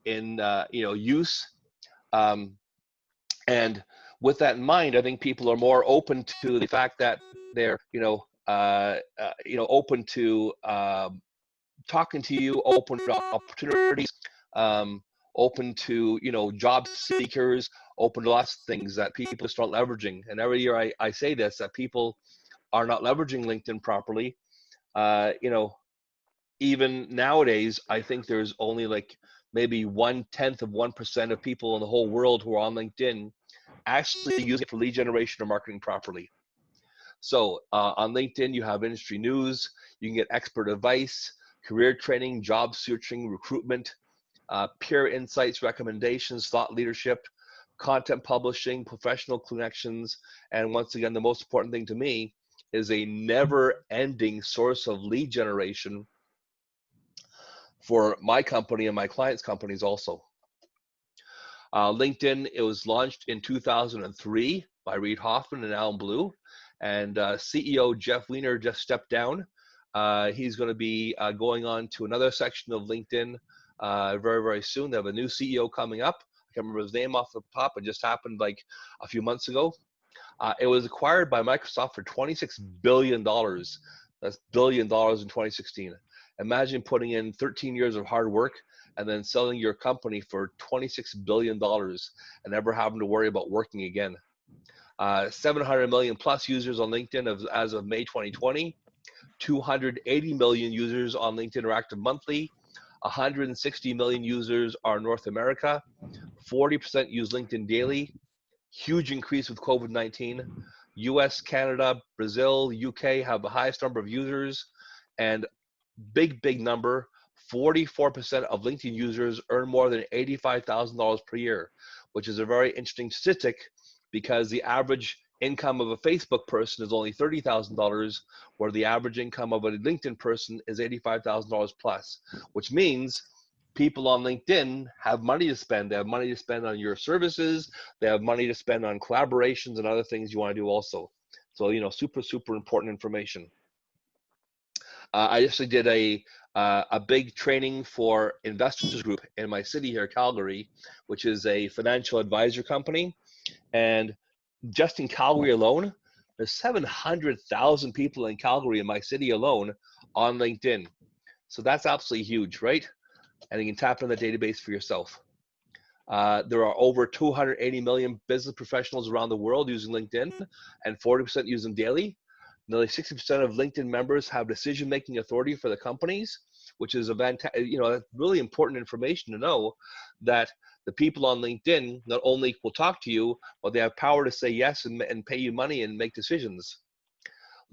in use. And with that in mind, I think people are more open to the fact that they're open to talking to you, open to opportunities, open to job seekers, open to lots of things that people start leveraging. And every year I say this, that people are not leveraging LinkedIn properly. Even nowadays, I think there's only like maybe 0.1% of people in the whole world who are on LinkedIn actually using it for lead generation or marketing properly. So on LinkedIn, you have industry news, you can get expert advice, career training, job searching, recruitment, peer insights, recommendations, thought leadership, content publishing, professional connections, and once again, the most important thing to me is a never-ending source of lead generation for my company and my clients' companies also. LinkedIn, it was launched in 2003 by Reid Hoffman and Alan Blue, and CEO Jeff Weiner just stepped down. He's going to be going on to another section of LinkedIn very, very soon. They have a new CEO coming up. I can't remember his name off the top. It just happened like a few months ago. It was acquired by Microsoft for $26 billion. That's $1 billion in 2016. Imagine putting in 13 years of hard work and then selling your company for $26 billion and never having to worry about working again. 700 million plus users on LinkedIn as of May 2020. 280 million users on LinkedIn are active monthly. 160 million users are North America. 40% use LinkedIn daily. Huge increase with COVID-19. US, Canada, Brazil, UK have the highest number of users, and big number, 44% of LinkedIn users earn more than $85,000 per year, which is a very interesting statistic because the average income of a Facebook person is only $30,000, where the average income of a LinkedIn person is $85,000 plus, which means people on LinkedIn have money to spend. They have money to spend on your services. They have money to spend on collaborations and other things you want to do also. So, super important information. I actually did a big training for Investors Group in my city here, Calgary, which is a financial advisor company. And just in Calgary alone, there's 700,000 people in Calgary, in my city alone, on LinkedIn. So that's absolutely huge, right? And you can tap into the database for yourself. There are over 280 million business professionals around the world using LinkedIn, and 40% use them daily. Nearly 60% of LinkedIn members have decision-making authority for the companies, which is really important information to know, that the people on LinkedIn not only will talk to you, but they have power to say yes and pay you money and make decisions.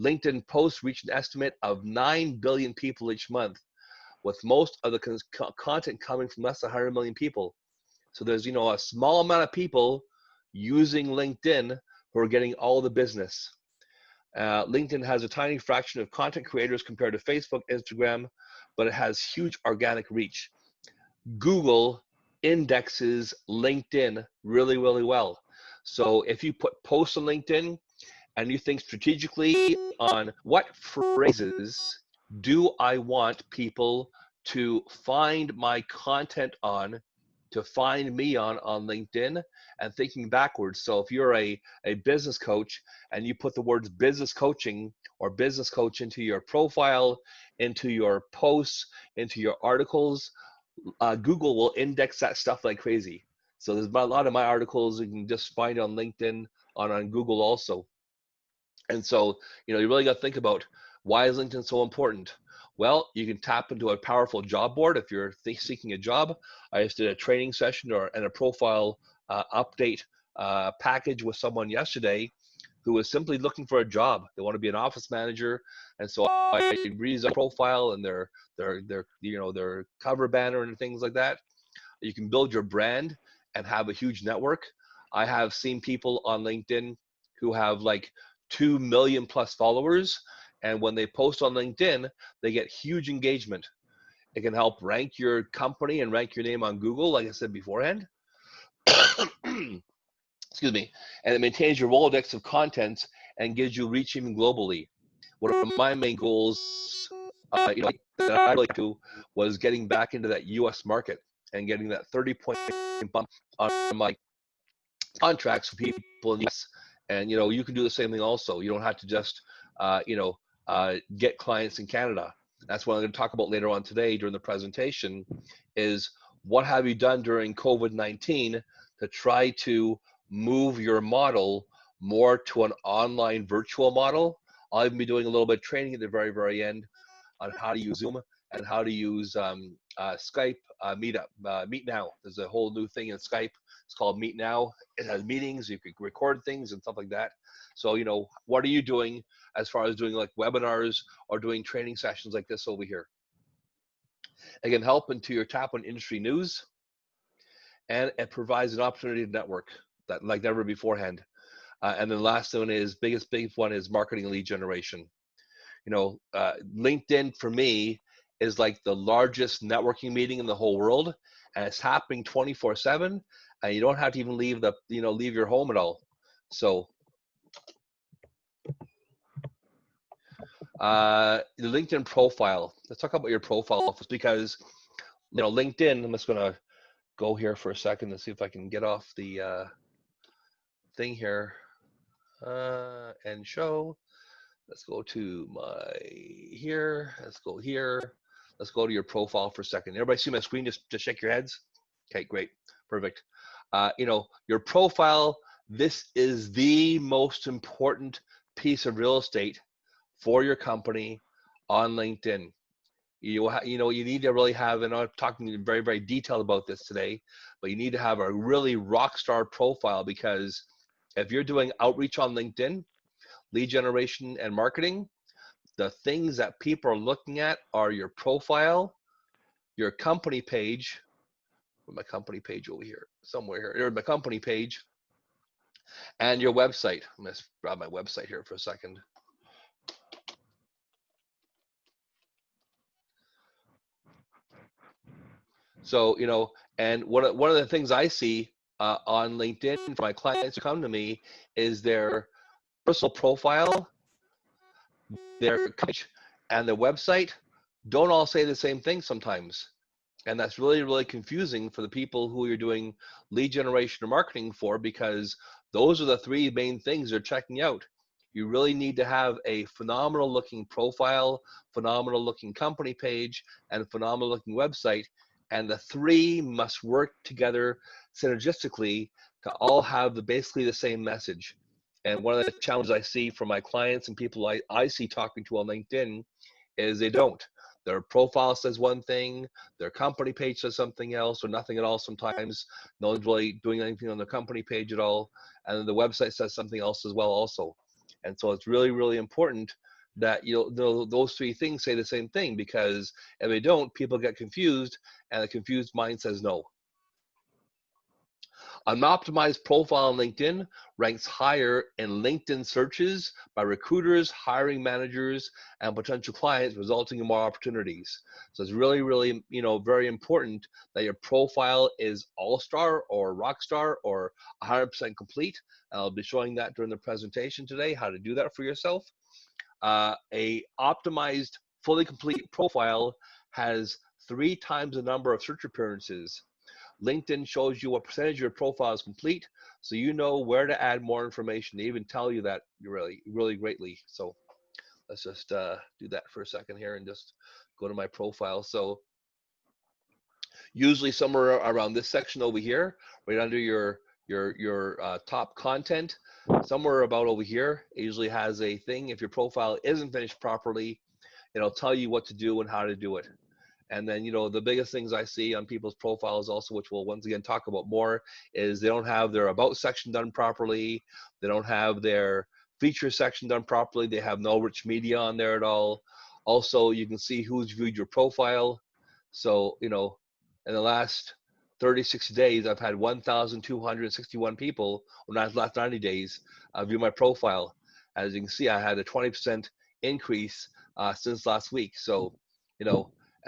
LinkedIn posts reach an estimate of 9 billion people each month, with most of the content coming from less than 100 million people. So there's a small amount of people using LinkedIn who are getting all the business. LinkedIn has a tiny fraction of content creators compared to Facebook, Instagram, but it has huge organic reach. Google indexes LinkedIn really, really well. So if you put posts on LinkedIn and you think strategically on what phrases do I want people to find my content on, to find me on LinkedIn, and thinking backwards. So if you're a business coach and you put the words business coaching or business coach into your profile, into your posts, into your articles, Google will index that stuff like crazy. So there's a lot of my articles you can just find on LinkedIn, on Google also. And so, you really got to think about, why is LinkedIn so important? Well, you can tap into a powerful job board if you're seeking a job. I just did a training session and a profile update package with someone yesterday who was simply looking for a job. They want to be an office manager, and so I read their profile and their cover banner and things like that. You can build your brand and have a huge network. I have seen people on LinkedIn who have like 2 million plus followers, and when they post on LinkedIn, they get huge engagement. It can help rank your company and rank your name on Google, like I said beforehand. Excuse me. And it maintains your Rolodex of content and gives you reach even globally. One of my main goals, that I like to, was getting back into that U.S. market. and getting that 30-point bump on my contracts for people in the US. And you can do the same thing also. You don't have to just get clients in Canada. That's what I'm going to talk about later on today during the presentation, is what have you done during COVID-19 to try to move your model more to an online virtual model. I'll even be doing a little bit of training at the very, very end on how to use Zoom and how to use Skype, Meet Now. There's a whole new thing in Skype. It's called Meet Now. It has meetings. You can record things and stuff like that. So, what are you doing as far as doing like webinars or doing training sessions like this over here? It can help into your tap on industry news, and it provides an opportunity to network that like never beforehand. And then the last one is big one is marketing lead generation. LinkedIn for me is like the largest networking meeting in the whole world, and it's happening 24/7, and you don't have to even leave leave your home at all. So the LinkedIn profile. Let's talk about your profile, because LinkedIn. I'm just gonna go here for a second and see if I can get off the thing here and show. Let's go to here. Let's go here. Let's go to your profile for a second. Everybody see my screen? Just shake your heads. Okay, great, perfect. Your profile. This is the most important piece of real estate for your company on LinkedIn. You need to really have, and I'm talking very, very detailed about this today, but you need to have a really rock star profile, because if you're doing outreach on LinkedIn, lead generation and marketing, the things that people are looking at are your profile, your company page, my company page over here, somewhere here, there's my company page, and your website. I'm going to grab my website here for a second. So, and one of the things I see on LinkedIn for my clients who come to me is their personal profile, their page, and their website don't all say the same thing sometimes. And that's really, really confusing for the people who you're doing lead generation or marketing for, because those are the three main things they're checking out. You really need to have a phenomenal looking profile, phenomenal looking company page, and phenomenal looking website. And the three must work together synergistically to all have basically the same message. And one of the challenges I see from my clients and people I see talking to on LinkedIn is they don't. Their profile says one thing, their company page says something else, or nothing at all sometimes. No one's really doing anything on the company page at all. And then the website says something else as well also. And so it's really, really important that those three things say the same thing, because if they don't, people get confused, and the confused mind says no. An optimized profile on LinkedIn ranks higher in LinkedIn searches by recruiters, hiring managers, and potential clients, resulting in more opportunities. So it's really, really, very important that your profile is all-star or rockstar or 100% complete. And I'll be showing that during the presentation today, how to do that for yourself. A optimized, fully complete profile has 3 times the number of search appearances. LinkedIn shows you what percentage of your profile is complete, so you know where to add more information. They even tell you that really, really greatly. So let's just do that for a second here and just go to my profile. So usually somewhere around this section over here, right under your top content, somewhere about over here, it usually has a thing. If your profile isn't finished properly, it'll tell you what to do and how to do it. And then, the biggest things I see on people's profiles also, which we'll once again talk about more, is they don't have their about section done properly. They don't have their feature section done properly. They have no rich media on there at all. Also, you can see who's viewed your profile. So, in the last 36 days, I've had 1,261 people, well, not the last 90 days, view my profile. As you can see, I had a 20% increase since last week. So,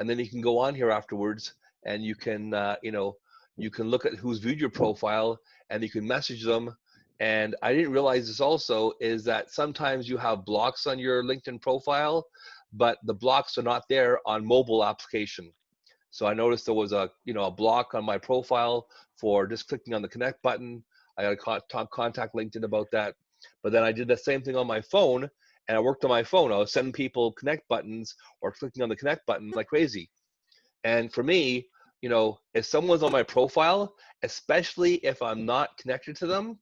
and then you can go on here afterwards, and you can, you can look at who's viewed your profile, and you can message them. And I didn't realize this also, is that sometimes you have blocks on your LinkedIn profile, but the blocks are not there on mobile application. So I noticed there was a block on my profile for just clicking on the connect button. I got to contact LinkedIn about that. But then I did the same thing on my phone, and I worked on my phone. I was sending people connect buttons or clicking on the connect button like crazy. And for me, if someone's on my profile, especially if I'm not connected to them,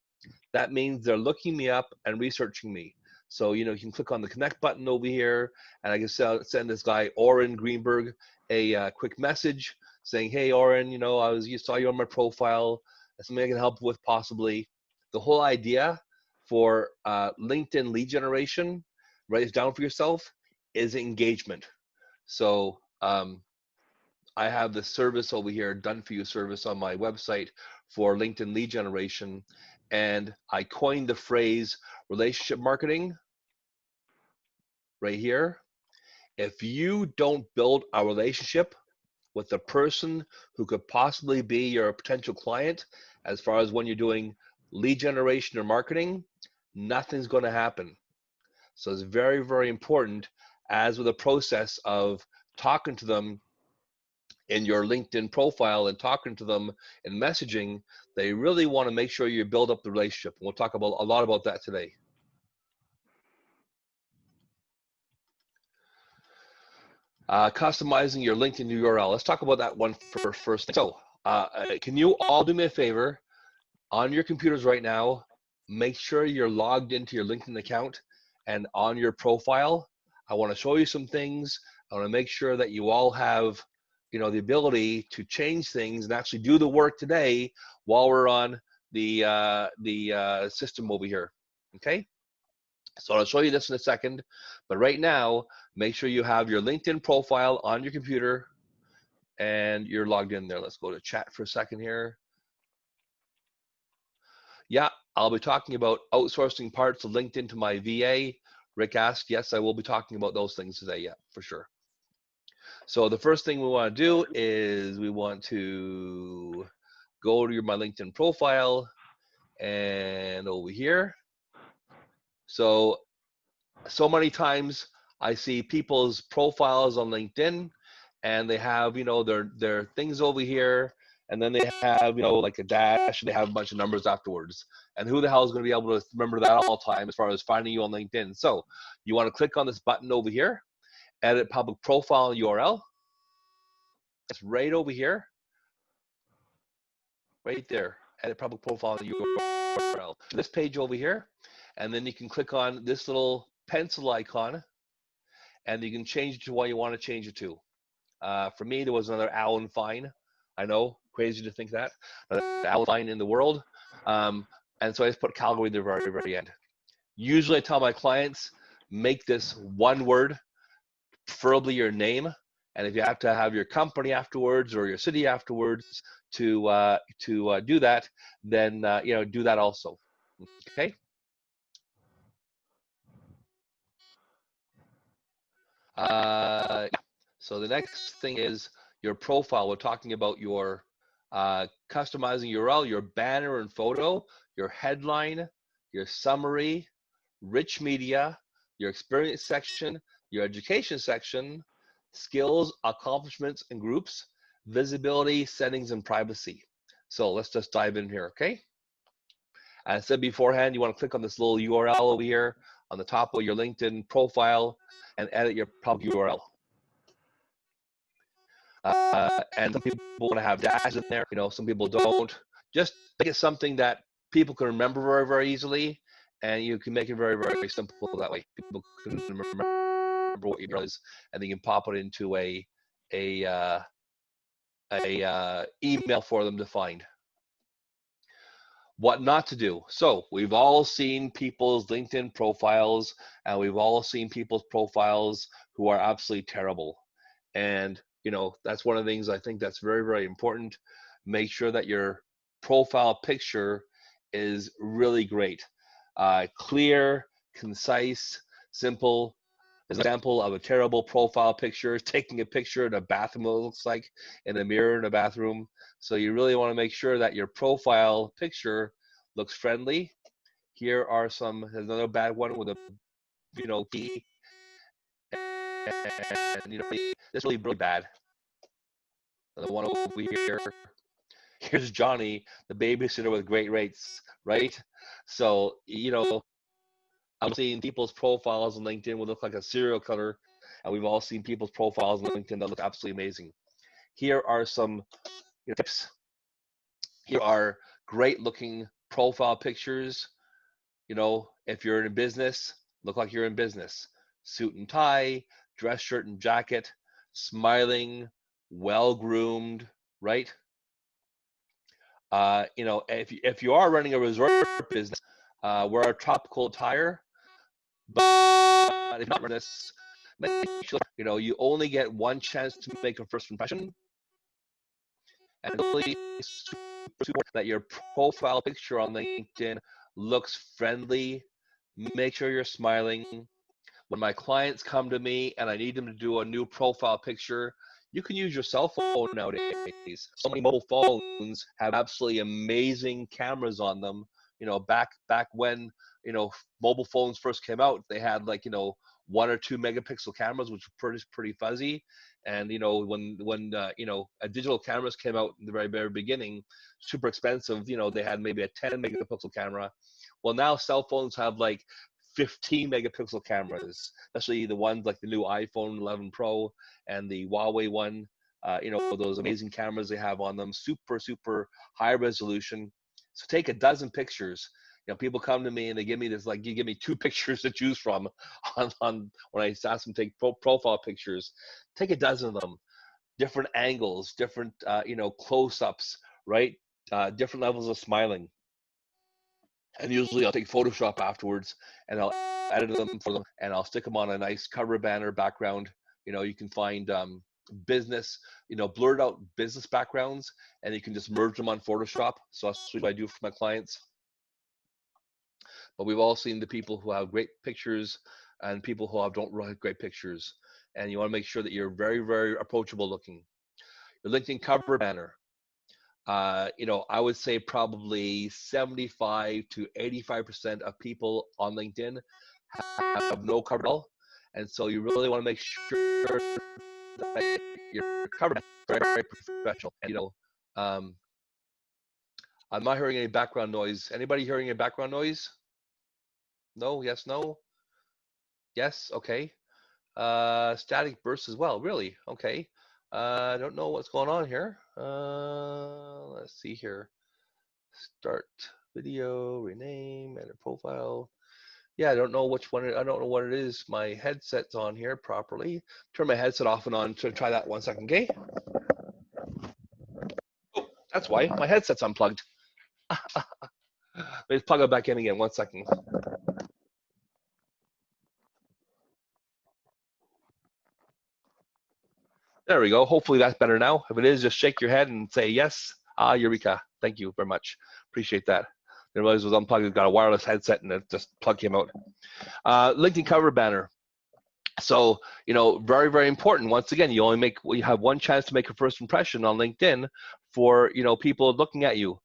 that means they're looking me up and researching me. So, you can click on the connect button over here, and I can send this guy, Oren Greenberg, a quick message saying, hey, Oren, you saw you on my profile. That's something I can help with possibly. The whole idea for LinkedIn lead generation, write it down for yourself, is engagement. So I have the service over here, done for you service on my website for LinkedIn lead generation. And I coined the phrase relationship marketing right here. If you don't build a relationship with the person who could possibly be your potential client, as far as when you're doing lead generation or marketing, nothing's going to happen. So it's very, very important, as with the process of talking to them in your LinkedIn profile and talking to them in messaging, they really want to make sure you build up the relationship. We'll talk about a lot about that today. Customizing your LinkedIn URL. Let's talk about that one first. So can you all do me a favor? On your computers right now, make sure you're logged into your LinkedIn account, and on your profile, I want to show you some things. I want to make sure that you all have the ability to change things and actually do the work today while we're on the system over here. Okay, so I'll show you this in a second, but right now, make sure you have your LinkedIn profile on your computer and you're logged in there. Let's go to chat for a second here. Yeah, I'll be talking about outsourcing parts of LinkedIn to my VA. Rick asked, yes, I will be talking about those things today, yeah, for sure. So the first thing we want to do is we want to go to my LinkedIn profile and over here. So many times I see people's profiles on LinkedIn and they have, their things over here, and then they have, like a dash, and they have a bunch of numbers afterwards. And who the hell is going to be able to remember that all the time as far as finding you on LinkedIn? So you want to click on this button over here, edit public profile URL. It's right over here, right there, edit public profile URL. This page over here, and then you can click on this little pencil icon, and you can change it to what you want to change it to. For me, there was another Alan Fine. I know, crazy to think that. Another Alan Fine in the world. And so I just put Calgary at the very, very end. Usually I tell my clients, make this one word, preferably your name. And if you have to have your company afterwards or your city afterwards to do that, then do that also. Okay. So the next thing is your profile. We're talking about your customizing URL, your banner and photo, your headline, your summary, rich media, your experience section, your education section, skills, accomplishments, and groups, visibility, settings, and privacy. So let's just dive in here, okay? As I said beforehand, you want to click on this little URL over here on the top of your LinkedIn profile and edit your public URL. And some people want to have dashes in there, some people don't. Just make it something that people can remember very, very easily, and you can make it very, very simple that way. People can remember what your URL is, and then you can pop it into a email for them to find. What not to do. So we've all seen people's LinkedIn profiles, and we've all seen people's profiles who are absolutely terrible. And that's one of the things I think that's very, very important. Make sure that your profile picture is really great. Clear, concise, simple. An example of a terrible profile picture is taking a picture in a bathroom, what it looks like in a mirror in a bathroom. So you really want to make sure that your profile picture looks friendly. Here are another bad one with a, key. And, this is really, really bad. The one over here. Here's Johnny, the babysitter with great rates, right? So, you know, I'm seeing people's profiles on LinkedIn would look like a serial killer, and we've all seen people's profiles on LinkedIn that look absolutely amazing. Here are some tips. Here are great looking profile pictures. You know, if you're in a business, look like you're in business. Suit and tie, dress shirt and jacket, smiling, well groomed, right? You know, if you are running a resort business, wear a tropical attire. But if not running this, make sure you know you only get one chance to make a first impression, and really that your profile picture on LinkedIn looks friendly. Make sure you're smiling. When my clients come to me and I need them to do a new profile picture, you can use your cell phone nowadays. So many mobile phones have absolutely amazing cameras on them. You know, back when, you know, mobile phones first came out, they had like, you know, 1 or 2 megapixel cameras, which were pretty fuzzy. And you know, when you know, digital cameras came out in the very beginning, super expensive. You know, they had maybe a 10 megapixel camera. Well, now cell phones have like 15 megapixel cameras, especially the ones like the new iPhone 11 Pro and the Huawei one. You know, those amazing cameras they have on them, super high resolution. So take a dozen pictures. You know, people come to me and they give me this, like, you give me 2 pictures to choose from on when I ask them to take profile pictures. Take a dozen of them, different angles, different you know, close-ups, right? Different levels of smiling. And usually I'll take Photoshop afterwards and I'll edit them for them and I'll stick them on a nice cover banner background. You know, you can find business, you know, blurred out business backgrounds, and you can just merge them on Photoshop. So that's what I do for my clients. But we've all seen the people who have great pictures and people who don't really have great pictures. And you want to make sure that you're very approachable looking. Your LinkedIn cover banner. You know, I would say probably 75 to 85% of people on LinkedIn have no cover at all. And so you really want to make sure that your cover is very professional. And, you know, I'm not hearing any background noise. Anybody hearing any background noise? No? Yes? No? Yes? Okay. Static bursts as well. Really? Okay. I don't know what's going on here. Let's see here. Start video, rename, edit profile. Yeah, I don't know which one. I don't know what it is. My headset's on here properly. Turn my headset off and on. Try that 1 second, okay? Oh, that's why my headset's unplugged. Let's plug it back in again. 1 second. There we go. Hopefully that's better now. If it is, just shake your head and say yes. Ah, Eureka. Thank you very much. Appreciate that. I realized it was unplugged. It got a wireless headset and it just plug came out. LinkedIn cover banner. So, you know, very important. Once again, you have one chance to make a first impression on LinkedIn for, you know, people looking at you.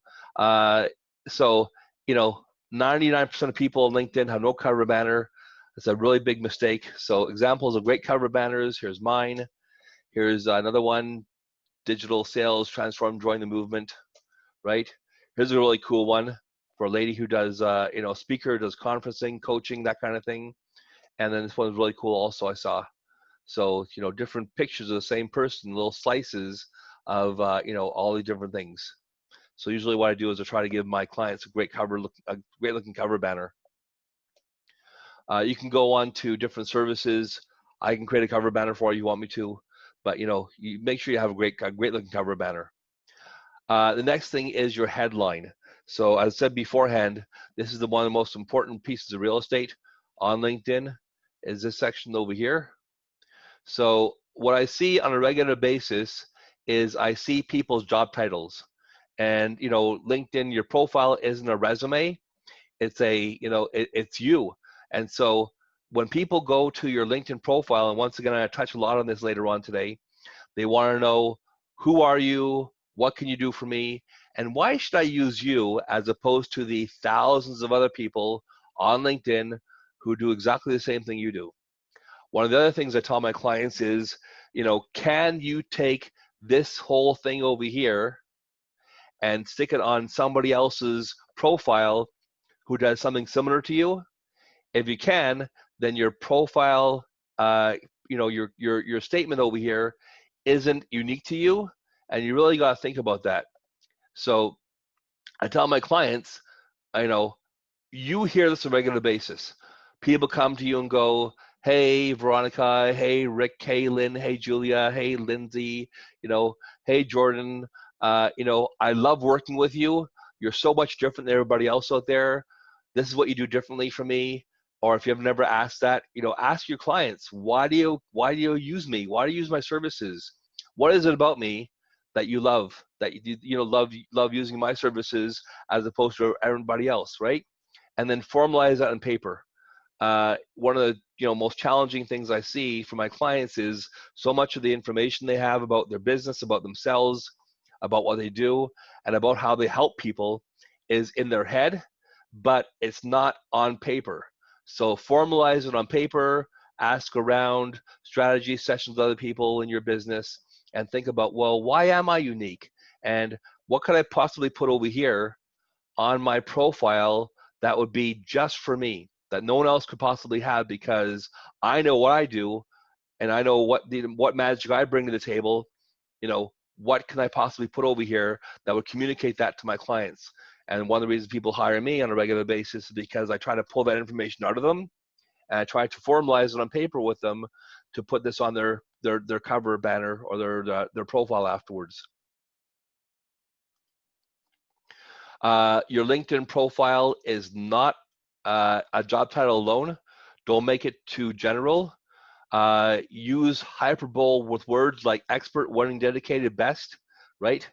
So, you know, 99% of people on LinkedIn have no cover banner. It's a really big mistake. So examples of great cover banners. Here's mine. Here's another one. Digital sales transform, join the movement, right? Here's a really cool one for a lady who does, you know, speaker, does conferencing, coaching, that kind of thing. And then this one's really cool also, I saw. So, you know, different pictures of the same person, little slices of, you know, all the different things. So usually what I do is I try to give my clients a great looking cover banner. You can go on to different services. I can create a cover banner for you if you want me to, but you know, you make sure you have a great looking cover banner. The next thing is your headline. So as I said beforehand, this is one of the most important pieces of real estate on LinkedIn, is this section over here. So what I see on a regular basis is I see people's job titles. And, you know, LinkedIn, your profile isn't a resume. It's a, you know, it's you. And so when people go to your LinkedIn profile, and once again, I touch a lot on this later on today, they want to know, who are you? What can you do for me? And why should I use you as opposed to the thousands of other people on LinkedIn who do exactly the same thing you do? One of the other things I tell my clients is, you know, can you take this whole thing over here and stick it on somebody else's profile who does something similar to you? If you can, then your profile, your statement over here isn't unique to you, and you really got to think about that. So I tell my clients, you hear this on a regular basis. People come to you and go, hey, Veronica, hey, Rick, hey, Lynn, hey, Julia, hey, Lindsay, hey, Jordan, I love working with you. You're so much different than everybody else out there. This is what you do differently from me. Or if you have never asked that, ask your clients, why do you use me? Why do you use my services? What is it about me that you love, that you love using my services as opposed to everybody else, right? And then formalize that on paper. One of the most challenging things I see for my clients is so much of the information they have about their business, about themselves, about what they do, and about how they help people is in their head, but it's not on paper. So formalize it on paper, ask around, strategy sessions with other people in your business, and think about, well, why am I unique? And what could I possibly put over here on my profile that would be just for me, that no one else could possibly have, because I know what I do and I know what magic I bring to the table. What can I possibly put over here that would communicate that to my clients? And one of the reasons people hire me on a regular basis is because I try to pull that information out of them, and I try to formalize it on paper with them to put this on their cover banner or their profile afterwards. Your LinkedIn profile is not a job title alone. Don't make it too general. Use hyperbole with words like expert, winning, dedicated, best, right?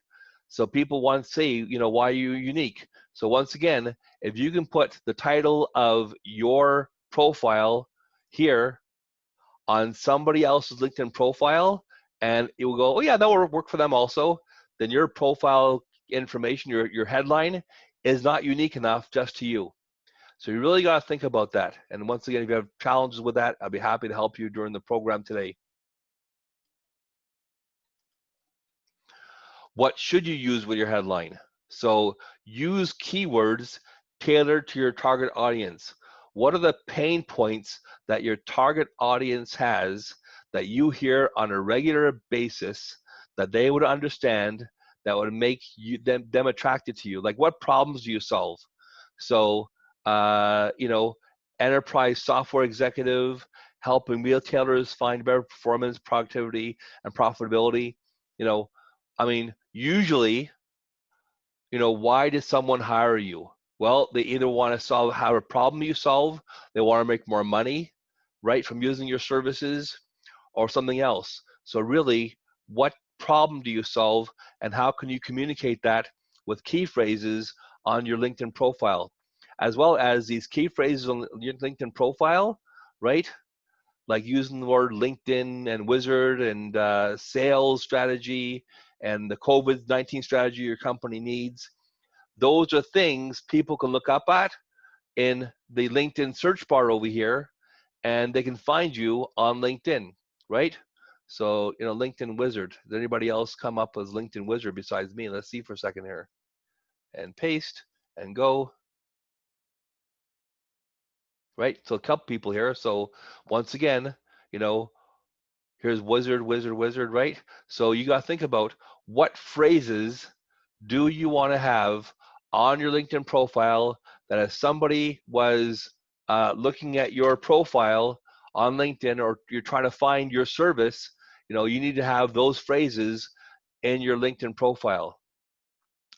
So people want to say, why are you unique? So once again, if you can put the title of your profile here on somebody else's LinkedIn profile, and it will go, oh yeah, that will work for them also, then your profile information, your headline, is not unique enough just to you. So you really got to think about that. And once again, if you have challenges with that, I'll be happy to help you during the program today. What should you use with your headline? So use keywords tailored to your target audience. What are the pain points that your target audience has that you hear on a regular basis that they would understand, that would make them attracted to you? Like, what problems do you solve? So, enterprise software executive, helping retailers find better performance, productivity, and profitability. Usually, why does someone hire you? Well, they either want to have a problem you solve, they want to make more money, right, from using your services, or something else. So really, what problem do you solve, and how can you communicate that with key phrases on your LinkedIn profile? As well as these key phrases on your LinkedIn profile, right? Like using the word LinkedIn and wizard and sales strategy and the COVID-19 strategy your company needs. Those are things people can look up at in the LinkedIn search bar over here, and they can find you on LinkedIn, right? So, LinkedIn wizard. Does anybody else come up as LinkedIn wizard besides me? Let's see for a second here. And paste and go. Right? So a couple people here. So once again, here's wizard, wizard, wizard, right? So you got to think about, what phrases do you want to have on your LinkedIn profile that if somebody was looking at your profile on LinkedIn, or you're trying to find your service, you need to have those phrases in your LinkedIn profile.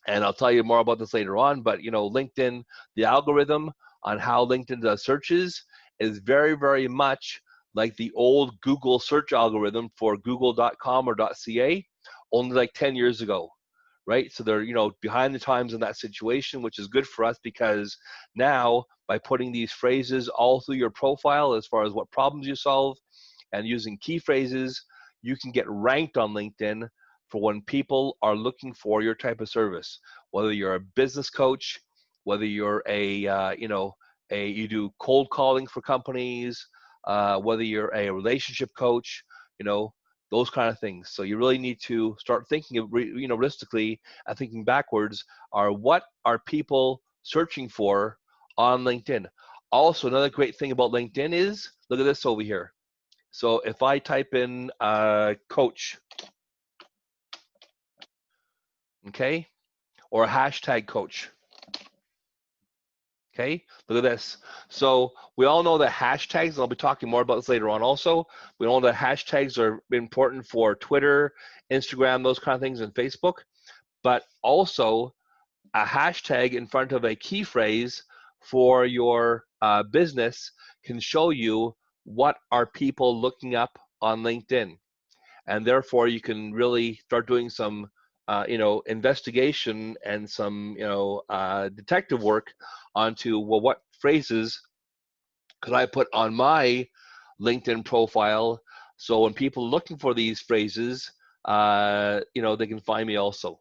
And I'll tell you more about this later on, but LinkedIn, the algorithm on how LinkedIn does searches is very, very much like the old Google search algorithm for google.com or .ca, only like 10 years ago, right? So they're, behind the times in that situation, which is good for us, because now by putting these phrases all through your profile as far as what problems you solve and using key phrases, you can get ranked on LinkedIn for when people are looking for your type of service, whether you're a business coach, whether you're you do cold calling for companies, whether you're a relationship coach, those kind of things. So you really need to start thinking of, realistically and thinking backwards, are what are people searching for on LinkedIn? Also, another great thing about LinkedIn is, look at this over here. So if I type in coach, okay, or a hashtag coach, okay, look at this. So we all know that hashtags, and I'll be talking more about this later on also, we know that hashtags are important for Twitter, Instagram, those kind of things, and Facebook, but also a hashtag in front of a key phrase for your business can show you what are people looking up on LinkedIn. And therefore you can really start doing some investigation and some detective work onto, well, what phrases could I put on my LinkedIn profile, so when people are looking for these phrases, they can find me also.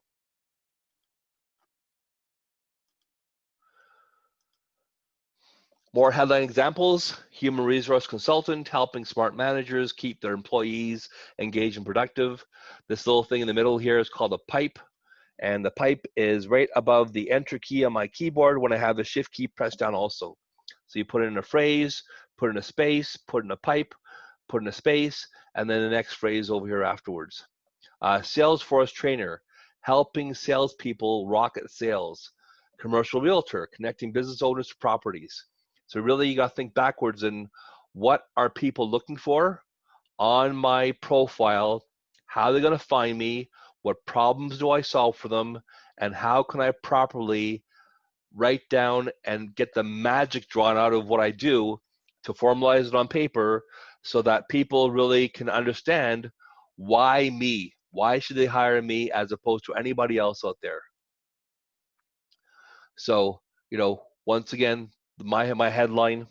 More headline examples: human resource consultant helping smart managers keep their employees engaged and productive. This little thing in the middle here is called a pipe, and the pipe is right above the enter key on my keyboard when I have the shift key pressed down also. So you put in a phrase, put in a space, put in a pipe, put in a space, and then the next phrase over here afterwards. Salesforce trainer, helping salespeople rocket sales. Commercial realtor, connecting business owners to properties. So really you got to think backwards in what are people looking for on my profile, how are they going to find me, what problems do I solve for them, and how can I properly write down and get the magic drawn out of what I do to formalize it on paper so that people really can understand why me, why should they hire me as opposed to anybody else out there. So, once again, my headline,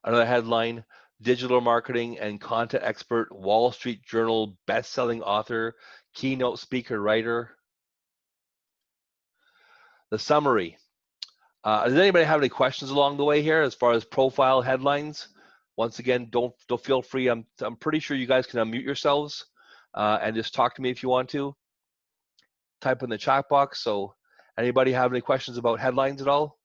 another headline: digital marketing and content expert, Wall Street Journal best-selling author, keynote speaker, writer. The summary. Does anybody have any questions along the way here as far as profile headlines? Once again, don't feel free. I'm pretty sure you guys can unmute yourselves and just talk to me if you want to. Type in the chat box. So anybody have any questions about headlines at all?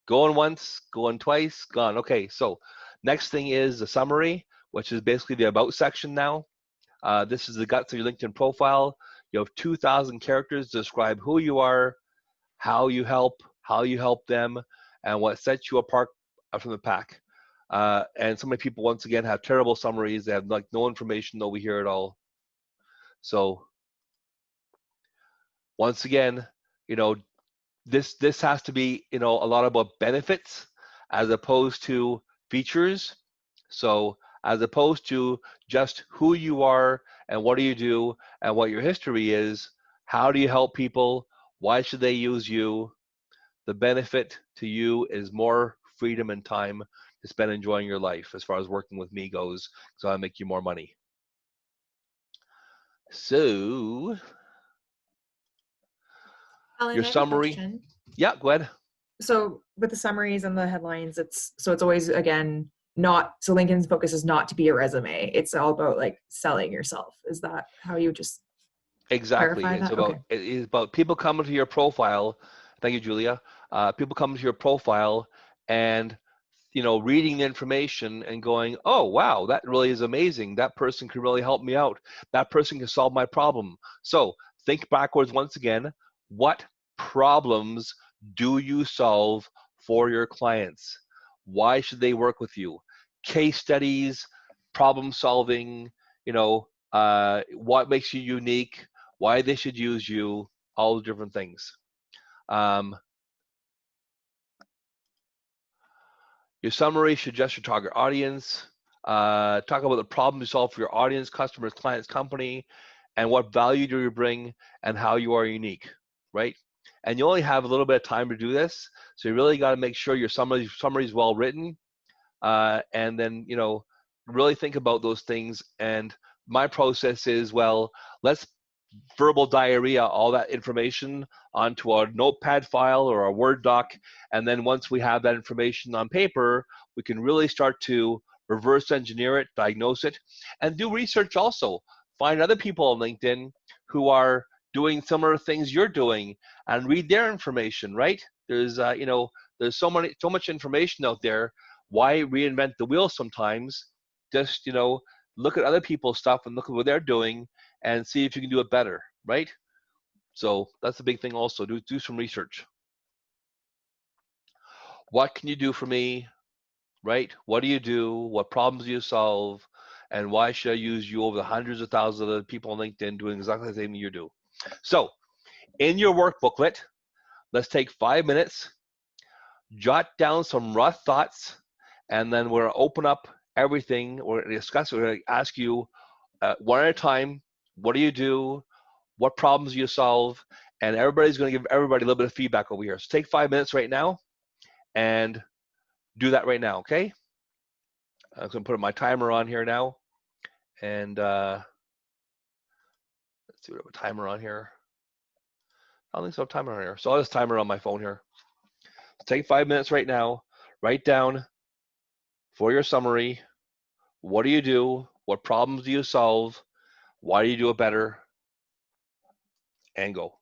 Going once, going twice, gone. Okay, so next thing is the summary, which is basically the about section now. This is the guts of your LinkedIn profile. You have 2,000 characters to describe who you are, how you help them, and what sets you apart from the pack. And so many people, once again, have terrible summaries. They have like no information over here at all. So once again, this has to be, a lot about benefits as opposed to features. So as opposed to just who you are and what do you do and what your history is, how do you help people? Why should they use you? The benefit to you is more freedom and time to spend enjoying your life as far as working with me goes, so I make you more money. So Alan, your summary. Yeah, go ahead. So with the summaries and the headlines, it's always, again, not, so LinkedIn's focus is not to be a resume. It's all about like selling yourself. Is that how you just exactly clarify that? Okay. It is about people coming to your profile. Thank you, Julia. People coming to your profile and reading the information and going, oh wow, that really is amazing, that person can really help me out, that person can solve my problem. So think backwards once again. What problems do you solve for your clients? Why should they work with you? Case studies, problem solving, what makes you unique, why they should use you, all the different things. Your summary should address your target audience, talk about the problem you solve for your audience, customers, clients, company, and what value do you bring and how you are unique, right? And you only have a little bit of time to do this, so you really got to make sure your summary is well written, and then really think about those things. And my process is, well, let's verbal diarrhea all that information onto a notepad file or a Word doc. And then once we have that information on paper, we can really start to reverse engineer it, diagnose it, and do research also. Find other people on LinkedIn who are doing similar things you're doing and read their information, right? There's, there's so much information out there. Why reinvent the wheel sometimes? Just, look at other people's stuff and look at what they're doing and see if you can do it better, right? So that's a big thing also. Do some research. What can you do for me, right? What do you do? What problems do you solve? And why should I use you over the hundreds of thousands of other people on LinkedIn doing exactly the same you do? So in your work booklet, let's take 5 minutes, jot down some rough thoughts, and then we're going to open up everything. We're going to discuss, we're going to ask you one at a time, what do you do? What problems do you solve? And everybody's going to give everybody a little bit of feedback over here. So take 5 minutes right now and do that right now, okay? I'm going to put my timer on here now. And let's see what I have a timer on here. I don't think so, I have a timer on here. So I'll just timer on my phone here. Take 5 minutes right now. Write down for your summary, what do you do? What problems do you solve? Why do you do it better? And go.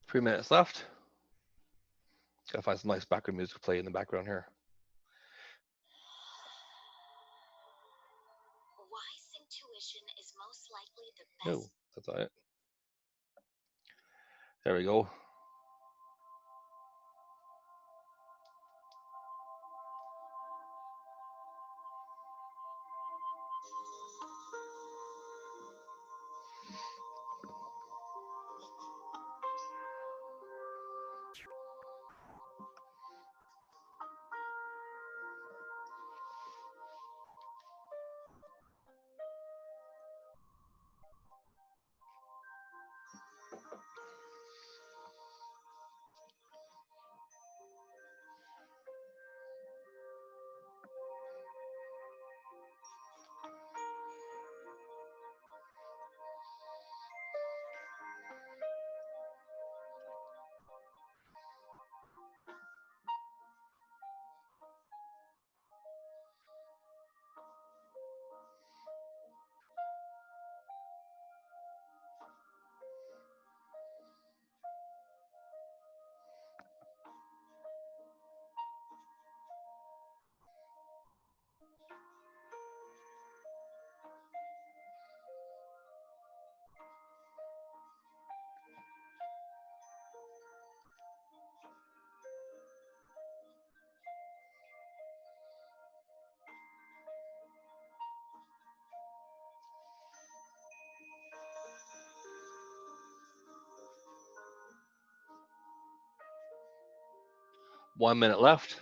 Three minutes left. Gotta find some nice background music to play in the background here. Wise intuition is most likely the best. No, that's all right. There we go. 1 minute left.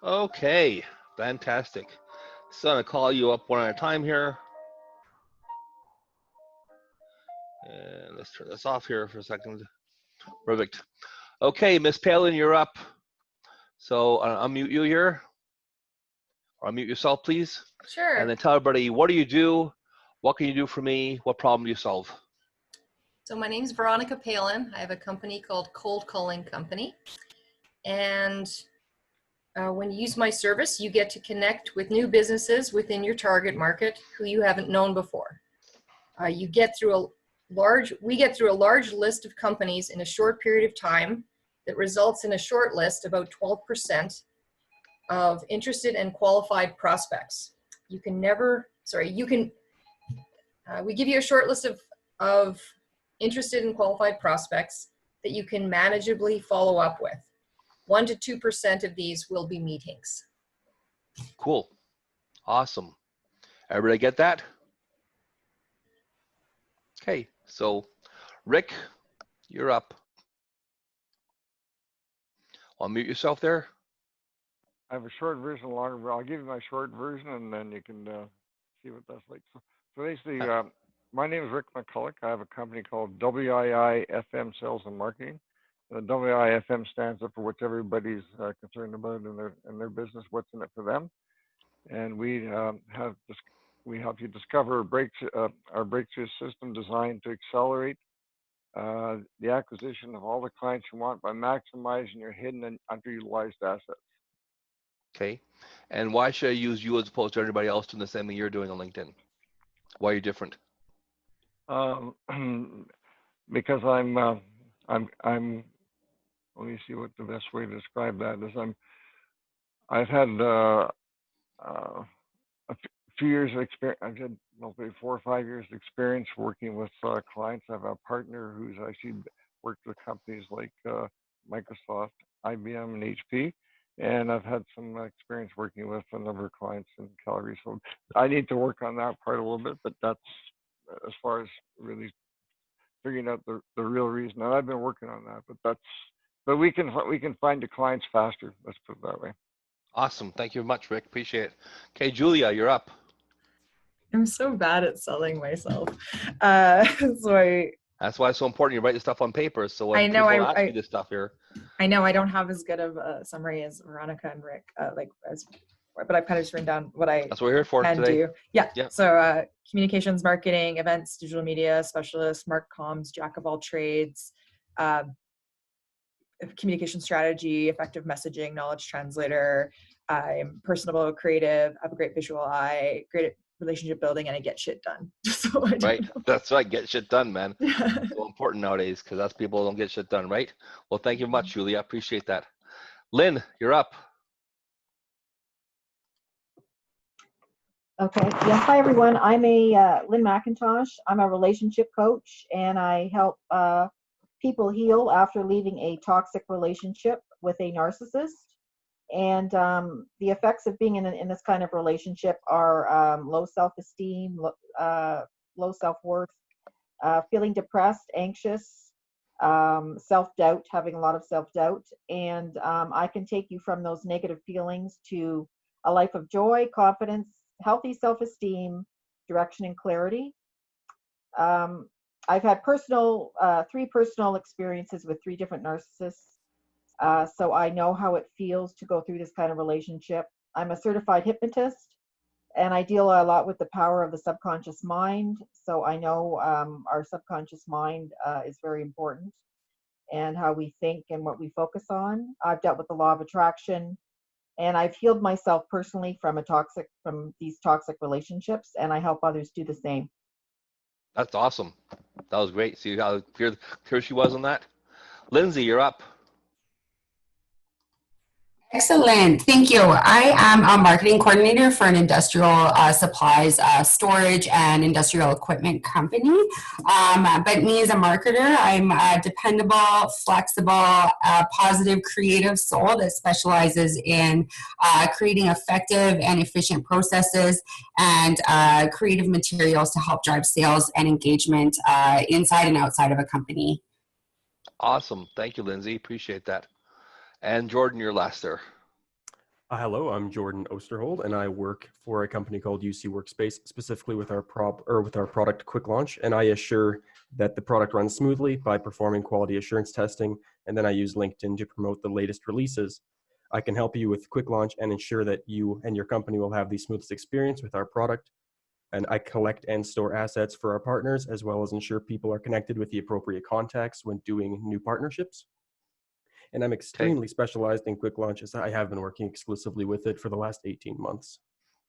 Okay, fantastic. So I'm gonna call you up one at a time here. And let's turn this off here for a second. Perfect. Okay, Miss Palin, you're up. So unmute you here. Or unmute yourself, please. Sure. And then tell everybody, what do you do? What can you do for me? What problem do you solve? So my name's Veronica Palin. I have a company called Cold Calling Company. And when you use my service, you get to connect with new businesses within your target market who you haven't known before. We get through a large list of companies in a short period of time that results in a short list, about 12% of interested and qualified prospects. We give you a short list of interested and qualified prospects that you can manageably follow up with. 1 to 2% of these will be meetings. Cool. Awesome. Everybody get that? Okay, so Rick, you're up. Unmute yourself there. I have a short version, a longer. I'll give you my short version, and then you can see what that's like. So basically, my name is Rick McCulloch. I have a company called WII FM Sales and Marketing. The WIFM stands up for what everybody's concerned about in their business, what's in it for them. And we we help you discover our breakthrough system designed to accelerate the acquisition of all the clients you want by maximizing your hidden and underutilized assets. Okay. And why should I use you as opposed to everybody else doing the same thing you're doing on LinkedIn? Why are you different? Because let me see what the best way to describe that is. I've had a few years of experience. I've had maybe 4 or 5 years of experience working with clients. I have a partner who's actually worked with companies like Microsoft, IBM, and HP. And I've had some experience working with a number of clients in Calgary. So I need to work on that part a little bit, but that's as far as really figuring out the real reason. And I've been working on that, but we can find the clients faster. Let's put it that way. Awesome. Thank you very much, Rick. Appreciate it. Okay, Julia, you're up. I'm so bad at selling myself. That's why it's so important you write the stuff on paper. So when I know people ask you this stuff here. I know I don't have as good of a summary as Veronica and Rick, but I've kind of just written down what I That's what we're here for can today. do. Yeah. Yeah. So communications, marketing, events, digital media specialist, market comms, jack of all trades, communication strategy, effective messaging, knowledge translator. I'm personable, creative, have a great visual eye, great at relationship building, and I get shit done. So Right. That's right. Get shit done, man. Yeah. So important nowadays because that's people who don't get shit done, right? Well, thank you much, Julia. I appreciate that. Lynn, you're up. Okay. Yeah. Hi, everyone. I'm a Lynn McIntosh. I'm a relationship coach, and I help people heal after leaving a toxic relationship with a narcissist. And the effects of being in this kind of relationship are low self-esteem, low self-worth, feeling depressed, anxious, self-doubt, having a lot of self-doubt. And I can take you from those negative feelings to a life of joy, confidence, healthy self-esteem, direction, and clarity. I've had 3 personal experiences with 3 different narcissists. So I know how it feels to go through this kind of relationship. I'm a certified hypnotist, and I deal a lot with the power of the subconscious mind. So I know our subconscious mind is very important, and how we think and what we focus on. I've dealt with the law of attraction, and I've healed myself personally from these toxic relationships, and I help others do the same. That's awesome. That was great. See how clear she was on that? Lindsay, you're up. Excellent. Thank you. I am a marketing coordinator for an industrial supplies, storage, and industrial equipment company. But me as a marketer, I'm a dependable, flexible, positive, creative soul that specializes in creating effective and efficient processes and creative materials to help drive sales and engagement inside and outside of a company. Awesome. Thank you, Lindsay. Appreciate that. And Jordan, you're last there. Hello, I'm Jordan Osterhold, and I work for a company called UC Workspace, specifically with our product Quick Launch, and I assure that the product runs smoothly by performing quality assurance testing, and then I use LinkedIn to promote the latest releases. I can help you with Quick Launch and ensure that you and your company will have the smoothest experience with our product. And I collect and store assets for our partners, as well as ensure people are connected with the appropriate contacts when doing new partnerships. And I'm extremely specialized in Quick Launch, as I have been working exclusively with it for the last 18 months.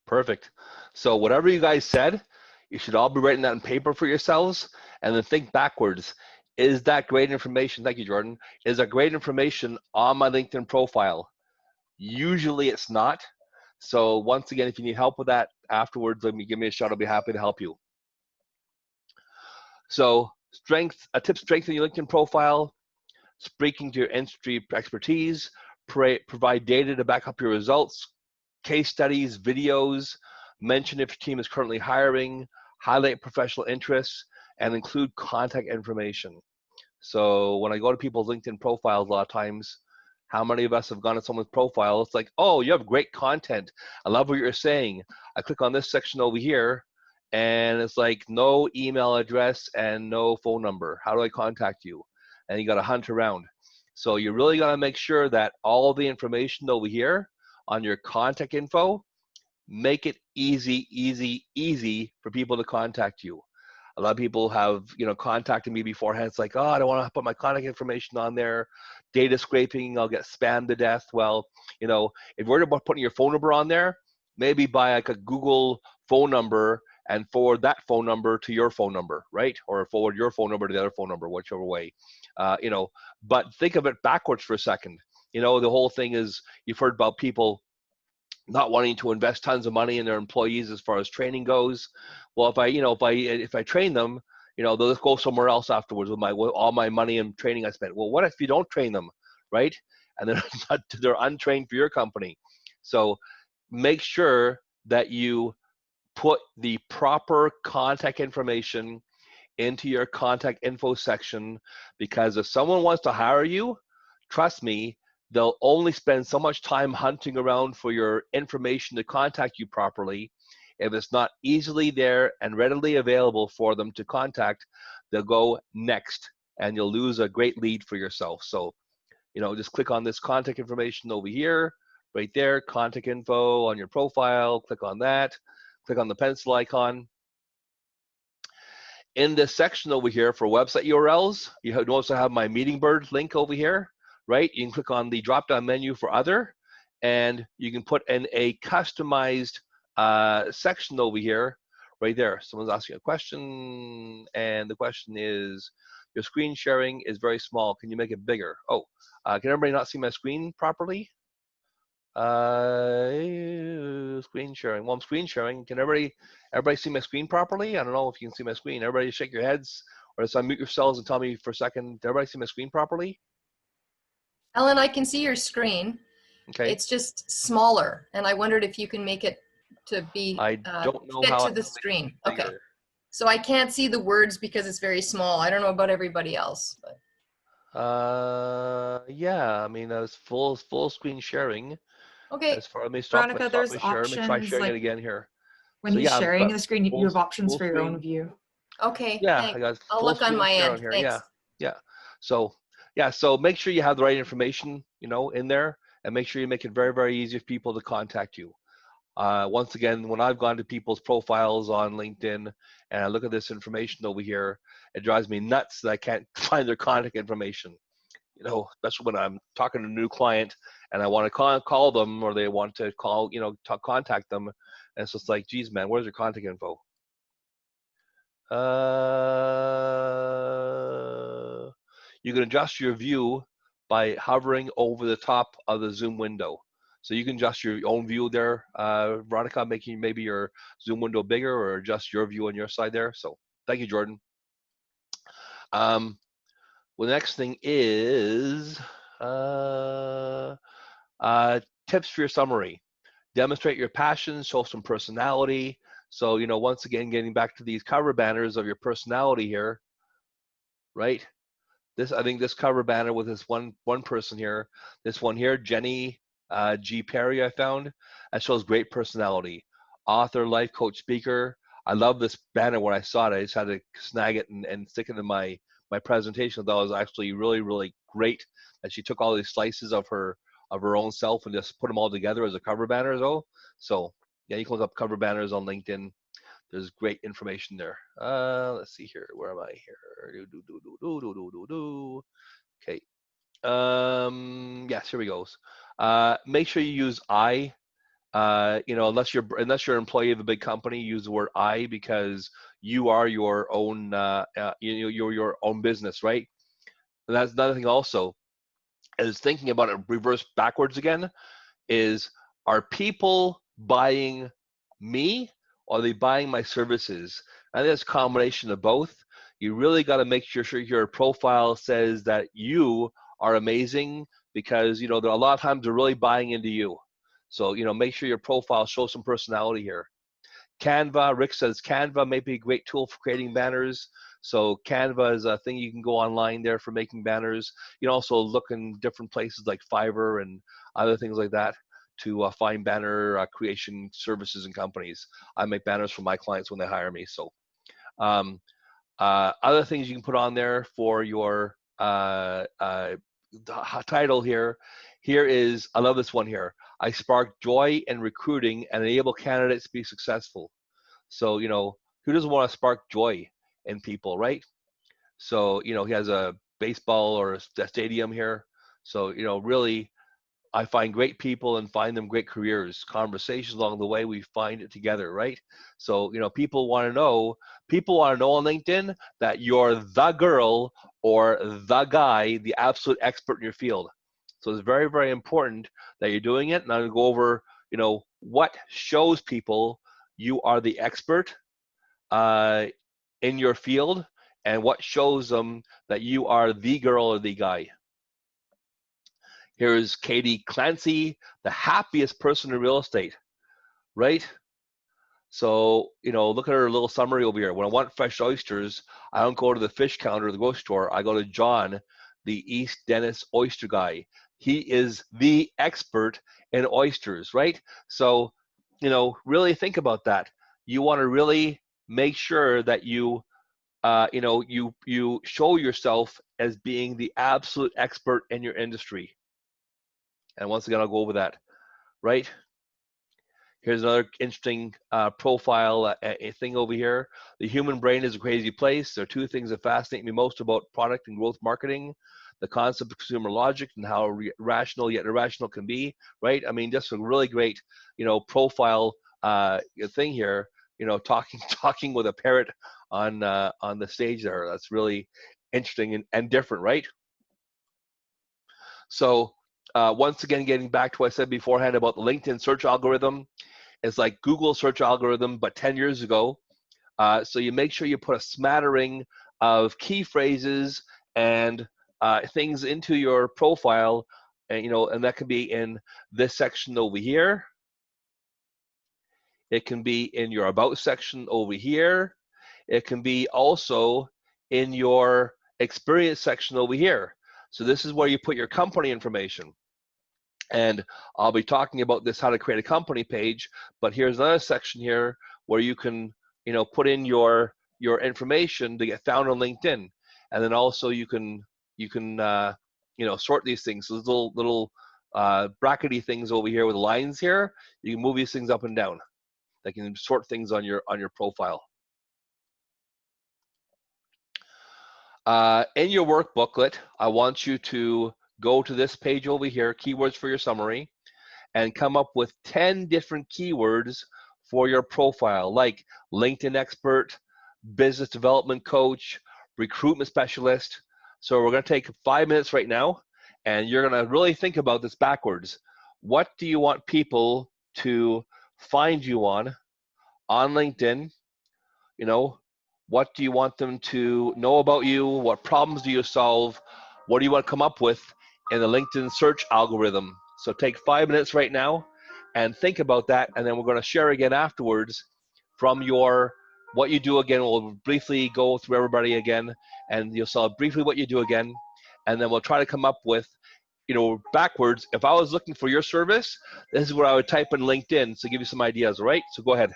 Perfect. So whatever you guys said, you should all be writing that on paper for yourselves, and then think backwards. Is that great information? Thank you, Jordan. Is that great information on my LinkedIn profile? Usually it's not. So once again, if you need help with that afterwards, give me a shout. I'll be happy to help you. So a tip: strengthen your LinkedIn profile, speaking to your industry expertise, provide data to back up your results, case studies, videos, mention if your team is currently hiring, highlight professional interests, and include contact information. So when I go to people's LinkedIn profiles, a lot of times, how many of us have gone to someone's profile? It's like, oh, you have great content. I love what you're saying. I click on this section over here, and it's like no email address and no phone number. How do I contact you? And you got to hunt around. So you really got to make sure that all of the information over here on your contact info, make it easy for people to contact you. A lot of people have, contacted me beforehand. It's like, oh, I don't want to put my contact information on there. Data scraping, I'll get spammed to death. Well, if we're about putting your phone number on there, maybe buy like a Google phone number and forward that phone number to your phone number, right? Or forward your phone number to the other phone number, whichever way. But think of it backwards for a second. The whole thing is, you've heard about people not wanting to invest tons of money in their employees as far as training goes. Well, if I train them, they'll just go somewhere else afterwards with all my money and training I spent. Well, what if you don't train them, right? And they're untrained for your company. So make sure that you put the proper contact information into your contact info section, because if someone wants to hire you, trust me, they'll only spend so much time hunting around for your information to contact you properly. If it's not easily there and readily available for them to contact, they'll go next, and you'll lose a great lead for yourself. So, just click on this contact information over here, right there, contact info on your profile, click on that, click on the pencil icon. In this section over here for website URLs, you also have my Meetingbird link over here, right? You can click on the drop-down menu for other, and you can put in a customized section over here, right there. Someone's asking a question, and the question is, your screen sharing is very small. Can you make it bigger? Oh, can everybody not see my screen properly? Screen sharing. Well, I'm screen sharing. Can everybody see my screen properly? I don't know if you can see my screen. Everybody shake your heads, or just unmute yourselves and tell me for a second. Did everybody see my screen properly? Ellen, I can see your screen. Okay. It's just smaller, and I wondered if you can make it to be I don't know fit how to I the can make it screen. bigger. Okay. So I can't see the words because it's very small. I don't know about everybody else. But. Yeah. I mean, that's full screen sharing. Okay. Let me stop. Veronica, Let there's me share. Let me try options sharing it like again here. when So he's yeah, I've sharing got the screen, you have options full for your own screen. view. Okay. Yeah, thanks. I got I'll full look on screen my share end. on here. Thanks. Yeah. So make sure you have the right information, in there, and make sure you make it very, very easy for people to contact you. Once again, when I've gone to people's profiles on LinkedIn and I look at this information over here, it drives me nuts that I can't find their contact information. Especially when I'm talking to a new client and I want to call them, or they want to contact them. And it's just like, geez, man, where's your contact info? You can adjust your view by hovering over the top of the Zoom window. So you can adjust your own view there, Veronica, making maybe your Zoom window bigger or adjust your view on your side there. So thank you, Jordan. Well, the next thing is tips for your summary. Demonstrate your passion, show some personality. So, you know, once again, getting back to these cover banners of your personality here, right? I think this cover banner with this one person here, this one here, Jenny G. Perry, I found, that shows great personality. Author, life coach, speaker. I love this banner when I saw it. I just had to snag it and stick it in my presentation. I thought it was actually really, really great that she took all these slices of her own self and just put them all together as a cover banner though. So yeah, you can look up cover banners on LinkedIn. There's great information there. Let's see here. Where am I here? Okay. Yes, here we go. Make sure you use I. You know, unless you're an employee of a big company, use the word I, because you are your own. You're your own business, right? And that's another thing also, is thinking about it reverse backwards again, is, are people buying me or are they buying my services? I think it's a combination of both. You really got to make sure your profile says that you are amazing, because, you know, there are a lot of times they're really buying into you. So, you know, make sure your profile shows some personality here. Canva, Rick says Canva may be a great tool for creating banners. So Canva is a thing you can go online there for making banners. You can also look in different places like Fiverr and other things like that to find banner creation services and companies. I make banners for my clients when they hire me. So other things you can put on there for your title here. Here is, I love this one here. I spark joy in recruiting and enable candidates to be successful. So, you know, who doesn't want to spark joy in people, right? So, you know, he has a baseball or a stadium here. So, you know, really, I find great people and find them great careers. Conversations along the way, we find it together, right? So, you know, people want to know on LinkedIn that you're the girl or the guy, the absolute expert in your field. So it's very, very important that you're doing it. And I'm going to go over, you know, what shows people you are the expert in your field, and what shows them that you are the girl or the guy. Here's Katie Clancy, the happiest person in real estate, right? So, you know, look at her little summary over here. When I want fresh oysters, I don't go to the fish counter or the grocery store. I go to John, the East Dennis oyster guy. He is the expert in oysters, right? So, you know, really think about that. You want to really make sure that you, you know, you show yourself as being the absolute expert in your industry. And once again, I'll go over that, right? Here's another interesting profile thing over here. The human brain is a crazy place. There are two things that fascinate me most about product and growth marketing: the concept of consumer logic and how rational yet irrational can be, right? I mean, just a really great, you know, profile thing here. You know, talking with a parrot on the stage there. That's really interesting and different, right? So once again, getting back to what I said beforehand about the LinkedIn search algorithm, it's like Google search algorithm, but 10 years ago. So you make sure you put a smattering of key phrases and things into your profile, and, you know, and that can be in this section over here. It can be in your about section over here. It can be also in your experience section over here. So this is where you put your company information. And I'll be talking about this, how to create a company page, but here's another section here where you can, you know, put in your information to get found on LinkedIn. And then also you can you know, sort these things. So little brackety things over here with lines here. You can move these things up and down. They can sort things on your profile. In your work booklet, I want you to go to this page over here, keywords for your summary, and come up with 10 different keywords for your profile, like LinkedIn expert, business development coach, recruitment specialist. So we're going to take 5 minutes right now, and you're going to really think about this backwards. What do you want people to find you on LinkedIn? You know, what do you want them to know about you? What problems do you solve? What do you want to come up with in the LinkedIn search algorithm? So take 5 minutes right now and think about that, and then we're going to share again afterwards from your what you do again. We'll briefly go through everybody again, and you'll saw briefly what you do again, and then we'll try to come up with, you know, backwards. If I was looking for your service, this is what I would type in LinkedIn to give you some ideas, all right? So go ahead.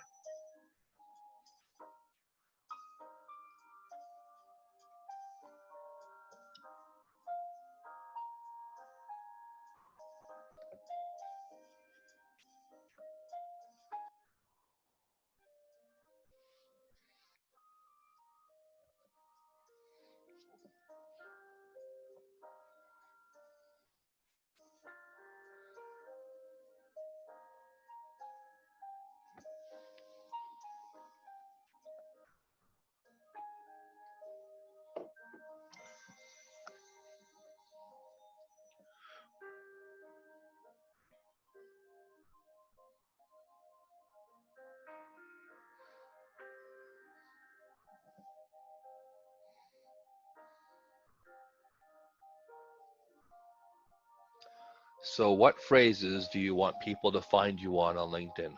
So what phrases do you want people to find you on LinkedIn?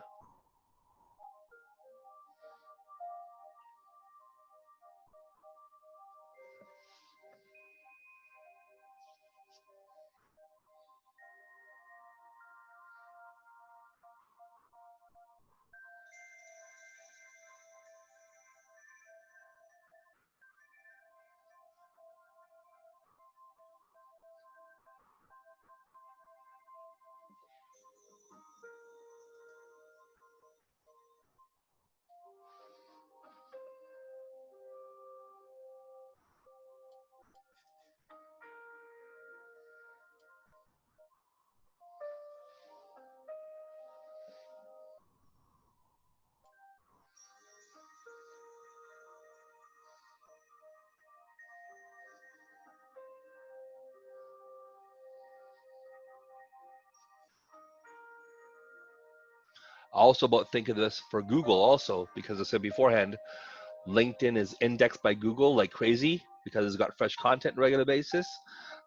Also about think of this for Google also, because I said beforehand, LinkedIn is indexed by Google like crazy because it's got fresh content on a regular basis.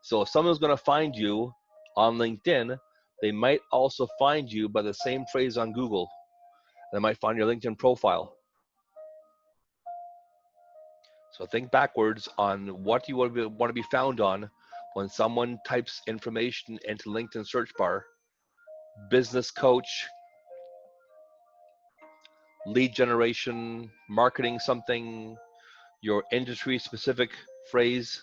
So if someone's going to find you on LinkedIn, they might also find you by the same phrase on Google. They might find your LinkedIn profile. So think backwards on what you want to be found on when someone types information into LinkedIn search bar. Business coach, lead generation, marketing something, your industry specific phrase.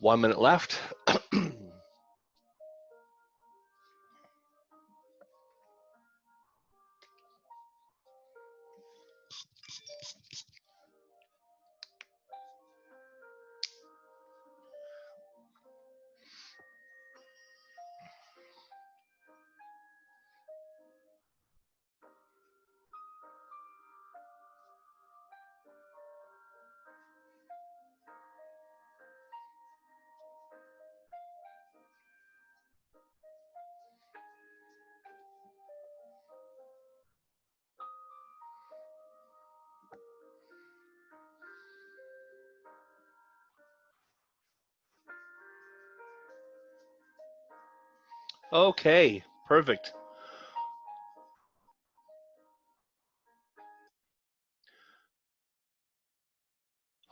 One minute left. Okay, perfect.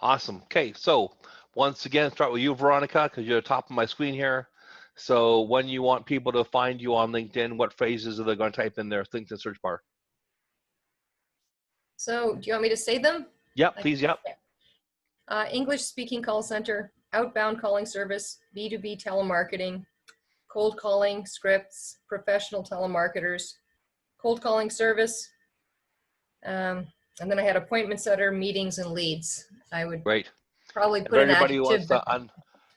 Awesome. Okay, so once again, start with you, Veronica, because you're top of my screen here. So when you want people to find you on LinkedIn, what phrases are they going to type in their LinkedIn search bar? So do you want me to say them? Yep, please, yep. English speaking call center, outbound calling service, B2B telemarketing, cold calling scripts, professional telemarketers, cold calling service. And then I had appointment setter, meetings, and leads. I would Great. probably If put an anybody wants adjective. to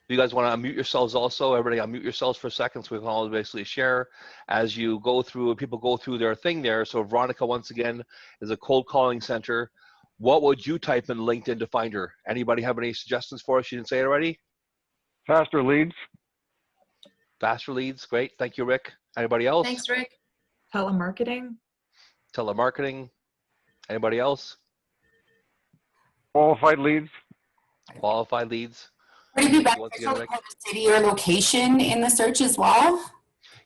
you guys want to unmute yourselves also, everybody unmute yourselves for a second so we can all basically share as you go through, people go through their thing there. So Veronica, once again, is a cold calling center. What would you type in LinkedIn to find her? Anybody have any suggestions for us? You didn't say it already? Faster leads. Faster leads, great. Thank you, Rick. Anybody else? Thanks, Rick. Telemarketing. Telemarketing. Anybody else? Qualified leads. Qualified leads. Would it be Once beneficial again, to Rick. put a city or location in the search as well?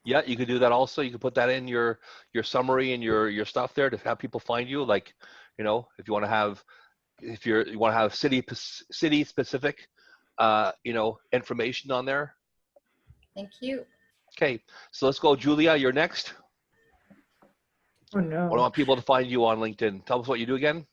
Yeah, you could do that also. You could put that in your summary and your stuff there to have people find you. Like, you know, if you want to have, you want to have city specific, you know, information on there. Thank you. Okay, so let's go, Julia. You're next. Oh no. I want people to find you on LinkedIn. Tell us what you do again.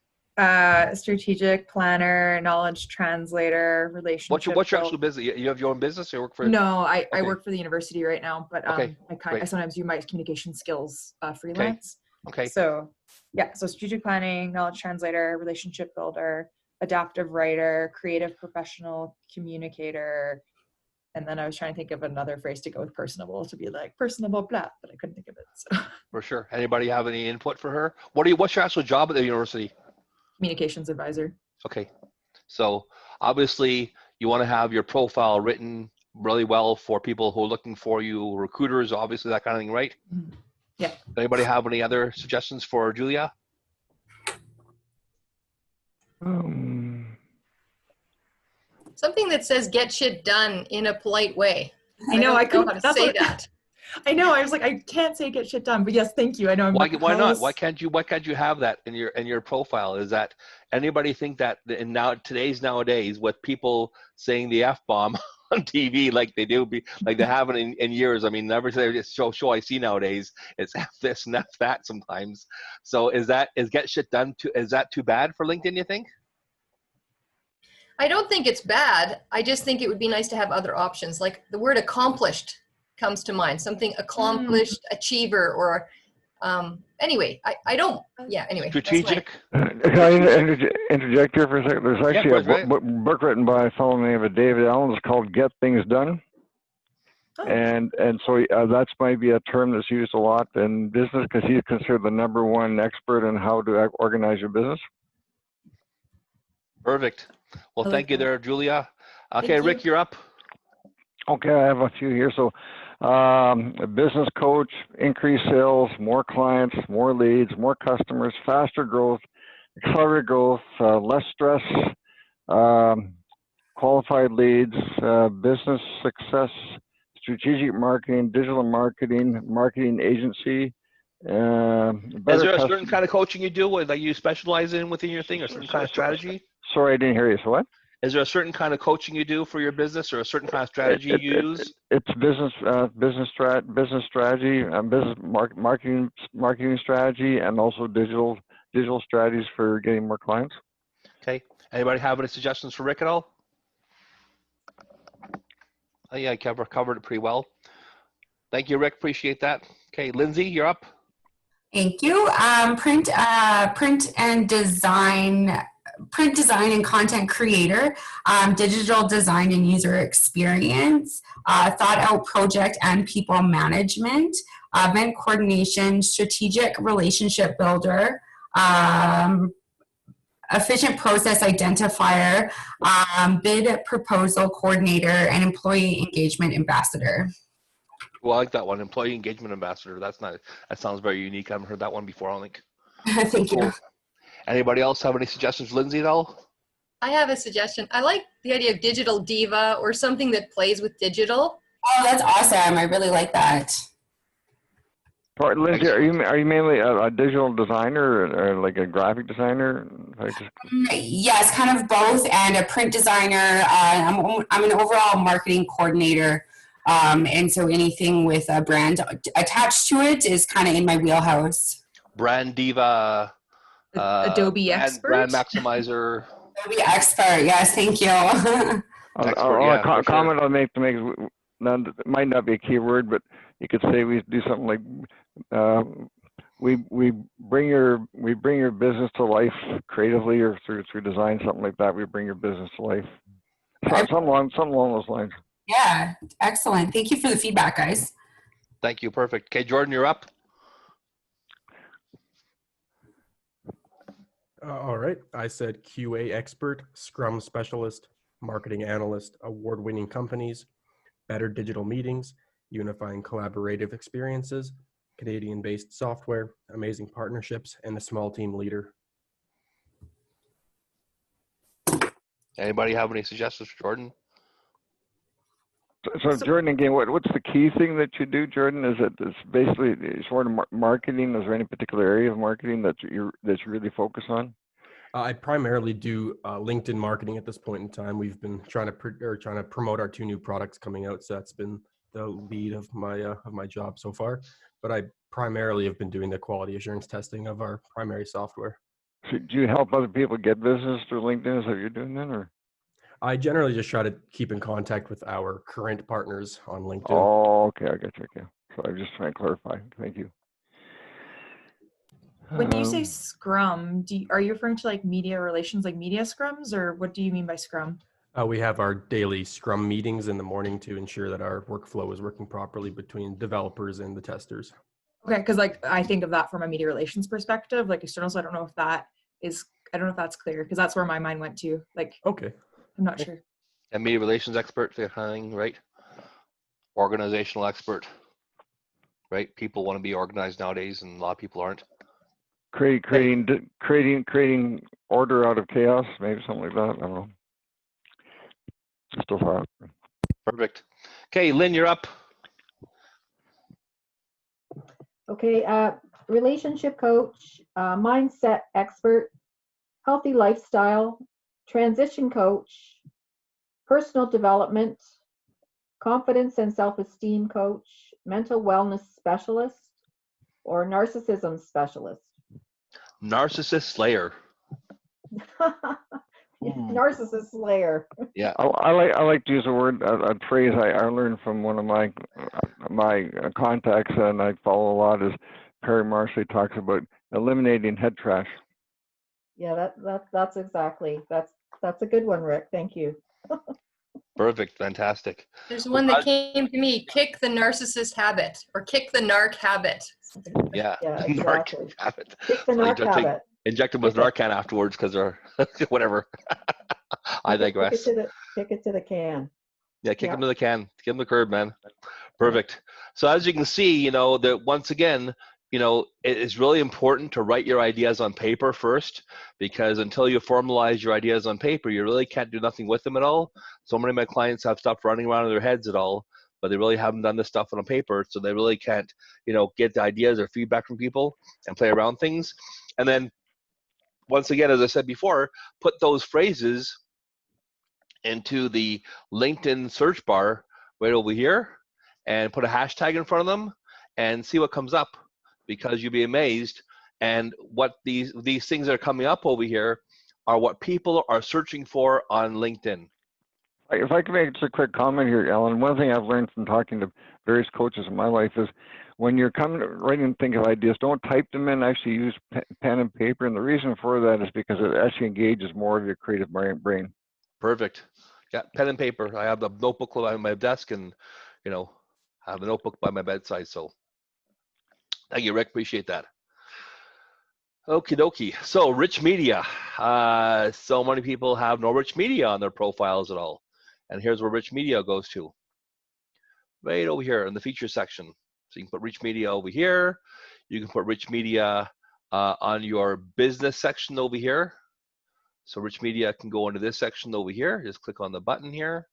Strategic planner, knowledge translator, relationship. What's your build- actual business? You have your own business? You work for? No, I Okay. work for the university right now, but Okay, I great. sometimes do my communication skills freelance. Okay. So yeah, so strategic planning, knowledge translator, relationship builder, adaptive writer, creative professional communicator, and then I was trying to think of another phrase to go with personable to be like personable blah, but I couldn't think of it. So For sure. Anybody have any input for her? What's your actual job at the university? communications advisor. Okay. So obviously you want to have your profile written really well for people who are looking for you, recruiters, obviously that kind of thing, right? Mhm. Yeah. Anybody have any other suggestions for Julia? Something that says "get shit done" in a polite way. I know, I don't know couldn't- how to that's say what- that. I know. I was like, I can't say get shit done, but yes, thank you. I know. I'm Why like, not? how is- Why can't you have that in your profile? Is that anybody think that in nowadays with people saying the F-bomb on TV like they do like they haven't in years. I mean, every show I see nowadays, it's F this and F that sometimes. So is get shit done is that too bad for LinkedIn, you think? I don't think it's bad. I just think it would be nice to have other options. Like the word accomplished comes to mind, something accomplished, achiever, or anyway, I don't, yeah, anyway. that's my- Strategic. Can I interject here for a second? There's actually please, right. a book written by a fellow named David Allen. It's called Get Things Done. Oh. And so that's might be a term that's used a lot in business because he's considered the #1 expert in how to organize your business. Perfect. Well, I like thank you that. there, Julia. Okay, Thank you. Rick, you're up. Okay, I have a few here. So, a business coach, increased sales, more clients, more leads, more customers, faster growth, accelerated growth, less stress, qualified leads, business success, strategic marketing, digital marketing, marketing agency. Is there a certain customer- kind of coaching you do, like you specialize in within your thing, or a certain kind of strategy? Sorry, I didn't hear you. So what? Is there a certain kind of coaching you do for your business, or a certain kind of strategy you use? It's business strategy, marketing strategy, and also digital strategies for getting more clients. Okay. Anybody have any suggestions for Rick at all? I think I covered it pretty well. Thank you, Rick. Appreciate that. Okay, Lindsay, you're up. Thank you. Print design and content creator, digital design and user experience, thought out project and people management, event coordination, strategic relationship builder, efficient process identifier, bid proposal coordinator, and employee engagement ambassador. Well, I like that one, employee engagement ambassador. That sounds very unique. I haven't heard that one before, I don't think. Thank you. Cool. Anybody else have any suggestions, Lindsay, at all? I have a suggestion. I like the idea of digital diva or something that plays with digital. Oh, that's awesome. I really like that. Lindsay, are you mainly a digital designer or like a graphic designer? Yes, kind of both, and a print designer. I'm an overall marketing coordinator, and so anything with a brand attached to it is kind of in my wheelhouse. Brand diva. Adobe expert. Brand maximizer. Adobe expert. Yes, thank you. Expert, yeah, for sure. Comment I'll make to make it might not be a keyword, but you could say we do something like we bring your business to life creatively or through design, something like that. We bring your business to life. Something along those lines. Yeah, excellent. Thank you for the feedback, guys. Thank you. Perfect. Okay, Jordan, you're up. All right. I said QA expert, Scrum specialist, marketing analyst, award-winning companies, better digital meetings, unifying collaborative experiences, Canadian-based software, amazing partnerships, and a small team leader. Anybody have any suggestions for Jordan? So Jordan, again, what's the key thing that you do, Jordan? Is it's basically sort of marketing? Is there any particular area of marketing that you really focus on? I primarily do LinkedIn marketing at this point in time. We've been trying to promote our 2 new products coming out, so that's been the lead of my job so far. But I primarily have been doing the quality assurance testing of our primary software. So do you help other people get business through LinkedIn? Is that what you're doing then, or? I generally just try to keep in contact with our current partners on LinkedIn. Oh, okay, I got you. Okay, so I'm just trying to clarify. Thank you. When you say Scrum, are you referring to like media relations, like media scrums, or what do you mean by Scrum? We have our daily Scrum meetings in the morning to ensure that our workflow is working properly between developers and the testers. Okay, because like I think of that from a media relations perspective, like external. So I don't know if that's clear, because that's where my mind went to. Like, Okay. I'm not sure. And media relations expert, that kind of thing, right? Organizational expert, right? People want to be organized nowadays, and a lot of people aren't. Creating order out of chaos, maybe something like that. I don't know. Just a thought. Perfect. Okay, Lynn, you're up. Okay, relationship coach, mindset expert, healthy lifestyle, transition coach, personal development, confidence and self-esteem coach, mental wellness specialist, or narcissism specialist. Narcissist slayer. Narcissist slayer. Yeah. I like to use a phrase I learned from one of my contacts, and I follow a lot, is Perry Marshall talks about eliminating head trash. Yeah, that's exactly, that's a good one, Rick. Thank you. Perfect. Fantastic. There's one that came to me: kick the narcissist habit, or kick the narc habit. Yeah. Yeah, Narc exactly. habit. Kick the Like, narc habit. inject them with Narcan afterwards because they're whatever. I digress. Kick it to the can. Yeah, kick them to the can. Give them the curb, man. Perfect. So as you can see, that once again, it is really important to write your ideas on paper first, because until you formalize your ideas on paper, you really can't do nothing with them at all. So many of my clients have stuff running around in their heads at all, but they really haven't done this stuff on paper, so they really can't, get the ideas or feedback from people and play around things. And then, once again, as I said before, put those phrases into the LinkedIn search bar right over here and put a hashtag in front of them and see what comes up, because you'll be amazed. And what these things that are coming up over here are what people are searching for on LinkedIn. If I can make just a quick comment here, Alan, one thing I've learned from talking to various coaches in my life is when you're writing and think of ideas, don't type them in, actually use pen and paper. And the reason for that is because it actually engages more of your creative brain. Perfect. Yeah, pen and paper. I have the notebook by my desk, and I have the notebook by my bedside. So thank you, Rick. Appreciate that. Okie dokie. So rich media. So many people have no rich media on their profiles at all. And here's where rich media goes to. Right over here in the feature section. So you can put rich media over here. You can put rich media on your business section over here. So rich media can go into this section over here. Just click on the button here.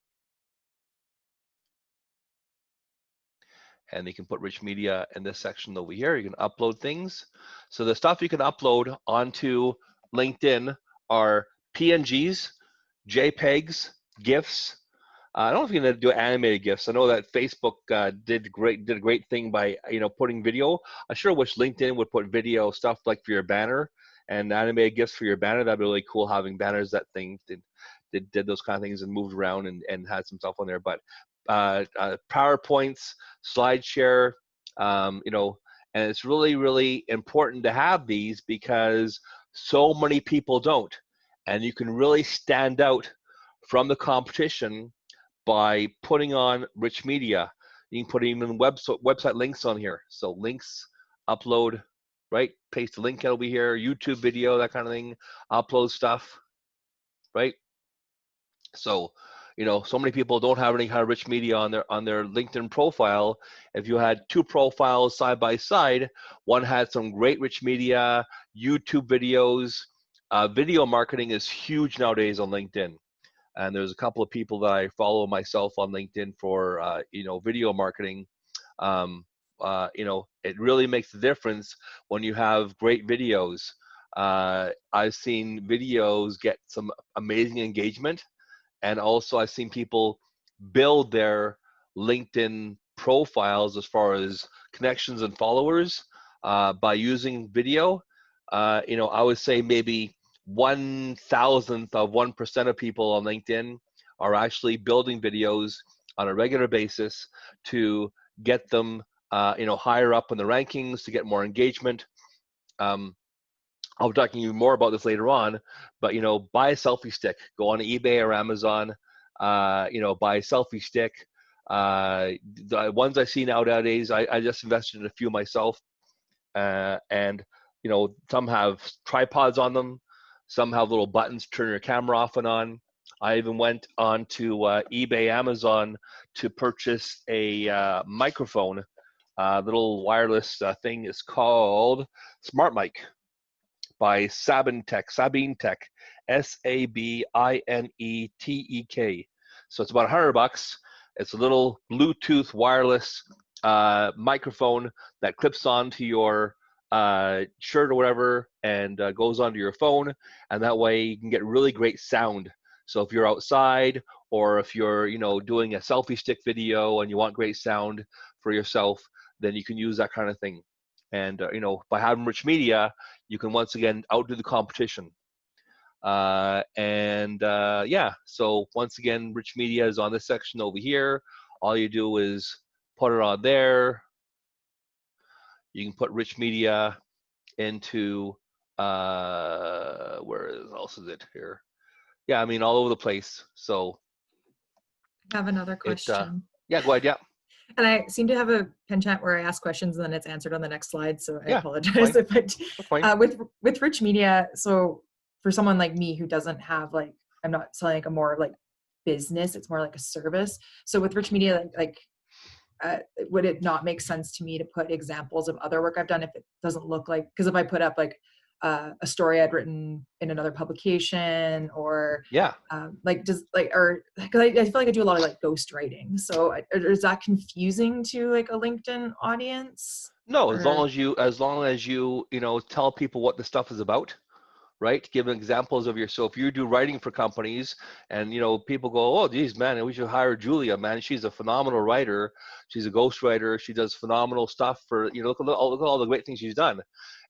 And you can put rich media in this section over here. You can upload things. So the stuff you can upload onto LinkedIn are PNGs, JPEGs, GIFs. I don't know if you're gonna do animated GIFs. I know that Facebook did a great thing by putting video. I sure wish LinkedIn would put video stuff like for your banner and animated GIFs for your banner. That'd be really cool, having banners that did those kind of things and moved around and had some stuff on there. But PowerPoints, SlideShare, you know, and it's really, really important to have these because so many people don't. And you can really stand out from the competition by putting on rich media. You can put even website links on here. So links, upload, right? Paste a link over here, YouTube video, that kind of thing, upload stuff, right? So, you know, so many people don't have any kind of rich media on their LinkedIn profile. If you had two profiles side by side, one had some great rich media, YouTube videos. Video marketing is huge nowadays on LinkedIn. And there's a couple of people that I follow myself on LinkedIn for, you know, video marketing. You know, it really makes a difference when you have great videos. I've seen videos get some amazing engagement. And also I've seen people build their LinkedIn profiles as far as connections and followers by using video. You know, I would say maybe 1,000th of 1% of people on LinkedIn are actually building videos on a regular basis to get them, you know, higher up in the rankings, to get more engagement. I'll be talking even more about this later on, but, you know, buy a selfie stick. Go on eBay or Amazon, you know, buy a selfie stick. The ones I see nowadays, I just invested in a few myself, and, you know, some have tripods on them. Some have little buttons to turn your camera off and on. I even went on to eBay, Amazon to purchase a microphone. Little wireless thing is called Smart Mic by Sabine Tech, SABINETEK. So it's about $100. It's a little Bluetooth wireless microphone that clips onto your shirt or whatever and goes onto your phone, and that way you can get really great sound. So if you're outside, or if you're, you know, doing a selfie stick video and you want great sound for yourself, then you can use that kind of thing. And you know, by having rich media, you can once again outdo the competition. Yeah, so once again, rich media is on this section over here. All you do is put it on there. You can put rich media into where else is it here? Yeah, I mean, all over the place. So I have another question. Yeah, go ahead. Yeah. And I seem to have a penchant where I ask questions and then it's answered on the next slide. So I Yeah, apologize fine. if I, with rich media. So for someone like me who doesn't have, like, I'm not selling like a more like business, it's more like a service. So with rich media, would it not make sense to me to put examples of other work I've done if it doesn't look like, because if I put up like a story I'd written in another publication, or yeah, because I feel like I do a lot of like ghost writing. So is that confusing to like a LinkedIn audience? No, as long as you you know, tell people what the stuff is about, right? Give examples of so if you do writing for companies and, you know, people go, oh geez, man, we should hire Julia, man, she's a phenomenal writer, she's a ghost writer, she does phenomenal stuff for, you know, look at all the great things she's done.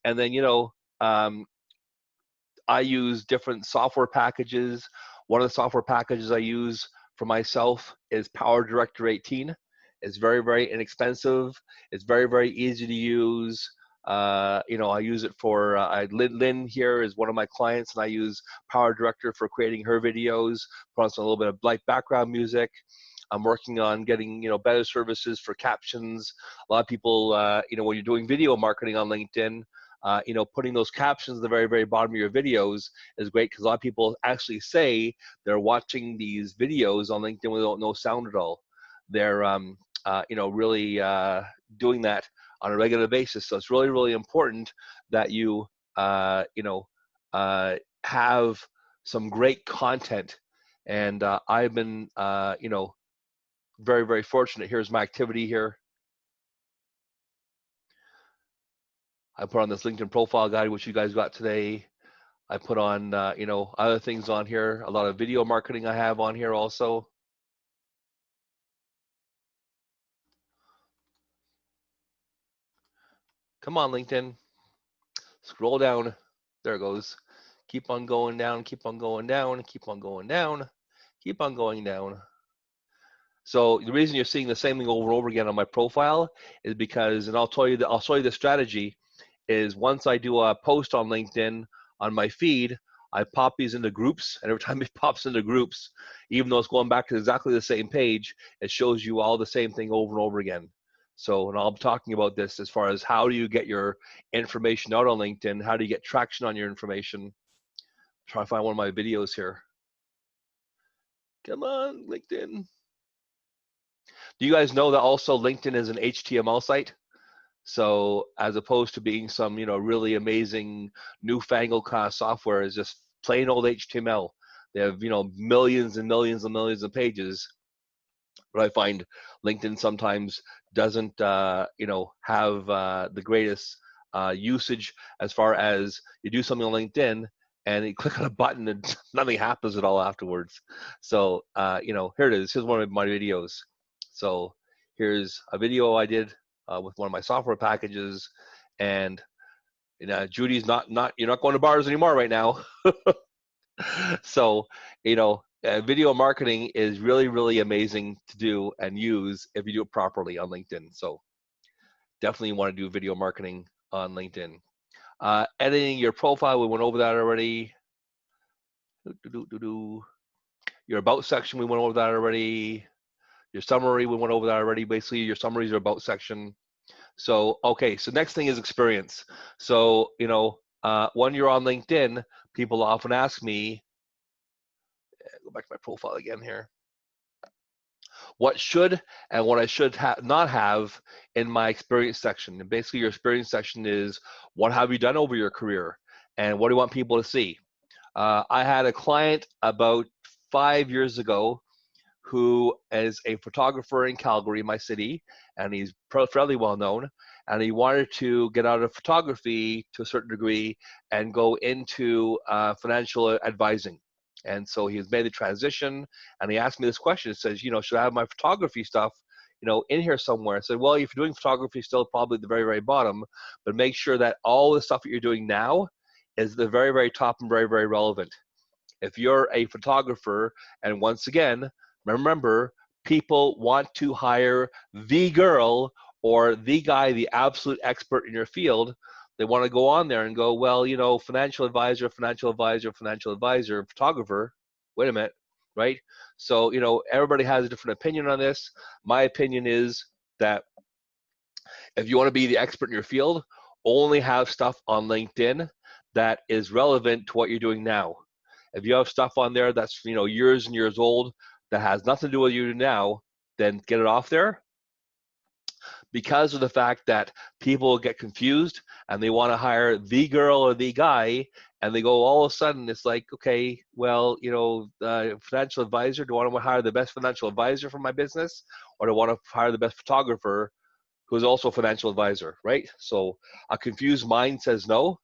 And then, you know, I use different software packages. One of the software packages I use for myself is PowerDirector 18. It's very, very inexpensive. It's very, very easy to use. You know, I use it for, Lynn here is one of my clients, and I use PowerDirector for creating her videos, put on a little bit of light background music. I'm working on getting, you know, better services for captions. A lot of people, you know, when you're doing video marketing on LinkedIn, you know, putting those captions at the very, very bottom of your videos is great, because a lot of people actually say they're watching these videos on LinkedIn with no sound at all. They're, you know, really doing that on a regular basis. So it's really, really important that you, you know, have some great content. And I've been, you know, very, very fortunate. Here's my activity here. I put on this LinkedIn profile guide, which you guys got today. I put on, you know, other things on here. A lot of video marketing I have on here also. Come on, LinkedIn. Scroll down. there it goes. Keep on going down, keep on going down, keep on going down, keep on going down. So the reason you're seeing the same thing over and over again on my profile is because, and I'll show you the strategy, is once I do a post on LinkedIn on my feed, I pop these into groups, and every time it pops into groups, even though it's going back to exactly the same page, it shows you all the same thing over and over again. So, and I'll be talking about this as far as how do you get your information out on LinkedIn, how do you get traction on your information. Try to find one of my videos here. Come on, LinkedIn. Do you guys know that also LinkedIn is an HTML site? So as opposed to being some, really amazing newfangled kind of software, is just plain old HTML. They have, millions and millions and millions of pages. But I find LinkedIn sometimes doesn't, have the greatest usage as far as you do something on LinkedIn and you click on a button and nothing happens at all afterwards. So, here it is. Here's one of my videos. So here's a video I did with one of my software packages, and Judy's not you're not going to bars anymore right now. So video marketing is really, really amazing to do and use if you do it properly on LinkedIn. So definitely want to do video marketing on LinkedIn. Editing your profile, we went over that already. Your about section, we went over that already. Your summary, we went over that already. Basically, your summaries are about section. So, okay, so next thing is experience. So, when you're on LinkedIn, people often ask me, go back to my profile again here, what should and what I should not have in my experience section. And basically, your experience section is what have you done over your career and what do you want people to see. I had a client about 5 years ago who is a photographer in Calgary, my city, and he's fairly well known, and he wanted to get out of photography to a certain degree and go into financial advising. And so he has made the transition, and he asked me this question. It says, should I have my photography stuff, in here somewhere? I said, well, if you're doing photography, still probably at the very, very bottom, but make sure that all the stuff that you're doing now is the very, very top and very, very relevant. If you're a photographer, and once again, remember, people want to hire the girl or the guy, the absolute expert in your field. They want to go on there and go, well, financial advisor, photographer. Wait a minute, right? So, everybody has a different opinion on this. My opinion is that if you want to be the expert in your field, only have stuff on LinkedIn that is relevant to what you're doing now. If you have stuff on there that's, years and years old, that has nothing to do with you now, then get it off there. Because of the fact that people get confused and they want to hire the girl or the guy, and they go all of a sudden, it's like, okay, well, financial advisor, do I want to hire the best financial advisor for my business, or do I want to hire the best photographer who's also a financial advisor, right? So a confused mind says no.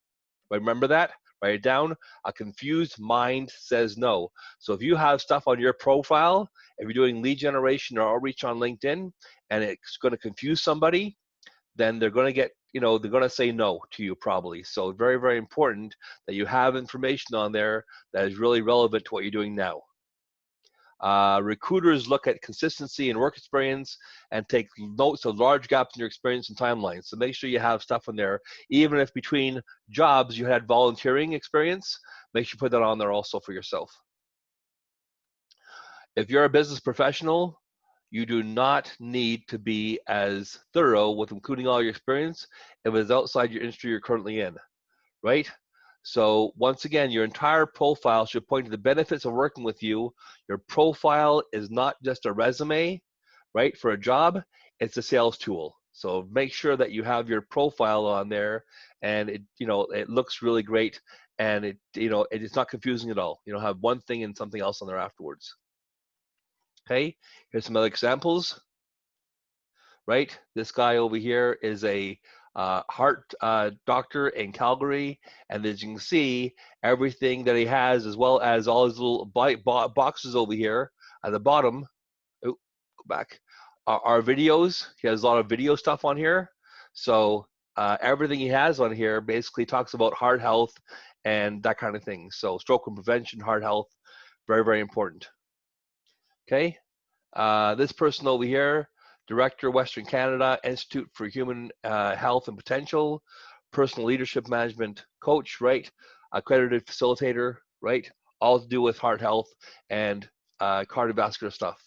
Remember that? Write it down. A confused mind says no. So if you have stuff on your profile, if you're doing lead generation or outreach on LinkedIn, and it's going to confuse somebody, then they're going to get, they're going to say no to you probably. So very, very important that you have information on there that is really relevant to what you're doing now. Recruiters look at consistency and work experience and take notes of large gaps in your experience and timelines. So make sure you have stuff in there. Even if between jobs you had volunteering experience, make sure you put that on there also for yourself. If you're a business professional, you do not need to be as thorough with including all your experience if it's outside your industry you're currently in, right? So once again, your entire profile should point to the benefits of working with you. Your profile is not just a resume, right, for a job, it's a sales tool. So make sure that you have your profile on there and it looks really great, and it's not confusing at all. You don't have one thing and something else on there afterwards. Okay, here's some other examples, right? This guy over here is a heart doctor in Calgary, and as you can see, everything that he has, as well as all his little boxes over here at the bottom, go back, are videos. He has a lot of video stuff on here. So everything he has on here basically talks about heart health and that kind of thing. So stroke and prevention, heart health, very, very important. Okay, this person over here, Director, Western Canada Institute for Human Health and Potential, personal leadership management coach, right? Accredited facilitator, right? All to do with heart health and cardiovascular stuff.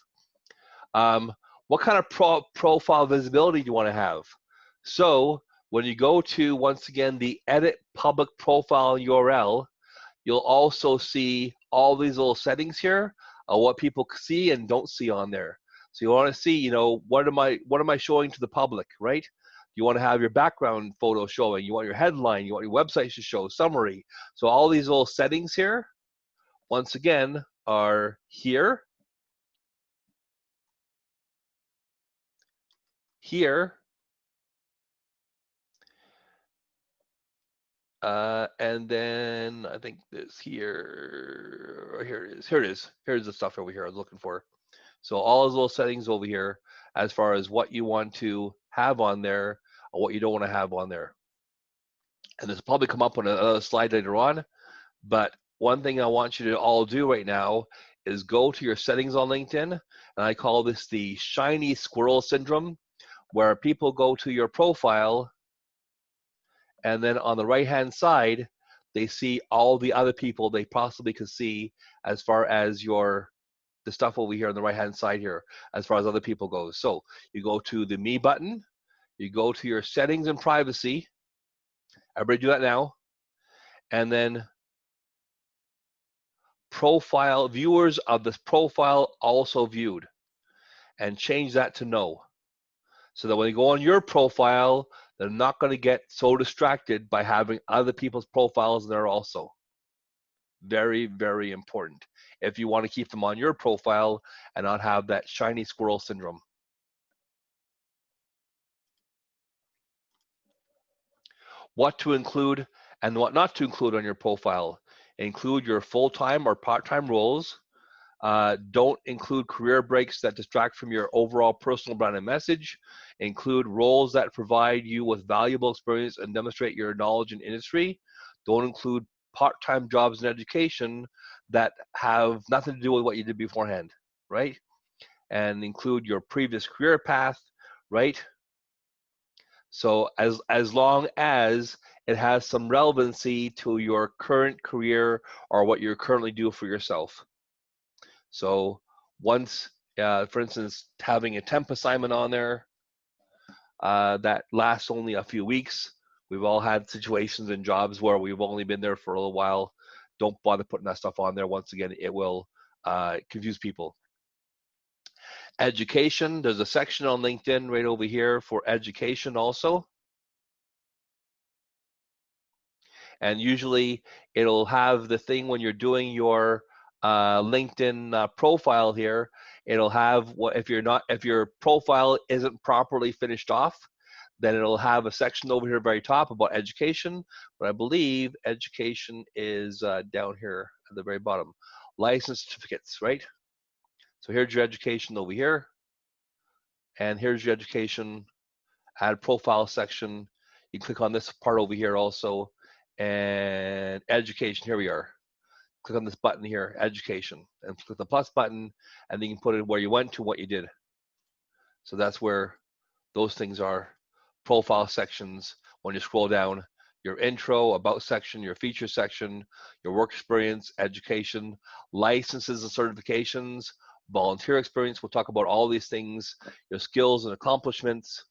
What kind of profile visibility do you want to have? So when you go to, once again, the edit public profile URL, you'll also see all these little settings here of what people see and don't see on there. So you want to see, you know, what am I showing to the public, right? You want to have your background photo showing, you want your headline, you want your website to show, summary. So all these little settings here, once again, are here, here, and then I think this here, here it is, here it is. Here's the stuff over here I was looking for. So all those little settings over here, as far as what you want to have on there or what you don't want to have on there. And this will probably come up on another slide later on, but one thing I want you to all do right now is go to your settings on LinkedIn, and I call this the shiny squirrel syndrome, where people go to your profile, and then on the right-hand side, they see all the other people they possibly could see as far as the stuff over here on the right-hand side here, as far as other people goes. So you go to the Me button, you go to your settings and privacy. Everybody do that now. And then profile, viewers of this profile also viewed, and change that to no. So that when you go on your profile, they're not going to get so distracted by having other people's profiles there also. Very, very important if you want to keep them on your profile and not have that shiny squirrel syndrome. What to include and what not to include on your profile. Include your full-time or part-time roles. Don't include career breaks that distract from your overall personal brand and message. Include roles that provide you with valuable experience and demonstrate your knowledge in industry. Don't include part-time jobs in education that have nothing to do with what you did beforehand, right? And include your previous career path, right? So as long as it has some relevancy to your current career or what you're currently doing for yourself. So once, for instance, having a temp assignment on there that lasts only a few weeks, we've all had situations and jobs where we've only been there for a little while. Don't bother putting that stuff on there. Once again, it will confuse people. Education, there's a section on LinkedIn right over here for education also. And usually it'll have the thing when you're doing your LinkedIn profile here, it'll have what if your profile isn't properly finished off, then it'll have a section over here at the very top about education. But I believe education is down here at the very bottom. License certificates, right? So here's your education over here. And here's your education, add profile section. You click on this part over here also. And education, here we are. Click on this button here, education, and click the plus button, and then you can put it where you went to, what you did. So that's where those things are. Profile sections, when you scroll down, your intro, about section, your feature section, your work experience, education, licenses and certifications, volunteer experience. We'll talk about all these things, your skills and accomplishments.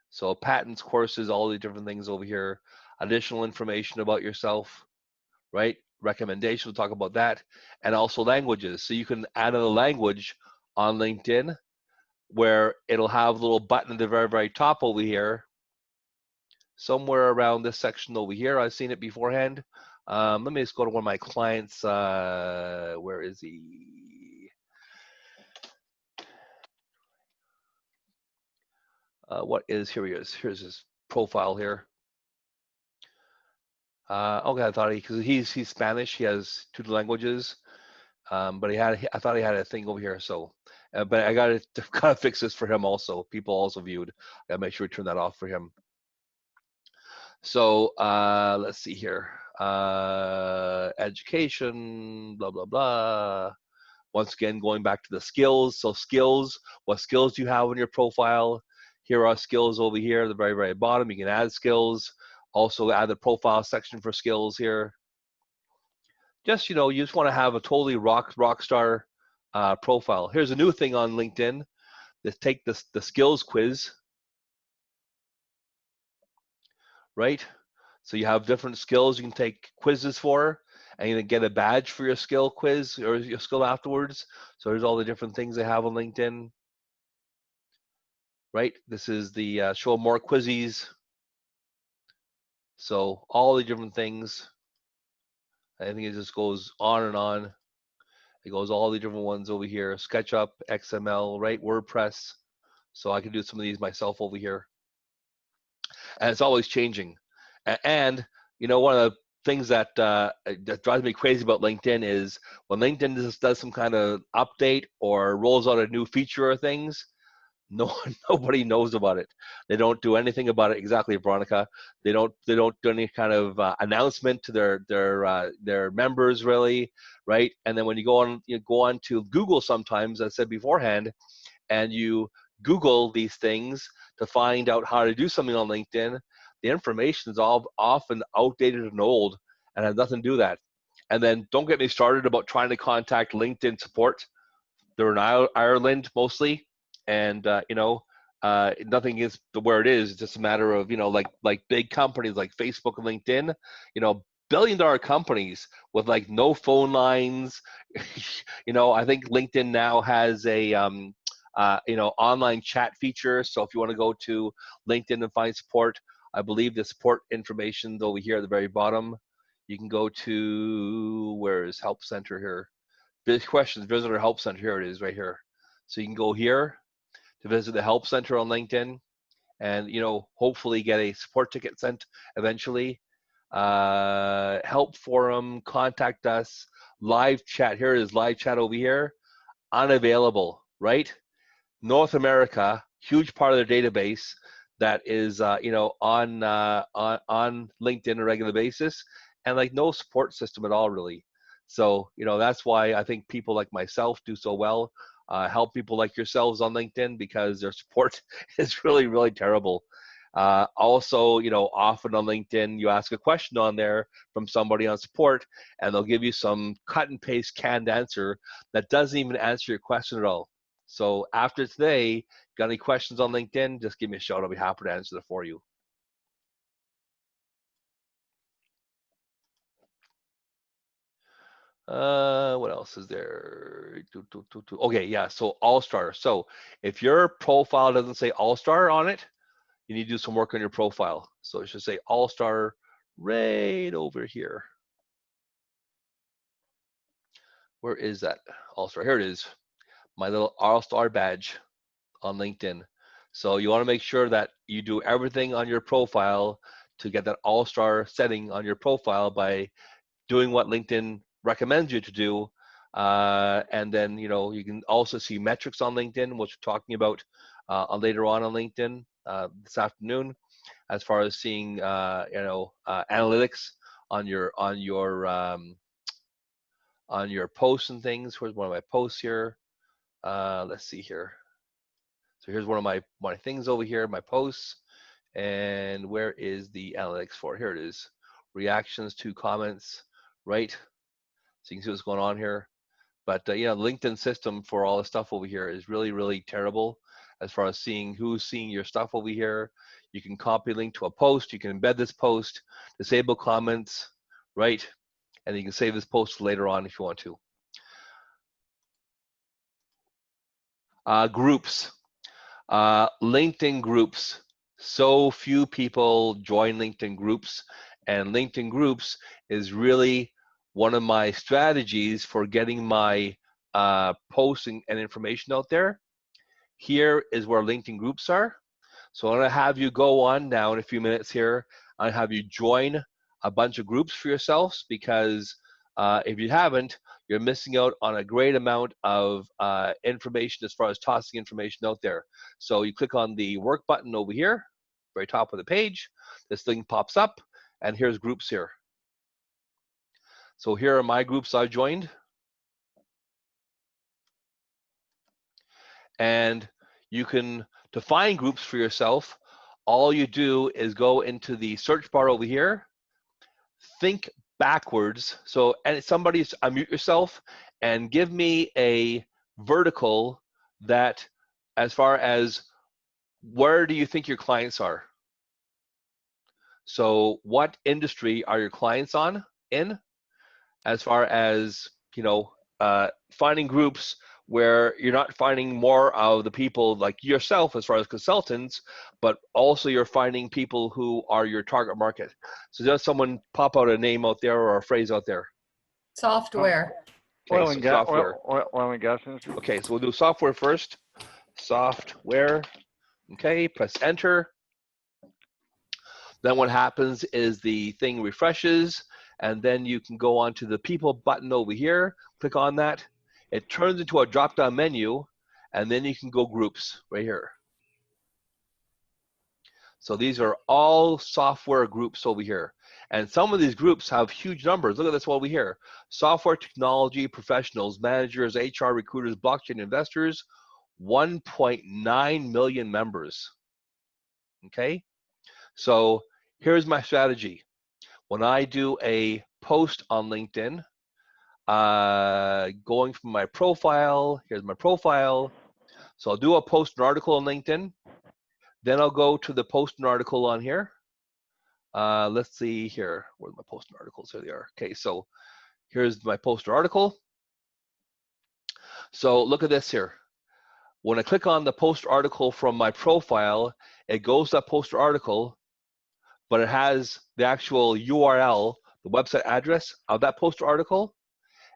So patents, courses, all the different things over here, additional information about yourself, right? Recommendations, we'll talk about that. And also languages. So you can add a language on LinkedIn where it'll have a little button at the very, very top over here, somewhere around this section over here. I've seen it beforehand. Let me just go to one of my clients. Where is he? Here he is. Here's his profile here. Okay, I thought because he's Spanish, he has 2 languages, but I thought he had a thing over here. So, but I got to fix this for him also. People also viewed. I gotta make sure we turn that off for him. So let's see here. Education, blah, blah, blah. Once again, going back to the skills. So skills, what skills do you have on your profile? Here are skills over here at the very, very bottom. You can add skills. Also add the profile section for skills here. Just, you just want to have a totally rock star profile. Here's a new thing on LinkedIn. Let's take the skills quiz, right? So you have different skills you can take quizzes for, and you can get a badge for your skill quiz or your skill afterwards. So there's all the different things they have on LinkedIn, right? This is the show more quizzes. So all the different things. I think it just goes on and on. It goes all the different ones over here. SketchUp, XML, right? WordPress. So I can do some of these myself over here. And it's always changing. And one of the things that drives me crazy about LinkedIn is when LinkedIn does some kind of update or rolls out a new feature or things, nobody knows about it. They don't do anything about it. Exactly, Veronica. They don't do any kind of announcement to their members, really, right? And then when you go on to Google sometimes, as I said beforehand, and you Google these things to find out how to do something on LinkedIn, the information is all often outdated and old and has nothing to do with that. And then don't get me started about trying to contact LinkedIn support. They're in Ireland mostly, and nothing is where it is. It's just a matter of like big companies like Facebook and LinkedIn, billion-dollar companies with like no phone lines. I think LinkedIn now has a online chat feature. So if you want to go to LinkedIn and find support, I believe the support information over here at the very bottom. You can go to, where is Help Center here? Questions, Visitor Help Center, here it is right here. So you can go here to visit the Help Center on LinkedIn and, hopefully get a support ticket sent eventually. Help forum, contact us, live chat. Here it is, live chat over here. Unavailable, right? North America, huge part of their database that is on LinkedIn on a regular basis, and like no support system at all, really. So that's why I think people like myself do so well. Help people like yourselves on LinkedIn because their support is really, really terrible. Also, often on LinkedIn, you ask a question on there from somebody on support, and they'll give you some cut and paste canned answer that doesn't even answer your question at all. So after today, got any questions on LinkedIn, just give me a shout. I'll be happy to answer them for you. What else is there? Okay, yeah, so All-Star. So if your profile doesn't say All-Star on it, you need to do some work on your profile. So it should say All-Star right over here. Where is that All-Star? Here it is, my little All-Star badge on LinkedIn. So you want to make sure that you do everything on your profile to get that All-Star setting on your profile by doing what LinkedIn recommends you to do. And then, you can also see metrics on LinkedIn, which we're talking about later on LinkedIn this afternoon, as far as seeing, analytics on your posts and things. Where's one of my posts here? Let's see here. So here's one of my things over here, my posts. And where is the analytics for? Here it is. Reactions to comments, right? So you can see what's going on here. But the LinkedIn system for all the stuff over here is really, really terrible as far as seeing who's seeing your stuff over here. You can copy link to a post. You can embed this post, disable comments, right? And you can save this post later on if you want to. Groups. LinkedIn groups. So few people join LinkedIn groups, and LinkedIn groups is really one of my strategies for getting my posting and information out there. Here is where LinkedIn groups are. So I'm going to have you go on now in a few minutes here. I'll have you join a bunch of groups for yourselves, because if you haven't, you're missing out on a great amount of information as far as tossing information out there. So you click on the work button over here, very top of the page, this thing pops up, and here's groups here. So here are my groups I've joined. And you can define groups for yourself. All you do is go into the search bar over here, think backwards. So, and somebody unmute yourself and give me a vertical that, as far as where do you think your clients are? So what industry are your clients in? As far as, finding groups where you're not finding more of the people like yourself as far as consultants, but also you're finding people who are your target market. So does someone pop out a name out there or a phrase out there? Software. Okay, Oil so and gas, software. oil and gas industry. Okay, so we'll do software first. Software. Okay, press enter. Then what happens is the thing refreshes, and then you can go on to the people button over here, click on that. It turns into a drop-down menu, and then you can go groups right here. So these are all software groups over here. And some of these groups have huge numbers. Look at this over here. Software technology professionals, managers, HR recruiters, blockchain investors, 1.9 million members. Okay? So here's my strategy. When I do a post on LinkedIn, going from my profile, here's my profile. So I'll do a post an article on LinkedIn. Then I'll go to the post an article on here. Let's see here. Where's my post articles? Here they are. Okay, so here's my poster article. So look at this here. When I click on the post article from my profile, it goes to that poster article, but it has the actual URL, the website address of that poster article.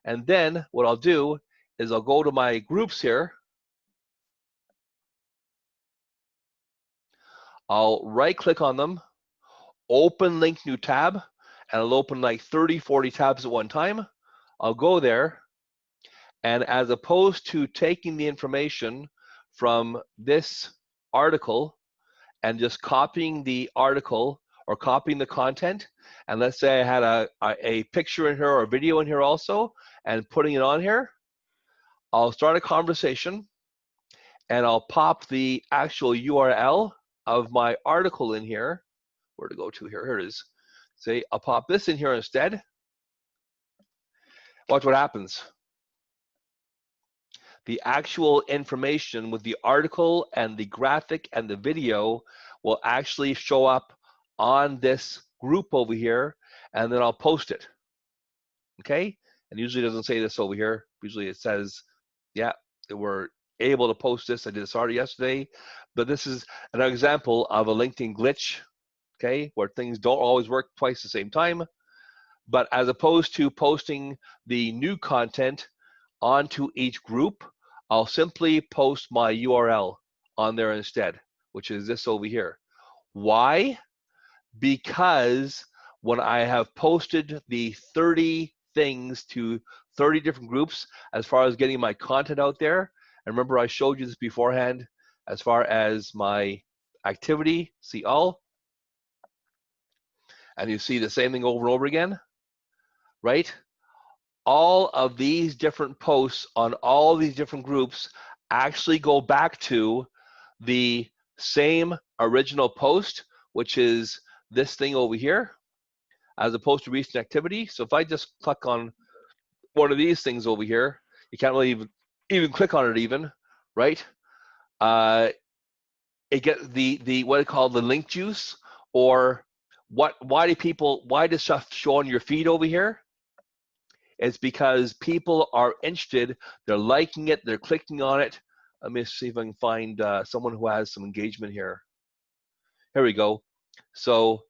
And then what I'll do is I'll go to my groups here. I'll right click on them, open link new tab, and I'll open like 30, 40 tabs at one time. I'll go there, and as opposed to taking the information from this article and just copying the article or copying the content, and let's say I had a picture in here or a video in here also, and putting it on here, I'll start a conversation, and I'll pop the actual URL of my article in here. Where to go to here? Here it is. Say, I'll pop this in here instead. Watch what happens. The actual information with the article and the graphic and the video will actually show up on this group over here, and then I'll post it. Okay? And usually it doesn't say this over here. Usually it says, yeah, we're able to post this. I did this already yesterday. But this is an example of a LinkedIn glitch, okay, where things don't always work twice at the same time. But as opposed to posting the new content onto each group, I'll simply post my URL on there instead, which is this over here. Why? Because when I have posted the 30 things to 30 different groups as far as getting my content out there, and remember I showed you this beforehand as far as my activity, see all, and you see the same thing over and over again, right? All of these different posts on all these different groups actually go back to the same original post, which is this thing over here, as opposed to recent activity. So if I just click on one of these things over here, you can't really even click on it even, right? It gets the what I call the link juice, or why does stuff show on your feed over here? It's because people are interested, they're liking it, they're clicking on it. Let me see if I can find someone who has some engagement here. Here we go. So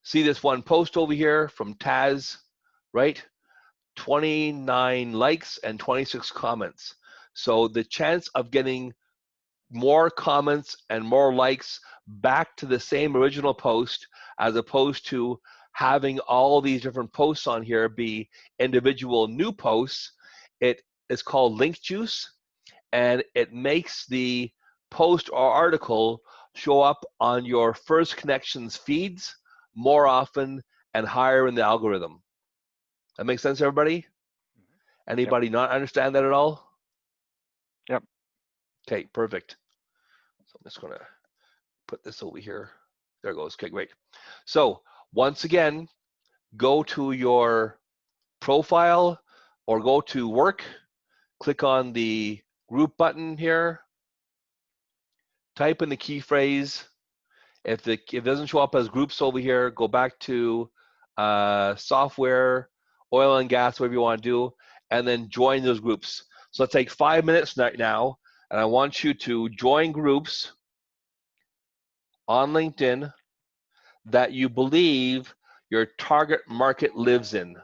see this one post over here from Taz, right? 29 likes and 26 comments. So the chance of getting more comments and more likes back to the same original post, as opposed to having all these different posts on here be individual new posts, it is called link juice, and it makes the post or article show up on your first connections feeds more often and higher in the algorithm. That makes sense, everybody? Anybody not understand that at all? Yep. Okay, perfect. So I'm just gonna put this over here. There it goes. Okay, great. So once again, go to your profile or go to work, click on the group button here, type in the key phrase. If it doesn't show up as groups over here, go back to software, oil and gas, whatever you want to do, and then join those groups. So let's take 5 minutes right now, and I want you to join groups on LinkedIn that you believe your target market lives in,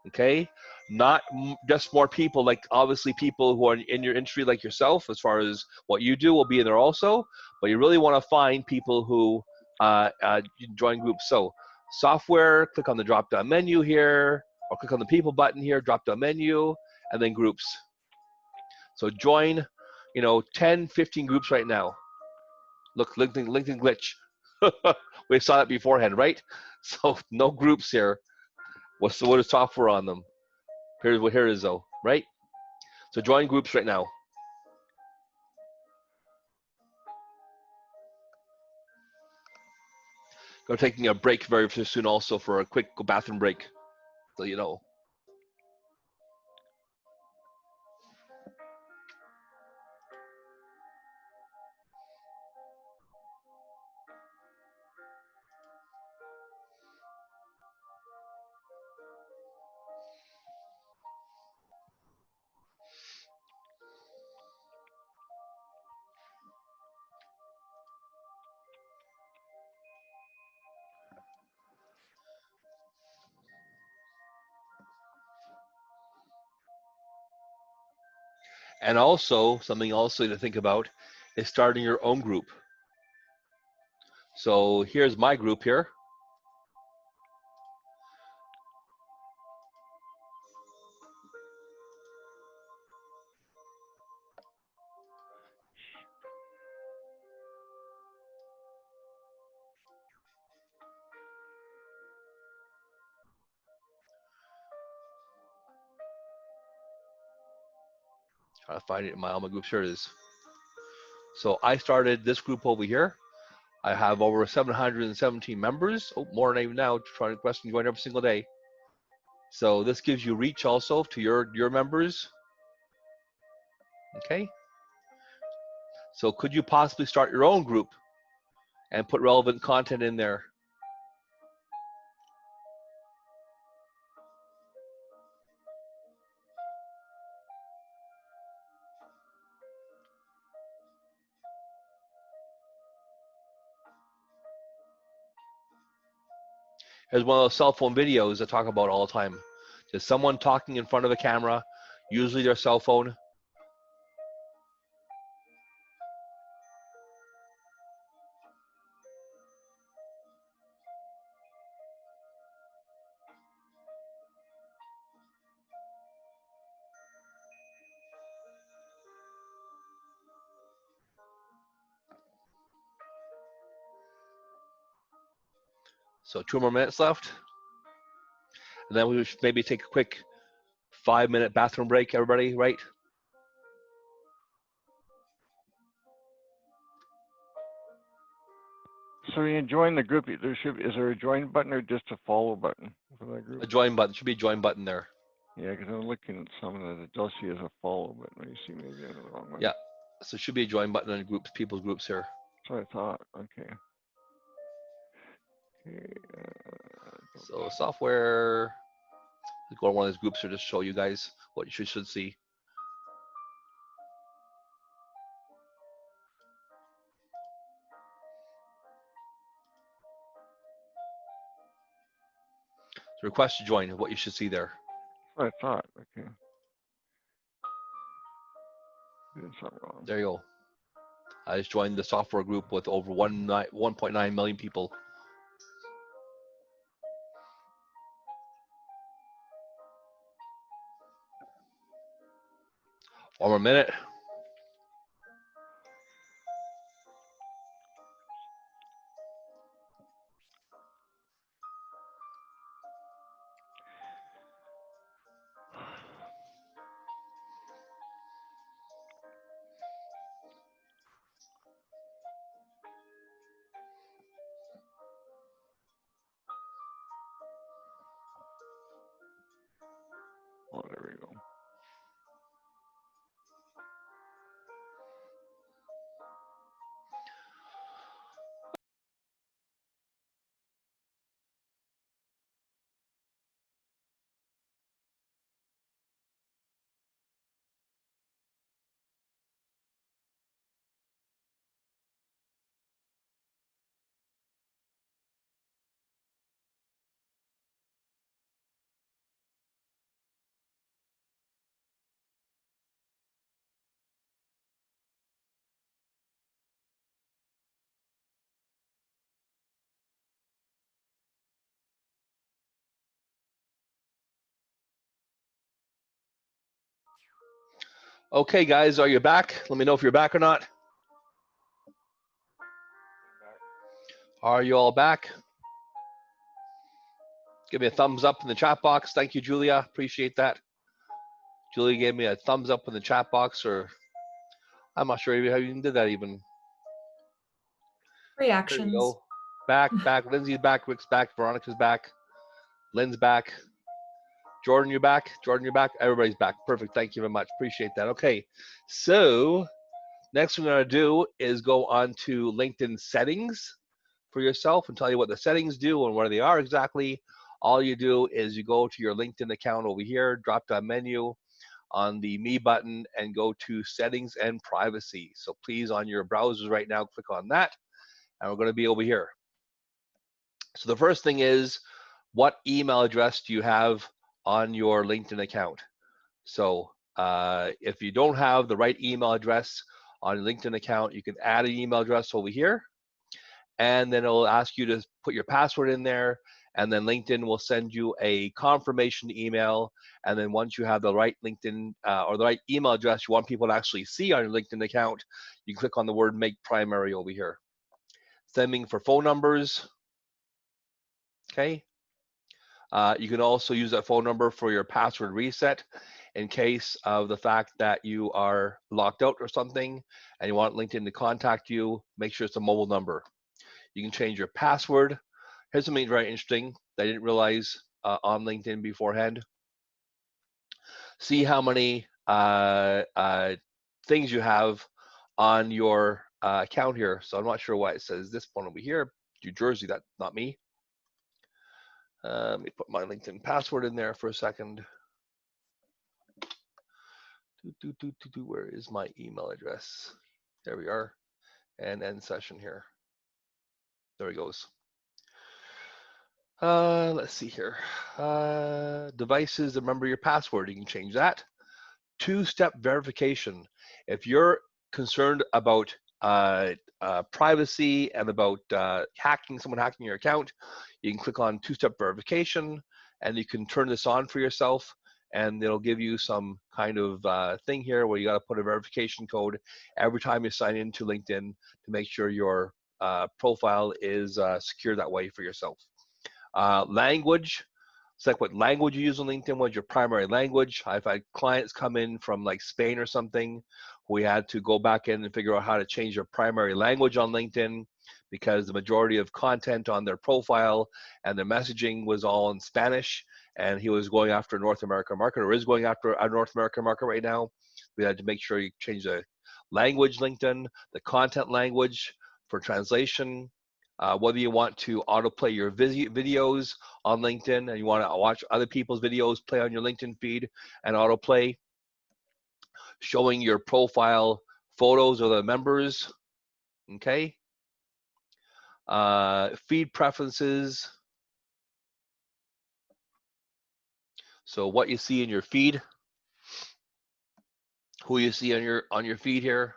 okay? Not just more people, like obviously people who are in your industry like yourself, as far as what you do will be in there also, but you really want to find people who join groups. So software, click on the drop down menu here, or click on the people button here, drop down menu, and then groups. So join, 10, 15 groups right now. Look, LinkedIn glitch. We saw that beforehand, right? So no groups here. What is software on them? Here it is though, right? So join groups right now. We're taking a break very soon also for a quick bathroom break, so you know. And also, something also to think about is starting your own group. So here's my group here. Trying to find it in all my groups. Here it is. So I started this group over here. I have over 717 members. Oh, more than even now. Trying to request and join every single day. So this gives you reach also to your members. Okay. So could you possibly start your own group and put relevant content in there? Here's one of those cell phone videos I talk about all the time. Just someone talking in front of a camera, usually their cell phone. So 2 more minutes left. And then we should maybe take a quick 5-minute bathroom break, everybody, right? So when you join the group, is there a join button or just a follow button for that group? A join button, should be a join button there. Yeah, because I'm looking at some that it does see as a follow button. Let me see, maybe I have the wrong one. Yeah, so it should be a join button on groups, people's groups here. So I thought, okay. Okay. So software, go to one of these groups here to show you guys what you should see. So request to join, what you should see there. I thought, okay. Did something wrong. There you go. I just joined the software group with over 1.9 million people. One more minute. Oh, there we go. Okay, guys, are you back? Let me know if you're back or not. Are you all back? Give me a thumbs up in the chat box. Thank you, Julia. Appreciate that. Julia gave me a thumbs up in the chat box, or I'm not sure how you even did that even. There you Reactions. go. Back. Lindsay's back. Rick's back. Veronica's back. Lynn's back. Jordan, you're back. Everybody's back. Perfect. Thank you very much. Appreciate that. Okay. So next we're going to do is go on to LinkedIn settings for yourself and tell you what the settings do and where they are exactly. All you do is you go to your LinkedIn account over here, drop down menu on the Me button, and go to settings and privacy. So please, on your browsers right now, click on that. And we're going to be over here. So the first thing is, what email address do you have on your LinkedIn account? So if you don't have the right email address on your LinkedIn account, you can add an email address over here, and then it'll ask you to put your password in there, and then LinkedIn will send you a confirmation email. And then once you have the right LinkedIn or the right email address you want people to actually see on your LinkedIn account, you click on the word Make Primary over here. Sending for phone numbers. Okay. You can also use that phone number for your password reset in case of the fact that you are locked out or something and you want LinkedIn to contact you. Make sure it's a mobile number. You can change your password. Here's something very interesting that I didn't realize on LinkedIn beforehand. See how many things you have on your account here. So I'm not sure why it says this one over here, New Jersey. That's not me. Let me put my LinkedIn password in there for a second. Where is my email address? There we are. And end session here. There it goes. Let's see here. Devices, remember your password. You can change that. Two-step verification. If you're concerned about privacy and about someone hacking your account, you can click on two-step verification, and you can turn this on for yourself, and it'll give you some kind of thing here where you got to put a verification code every time you sign into LinkedIn to make sure your profile is secure that way for yourself. Language. Select what language you use on LinkedIn, what's your primary language. I've had clients come in from like Spain or something. We had to go back in and figure out how to change their primary language on LinkedIn because the majority of content on their profile and their messaging was all in Spanish, and he was going after a North American market, or is going after a North American market right now. We had to make sure you change the language LinkedIn, the content language for translation, whether you want to autoplay your videos on LinkedIn and you want to watch other people's videos play on your LinkedIn feed and autoplay, showing your profile photos of the members, okay? Feed preferences. So what you see in your feed, who you see on your feed here,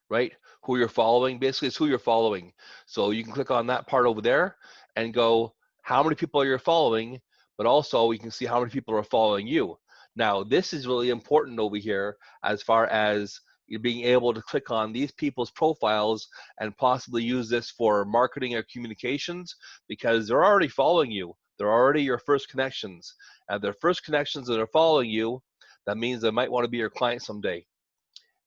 right? Who you're following, basically it's who you're following. So you can click on that part over there and go, how many people you're following, but also you can see how many people are following you. Now, this is really important over here as far as you being able to click on these people's profiles and possibly use this for marketing or communications, because they're already following you. They're already your first connections. And their first connections that are following you, that means they might want to be your client someday.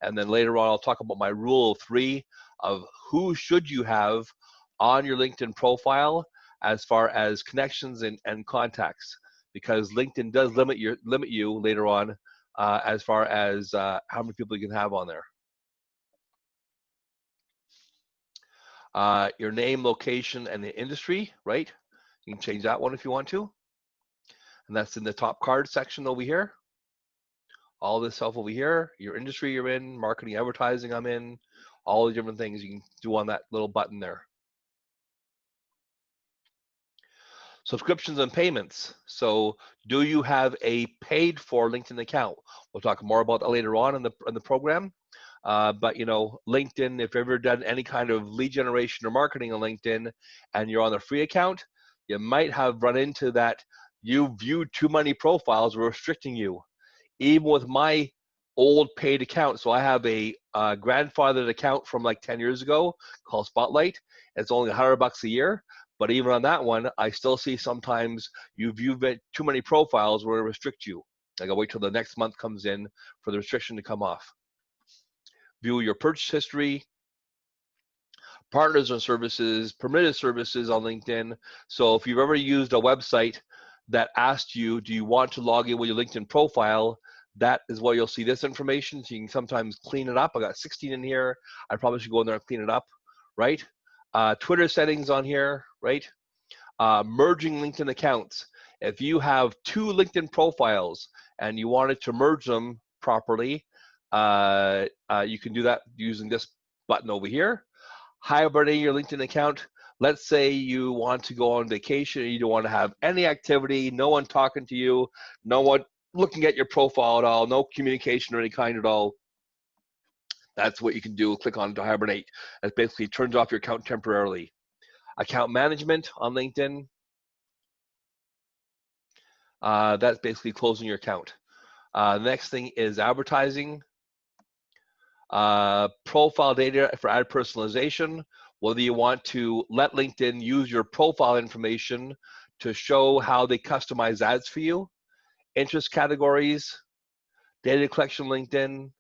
And then later on, I'll talk about my rule of 3 of who should you have on your LinkedIn profile as far as connections and contacts. because LinkedIn does limit you later on as far as how many people you can have on there. Your name, location, and the industry, right? You can change that one if you want to. And that's in the top card section over here. All this stuff over here, your industry you're in, marketing, advertising I'm in, all the different things you can do on that little button there. Subscriptions and payments. So do you have a paid for LinkedIn account? We'll talk more about that later on in the program. But you know, LinkedIn, if you've ever done any kind of lead generation or marketing on LinkedIn and you're on the free account, you might have run into that you viewed too many profiles restricting you. Even with my old paid account, so I have a grandfathered account from like 10 years ago called Spotlight. It's only $100 a year, but even on that one, I still see sometimes you view too many profiles where it restrict you. I gotta wait till the next month comes in for the restriction to come off. View your purchase history, partners and services, permitted services on LinkedIn. So if you've ever used a website that asked you, do you want to log in with your LinkedIn profile? That is where you'll see this information. So you can sometimes clean it up. I got 16 in here. I probably should go in there and clean it up, right? Twitter settings on here, right? Merging LinkedIn accounts. If you have 2 LinkedIn profiles and you wanted to merge them properly, you can do that using this button over here. Hibernating your LinkedIn account. Let's say you want to go on vacation and you don't want to have any activity, no one talking to you, no one looking at your profile at all, no communication of any kind at all. That's what you can do. Click on to hibernate. That basically turns off your account temporarily. Account management on LinkedIn. That's basically closing your account. The next thing is advertising. Profile data for ad personalization. Whether you want to let LinkedIn use your profile information to show how they customize ads for you. Interest categories, data collection LinkedIn,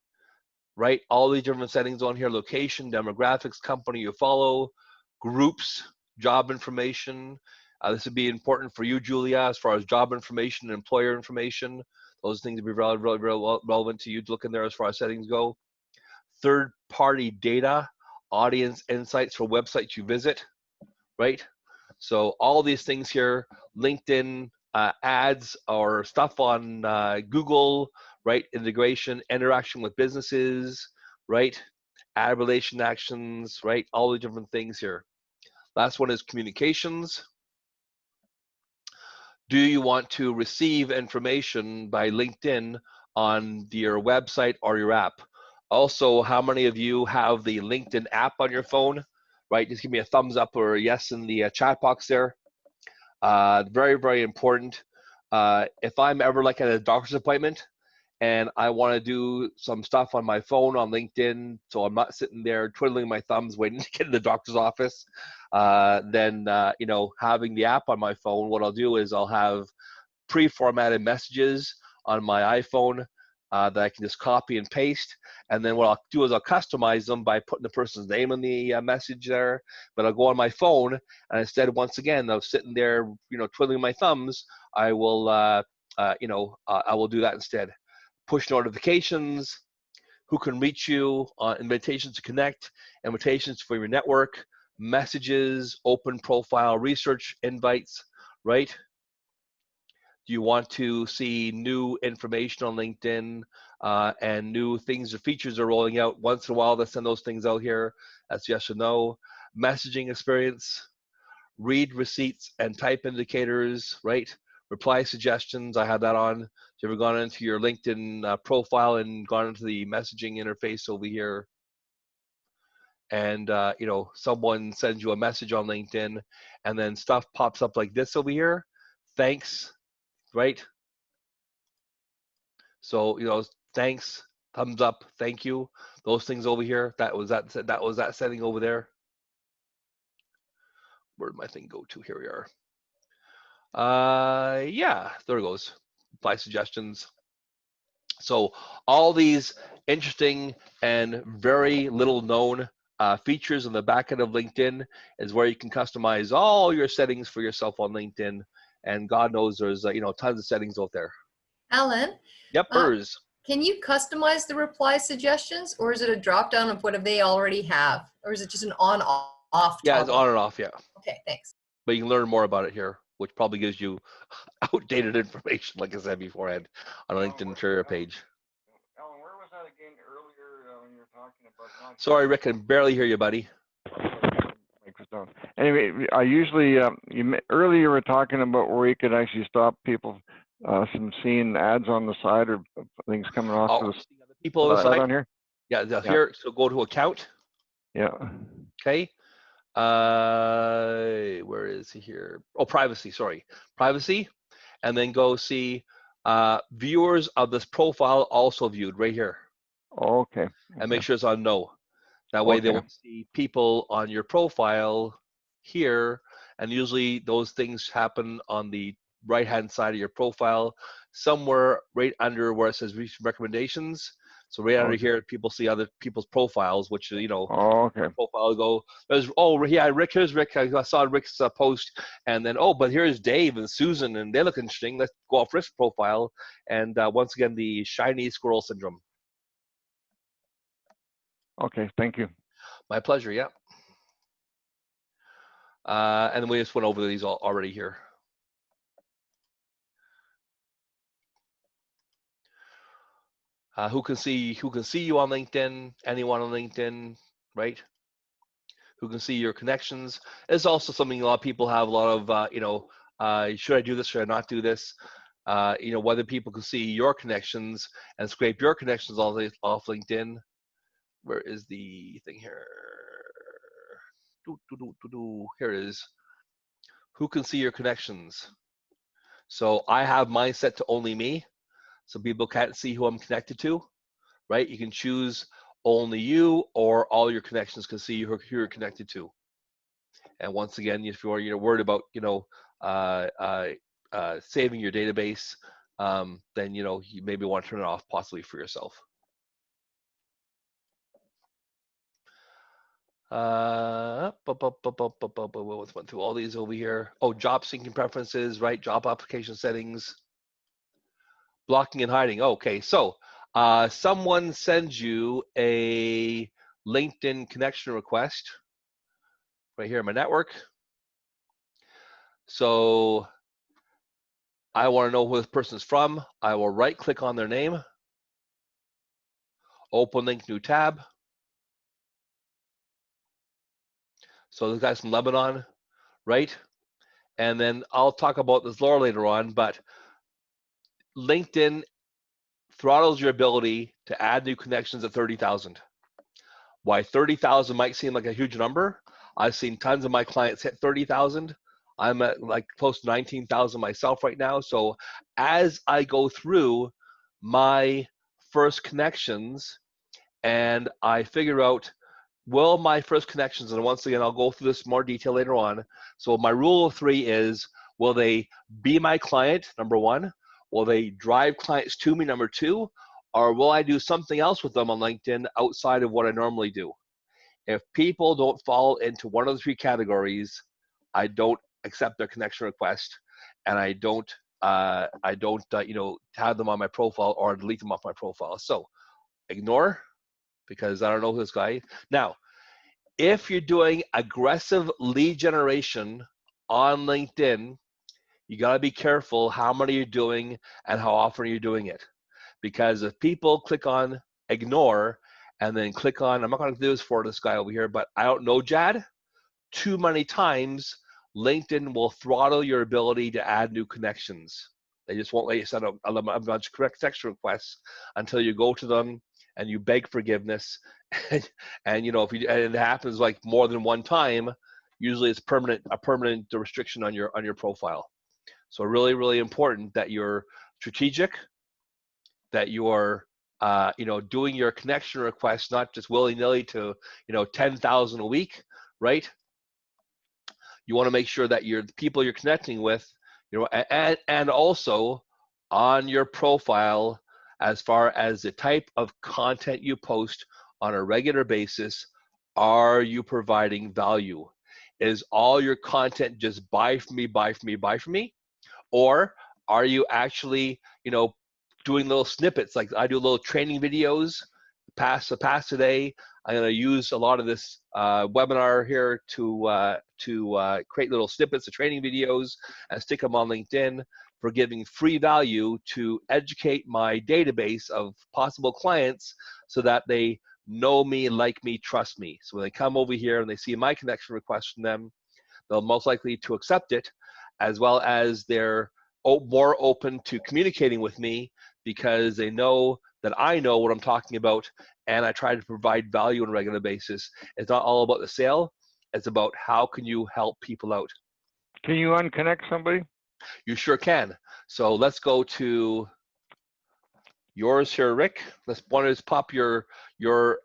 right? All these different settings on here, location, demographics, company you follow, groups, job information. This would be important for you, Julia, as far as job information and employer information. Those things would be relevant to you to look in there as far as settings go. Third-party data, audience insights for websites you visit, right? So all these things here, LinkedIn ads or stuff on Google, right? Integration, interaction with businesses, right? Ad relation actions, right? All the different things here. Last one is communications. Do you want to receive information by LinkedIn on your website or your app? Also, how many of you have the LinkedIn app on your phone, right? Just give me a thumbs up or a yes in the chat box there. Very, very important. If I'm ever like at a doctor's appointment and I want to do some stuff on my phone on LinkedIn, so I'm not sitting there twiddling my thumbs waiting to get in the doctor's office, then you know, having the app on my phone, what I'll do is I'll have pre-formatted messages on my iPhone that I can just copy and paste. And then what I'll do is I'll customize them by putting the person's name in the message there. But I'll go on my phone, and instead, once again, of sitting there, you know, twiddling my thumbs, I will, you know, I will do that instead. Push notifications, who can reach you, invitations to connect, invitations for your network, messages, open profile, research invites, right? Do you want to see new information on LinkedIn and new things or features are rolling out once in a while? They send those things out here. That's yes or no. Messaging experience, read receipts and type indicators, right? Reply suggestions, I have that on. Have you ever gone into your LinkedIn profile and gone into the messaging interface over here? And you know, someone sends you a message on LinkedIn and then stuff pops up like this over here. Thanks. Right? So, you know, thanks, thumbs up, thank you. Those things over here, that was that setting over there. Where did my thing go to? Here we are. Yeah, there it goes. Apply suggestions. So all these interesting and very little known features in the back end of LinkedIn is where you can customize all your settings for yourself on LinkedIn and God knows there's tons of settings out there. Alan, Yep, Burrs. can you customize the reply suggestions, or is it a drop down of what they already have, or is it just an on off? Yeah, it's on and off. Yeah, Okay, thanks. but you can learn more about it here, which probably gives you outdated information, like I said beforehand, on a LinkedIn career page. Alan, where was that again earlier when you were talking about? Sorry, Rick, I can barely hear you, buddy. Microphone. Anyway, I usually earlier you were talking about where you could actually stop people from seeing ads on the side or things coming off of the People on the side on here. Yeah, here. So go to account. Yeah. Okay. Where is he here? Oh, privacy. Sorry, privacy, and then go see viewers of this profile also viewed right here. Okay. And make sure it's on no. That way they won't see people on your profile here. And usually those things happen on the right-hand side of your profile, somewhere right under where it says recent recommendations. So right under here, people see other people's profiles, which profile go. Rick. Here's Rick. I saw Rick's post, and then but here's Dave and Susan, and they look interesting. Let's go off Rick's profile, and once again, the shiny squirrel syndrome. Okay, thank you. My pleasure. Yeah. And we just went over these already here. Who can see you on LinkedIn? Anyone on LinkedIn, right? Who can see your connections? It's also something a lot of people have a lot of, should I do this? Should I not do this? Whether people can see your connections and scrape your connections off LinkedIn. Where is the thing here? Here it is. Who can see your connections? So I have mine set to only me, so people can't see who I'm connected to, right? You can choose only you, or all your connections can see who you're connected to. And once again, if you're worried about saving your database, then you maybe want to turn it off possibly for yourself. Went through all these over here. Oh, job syncing preferences, right? Job application settings, blocking and hiding. Okay, so someone sends you a LinkedIn connection request right here in my network. So I want to know who this person is from. I will right click on their name, open link, new tab. So this guy's from Lebanon, right? And then I'll talk about this later on, but LinkedIn throttles your ability to add new connections at 30,000. Why 30,000 might seem like a huge number. I've seen tons of my clients hit 30,000. I'm at like close to 19,000 myself right now. So as I go through my first connections and I figure out, will my first connections, and once again, I'll go through this in more detail later on. So my rule of 3 is, will they be my client, number 1? Will they drive clients to me, number 2? Or will I do something else with them on LinkedIn outside of what I normally do? If people don't fall into one of the 3 categories, I don't accept their connection request, and I don't have them on my profile or delete them off my profile. So ignore, because I don't know who this guy is. Now, if you're doing aggressive lead generation on LinkedIn, you got to be careful how many you're doing and how often you're doing it. Because if people click on ignore and then click on, I'm not going to do this for this guy over here, but I don't know Jad, too many times, LinkedIn will throttle your ability to add new connections. They just won't let you send a bunch of correct connection requests until you go to them and you beg forgiveness. And if it happens like more than one time, usually it's a permanent restriction on your profile. So really, really important that you're strategic, that you are doing your connection requests not just willy-nilly to 10,000 a week, right? You want to make sure that the people you're connecting with, and also on your profile, as far as the type of content you post on a regular basis, are you providing value? Is all your content just buy from me, buy from me, buy from me? Or are you actually, you know, doing little snippets? Like I do little training videos, pass today. I'm going to use a lot of this webinar here to create little snippets of training videos and stick them on LinkedIn for giving free value to educate my database of possible clients so that they know me, like me, trust me. So when they come over here and they see my connection request from them, they'll most likely to accept it, as well as they're more open to communicating with me because they know that I know what I'm talking about and I try to provide value on a regular basis. It's not all about the sale. It's about how can you help people out. Can you unconnect somebody? You sure can. So let's go to yours here, Rick. Let's pop your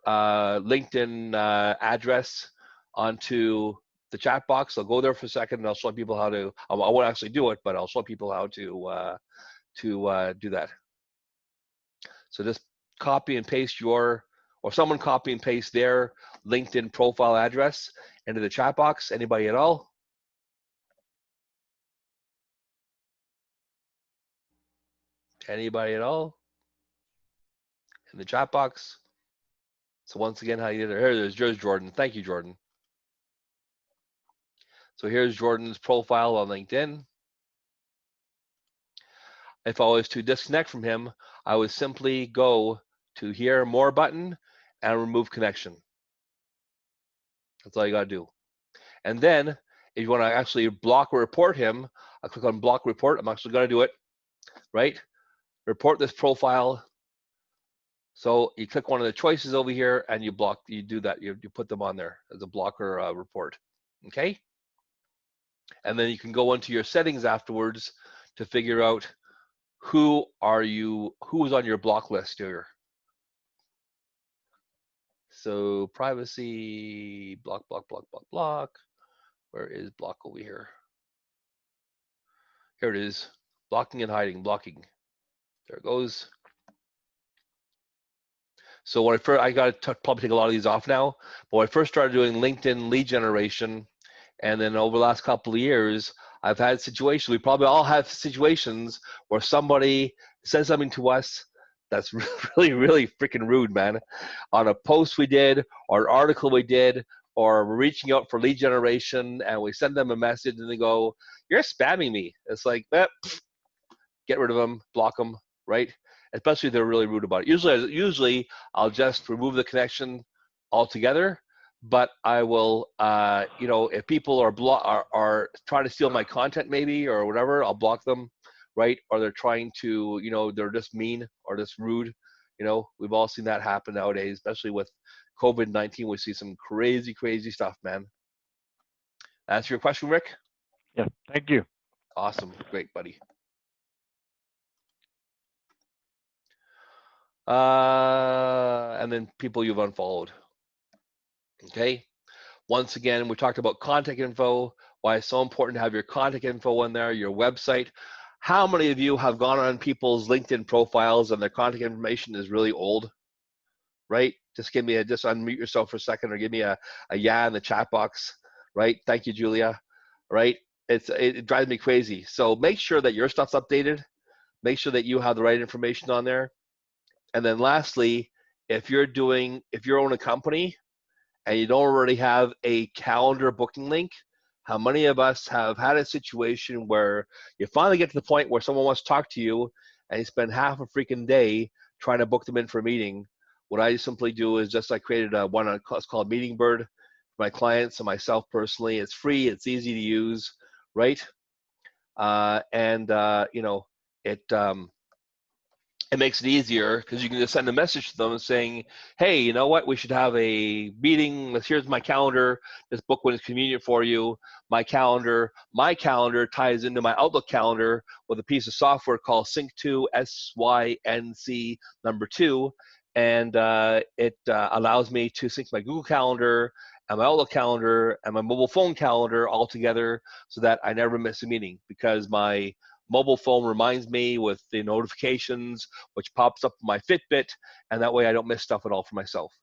LinkedIn address onto the chat box. I'll go there for a second and I'll show people how to, I won't actually do it, but I'll show people how to do that. So just copy and paste or someone copy and paste their LinkedIn profile address into the chat box. Anybody at all? Anybody at all? In the chat box. So once again, how you did it. Here's Jordan. Thank you, Jordan. So here's Jordan's profile on LinkedIn. If I was to disconnect from him, I would simply go to here, more button, and remove connection. That's all you gotta do. And then if you wanna actually block or report him, I click on block report. I'm actually gonna do it, right? Report this profile. So you click one of the choices over here and you do that. You put them on there as a blocker report, okay? And then you can go into your settings afterwards to figure out who is on your block list here. So privacy, block. Where is block over here? Here it is, blocking and hiding, blocking. There it goes. So when I got to probably take a lot of these off now, but when I first started doing LinkedIn lead generation, and then over the last couple of years, I've had situations, we probably all have situations where somebody says something to us that's really, really freaking rude, man. On a post we did, or an article we did, or we're reaching out for lead generation, and we send them a message, and they go, "You're spamming me." It's like, get rid of them, block them, right? Especially if they're really rude about it. Usually I'll just remove the connection altogether. But I will, you know, if people are trying to steal my content maybe or whatever, I'll block them, right? Or they're trying to, you know, they're just mean or just rude. You know, we've all seen that happen nowadays, especially with COVID-19. We see some crazy, crazy stuff, man. Answer your question, Rick? Yeah, thank you. Awesome, great, buddy. And then people you've unfollowed. Okay. Once again, we talked about contact info, why it's so important to have your contact info in there, your website. How many of you have gone on people's LinkedIn profiles and their contact information is really old, right? Just unmute yourself for a second or give me a yeah in the chat box, right? Thank you, Julia, right? It drives me crazy. So make sure that your stuff's updated. Make sure that you have the right information on there. And then lastly, if you own a company, and you don't already have a calendar booking link, how many of us have had a situation where you finally get to the point where someone wants to talk to you and you spend half a freaking day trying to book them in for a meeting? What I simply do is I created one it's called Meeting Bird for my clients and myself personally. It's free, it's easy to use, right? You know, it makes it easier because you can just send a message to them saying, hey, you know what, we should have a meeting. Here's my calendar. Just book when it's convenient for you. My calendar ties into my Outlook calendar with a piece of software called Sync2, SYNC number 2. And it allows me to sync my Google Calendar and my Outlook calendar and my mobile phone calendar all together so that I never miss a meeting, because my mobile phone reminds me with the notifications, which pops up my Fitbit, and that way I don't miss stuff at all for myself.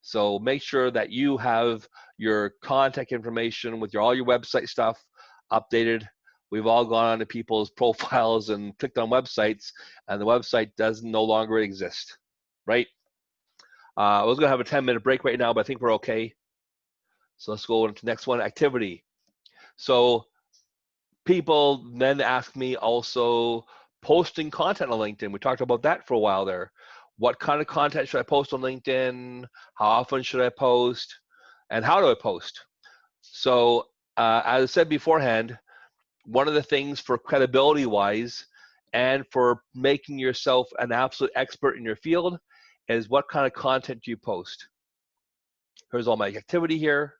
So make sure that you have your contact information with all your website stuff updated we've all gone onto people's profiles and clicked on websites, and the website does no longer exist, right? I was gonna have a 10-minute break right now, but I think we're okay. So let's go on to the next one, activity. So people then ask me also posting content on LinkedIn. We talked about that for a while there. What kind of content should I post on LinkedIn? How often should I post? And how do I post? So as I said beforehand, one of the things for credibility wise and for making yourself an absolute expert in your field is what kind of content do you post. Here's all my activity here.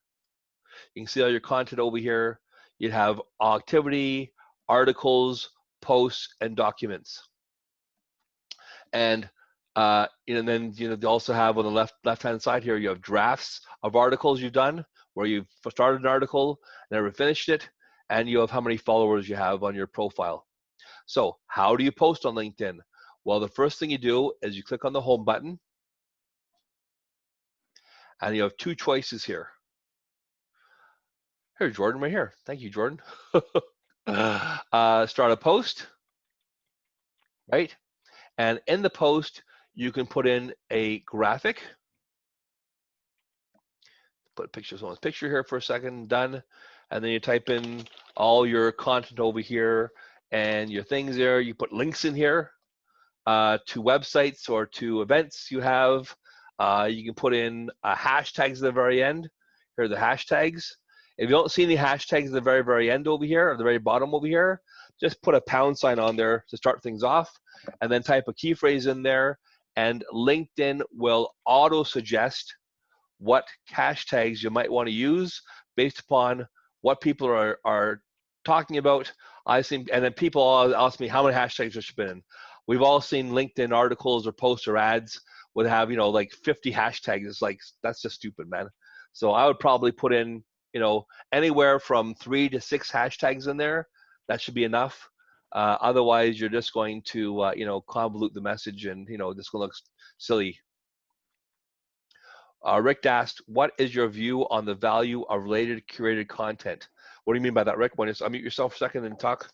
You can see all your content over here. You'd have activity, articles, posts, and documents. And then they also have on the left-hand side here, you have drafts of articles you've done, where you've started an article, never finished it, and you have how many followers you have on your profile. So how do you post on LinkedIn? Well, the first thing you do is you click on the home button, and you have two choices here. Here's Jordan right here. Thank you, Jordan. Start a post, right? And in the post, you can put in a graphic. Put a picture of someone's picture here for a second, done. And then you type in all your content over here and your things there. You put links in here to websites or to events you have. You can put in hashtags at the very end. Here are the hashtags. If you don't see any hashtags at the very, very end over here, or the very bottom over here, just put a pound sign on there to start things off, and then type a key phrase in there, and LinkedIn will auto-suggest what hashtags you might want to use based upon what people are talking about. I've seen, and then people all ask me how many hashtags I should put in. We've all seen LinkedIn articles or posts or ads would have, like 50 hashtags. It's like, that's just stupid, man. So I would probably put in, anywhere from 3 to 6 hashtags in there. That should be enough. Otherwise, you're just going to, convolute the message, and this going to look silly. Rick asked, what is your view on the value of related curated content? What do you mean by that, Rick? Want to unmute yourself for a second and talk?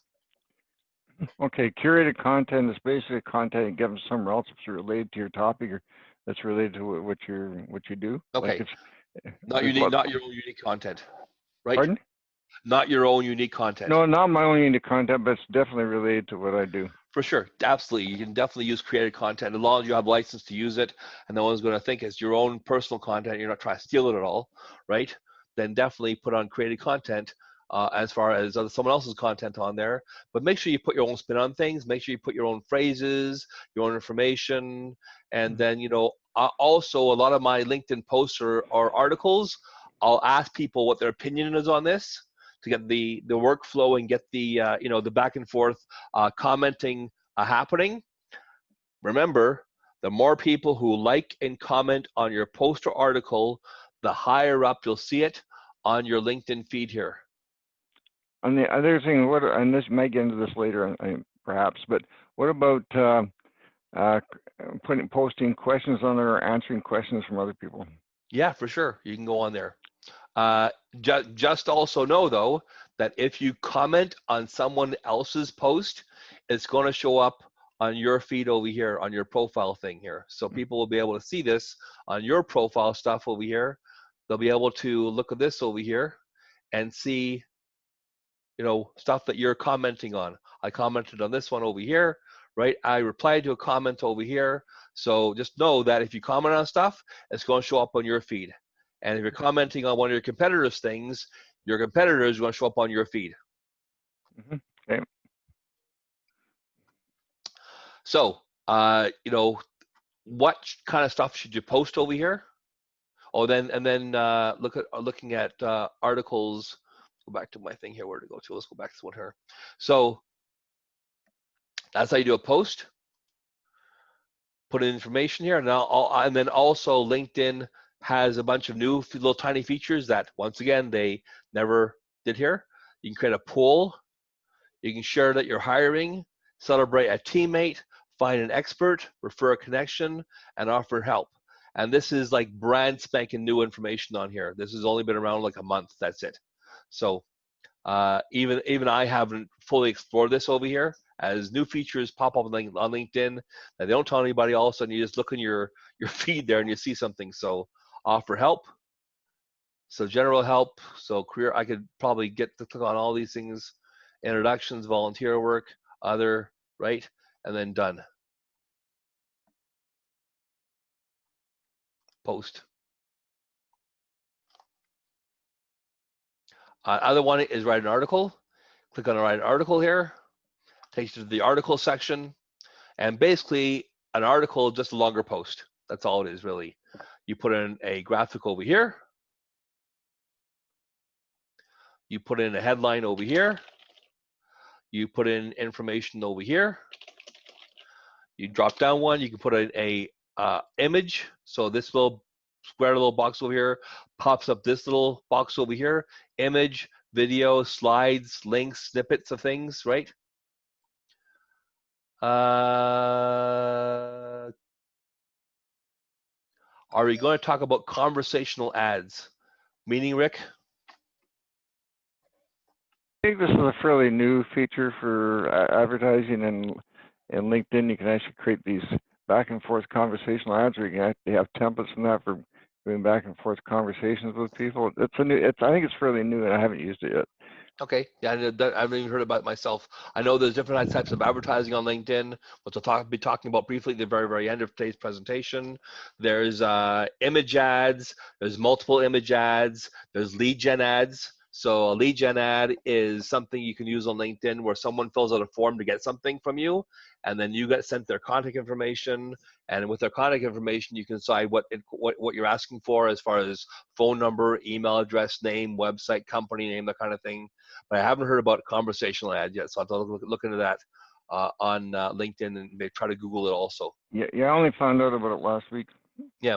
Okay, curated content is basically content given somewhere else that's related to your topic, or that's related to what you do. Okay. Like not your own unique content, right? Pardon? Not your own unique content. No, not my own unique content, but it's definitely related to what I do. For sure, absolutely. You can definitely use created content as long as you have license to use it, and no one's going to think it's your own personal content. You're not trying to steal it at all, right? Then definitely put on created content as far as someone else's content on there. But make sure you put your own spin on things. Make sure you put your own phrases, your own information, and then also a lot of my LinkedIn posts or articles, I'll ask people what their opinion is on this, to get the workflow and get the the back and forth commenting happening. Remember, the more people who like and comment on your post or article, the higher up you'll see it on your LinkedIn feed here. And the other thing, and this might get into this later, perhaps, but what about posting questions on there or answering questions from other people? Yeah, for sure. You can go on there. Just also know, though, that if you comment on someone else's post, it's going to show up on your feed over here, on your profile thing here. So people will be able to see this on your profile stuff over here. They'll be able to look at this over here and see, stuff that you're commenting on. I commented on this one over here, right? I replied to a comment over here. So just know that if you comment on stuff, it's going to show up on your feed. And if you're commenting on one of your competitors' things, your competitor is going to show up on your feed. Mm-hmm. Okay. So, what kind of stuff should you post over here? Oh, looking at articles. Go back to my thing here. Where to go to? Let's go back to this one here. So that's how you do a post. Put in information here, and then also LinkedIn has a bunch of new little tiny features that, once again, they never did here. You can create a poll. You can share that you're hiring, celebrate a teammate, find an expert, refer a connection, and offer help. And this is like brand spanking new information on here. This has only been around like a month. That's it. So Even I haven't fully explored this over here. As new features pop up on LinkedIn that they don't tell anybody, all of a sudden you just look in your feed there and you see something. So offer help. So general help. So career, I could probably get to click on all these things. Introductions, volunteer work, other, right? And then done. Post. Other one is write an article. Click on write an article here. Takes you to the article section. And basically an article is just a longer post. That's all it is really. You put in a graphic over here. You put in a headline over here. You put in information over here. You drop down one. You can put in a image. So this little square little box over here pops up this little box over here. Image, video, slides, links, snippets of things, right? Are we going to talk about conversational ads? Meaning, Rick? I think this is a fairly new feature for advertising, and in LinkedIn you can actually create these back and forth conversational ads where you can actually have templates and that for doing back and forth conversations with people. I think it's fairly new and I haven't used it yet. Okay, yeah, I haven't even heard about it myself. I know there's different types of advertising on LinkedIn, which I'll be talking about briefly at the very, very end of today's presentation. There's image ads, there's multiple image ads, there's lead gen ads. So a lead gen ad is something you can use on LinkedIn where someone fills out a form to get something from you, and then you get sent their contact information, and with their contact information, you can decide what you're asking for as far as phone number, email address, name, website, company name, that kind of thing. But I haven't heard about conversational ads yet, so I'll have to look into that on LinkedIn and maybe try to Google it also. Yeah, I only found out about it last week. Yeah,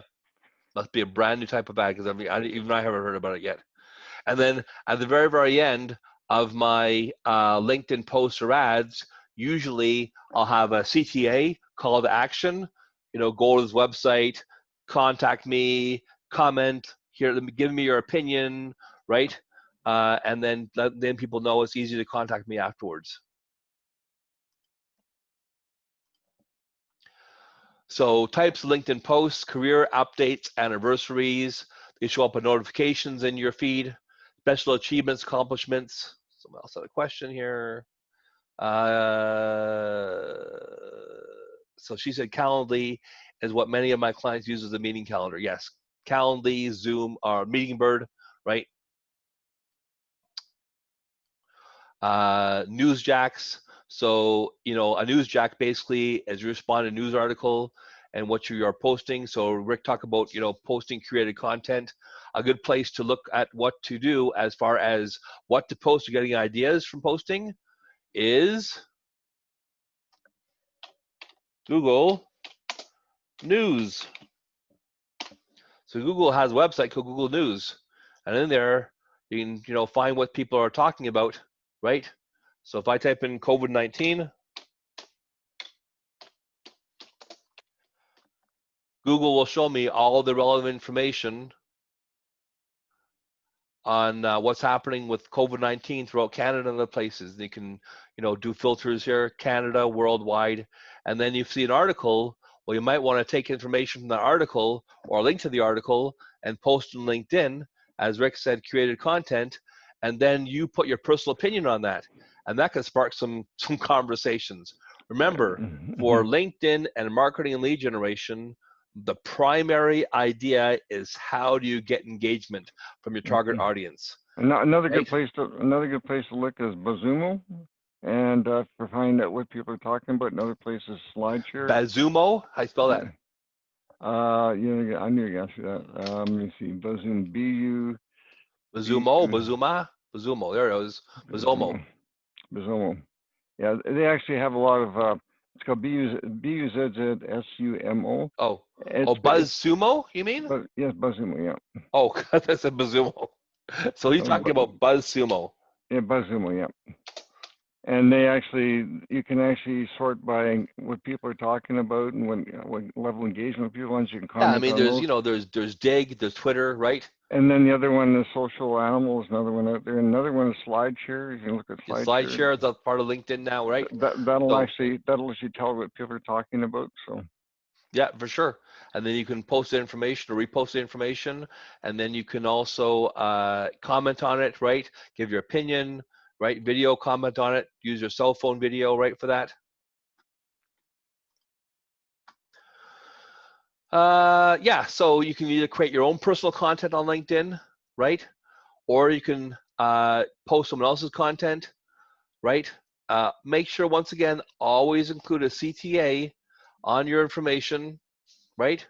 must be a brand new type of ad because even I haven't heard about it yet. And then at the very, very end of my LinkedIn posts or ads, usually I'll have a CTA, call to action, go to this website, contact me, comment, here, give me your opinion, right? And then people know it's easy to contact me afterwards. So types of LinkedIn posts, career updates, anniversaries. They show up in notifications in your feed. Special achievements, accomplishments. Someone else had a question here. So she said Calendly is what many of my clients use as a meeting calendar. Yes, Calendly, Zoom, or Meeting Bird, right? Newsjacks. So, a newsjack basically is you respond to a news article and what you are posting. So Rick talked about, posting created content. A good place to look at what to do as far as what to post or getting ideas from posting is Google News. So Google has a website called Google News. And in there, you can, find what people are talking about, right? So if I type in COVID-19, Google will show me all the relevant information on what's happening with COVID-19 throughout Canada and other places. You can, do filters here, Canada, worldwide, and then you see an article. Well, you might want to take information from the article or link to the article and post on LinkedIn, as Rick said, created content, and then you put your personal opinion on that, and that can spark some conversations. Remember, for LinkedIn and marketing and lead generation, the primary idea is how do you get engagement from your target audience. Another good place to look is Bazumo, and for finding out what people are talking about. Another place is SlideShare. Bazumo, how you spell that? I knew you asked that. Let me see. Bazumo, Bazumo. There it is. Bazumo. Yeah, they actually have a lot of. It's called BUZZSUMO. Oh, BuzzSumo, you mean? Yes, BuzzSumo, yeah. Oh, that's a Bazumo. So he's talking about BuzzSumo. Yeah, BuzzSumo, yeah. And you can actually sort by what people are talking about and what level of engagement people want. You can Yeah, I comment mean, on there's, those. you know, there's Dig, there's Twitter, right? And then the other one is Social Animals, another one out there. Another one is SlideShare. You can look at SlideShare. SlideShare is a part of LinkedIn now, right? That'll So- actually tell what people are talking about. So Yeah, for sure. And then you can post the information or repost the information, and then you can also comment on it, right? Give your opinion, right? Video comment on it. Use your cell phone video, right, for that. Yeah, so you can either create your own personal content on LinkedIn, right? Or you can post someone else's content, right? Make sure, once again, always include a CTA on your information, right?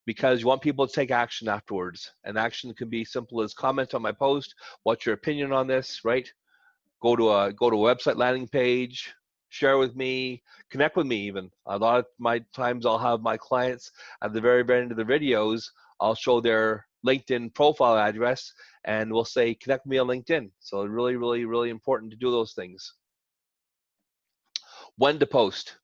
Because you want people to take action afterwards. And action can be simple as comment on my post. What's your opinion on this, right? Go to a website landing page, share with me, connect with me even. A lot of my times I'll have my clients at the very, very end of the videos, I'll show their LinkedIn profile address and we'll say, connect with me on LinkedIn. So really, really, really important to do those things. When to post.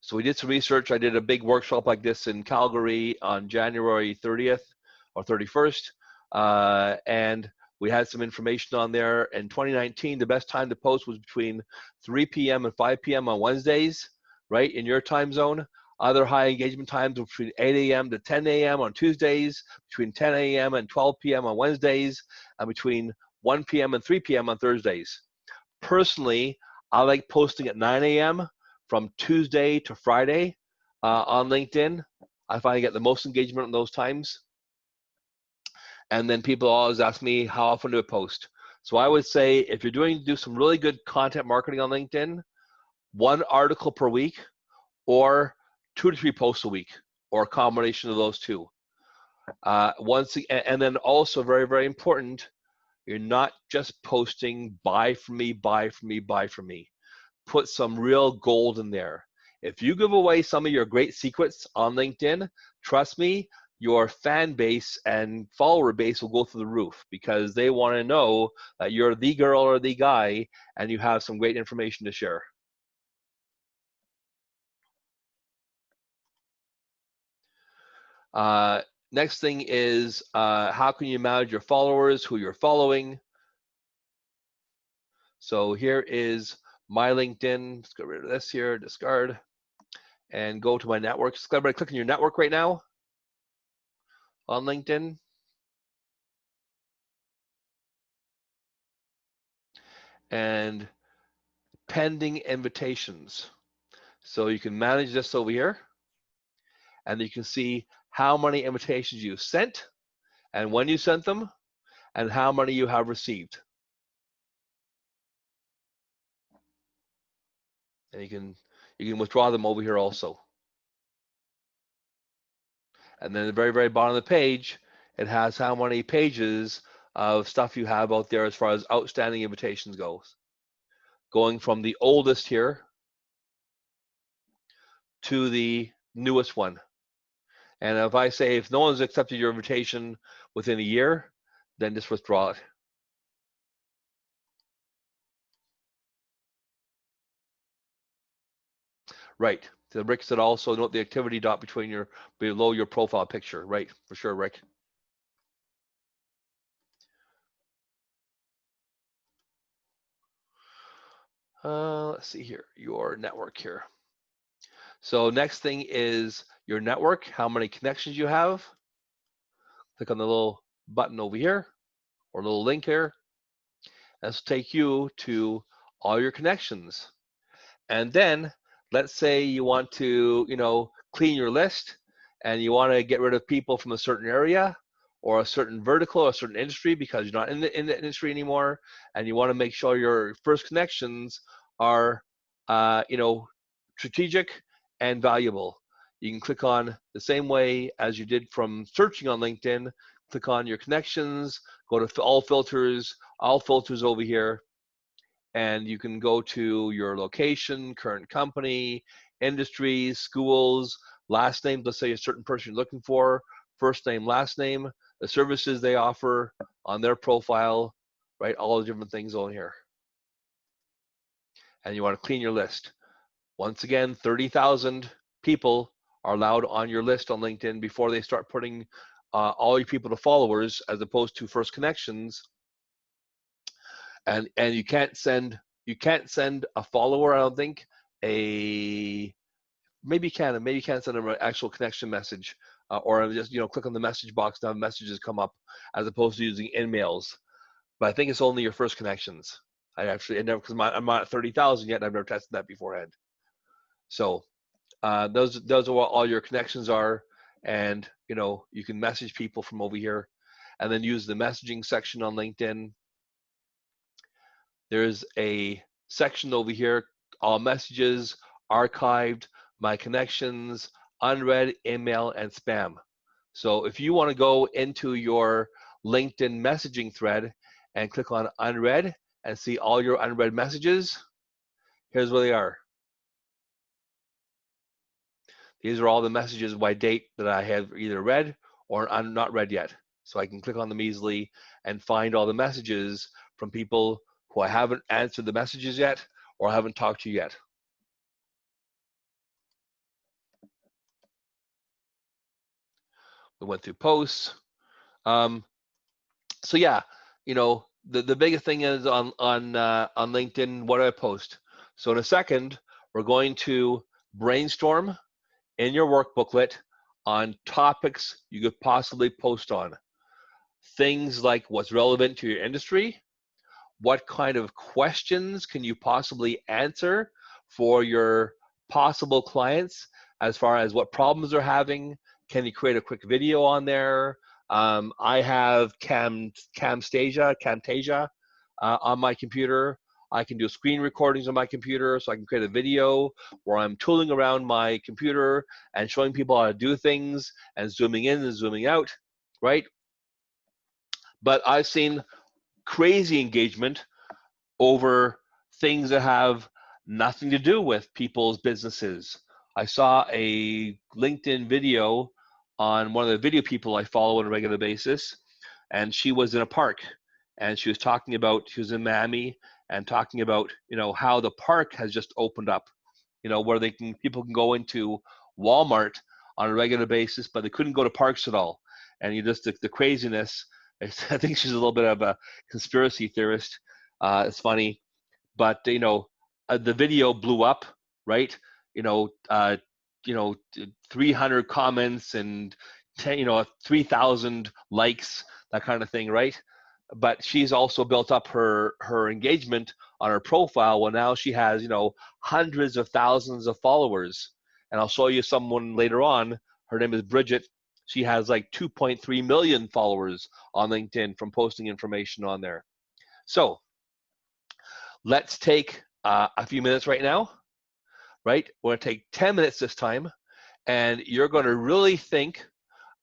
So we did some research. I did a big workshop like this in Calgary on January 30th or 31st. And we had some information on there. In 2019, the best time to post was between 3 p.m. and 5 p.m. on Wednesdays, right, in your time zone. Other high engagement times were between 8 a.m. to 10 a.m. on Tuesdays, between 10 a.m. and 12 p.m. on Wednesdays, and between 1 p.m. and 3 p.m. on Thursdays. Personally, I like posting at 9 a.m. from Tuesday to Friday on LinkedIn. I find I get the most engagement in those times. And then people always ask me, how often do I post? So I would say if you're do some really good content marketing on LinkedIn, 1 article per week or 2 to 3 posts a week, or a combination of those two. And then also very, very important, you're not just posting buy from me, buy from me, buy from me. Put some real gold in there. If you give away some of your great secrets on LinkedIn, trust me, your fan base and follower base will go through the roof because they want to know that you're the girl or the guy and you have some great information to share. Next thing is how can you manage your followers, who you're following. So here is my LinkedIn. Let's get rid of this here, discard, and go to my networks. Everybody click on your network right now on LinkedIn. And pending invitations. So you can manage this over here, and you can see how many invitations you sent, and when you sent them, and how many you have received. And you can withdraw them over here also. And then at the very, very bottom of the page, it has how many pages of stuff you have out there as far as outstanding invitations goes. Going from the oldest here to the newest one. And if I say, if no one's accepted your invitation within a year, then just withdraw it. Right. So Rick said also note the activity dot below your profile picture. Right, for sure, Rick. Let's see here, your network here. So next thing is your network, how many connections you have. Click on the little button over here, or little link here. This will take you to all your connections. And then let's say you want to, clean your list and you want to get rid of people from a certain area or a certain vertical or a certain industry because you're not in the industry anymore, and you want to make sure your first connections are, strategic and valuable. You can click on the same way as you did from searching on LinkedIn, click on your connections, go to all filters over here, and you can go to your location, current company, industries, schools, last name. Let's say a certain person you're looking for, first name, last name, the services they offer on their profile, right? All the different things on here. and you want to clean your list. Once again, 30,000 people are allowed on your list on LinkedIn before they start putting all your people to followers as opposed to first connections. And you can't send a follower, I don't think. Maybe you can send them an actual connection message, or just click on the message box and have messages come up, as opposed to using in-mails. But I think it's only your first connections. Because I'm not at 30,000 yet, and I've never tested that beforehand. So those are what all your connections are, and you can message people from over here, and then use the messaging section on LinkedIn. There's a section over here, all messages, archived, my connections, unread, email, and spam. So if you want to go into your LinkedIn messaging thread and click on unread and see all your unread messages, here's where they are. These are all the messages by date that I have either read or I'm not read yet. So I can click on them easily and find all the messages from people who I haven't answered the messages yet or haven't talked to yet. We went through posts. So yeah, the biggest thing is on LinkedIn, what do I post? So in a second, we're going to brainstorm in your work booklet on topics you could possibly post on. Things like what's relevant to your industry, what kind of questions can you possibly answer for your possible clients as far as what problems they're having. Can you create a quick video on there? I have Camtasia on my computer. I can do screen recordings on my computer, so I can create a video where I'm tooling around my computer and showing people how to do things and zooming in and zooming out, right? But I've seen crazy engagement over things that have nothing to do with people's businesses. I saw a LinkedIn video on one of the video people I follow on a regular basis, and she was in a park, and she was talking about, she was in Miami, and talking about, how the park has just opened up, where people can go into Walmart on a regular basis, but they couldn't go to parks at all. And the craziness, I think she's a little bit of a conspiracy theorist. It's funny, but the video blew up, right? 300 comments and 3,000 likes, that kind of thing, right? But she's also built up her engagement on her profile. Well, now she has hundreds of thousands of followers, and I'll show you someone later on. Her name is Bridget. She has like 2.3 million followers on LinkedIn from posting information on there. So let's take a few minutes right now, right? We're going to take 10 minutes this time, and you're going to really think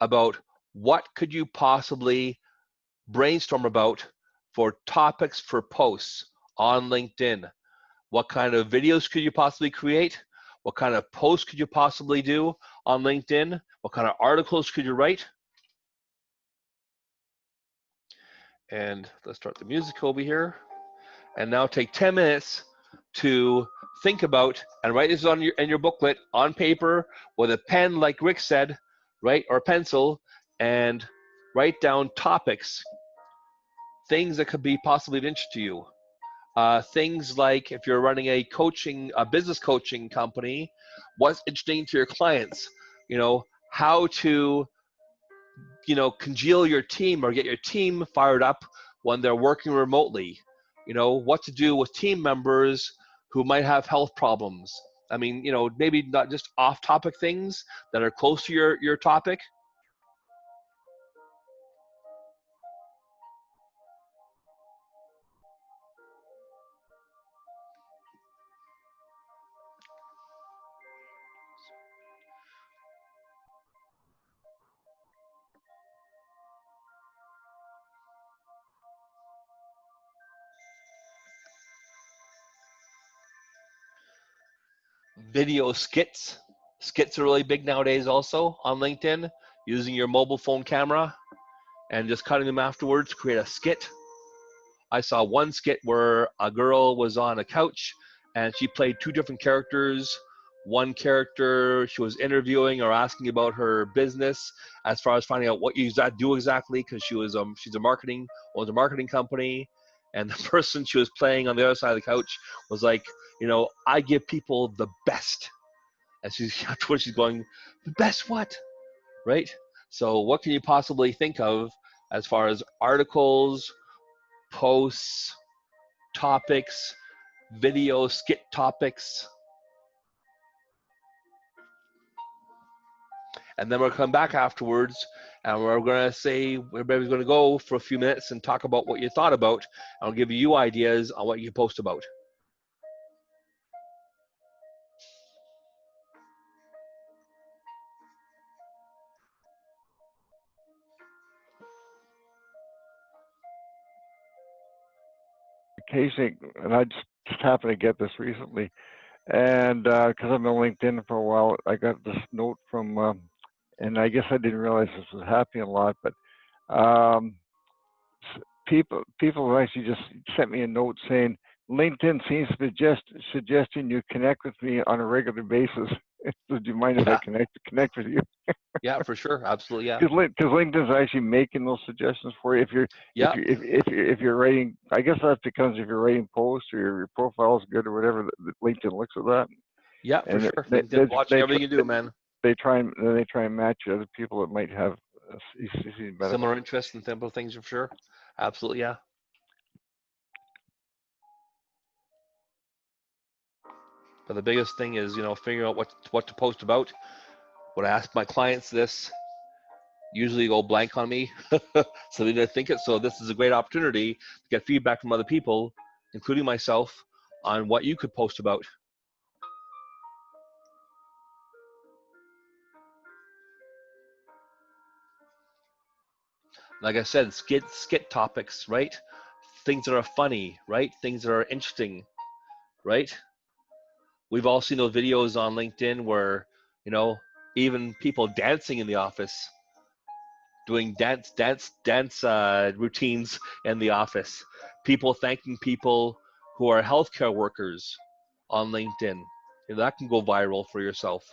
about what could you possibly brainstorm about for topics for posts on LinkedIn. What kind of videos could you possibly create? What kind of posts could you possibly do on LinkedIn? What kind of articles could you write? And let's start the music over here. And now take 10 minutes to think about and write this in your booklet on paper with a pen, like Rick said, right, or a pencil, and write down topics, things that could be possibly of interest to you. Things like if you're running a business coaching company, what's interesting to your clients? How to, congeal your team or get your team fired up when they're working remotely. What to do with team members who might have health problems. I mean, maybe not just off-topic things that are close to your topic. Video skits. Skits are really big nowadays also on LinkedIn, using your mobile phone camera and just cutting them afterwards, create a skit. I saw one skit where a girl was on a couch and she played two different characters. One character, she was interviewing or asking about her business as far as finding out what you do exactly, because she's a marketing company, and the person she was playing on the other side of the couch was like, I give people the best, and afterwards she's going, the best what, right? So what can you possibly think of as far as articles, posts, topics, video skit topics? And then we'll come back afterwards, and we're going to say, everybody's going to go for a few minutes and talk about what you thought about. I'll give you ideas on what you can post about. Occasionally, and I just happened to get this recently, and because I've been on LinkedIn for a while, I got this note from, and I guess I didn't realize this was happening a lot, but people have actually just sent me a note saying LinkedIn seems to be just suggesting you connect with me on a regular basis. So do you mind if I connect with you? Yeah, for sure, absolutely, yeah. Because LinkedIn's actually making those suggestions for you. If you're writing, I guess that's because if you're writing posts or your profile is good or whatever, LinkedIn looks at that. Yeah, for sure. LinkedIn watching everything you do, man. They try and match you other people that might have similar interests and simple things, for sure. Absolutely, yeah. But the biggest thing is, figuring out what to post about. When I ask my clients this, usually they go blank on me, so they didn't think it. So this is a great opportunity to get feedback from other people, including myself, on what you could post about. Like I said, skit topics, right? Things that are funny, right? Things that are interesting, right? We've all seen those videos on LinkedIn where, even people dancing in the office, doing dance routines in the office, people thanking people who are healthcare workers on LinkedIn. That can go viral for yourself.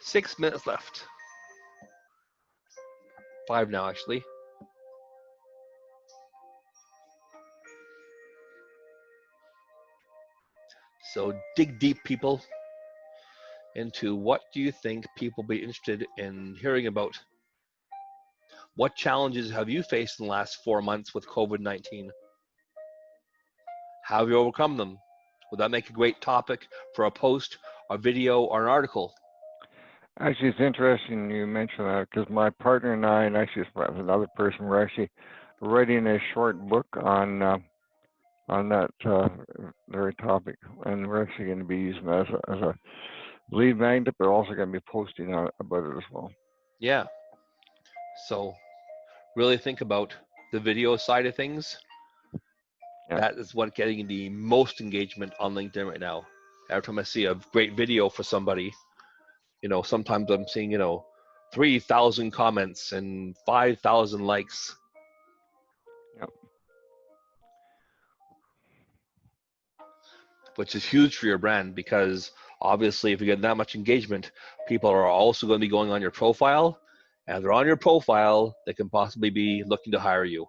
Six minutes left. 5 now, actually. So dig deep, people, into what do you think people be interested in hearing about? What challenges have you faced in the last 4 months with COVID-19? How have you overcome them? Would that make a great topic for a post, a video, or an article? Actually, it's interesting you mention that because my partner and I, and actually another person, we're actually writing a short book on that very topic, and we're actually going to be using that as a lead magnet, but also going to be posting about it as well. Yeah. So really think about the video side of things, Yeah. that is what getting the most engagement on LinkedIn right now. Every time I see a great video for somebody, sometimes I'm seeing, 3,000 comments and 5,000 likes. Yep. Which is huge for your brand, because obviously if you get that much engagement, people are also going to be going on your profile, and if they're on your profile, they can possibly be looking to hire you.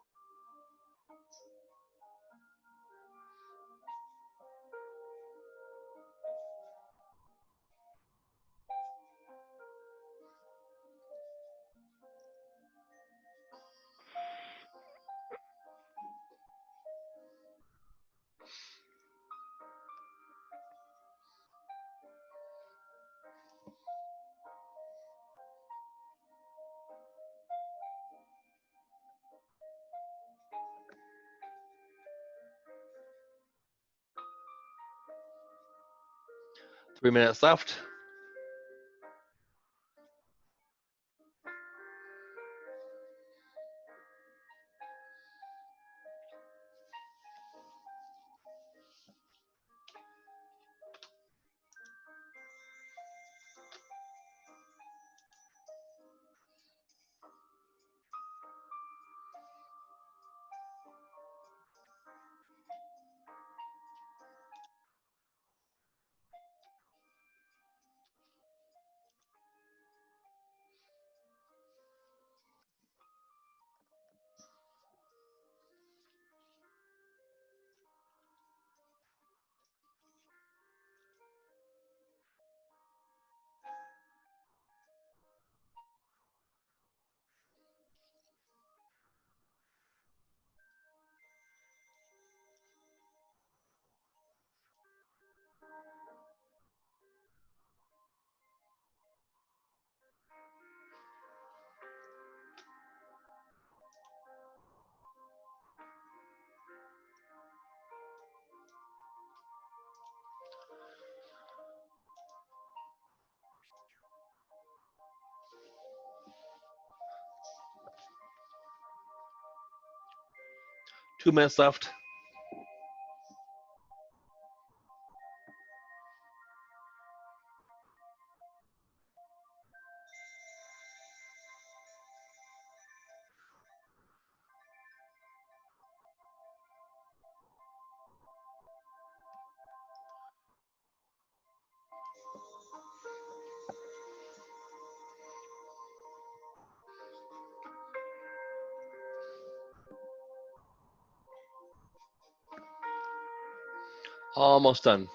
Three minutes left. Two minutes left. Almost done.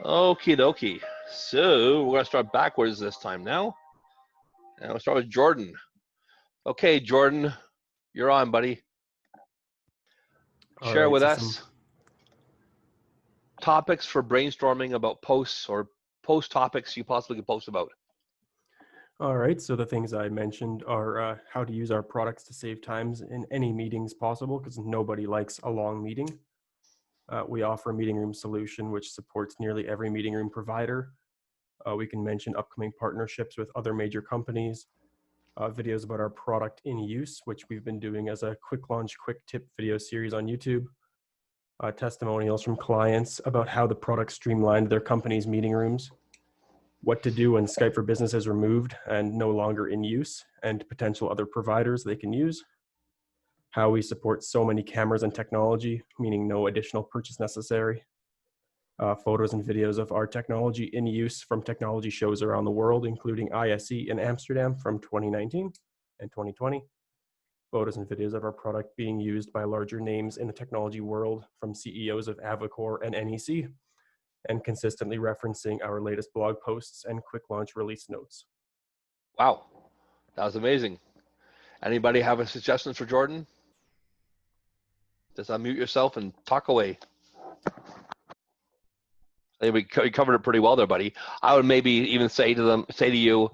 Okie dokie. So we're going to start backwards this time now. And we'll start with Jordan. Okay, Jordan, you're on, buddy. All Share right, with so us topics for brainstorming about posts, or post topics you possibly could post about. All right, so the things I mentioned are how to use our products to save times in any meetings possible, because nobody likes a long meeting. We offer a meeting room solution which supports nearly every meeting room provider. We can mention upcoming partnerships with other major companies, videos about our product in use, which we've been doing as a quick launch, quick tip video series on YouTube, testimonials from clients about how the product streamlined their company's meeting rooms, what to do when Skype for Business is removed and no longer in use, and potential other providers they can use, how we support so many cameras and technology, meaning no additional purchase necessary, photos and videos of our technology in use from technology shows around the world, including ISE in Amsterdam from 2019 and 2020, photos and videos of our product being used by larger names in the technology world from CEOs of Avocor and NEC, and consistently referencing our latest blog posts and quick launch release notes. Wow, that was amazing. Anybody have a suggestion for Jordan? Just unmute yourself and talk away. I think we covered it pretty well there, buddy. I would maybe even say to you,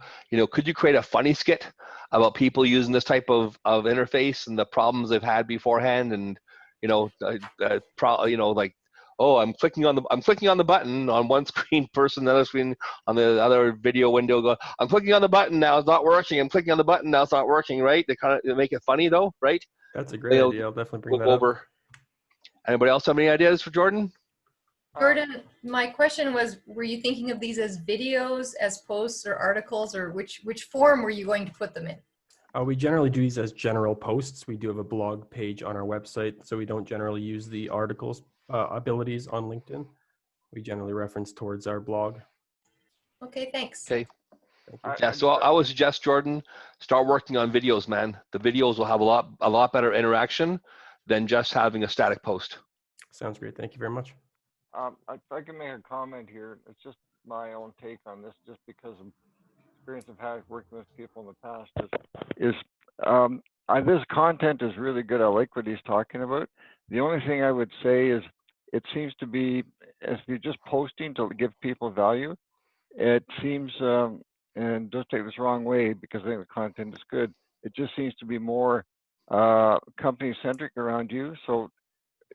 could you create a funny skit about people using this type of interface and the problems they've had beforehand, and like, oh, I'm clicking on the button on one screen, person, another screen on the other video window. Go, I'm clicking on the button now, it's not working. I'm clicking on the button now, it's not working. Right? They make it funny though, right? That's a great idea. I'll definitely bring that over. up. Anybody else have any ideas for Jordan? Jordan, my question was, were you thinking of these as videos, as posts or articles, or which form were you going to put them in? We generally do these as general posts. We do have a blog page on our website, so we don't generally use the articles abilities on LinkedIn. We generally reference towards our blog. Okay, thanks. Okay. Yeah, so I would suggest, Jordan, start working on videos, man. The videos will have a lot better interaction than just having a static post. Sounds great. Thank you very much. If I can make a comment here, it's just my own take on this, just because of experience I've had working with people in the past. This content is really good. I like what he's talking about. The only thing I would say is, it seems to be, if you're just posting to give people value, it seems, and don't take this wrong way, because I think the content is good, it just seems to be more company centric around you. So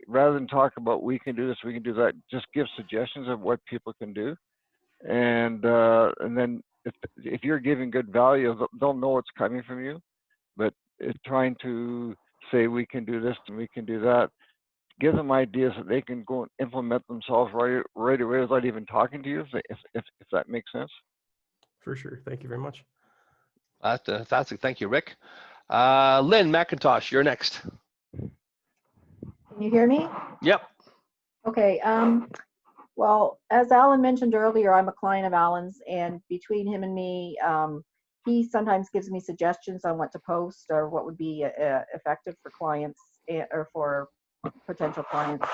rather than talk about we can do this, we can do that, just give suggestions of what people can do, and then if you're giving good value, they'll know it's coming from you. But trying to say we can do this and we can do that, give them ideas that they can go and implement themselves right away without even talking to you, if that makes sense. For sure. Thank you very much. That's fantastic. Thank you, Rick. Lynn McIntosh, you're next. Can you hear me? Yep. Okay. Well, as Alan mentioned earlier, I'm a client of Alan's, and between him and me, he sometimes gives me suggestions on what to post or what would be effective for clients or for potential clients.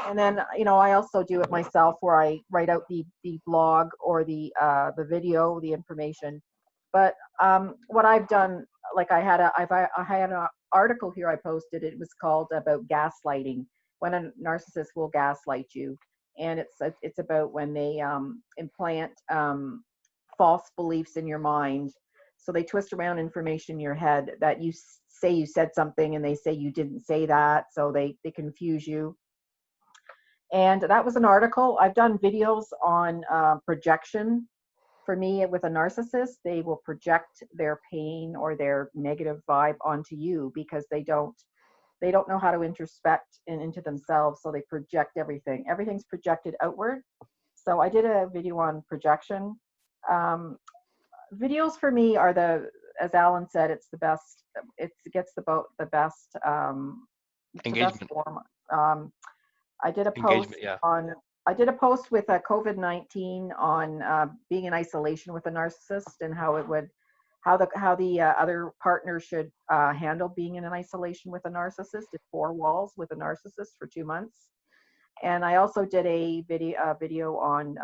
And then, I also do it myself, where I write out the blog or the video, the information. But what I've done, like I had an article here I posted. It was called about gaslighting, when a narcissist will gaslight you, and it's about when they implant false beliefs in your mind. So they twist around information in your head that you say you said something, and they say you didn't say that, so they confuse you. And that was an article. I've done videos on projection. For me, with a narcissist, they will project their pain or their negative vibe onto you, because they don't know how to introspect into themselves, so they project everything. Everything's projected outward. So I did a video on projection. Videos for me are as Alan said, it's the best. It gets the best Engagement. The best form. I did a post I did a post with COVID-19 on being in isolation with a narcissist, and how the other partner should handle being in an isolation with a narcissist at 4 walls with a narcissist for 2 months. And I also did a video on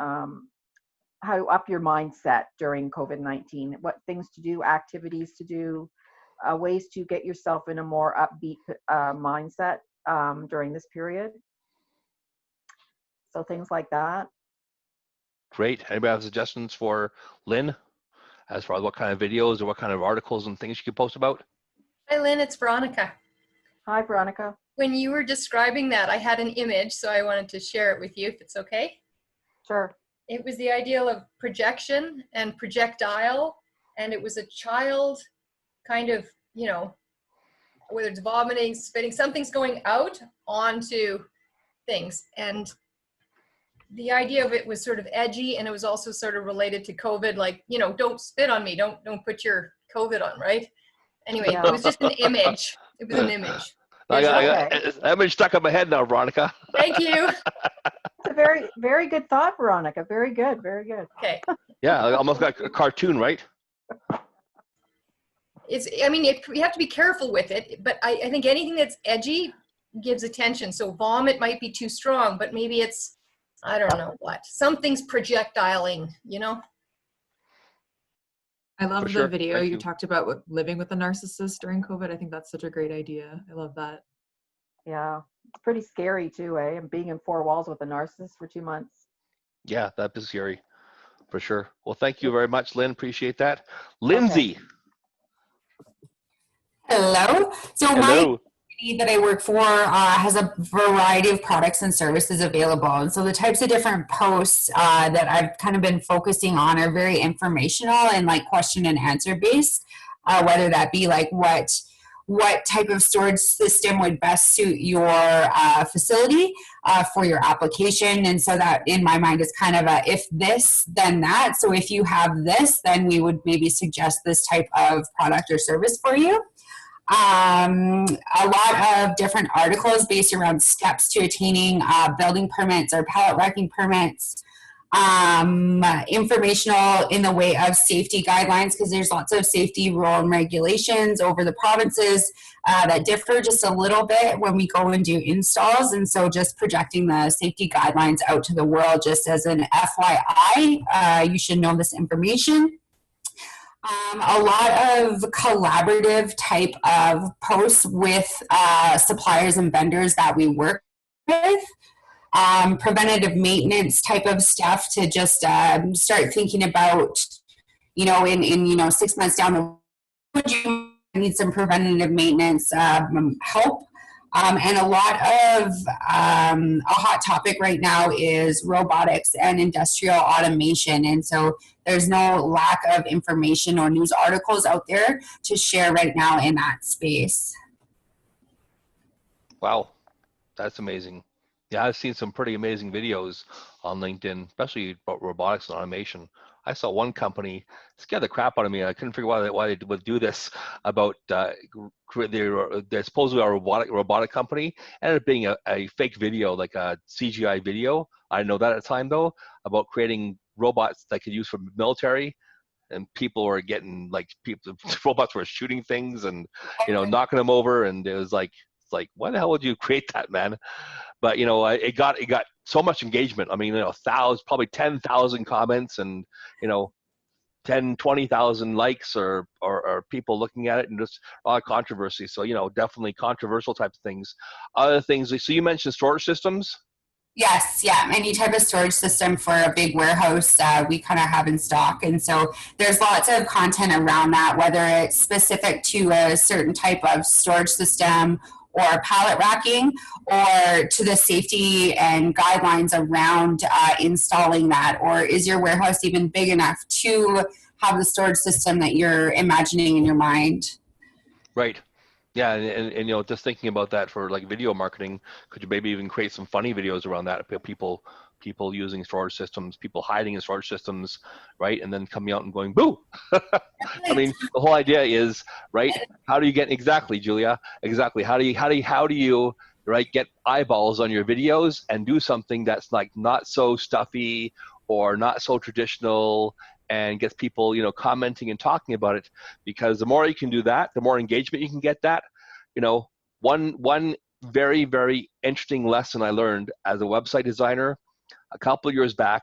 how to up your mindset during COVID-19, what things to do, activities to do, ways to get yourself in a more upbeat mindset during this period. So things like that. Great. Anybody have suggestions for Lynn as far as what kind of videos or what kind of articles and things you could post about? Hi, Lynn, it's Veronica. Hi, Veronica. When you were describing that, I had an image, so I wanted to share it with you, if it's okay. Sure. It was the ideal of projection and projectile, and it was a child kind of, whether it's vomiting, spitting, something's going out onto things. And the idea of it was sort of edgy, and it was also sort of related to COVID, like, don't spit on me, don't put your COVID on, right? Anyway, Yeah. It was just an image. It was an image. I got that image stuck in my head now, Veronica. Thank you. It's a very, very good thought, Veronica. Very good, very good. Okay. Yeah, almost like a cartoon, right? You have to be careful with it, but I think anything that's edgy gives attention. So vomit might be too strong, but maybe it's, I don't know what. Something's projectiling, I love For the sure. video Thank you you. talked about living with a narcissist during COVID. I think that's such a great idea. I love that. Yeah. It's pretty scary too, and being in 4 walls with a narcissist for 2 months. Yeah, that is scary for sure. Well, thank you very much, Lynn. Appreciate that. Lindsay, Hello. So my hello. company that I work for has a variety of products and services available. And so the types of different posts that I've kind of been focusing on are very informational and like question and answer based, whether that be like what type of storage system would best suit your facility for your application. And so that in my mind is kind of a if this, then that. So if you have this, then we would maybe suggest this type of product or service for you. A lot of different articles based around steps to attaining building permits or pallet racking permits. Informational in the way of safety guidelines, because there's lots of safety rule and regulations over the provinces that differ just a little bit when we go and do installs. And so just projecting the safety guidelines out to the world just as an FYI, you should know this information. A lot of collaborative type of posts with suppliers and vendors that we work with. Preventative maintenance type of stuff to just start thinking about, in 6 months down the road, would you need some preventative maintenance help? And a lot of a hot topic right now is robotics and industrial automation. And so there's no lack of information or news articles out there to share right now in that space. Wow, that's amazing. Yeah, I've seen some pretty amazing videos on LinkedIn, especially about robotics and automation. I saw one company scared the crap out of me. I couldn't figure out why they would do this. About they're supposedly a robotic company, ended up being a fake video, like a CGI video. I didn't know that at the time though, about creating robots that could use for military, and people were getting robots were shooting things and knocking them over, and it was like, it's like, why the hell would you create that, man? But it got so much engagement. I mean, probably 10,000 comments, and 20,000 likes or people looking at it, and just a lot of controversy. So definitely controversial type of things. Other things. So you mentioned storage systems. Yes, yeah, any type of storage system for a big warehouse we kind of have in stock. And so there's lots of content around that, whether it's specific to a certain type of storage system or pallet racking, or to the safety and guidelines around installing that. Or is your warehouse even big enough to have the storage system that you're imagining in your mind? Right. Yeah, and just thinking about that for like video marketing, could you maybe even create some funny videos around that? People using storage systems, people hiding in storage systems, right? And then coming out and going, boo! I mean, the whole idea is, right? How do you get, exactly, Julia, exactly. How do you right, get eyeballs on your videos and do something that's like not so stuffy or not so traditional, and gets people, commenting and talking about it? Because the more you can do that, the more engagement you can get that. One very, very interesting lesson I learned as a website designer a couple of years back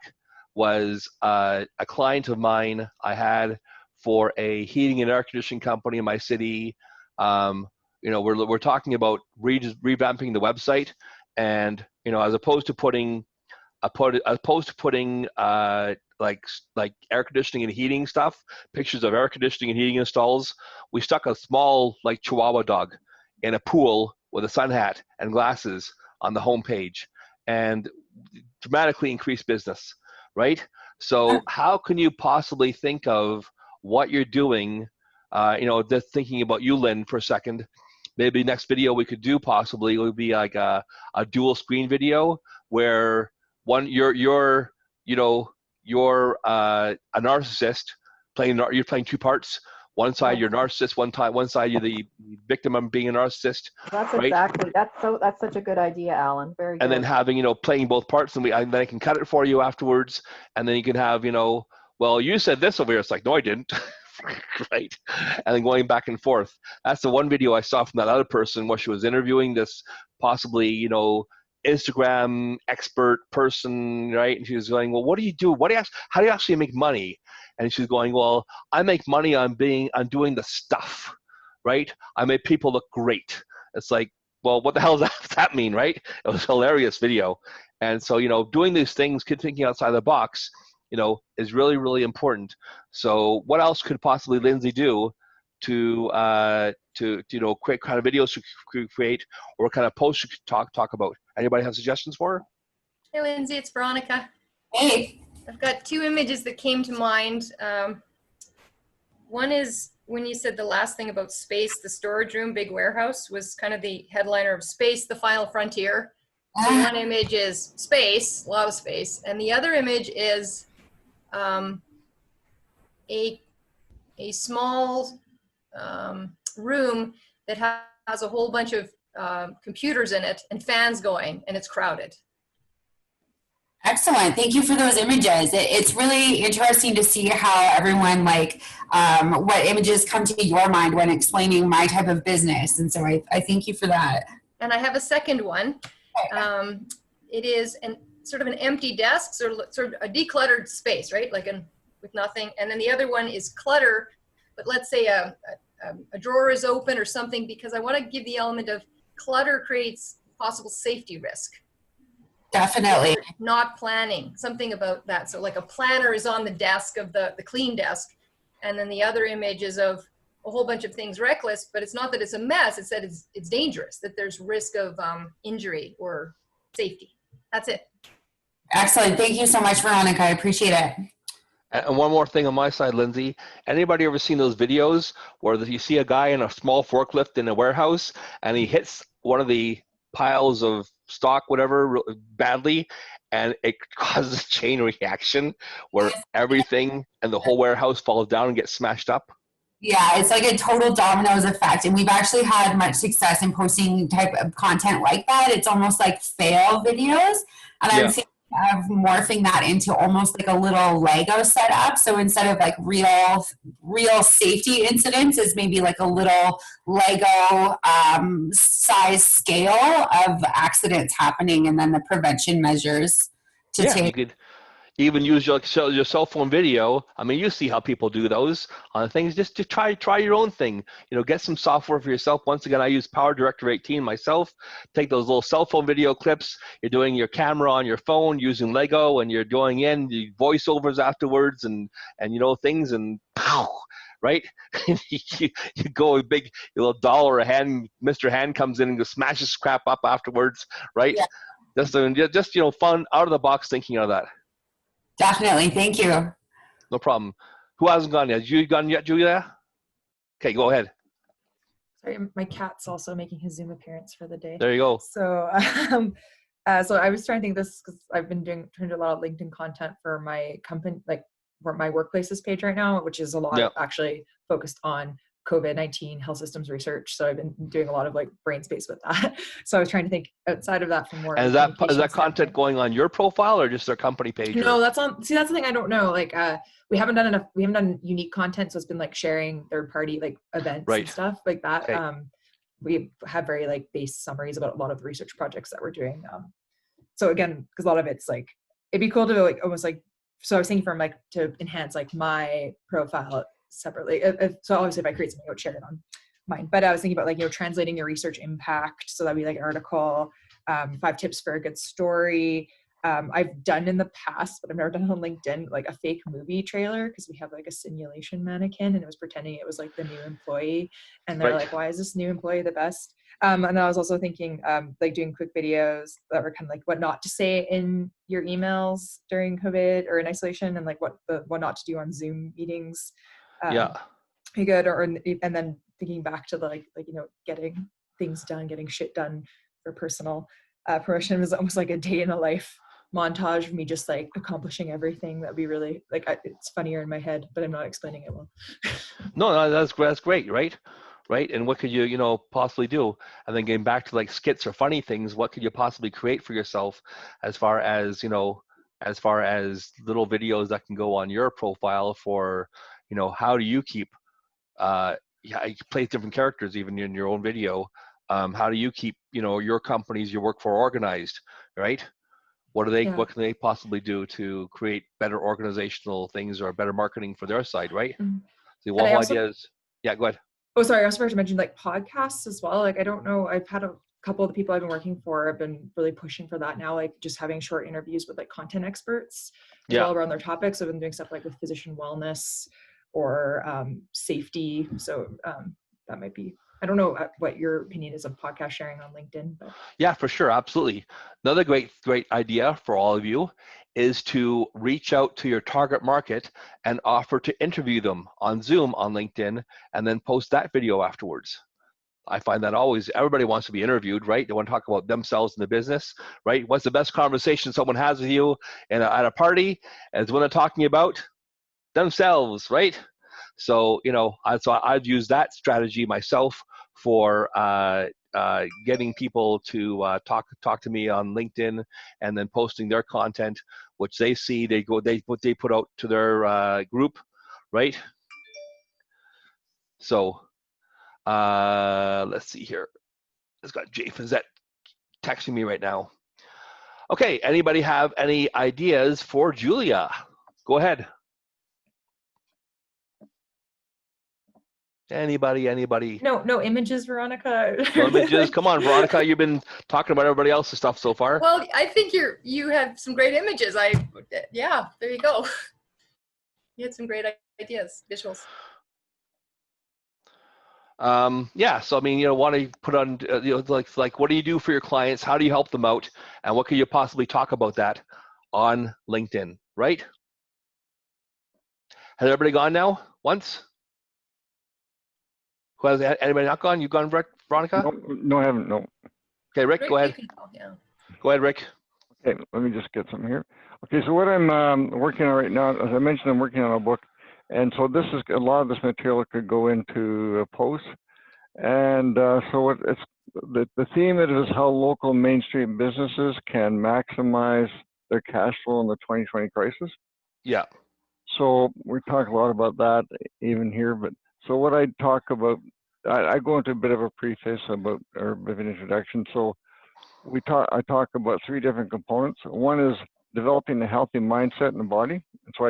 was a client of mine I had for a heating and air conditioning company in my city. We're talking about revamping the website, and as opposed to putting like air conditioning and heating stuff, pictures of air conditioning and heating installs, we stuck a small like Chihuahua dog in a pool with a sun hat and glasses on the homepage, and dramatically increased business, right? So how can you possibly think of what you're doing? Just thinking about you, Lynn, for a second. Maybe next video we could do possibly would be like a dual screen video where you're a narcissist you're playing two parts. One side you're a narcissist, one side you're the victim of being a narcissist. That's right? exactly, that's such a good idea, Alan. Very good. And then having, playing both parts, and then I can cut it for you afterwards. And then you can have, well, you said this over here. It's like, no, I didn't. Right. And then going back and forth. That's the one video I saw from that other person where she was interviewing this possibly, Instagram expert person, right? And she was going, well, what do you do? How do you actually make money? And she's going, well, I make money on doing the stuff, right? I make people look great. It's like, well, what the hell does that mean, right? It was a hilarious video. And so, you know, doing these things, thinking outside the box, you know, is really, really important. So what else could possibly Lindsay do to you know, quick kind of videos to create, or kind of posts you could talk about? Anybody have suggestions for her? Hey, Lindsay, it's Veronica. Hey. I've got two images that came to mind. One is when you said the last thing about space, the storage room, big warehouse, was kind of the headliner of Space, the Final Frontier. So one image is space, a lot of space, and the other image is a small room that has a whole bunch of computers in it and fans going, and it's crowded. Excellent. Thank you for those images. It's really interesting to see how everyone, like, what images come to your mind when explaining my type of business. And so I thank you for that. And I have a second one. It is sort of an empty desk, sort of a decluttered space, right? Like with nothing. And then the other one is clutter, but let's say a drawer is open or something, because I want to give the element of clutter creates possible safety risk. Definitely. Not planning, something about that. So like a planner is on the desk of the clean desk. And then the other image is of a whole bunch of things reckless, but it's not that it's a mess, it's that it's dangerous, that there's risk of injury or safety. That's it. Excellent. Thank you so much, Veronica. I appreciate it. And one more thing on my side, Lindsay. Anybody ever seen those videos where you see a guy in a small forklift in a warehouse and he hits one of the piles of stock, whatever, badly, and it causes a chain reaction where everything and the whole warehouse falls down and gets smashed up? Yeah, it's like a total dominoes effect. And we've actually had much success in posting type of content like that. It's almost like fail videos. And I'm thinking of morphing that into almost like a little Lego setup. So instead of like real safety incidents, is maybe like a little Lego size scale of accidents happening, and then the prevention measures to take. You could even use your cell phone video. I mean, you see how people do those on things. Just to try your own thing. You know, get some software for yourself. Once again, I use Power Director 18 myself. Take those little cell phone video clips. You're doing your camera on your phone using Lego, and you're doing the voiceovers afterwards, and you know, things, and pow, right? you go a big little doll or a hand. Mr. Hand comes in and just smashes crap up afterwards, right? Yeah. Just you know, fun, out of the box thinking of that. Definitely. Thank you. No problem. Who hasn't gone yet? You gone yet, Julia? Okay, go ahead. Sorry, my cat's also making his Zoom appearance for the day. There you go. So, so I was trying to think this because I've been trying to do a lot of LinkedIn content for my company, like for my workplaces page right now, which is a lot actually focused on COVID-19 health systems research. So I've been doing a lot of like brain space with that. So I was trying to think outside of that for more. And is that content going on your profile or just their company page? No, that's on. See, that's the thing I don't know. Like, we haven't done enough. We haven't done unique content, so it's been like sharing third party like events and stuff like that. Okay. We have very like base summaries about a lot of the research projects that we're doing. So again, because a lot of it's like it'd be cool to like almost like. So I was thinking from like to enhance like my profile separately. So obviously if I create something, I would share it on mine. But I was thinking about like, you know, translating your research impact. So that'd be like an article, 5 tips for a good story. I've done in the past, but I've never done on LinkedIn, like a fake movie trailer because we have like a simulation mannequin and it was pretending it was like the new employee. And they're like, why is this new employee the best? And I was also thinking like doing quick videos that were kind of like what not to say in your emails during COVID or in isolation, and like what not to do on Zoom meetings. Be good, and then thinking back to the like you know, getting things done, getting shit done for personal promotion was almost like a day in a life montage of me just like accomplishing everything. That'd be really like it's funnier in my head, but I'm not explaining it well. No, that's great, right? And what could you know, possibly do? And then getting back to like skits or funny things, what could you possibly create for yourself as far as, you know, as far as little videos that can go on your profile for, you know, how do you keep, you play different characters even in your own video. How do you keep, you know, your companies you work for organized, right? What can they possibly do to create better organizational things or better marketing for their side, right? Mm-hmm. So one idea is, go ahead. Oh, sorry. I also forgot to mention like podcasts as well. Like, I don't know. I've had a couple of the people I've been working for have been really pushing for that now, like just having short interviews with like content experts as Yeah. well around their topics. I've been doing stuff like with physician wellness or safety. So that might be, I don't know what your opinion is of podcast sharing on LinkedIn, but Yeah, for sure. Absolutely. Another great idea for all of you is to reach out to your target market and offer to interview them on Zoom on LinkedIn and then post that video afterwards. I find that always, everybody wants to be interviewed, right? They want to talk about themselves in the business, right? What's the best conversation someone has with you at a party? As when they're talking about themselves, right? So, I've used that strategy myself for getting people to talk to me on LinkedIn and then posting their content, which they see, they put out to their group, right? So, let's see here. It's got Jay Fazette texting me right now. Okay, anybody have any ideas for Julia? Go ahead. Anybody? no images, Veronica. No images. Come on, Veronica. You've been talking about everybody else's stuff so far. Well, I think you have some great images. Yeah, there you go. You had some great ideas, visuals. Yeah. So I mean, want to put on, like, what do you do for your clients? How do you help them out? And what could you possibly talk about that on LinkedIn, right? Has everybody gone now? Once? Who has anybody not gone? You gone, Veronica? No, I haven't. No. Okay, Rick, go ahead. You can go, yeah. Go ahead, Rick. Okay, let me just get something here. Okay, so what I'm working on right now, as I mentioned, I'm working on a book, and so this is a lot of this material could go into a post, and so it's the theme of it is how local mainstream businesses can maximize their cash flow in the 2020 crisis. Yeah. So we talk a lot about that even here, but so what I talk about, I go into a bit of a preface about, or a bit of an introduction. So I talk about three different components. One is developing a healthy mindset in the body. So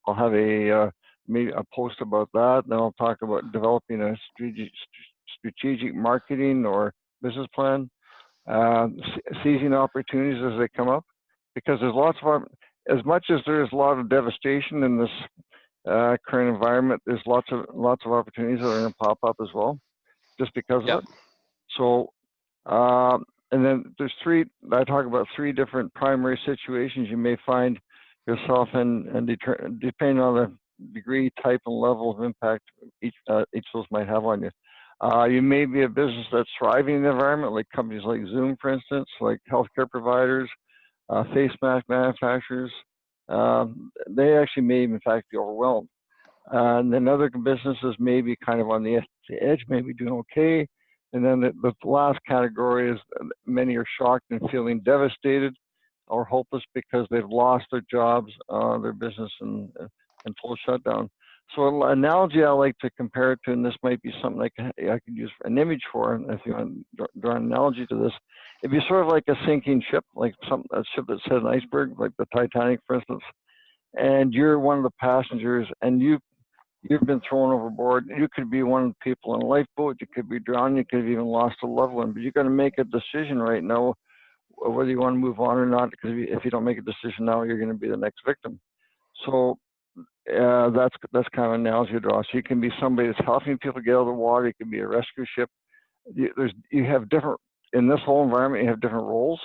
I'll have maybe a post about that. Then I'll talk about developing a strategic marketing or business plan, seizing opportunities as they come up, because there's lots of, as much as there's a lot of devastation in this current environment, there's lots of opportunities that are going to pop up as well, just because of it. So, and then I talk about three different primary situations you may find yourself in, and depending on the degree, type, and level of impact each of those might have on you. You may be a business that's thriving in the environment, like companies like Zoom, for instance, like healthcare providers, face mask manufacturers. They actually may, in fact, be overwhelmed. And then other businesses may be kind of on the edge, maybe doing okay. And then the last category is many are shocked and feeling devastated or hopeless because they've lost their jobs, their business, and full shutdown. So an analogy I like to compare it to, and this might be something I could use an image for, if you want to draw an analogy to this, it'd be sort of like a sinking ship, like a ship that set an iceberg, like the Titanic, for instance, and you're one of the passengers, and you've been thrown overboard. You could be one of the people in a lifeboat. You could be drowned. You could have even lost a loved one. But you got to make a decision right now whether you want to move on or not. Because if you don't make a decision now, you're going to be the next victim. So that's kind of an analogy to draw. So you can be somebody that's helping people get out of the water. You can be a rescue ship. You have different, in this whole environment, you have different roles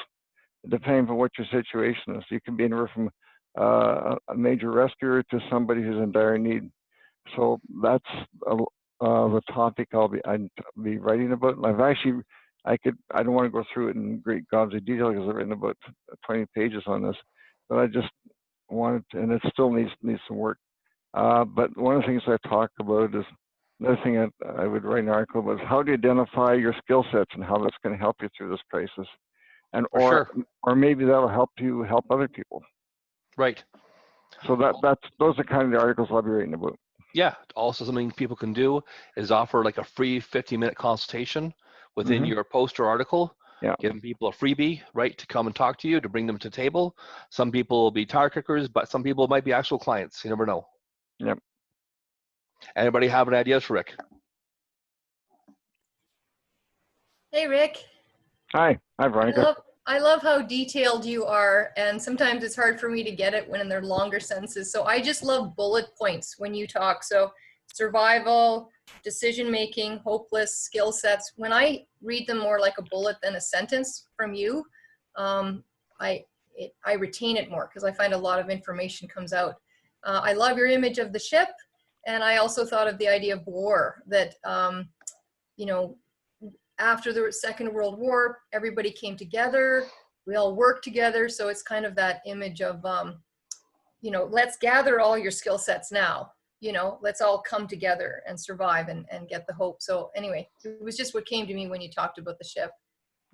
depending on what your situation is. You can be anywhere from a major rescuer to somebody who's in dire need. So that's the topic I'd be writing about. And I don't want to go through it in great gobs of detail because I've written about 20 pages on this, but I just wanted to, and it still needs some work. But one of the things I talk about is, another thing I would write an article about is how to identify your skill sets and how that's going to help you through this crisis. And or maybe that'll help you help other people. Right. So those are kind of the articles I'll be writing about. Yeah. Also, something people can do is offer like a free 15-minute consultation within your post or article. Yeah. Giving people a freebie, right, to come and talk to you, to bring them to the table. Some people will be tire kickers, but some people might be actual clients. You never know. Yep. Anybody have any ideas for Rick? Hey, Rick. Hi, Veronica. I love how detailed you are, and sometimes it's hard for me to get it when they're longer sentences. So I just love bullet points when you talk. So survival, decision making, hopeless, skill sets. When I read them more like a bullet than a sentence from you, I retain it more because I find a lot of information comes out. I love your image of the ship, and I also thought of the idea of war, that you know, after the Second World War, everybody came together, we all worked together. So it's kind of that image of, you know, let's gather all your skill sets now, you know, let's all come together and survive and get the hope. So anyway, it was just what came to me when you talked about the ship.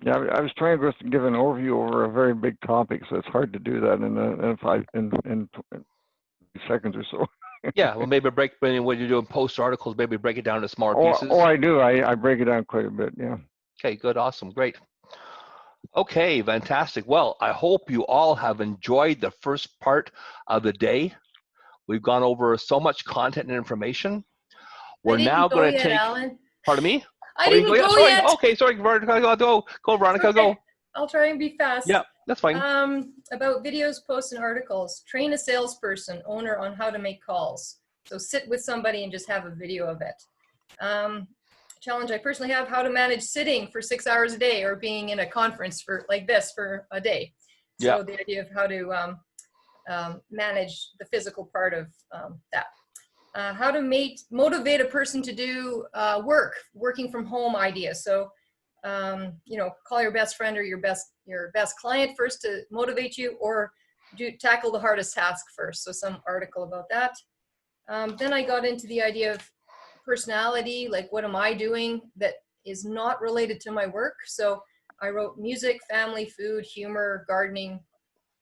Yeah, I was trying to give an overview over a very big topic, so it's hard to do that in 20 seconds or so. Yeah, well, maybe when you're doing post articles, maybe break it down into smaller pieces. Oh, I do. I break it down quite a bit. Yeah. Okay, good, awesome, great. Okay, fantastic. Well, I hope you all have enjoyed the first part of the day. We've gone over so much content and information. We're now going to take. Alan. Pardon me? I didn't go sorry. yet. Okay, sorry, Veronica, go, Veronica, Okay. go. I'll try and be fast. Yeah, that's fine. About videos, posts, and articles. Train a salesperson, owner on how to make calls. So sit with somebody and just have a video of it. Challenge I personally have: how to manage sitting for 6 hours a day or being in a conference for like this for a day. So the idea of how to manage the physical part of that. How to motivate a person to do working from home ideas. So, you know, call your best friend or your best client first to motivate you, or tackle the hardest task first. So some article about that. Then I got into the idea of personality, like what am I doing that is not related to my work. So I wrote music, family, food, humor, gardening,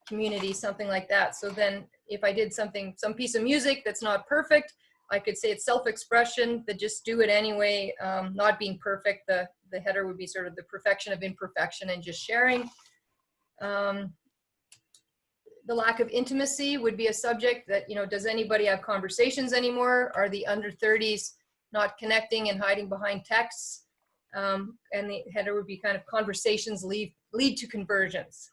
community, something like that. So then if I did some piece of music that's not perfect, I could say it's self-expression, that just do it anyway, not being perfect. The header would be sort of the perfection of imperfection and just sharing. The lack of intimacy would be a subject that, you know, does anybody have conversations anymore? Are the under 30s not connecting and hiding behind texts? And the header would be kind of conversations lead to conversions.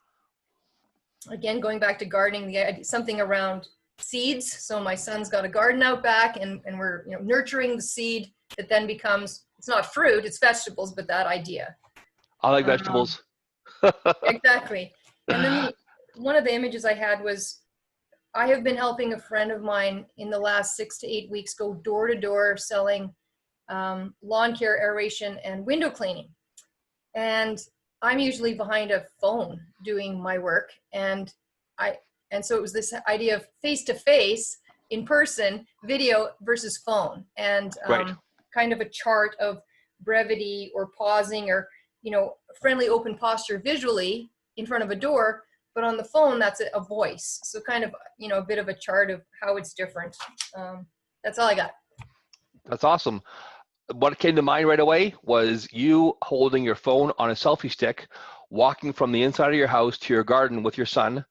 Again, going back to gardening, something around seeds. So my son's got a garden out back, and we're, you know, nurturing the seed that then becomes, it's not fruit, it's vegetables, but that idea. I like vegetables. Exactly. And then one of the images I had was, I have been helping a friend of mine in the last 6 to 8 weeks go door to door selling lawn care, aeration, and window cleaning. And I'm usually behind a phone doing my work. And so it was this idea of face-to-face, in person, video versus phone, and kind of a chart of brevity or pausing or, you know, friendly open posture visually in front of a door, but on the phone, that's a voice. So kind of, you know, a bit of a chart of how it's different. That's all I got. That's awesome. What came to mind right away was you holding your phone on a selfie stick, walking from the inside of your house to your garden with your son,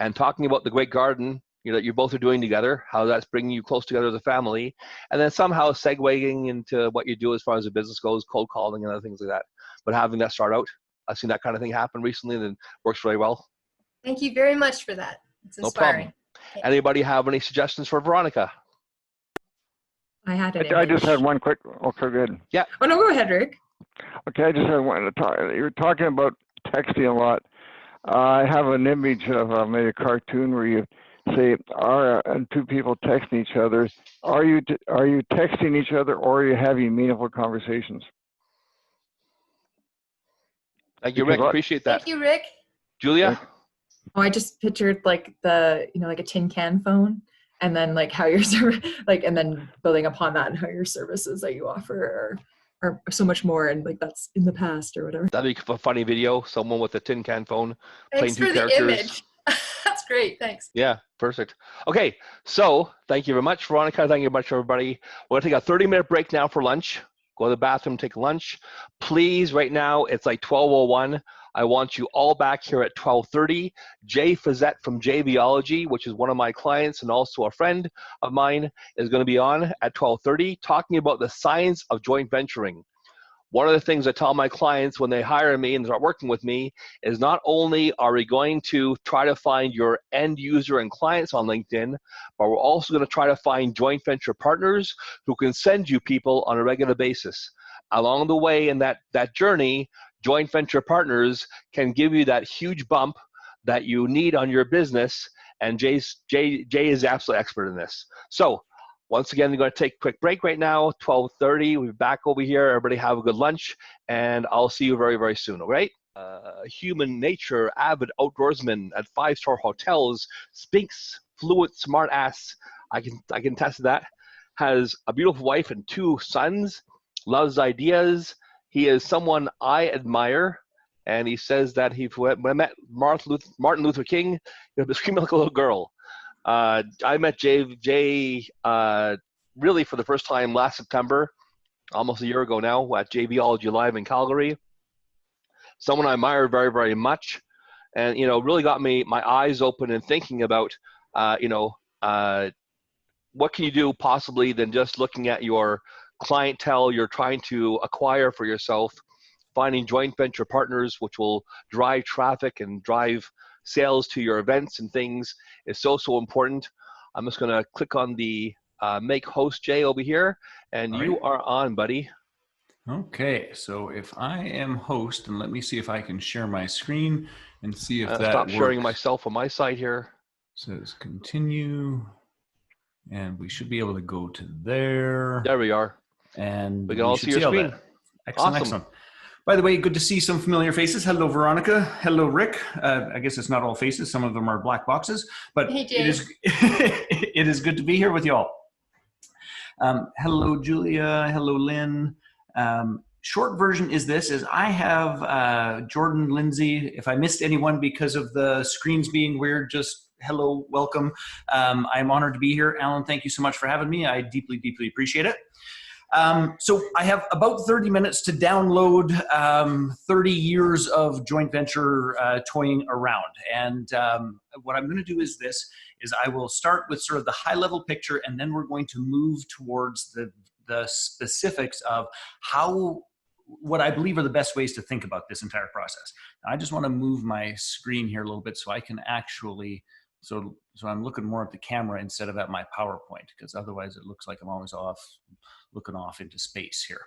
and talking about the great garden, you know, that you both are doing together, how that's bringing you close together as a family, and then somehow segueing into what you do as far as the business goes, cold calling and other things like that. But having that start out, I've seen that kind of thing happen recently, and it works really well. Thank you very much for that. It's inspiring. No problem. Anybody have any suggestions for Veronica? I had an I just image. had one quick. Okay, good. Yeah. Oh no, go ahead, Rick. Okay, I just had one to talk. You were talking about texting a lot. I have an image of maybe a cartoon where you say, and two people texting each other. Are you texting each other, or are you having meaningful conversations? Thank you, Rick. Appreciate that. Thank you, Rick. Julia? Oh, I just pictured like like a tin can phone, and then like how your and then building upon that and how your services that you offer are so much more, and like that's in the past or whatever. That'd be a funny video. Someone with a tin can phone Thanks playing for two the characters. image. That's great. Thanks. Yeah, perfect. Okay, so thank you very much, Veronica. Thank you very much, everybody. We're going to take a 30-minute break now for lunch. Go to the bathroom, take lunch. Please, right now, it's like 12:01. I want you all back here at 12:30. Jay Fazette from JVology, which is one of my clients and also a friend of mine, is going to be on at 12:30 talking about the science of joint venturing. one of the things I tell my clients when they hire me and start working with me is not only are we going to try to find your end user and clients on LinkedIn, but we're also going to try to find joint venture partners who can send you people on a regular basis. Along the way in that journey, joint venture partners can give you that huge bump that you need on your business, and Jay is absolutely expert in this. So once again, we're going to take a quick break right now, 12:30. We'll be back over here. Everybody have a good lunch, and I'll see you very, very soon, all right? Human nature, avid outdoorsman at 5-star hotels, Spinks, fluent, smart ass, I can attest to that, has a beautiful wife and 2 sons, loves ideas. He is someone I admire, and he says that when I met Martin Luther King, he was screaming like a little girl. I met Jay really for the first time last September, almost a year ago now, at JVology Live in Calgary. Someone I admire very, very much, and really got my eyes open and thinking about what can you do possibly than just looking at your clientele you're trying to acquire for yourself, finding joint venture partners which will drive traffic and drive sales to your events and things is so important. I'm just going to click on the make host Jay over here, and you are on, buddy. Okay, so if I am host, and let me see if I can share my screen and see if that stop works. Sharing myself on my side here. Says continue, and we should be able to go to there. There we are. And we can all see your screen. Excellent, awesome. Excellent. By the way, good to see some familiar faces. Hello, Veronica. Hello, Rick. I guess it's not all faces. Some of them are black boxes, but Hey, Jay. it is good to be here with y'all. Hello, Julia. Hello, Lynn. Short version is I have Jordan, Lindsay. If I missed anyone because of the screens being weird, just hello, welcome. I'm honored to be here. Alan, thank you so much for having me. I deeply, deeply appreciate it. So I have about 30 minutes to download 30 years of joint venture toying around. And what I'm going to do is I will start with sort of the high level picture, and then we're going to move towards the specifics of what I believe are the best ways to think about this entire process. Now, I just want to move my screen here a little bit so I can actually, so I'm looking more at the camera instead of at my PowerPoint, because otherwise it looks like I'm always looking off into space here.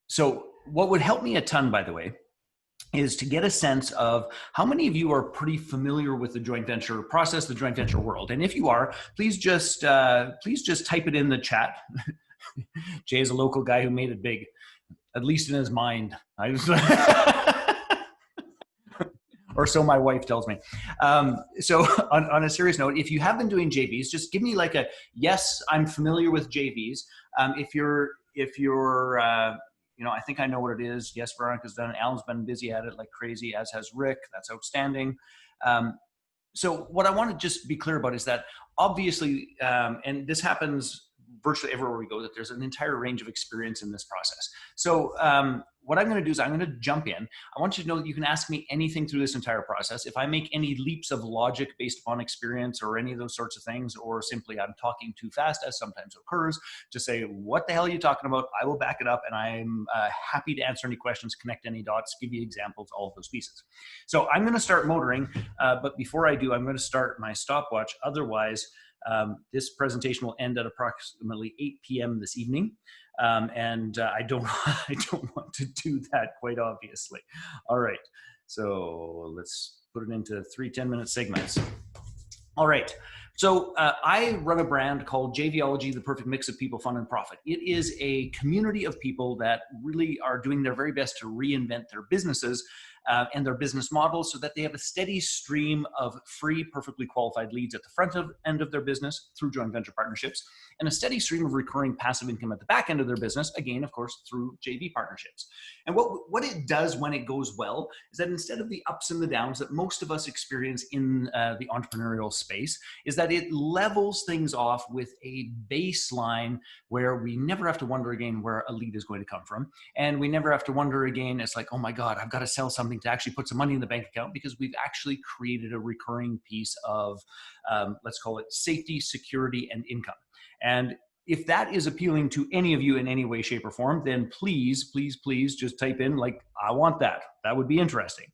So what would help me a ton, by the way, is to get a sense of how many of you are pretty familiar with the joint venture process, the joint venture world. And if you are, please just type it in the chat. Jay is a local guy who made it big, at least in his mind. Or so my wife tells me. So on a serious note, if you have been doing JVs, just give me like a, yes, I'm familiar with JVs. If you're I think I know what it is. Yes, Veronica's done it. Alan's been busy at it like crazy, as has Rick. That's outstanding. So what I want to just be clear about is that obviously, and this happens virtually everywhere we go, that there's an entire range of experience in this process. So what I'm going to do is I'm going to jump in. I want you to know that you can ask me anything through this entire process. If I make any leaps of logic based upon experience or any of those sorts of things, or simply I'm talking too fast, as sometimes occurs, just say, what the hell are you talking about? I will back it up, and I'm happy to answer any questions, connect any dots, give you examples, all of those pieces. So I'm going to start motoring, but before I do, I'm going to start my stopwatch. Otherwise, this presentation will end at approximately 8 p.m. this evening. And I don't want to do that, quite obviously. All right, so let's put it into 3 10-minute segments. All right, so I run a brand called JVology, the perfect mix of people, fun, and profit. It is a community of people that really are doing their very best to reinvent their businesses and their business models so that they have a steady stream of free, perfectly qualified leads at the front end of their business through joint venture partnerships, and a steady stream of recurring passive income at the back end of their business, again, of course, through JV partnerships. And what it does when it goes well is that instead of the ups and the downs that most of us experience in the entrepreneurial space, is that it levels things off with a baseline where we never have to wonder again where a lead is going to come from. And we never have to wonder again, it's like, oh my God, I've got to sell something to actually put some money in the bank account, because we've actually created a recurring piece of, let's call it safety, security, and income. And if that is appealing to any of you in any way, shape, or form, then please, please, please just type in like, I want that. That would be interesting.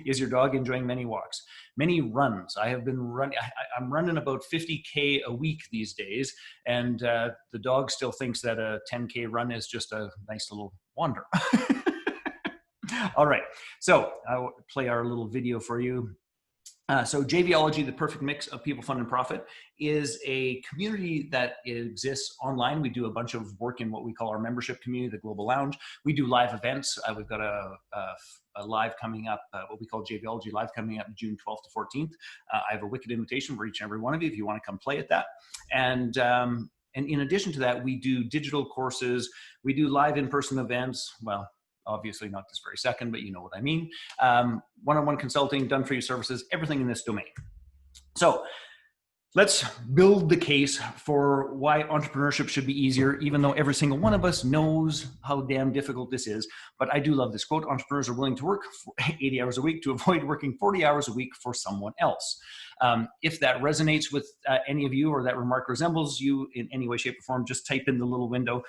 Is your dog enjoying many walks? Many runs. I have been running, I'm running about 50K a week these days, and the dog still thinks that a 10K run is just a nice little wander. All right, so I'll play our little video for you. So JVology, the perfect mix of people, fun, and profit, is a community that exists online. We do a bunch of work in what we call our membership community, the Global Lounge. We do live events. We've got a live coming up, what we call JVology Live, coming up June 12th to 14th. I have a wicked invitation for each and every one of you if you want to come play at that. And in addition to that, we do digital courses. We do live in-person events. Well, obviously not this very second, but you know what I mean. One-on-one consulting, done for you services, everything in this domain. So let's build the case for why entrepreneurship should be easier, even though every single one of us knows how damn difficult this is. But I do love this quote: entrepreneurs are willing to work 80 hours a week to avoid working 40 hours a week for someone else. If that resonates with any of you, or that remark resembles you in any way, shape, or form, just type in the little window,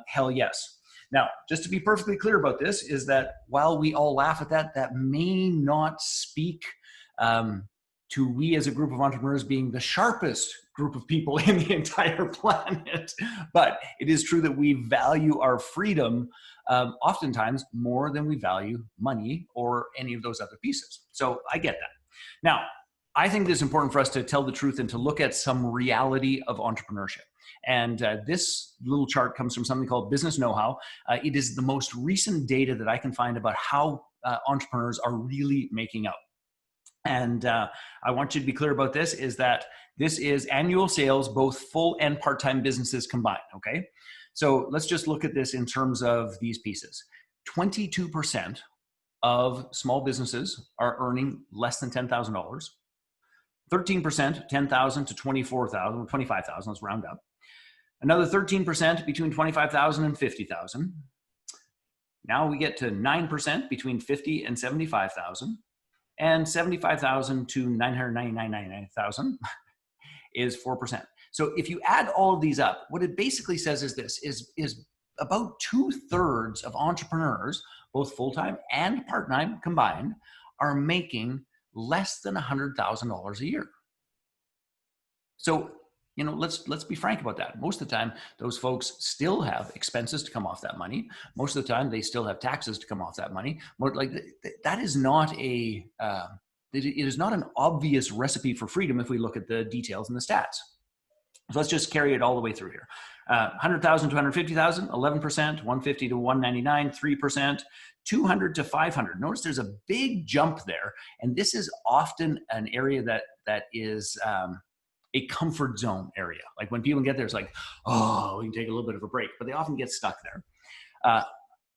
hell yes. Now, just to be perfectly clear about this, is that while we all laugh at that, that may not speak to we as a group of entrepreneurs being the sharpest group of people in the entire planet. But it is true that we value our freedom oftentimes more than we value money or any of those other pieces. So I get that. Now, I think it is important for us to tell the truth and to look at some reality of entrepreneurship. And this little chart comes from something called Business Know-How. It is the most recent data that I can find about how entrepreneurs are really making out. And I want you to be clear about this, is that this is annual sales, both full and part-time businesses combined, okay? So let's just look at this in terms of these pieces. 22% of small businesses are earning less than $10,000. 13%, 10,000 to 24,000, 25,000, let's round up. Another 13% between 25,000 and 50,000. Now we get to 9% between 50 and 75,000, and 75,000 to 999,000 is 4%. So if you add all of these up, what it basically says is this: is about 2/3 of entrepreneurs, both full-time and part-time combined, are making less than $100,000 a year. So, you know, let's be frank about that. Most of the time, those folks still have expenses to come off that money. Most of the time, they still have taxes to come off that money. More like that is not a it is not an obvious recipe for freedom if we look at the details and the stats. So let's just carry it all the way through here. 100,000 to 150,000, 11%, 150 to 199, 3%, 200 to 500. Notice there's a big jump there. And this is often an area that is a comfort zone area. Like when people get there, it's like, oh, we can take a little bit of a break, but they often get stuck there.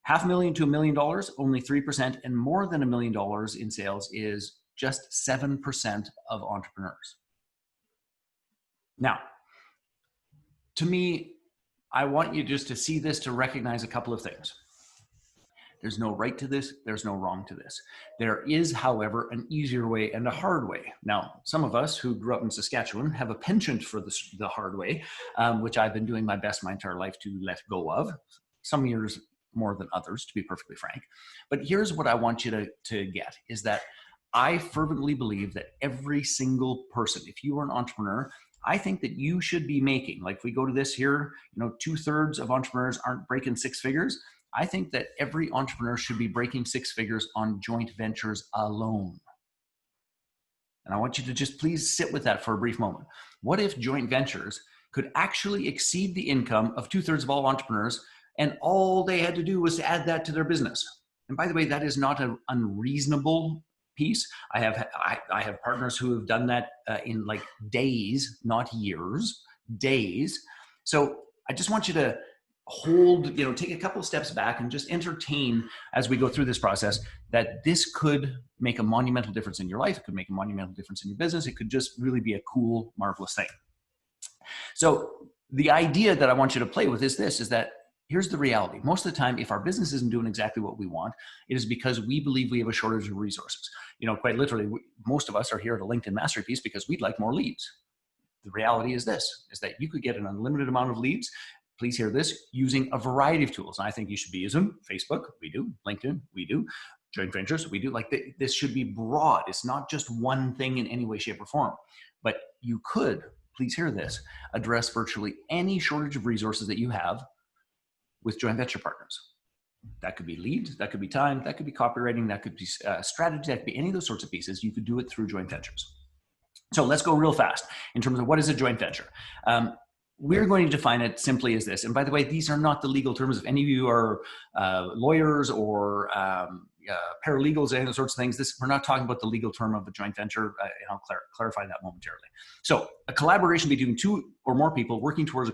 $500,000 to $1 million, only 3%, and more than $1 million in sales is just 7% of entrepreneurs. Now, to me, I want you just to see this, to recognize a couple of things. There's no right to this. There's no wrong to this. There is, however, an easier way and a hard way. Now, some of us who grew up in Saskatchewan have a penchant for the hard way, which I've been doing my best my entire life to let go of. Some years more than others, to be perfectly frank. But here's what I want you to get, is that I fervently believe that every single person, if you are an entrepreneur, I think that you should be making, like if we go to this here, you know, 2/3 of entrepreneurs aren't breaking six figures. I think that every entrepreneur should be breaking six figures on joint ventures alone. And I want you to just please sit with that for a brief moment. What if joint ventures could actually exceed the income of 2/3 of all entrepreneurs, and all they had to do was to add that to their business? And by the way, that is not an unreasonable piece. I have partners who have done that in like days, not years, days. So I just want you to hold, you know, take a couple of steps back and just entertain as we go through this process that this could make a monumental difference in your life. It could make a monumental difference in your business. It could just really be a cool, marvelous thing. So the idea that I want you to play with is this, is that here's the reality. Most of the time, if our business isn't doing exactly what we want, it is because we believe we have a shortage of resources. You know, quite literally, most of us are here at a LinkedIn Mastery Piece because we'd like more leads. the reality is this, is that you could get an unlimited amount of leads, please hear this, using a variety of tools. And I think you should be using Facebook, we do, LinkedIn, we do, joint ventures, we do. Like this should be broad. It's not just one thing in any way, shape, or form. But you could, please hear this, address virtually any shortage of resources that you have with joint venture partners. That could be leads, that could be time, that could be copywriting, that could be strategy, that could be any of those sorts of pieces. You could do it through joint ventures. So let's go real fast in terms of what is a joint venture. We're going to define it simply as this. And by the way, these are not the legal terms. If any of you are lawyers or paralegals, any of those sorts of things, we're not talking about the legal term of a joint venture, and I'll clarify that momentarily. So a collaboration between two or more people working towards a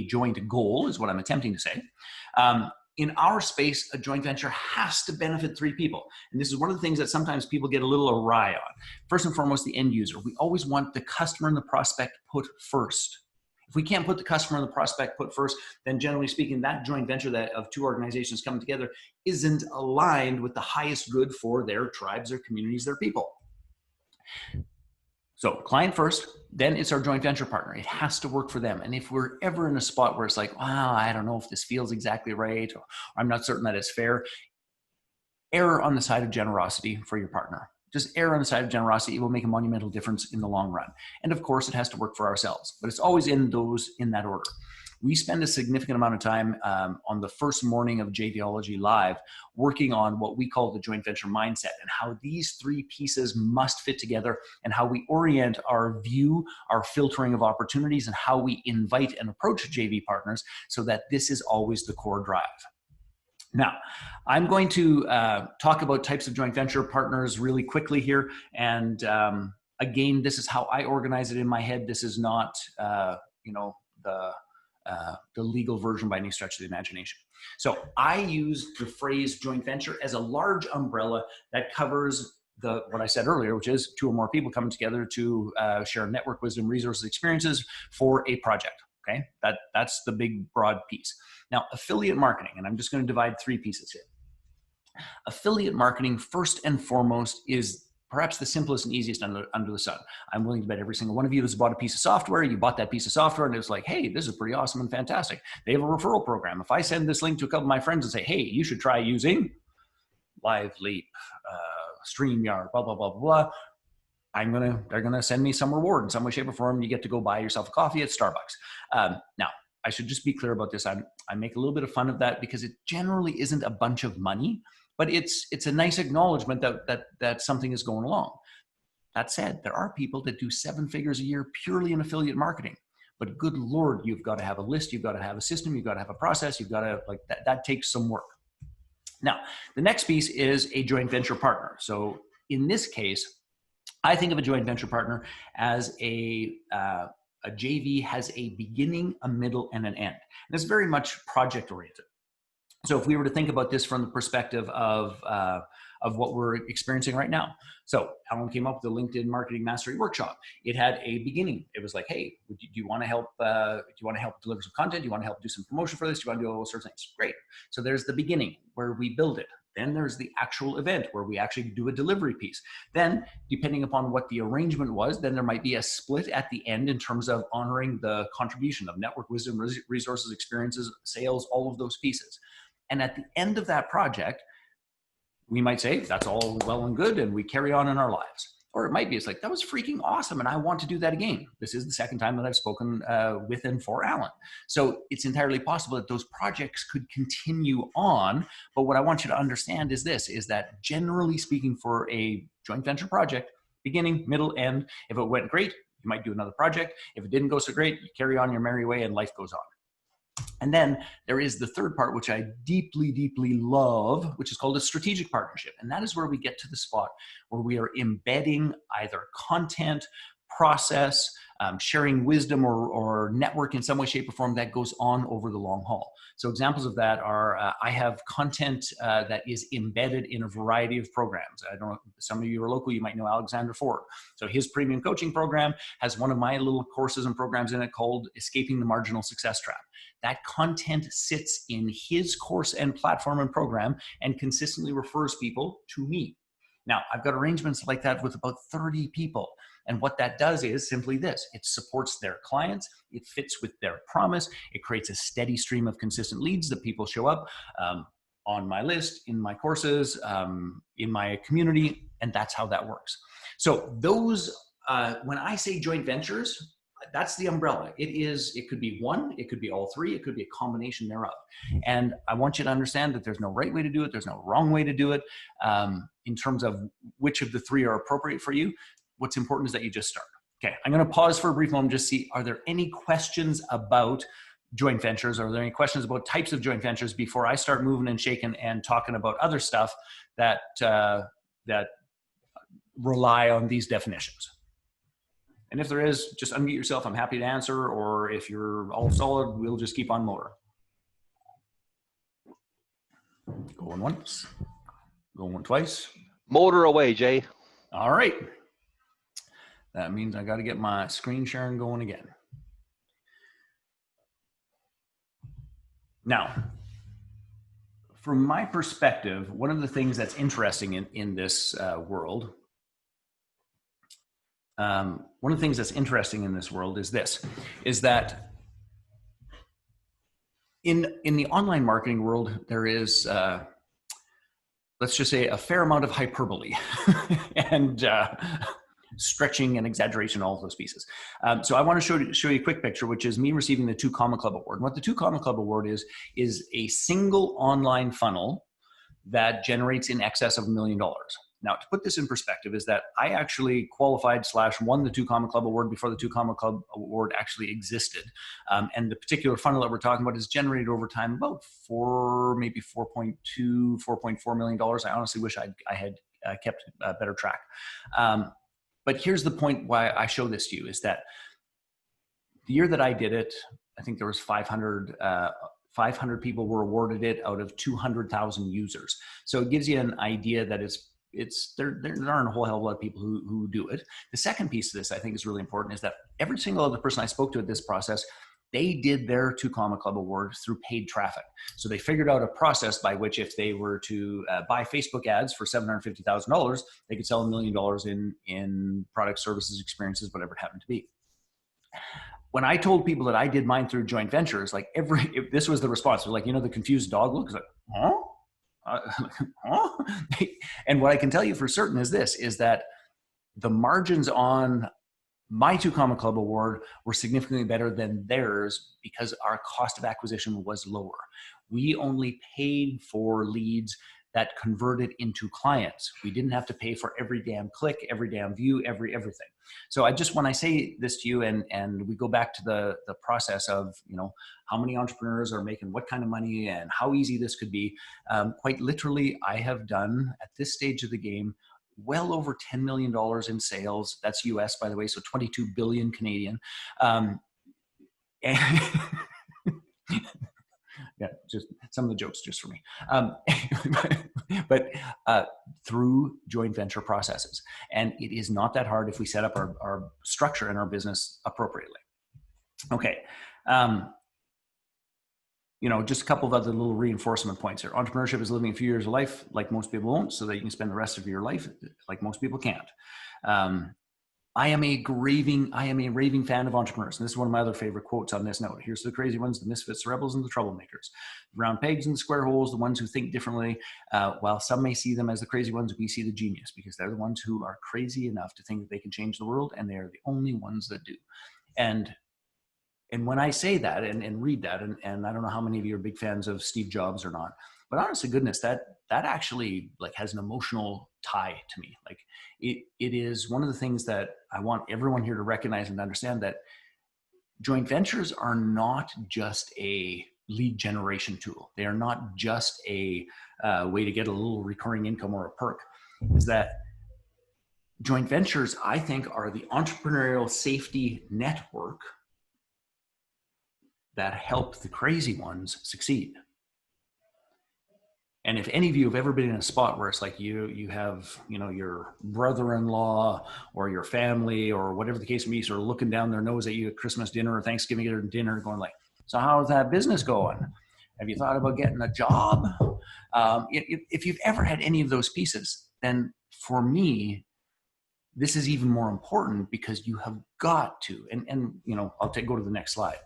joint goal is what I'm attempting to say. In our space, a joint venture has to benefit three people. And this is one of the things that sometimes people get a little awry on. First and foremost, the end user. We always want the customer and the prospect put first. If we can't put the customer and the prospect put first, then generally speaking, that joint venture of two organizations coming together isn't aligned with the highest good for their tribes, their communities, their people. So client first, then it's our joint venture partner. It has to work for them. And if we're ever in a spot where it's like, wow, I don't know if this feels exactly right, or I'm not certain that it's fair, err on the side of generosity for your partner. Just err on the side of generosity. It will make a monumental difference in the long run. And of course, it has to work for ourselves, but it's always in that order. We spend a significant amount of time on the first morning of JVology Live working on what we call the joint venture mindset and how these three pieces must fit together and how we orient our view, our filtering of opportunities, and how we invite and approach JV partners so that this is always the core drive. Now, I'm going to talk about types of joint venture partners really quickly here. And again, this is how I organize it in my head. This is not, the legal version by any stretch of the imagination. So I use the phrase joint venture as a large umbrella that covers what I said earlier, which is two or more people coming together to share network, wisdom, resources, experiences for a project. Okay, that's the big broad piece. Now, affiliate marketing, and I'm just going to divide three pieces here. Affiliate marketing, first and foremost, is perhaps the simplest and easiest under the sun. I'm willing to bet every single one of you has bought a piece of software. You bought that piece of software and it was like, hey, this is pretty awesome and fantastic. They have a referral program. If I send this link to a couple of my friends and say, hey, you should try using LiveLeap, StreamYard, blah, blah, blah, blah, blah, they're gonna send me some reward in some way, shape, or form. You get to go buy yourself a coffee at Starbucks. Now, I should just be clear about this. I make a little bit of fun of that because it generally isn't a bunch of money, but it's a nice acknowledgement that something is going along. That said, there are people that do 7 figures a year purely in affiliate marketing. But good Lord, you've got to have a list, you've got to have a system, you've got to have a process, you've got to that takes some work. Now, the next piece is a joint venture partner. So in this case, I think of a joint venture partner as a JV has a beginning, a middle, and an end. And it's very much project oriented. So if we were to think about this from the perspective of what we're experiencing right now. So Alan came up with the LinkedIn Marketing Mastery Workshop. It had a beginning. It was like, hey, do you want to help? Do you want to help deliver some content? Do you want to help do some promotion for this? Do you want to do all those sorts of things? Great. So there's the beginning where we build it. Then there's the actual event where we actually do a delivery piece. Then, depending upon what the arrangement was, then there might be a split at the end in terms of honoring the contribution of network, wisdom, resources, experiences, sales, all of those pieces. And at the end of that project, we might say, that's all well and good, and we carry on in our lives. Or it might be, it's like, that was freaking awesome, and I want to do that again. This is the second time that I've spoken with and for Alan. So it's entirely possible that those projects could continue on. But what I want you to understand is this, is that generally speaking for a joint venture project, beginning, middle, end, if it went great, you might do another project. If it didn't go so great, you carry on your merry way and life goes on. And then there is the third part, which I deeply, deeply love, which is called a strategic partnership. And that is where we get to the spot where we are embedding either content, process, sharing wisdom or network in some way, shape, or form that goes on over the long haul. So examples of that are, I have content that is embedded in a variety of programs. I don't know, some of you are local, you might know Alexander Ford. So his premium coaching program has one of my little courses and programs in it called Escaping the Marginal Success Trap. That content sits in his course and platform and program and consistently refers people to me. Now, I've got arrangements like that with about 30 people. And what that does is simply this: it supports their clients, it fits with their promise, it creates a steady stream of consistent leads that people show up on my list, in my courses, in my community, and that's how that works. So those, when I say joint ventures, that's the umbrella. It could be one, it could be all three, it could be a combination thereof. And I want you to understand that there's no right way to do it, there's no wrong way to do it. In terms of which of the three are appropriate for you, what's important is that you just start. Okay, I'm going to pause for a brief moment, just see, are there any questions about joint ventures? Are there any questions about types of joint ventures before I start moving and shaking and talking about other stuff that, that rely on these definitions? And if there is, just unmute yourself. I'm happy to answer. Or if you're all solid, we'll just keep on motor. Going once, going twice. Motor away, Jay. All right. That means I got to get my screen sharing going again. Now, from my perspective, one of the things that's interesting in this world, one of the things that's interesting in this world is this, is that in the online marketing world, there is, let's just say, a fair amount of hyperbole and stretching and exaggeration, all of those pieces. So I want to show you a quick picture, which is me receiving the 2 Comma Club Award. And what the 2 Comma Club Award is a single online funnel that generates in excess of $1 million. Now, to put this in perspective, is that I actually qualified / won the 2 Comma Club Award before the 2 Comma Club Award actually existed. And the particular funnel that we're talking about is generated over time about maybe $4.2, $4.4 million. I honestly wish I had kept better track. But here's the point why I show this to you, is that the year that I did it, I think there was 500 people were awarded it out of 200,000 users. So it gives you an idea that there aren't a whole hell of a lot of people who do it. The second piece of this I think is really important, is that every single other person I spoke to at this process, they did their 2 Comma Club Award through paid traffic. So they figured out a process by which if they were to buy Facebook ads for $750,000, they could sell $1 million in products, services, experiences, whatever it happened to be. When I told people that I did mine through joint ventures, like if this was the response, they're like, the confused dog look, is like, huh? Huh? And what I can tell you for certain is this, is that the margins on my 2 Comma Club Award were significantly better than theirs because our cost of acquisition was lower. We only paid for leads that converted into clients. We didn't have to pay for every damn click, every damn view, everything. So when I say this to you, and we go back to the process of, how many entrepreneurs are making what kind of money and how easy this could be, quite literally, I have done at this stage of the game well over $10 million in sales. That's US, by the way, so 22 billion Canadian. And yeah, just some of the jokes just for me. But through joint venture processes. And it is not that hard if we set up our structure and our business appropriately. Okay. Just a couple of other little reinforcement points here. Entrepreneurship is living a few years of life like most people won't, so that you can spend the rest of your life like most people can't. I am a raving fan of entrepreneurs. And this is one of my other favorite quotes on this note. Here's the crazy ones, the misfits, the rebels, and the troublemakers. The round pegs and the square holes, the ones who think differently. While some may see them as the crazy ones, we see the genius, because they're the ones who are crazy enough to think that they can change the world, and they are the only ones that do. And when I say that and read that, and I don't know how many of you are big fans of Steve Jobs or not, but honest to goodness, that actually has an emotional tie to me. It is one of the things that I want everyone here to recognize and understand, that joint ventures are not just a lead generation tool. They are not just a way to get a little recurring income or a perk. Is that joint ventures, I think, are the entrepreneurial safety network that help the crazy ones succeed. And if any of you have ever been in a spot where it's like you have, your brother-in-law or your family or whatever the case may be, sort of looking down their nose at you at Christmas dinner or Thanksgiving dinner going like, so how's that business going? Have you thought about getting a job? If you've ever had any of those pieces, then for me, this is even more important because you have got to, and you know, go to the next slide.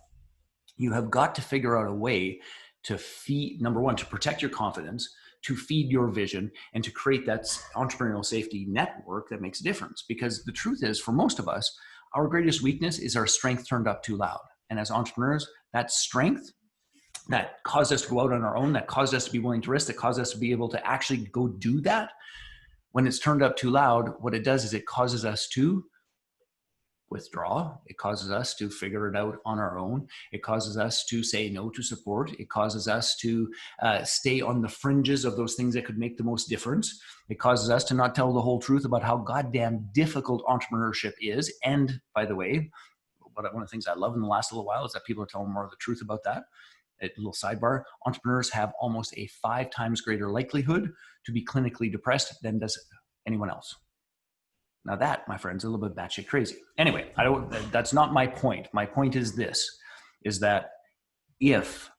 You have got to figure out a way to feed, number one, to protect your confidence, to feed your vision, and to create that entrepreneurial safety network that makes a difference. Because the truth is, for most of us, our greatest weakness is our strength turned up too loud. And as entrepreneurs, that strength that caused us to go out on our own, that caused us to be willing to risk, that caused us to be able to actually go do that, when it's turned up too loud, what it does is it causes us to withdraw. It causes us to figure it out on our own. It causes us to say no to support. It causes us to stay on the fringes of those things that could make the most difference. It causes us to not tell the whole truth about how goddamn difficult entrepreneurship is. And by the way, one of the things I love in the last little while is that people are telling more of the truth about that. A little sidebar, entrepreneurs have almost a 5 times greater likelihood to be clinically depressed than does anyone else. Now that, my friends, is a little bit batshit crazy. Anyway, that's not my point. My point is this, is that if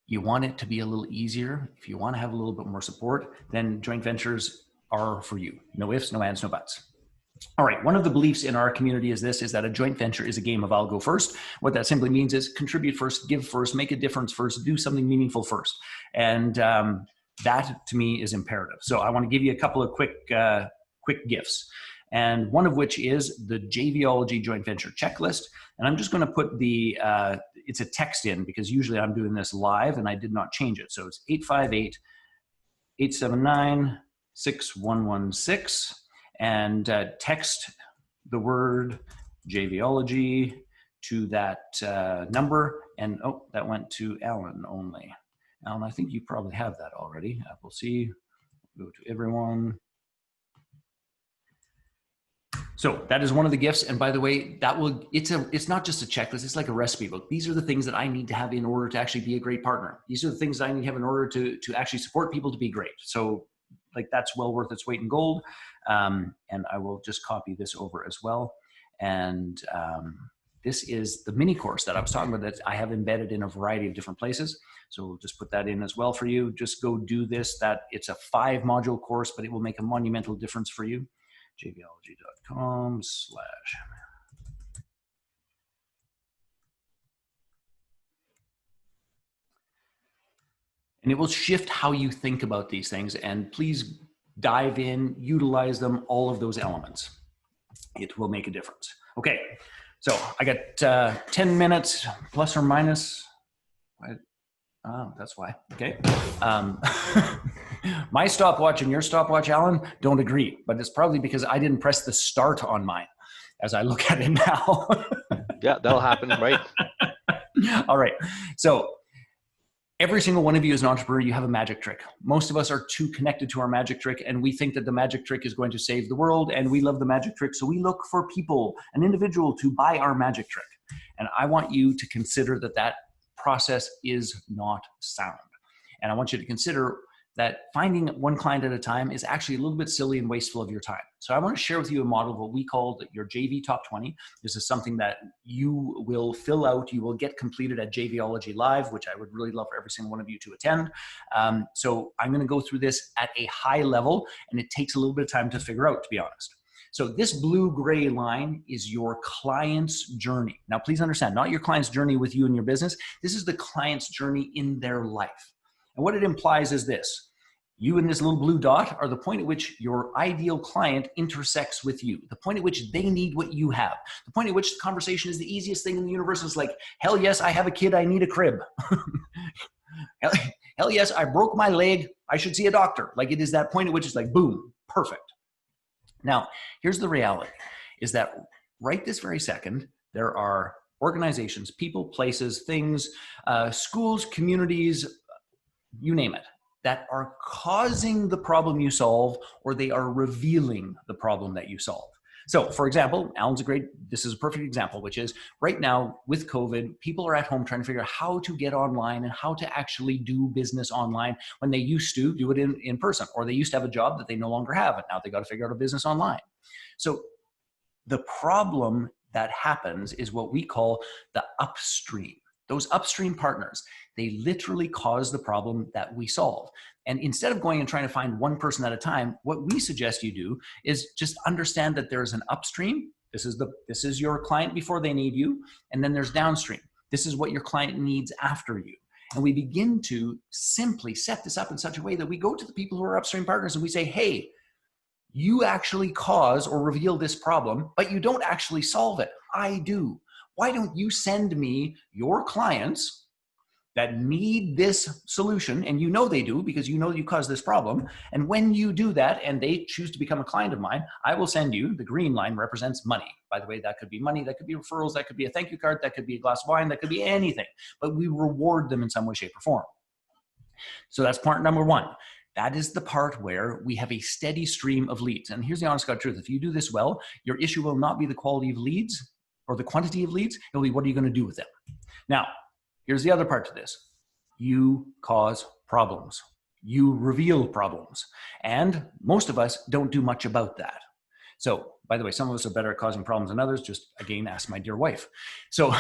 you want it to be a little easier, if you want to have a little bit more support, then joint ventures are for you. No ifs, no ands, no buts. All right, one of the beliefs in our community is that a joint venture is a game of I'll go first. What that simply means is contribute first, give first, make a difference first, do something meaningful first. And that to me is imperative. So I want to give you a couple of quick gifts. And one of which is the JVology joint venture checklist. And I'm just going to put it's a text in because usually I'm doing this live and I did not change it. So it's 858-879-6116. And text the word JVology to that number. And oh, that went to Alan only. Alan, I think you probably have that already. We'll see. Go to everyone. So that is one of the gifts. And by the way, it's not just a checklist. It's like a recipe book. These are the things that I need to have in order to actually be a great partner. These are the things that I need to have in order to actually support people to be great. So like that's well worth its weight in gold. And I will just copy this over as well. And this is the mini course that I was talking about that I have embedded in a variety of different places. So we'll just put that in as well for you. Just go do this. It's a 5-module course, but it will make a monumental difference for you. jvology.com/. And it will shift how you think about these things. And please dive in, utilize them, all of those elements. It will make a difference. Okay, so I got 10 minutes plus or minus. Oh, that's why. Okay. My stopwatch and your stopwatch, Alan, don't agree, but it's probably because I didn't press the start on mine as I look at it now. Yeah, that'll happen, right? All right. So every single one of you as an entrepreneur, you have a magic trick. Most of us are too connected to our magic trick, and we think that the magic trick is going to save the world, and we love the magic trick. So we look for people, an individual, to buy our magic trick. And I want you to consider that process is not sound. And I want you to consider that finding one client at a time is actually a little bit silly and wasteful of your time. So I want to share with you a model of what we call your JV Top 20. This is something that you will fill out, you will get completed at JVology Live, which I would really love for every single one of you to attend. So I'm going to go through this at a high level, and it takes a little bit of time to figure out, to be honest. So this blue-gray line is your client's journey. Now, please understand, not your client's journey with you and your business. This is the client's journey in their life. And what it implies is this. You and this little blue dot are the point at which your ideal client intersects with you, the point at which they need what you have, the point at which the conversation is the easiest thing in the universe. Is like, hell yes, I have a kid, I need a crib. Hell yes, I broke my leg, I should see a doctor. Like it is that point at which it's like, boom, perfect. Now, here's the reality, is that right this very second, there are organizations, people, places, things, schools, communities, you name it, that are causing the problem you solve, or they are revealing the problem that you solve. So for example, this is a perfect example, which is right now with COVID, people are at home trying to figure out how to get online and how to actually do business online when they used to do it in person, or they used to have a job that they no longer have, and now they got to figure out a business online. So the problem that happens is what we call the upstream. Those upstream partners, they literally cause the problem that we solve. And instead of going and trying to find one person at a time, what we suggest you do is just understand that there's an upstream. This is your client before they need you. And then there's downstream. This is what your client needs after you. And we begin to simply set this up in such a way that we go to the people who are upstream partners and we say, hey, you actually cause or reveal this problem, but you don't actually solve it. I do. Why don't you send me your clients that need this solution, and you know they do because you know you caused this problem, and when you do that and they choose to become a client of mine, I will send you, the green line represents money. By the way, that could be money, that could be referrals, that could be a thank you card, that could be a glass of wine, that could be anything, but we reward them in some way, shape, or form. So that's part number one. That is the part where we have a steady stream of leads. And here's the honest God truth. If you do this well, your issue will not be the quality of leads or the quantity of leads. It'll be, what are you going to do with them? Now, here's the other part to this. You cause problems. You reveal problems. And most of us don't do much about that. So, by the way, some of us are better at causing problems than others. Just, again, ask my dear wife. So,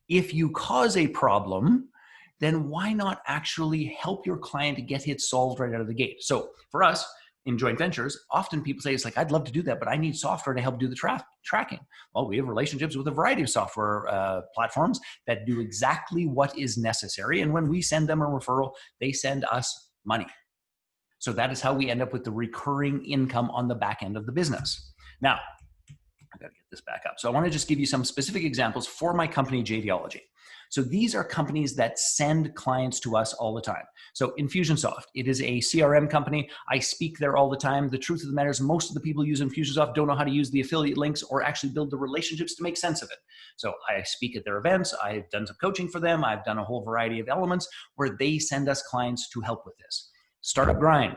if you cause a problem, then why not actually help your client get it solved right out of the gate? So, for us, in joint ventures, often people say, it's like, I'd love to do that, but I need software to help do the tracking. Well, we have relationships with a variety of software platforms that do exactly what is necessary. And when we send them a referral, they send us money. So that is how we end up with the recurring income on the back end of the business. Now, I've got to get this back up. So I want to just give you some specific examples for my company, JVology. So these are companies that send clients to us all the time. So Infusionsoft, it is a CRM company. I speak there all the time. The truth of the matter is most of the people who use Infusionsoft don't know how to use the affiliate links or actually build the relationships to make sense of it. So I speak at their events. I've done some coaching for them. I've done a whole variety of elements where they send us clients to help with this. Startup Grind,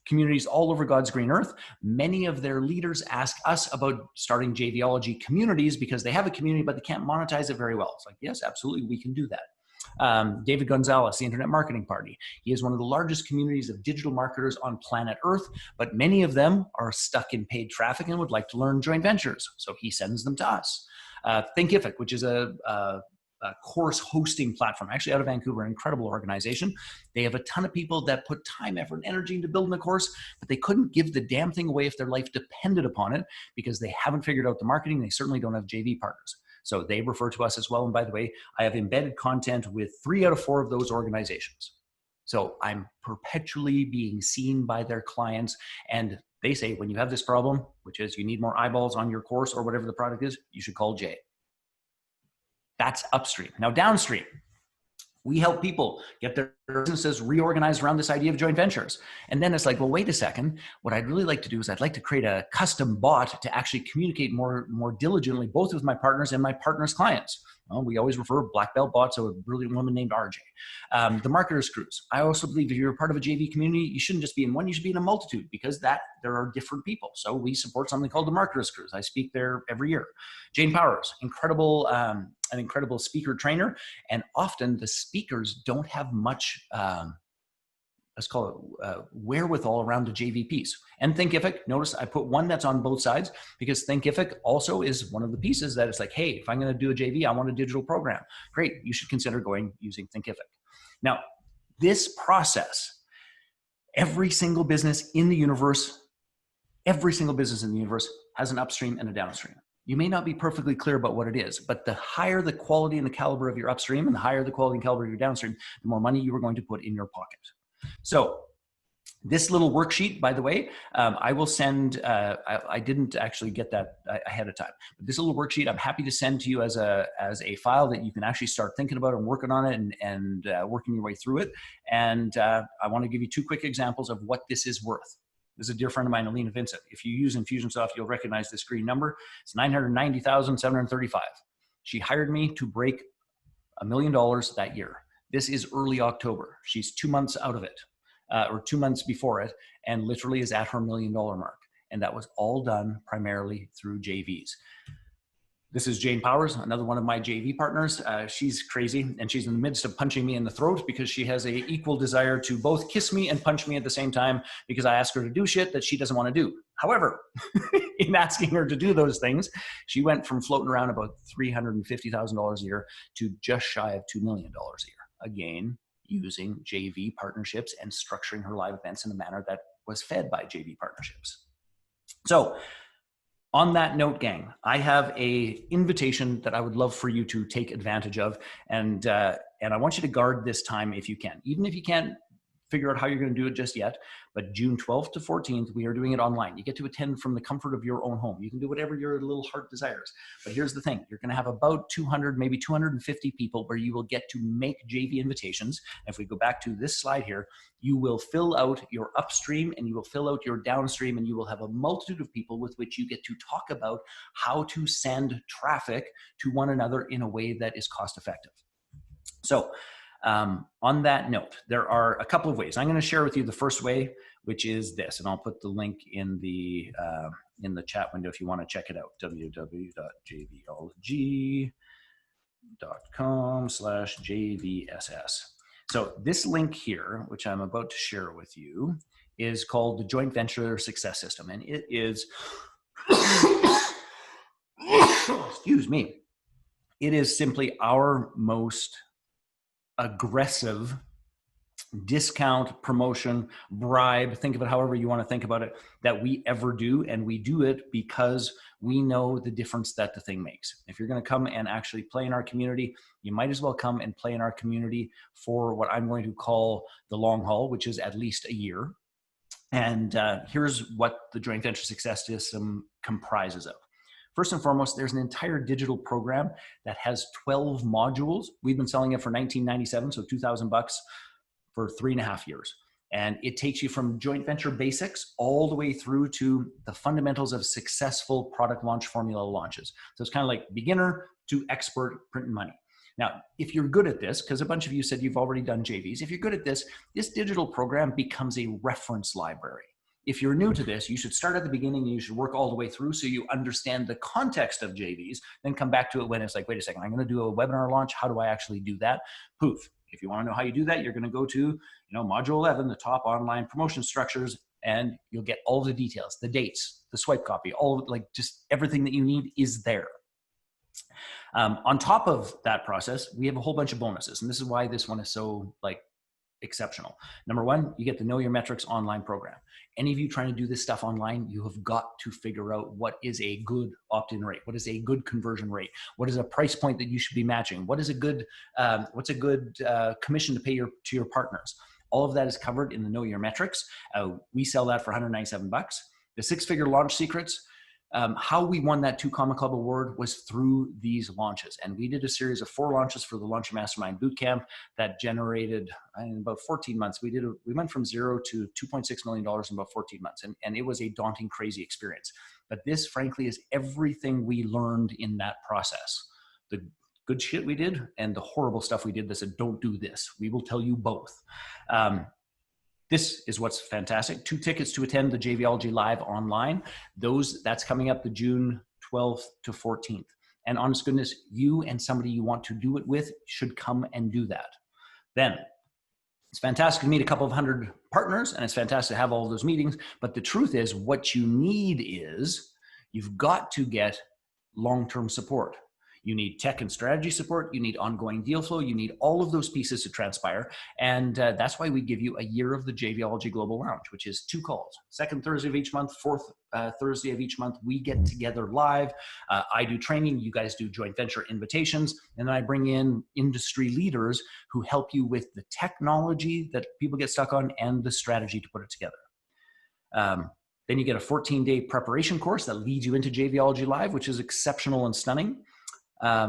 communities all over God's green earth. Many of their leaders ask us about starting JVology communities because they have a community, but they can't monetize it very well. It's like, yes, absolutely, we can do that. David Gonzalez, the Internet Marketing Party. He is one of the largest communities of digital marketers on planet Earth, but many of them are stuck in paid traffic and would like to learn joint ventures. So he sends them to us. Thinkific, which is a course hosting platform, actually out of Vancouver, an incredible organization. They have a ton of people that put time, effort, and energy into building a course, but they couldn't give the damn thing away if their life depended upon it because they haven't figured out the marketing. They certainly don't have JV partners. So they refer to us as well. And by the way, I have embedded content with 3 out of 4 of those organizations. So I'm perpetually being seen by their clients. And they say, when you have this problem, which is you need more eyeballs on your course or whatever the product is, you should call Jay. That's upstream. Now downstream, we help people get their businesses reorganized around this idea of joint ventures. And then it's like, well, wait a second. What I'd really like to do is I'd like to create a custom bot to actually communicate more diligently, both with my partners and my partners' clients. Well, we always refer black belt bots to a brilliant woman named RJ. The Marketers Cruise. I also believe if you're a part of a JV community, you shouldn't just be in one, you should be in a multitude because there are different people. So we support something called the Marketers Cruise. I speak there every year. Jane Powers, an incredible speaker trainer. And often the speakers don't have much, let's call it wherewithal around a JV piece. And Thinkific, notice I put one that's on both sides because Thinkific also is one of the pieces that it's like, hey, if I'm going to do a JV, I want a digital program. Great, you should consider using Thinkific. Now, this process, every single business in the universe has an upstream and a downstream. You may not be perfectly clear about what it is, but the higher the quality and the caliber of your upstream and the higher the quality and caliber of your downstream, the more money you are going to put in your pocket. So this little worksheet, by the way, I will send, I didn't actually get that ahead of time, but this little worksheet, I'm happy to send to you as a file that you can actually start thinking about and working on it and working your way through it. And I want to give you 2 quick examples of what this is worth. This is a dear friend of mine, Alina Vincent. If you use Infusionsoft, you'll recognize this green number. It's $990,735. She hired me to break $1 million that year. This is early October. She's 2 months out of it, or 2 months before it, and literally is at her $1 million mark. And that was all done primarily through JVs. This is Jane Powers, another one of my JV partners. She's crazy, and she's in the midst of punching me in the throat because she has a equal desire to both kiss me and punch me at the same time because I ask her to do shit that she doesn't want to do. However, in asking her to do those things, she went from floating around about $350,000 a year to just shy of $2 million a year. Again, using JV partnerships and structuring her live events in a manner that was fed by JV partnerships. So, on that note, gang, I have a invitation that I would love for you to take advantage of, and I want you to guard this time if you can, even if you can't figure out how you're going to do it just yet. But June 12th to 14th, we are doing it online. You get to attend from the comfort of your own home. You can do whatever your little heart desires. But here's the thing. You're going to have about 200, maybe 250 people where you will get to make JV invitations. And if we go back to this slide here, you will fill out your upstream and you will fill out your downstream, and you will have a multitude of people with which you get to talk about how to send traffic to one another in a way that is cost effective. So, on that note, there are a couple of ways. I'm going to share with you the first way, which is this, and I'll put the link in the chat window if you want to check it out, www.jvlg.com/JVSS. So this link here, which I'm about to share with you, is called the Joint Venture Success System, and it is, excuse me, it is simply our most aggressive discount, promotion, bribe, think of it however you want to think about it, that we ever do. And we do it because we know the difference that the thing makes. If you're going to come and actually play in our community, you might as well come and play in our community for what I'm going to call the long haul, which is at least a year. And here's what the Joint Venture Success System comprises of. First and foremost, there's an entire digital program that has 12 modules. We've been selling it for $19.97, so $2,000 for 3.5 years. And it takes you from joint venture basics all the way through to the fundamentals of successful product launch formula launches. So it's kind of like beginner to expert printing money. Now, if you're good at this, because a bunch of you said you've already done JVs, if you're good at this, this digital program becomes a reference library. If you're new to this, you should start at the beginning and you should work all the way through so you understand the context of JVs, then come back to it when it's like, wait a second, I'm going to do a webinar launch. How do I actually do that? Poof. If you want to know how you do that, you're going to go to, module 11, the top online promotion structures, and you'll get all the details, the dates, the swipe copy, just everything that you need is there. On top of that process, we have a whole bunch of bonuses, and this is why this one is so exceptional. Number one, you get the Know Your Metrics online program. Any of you trying to do this stuff online, you have got to figure out what is a good opt-in rate, what is a good conversion rate, what is a price point that you should be matching, what is a good, what's a good commission to pay to your partners. All of that is covered in the Know Your Metrics. We sell that for $197. The six-figure launch secrets. How we won that 2 Comma Club award was through these launches. And we did a series of 4 launches for the Launch Mastermind Bootcamp that generated, in about 14 months, we went from 0 to $2.6 million in about 14 months. And it was a daunting, crazy experience. But this, frankly, is everything we learned in that process. The good shit we did and the horrible stuff we did that said, don't do this. We will tell you both. This is what's fantastic. 2 tickets to attend the JVLG Live online. That's coming up the June 12th to 14th. And honest goodness, you and somebody you want to do it with should come and do that. Then it's fantastic to meet a couple of hundred partners, and it's fantastic to have all of those meetings. But the truth is, what you need is you've got to get long-term support. You need tech and strategy support. You need ongoing deal flow. You need all of those pieces to transpire. And that's why we give you a year of the JVLG Global Lounge, which is 2 calls. Second Thursday of each month, fourth Thursday of each month, we get together live. I do training. You guys do joint venture invitations. And then I bring in industry leaders who help you with the technology that people get stuck on and the strategy to put it together. Then you get a 14-day preparation course that leads you into JVLG Live, which is exceptional and stunning. I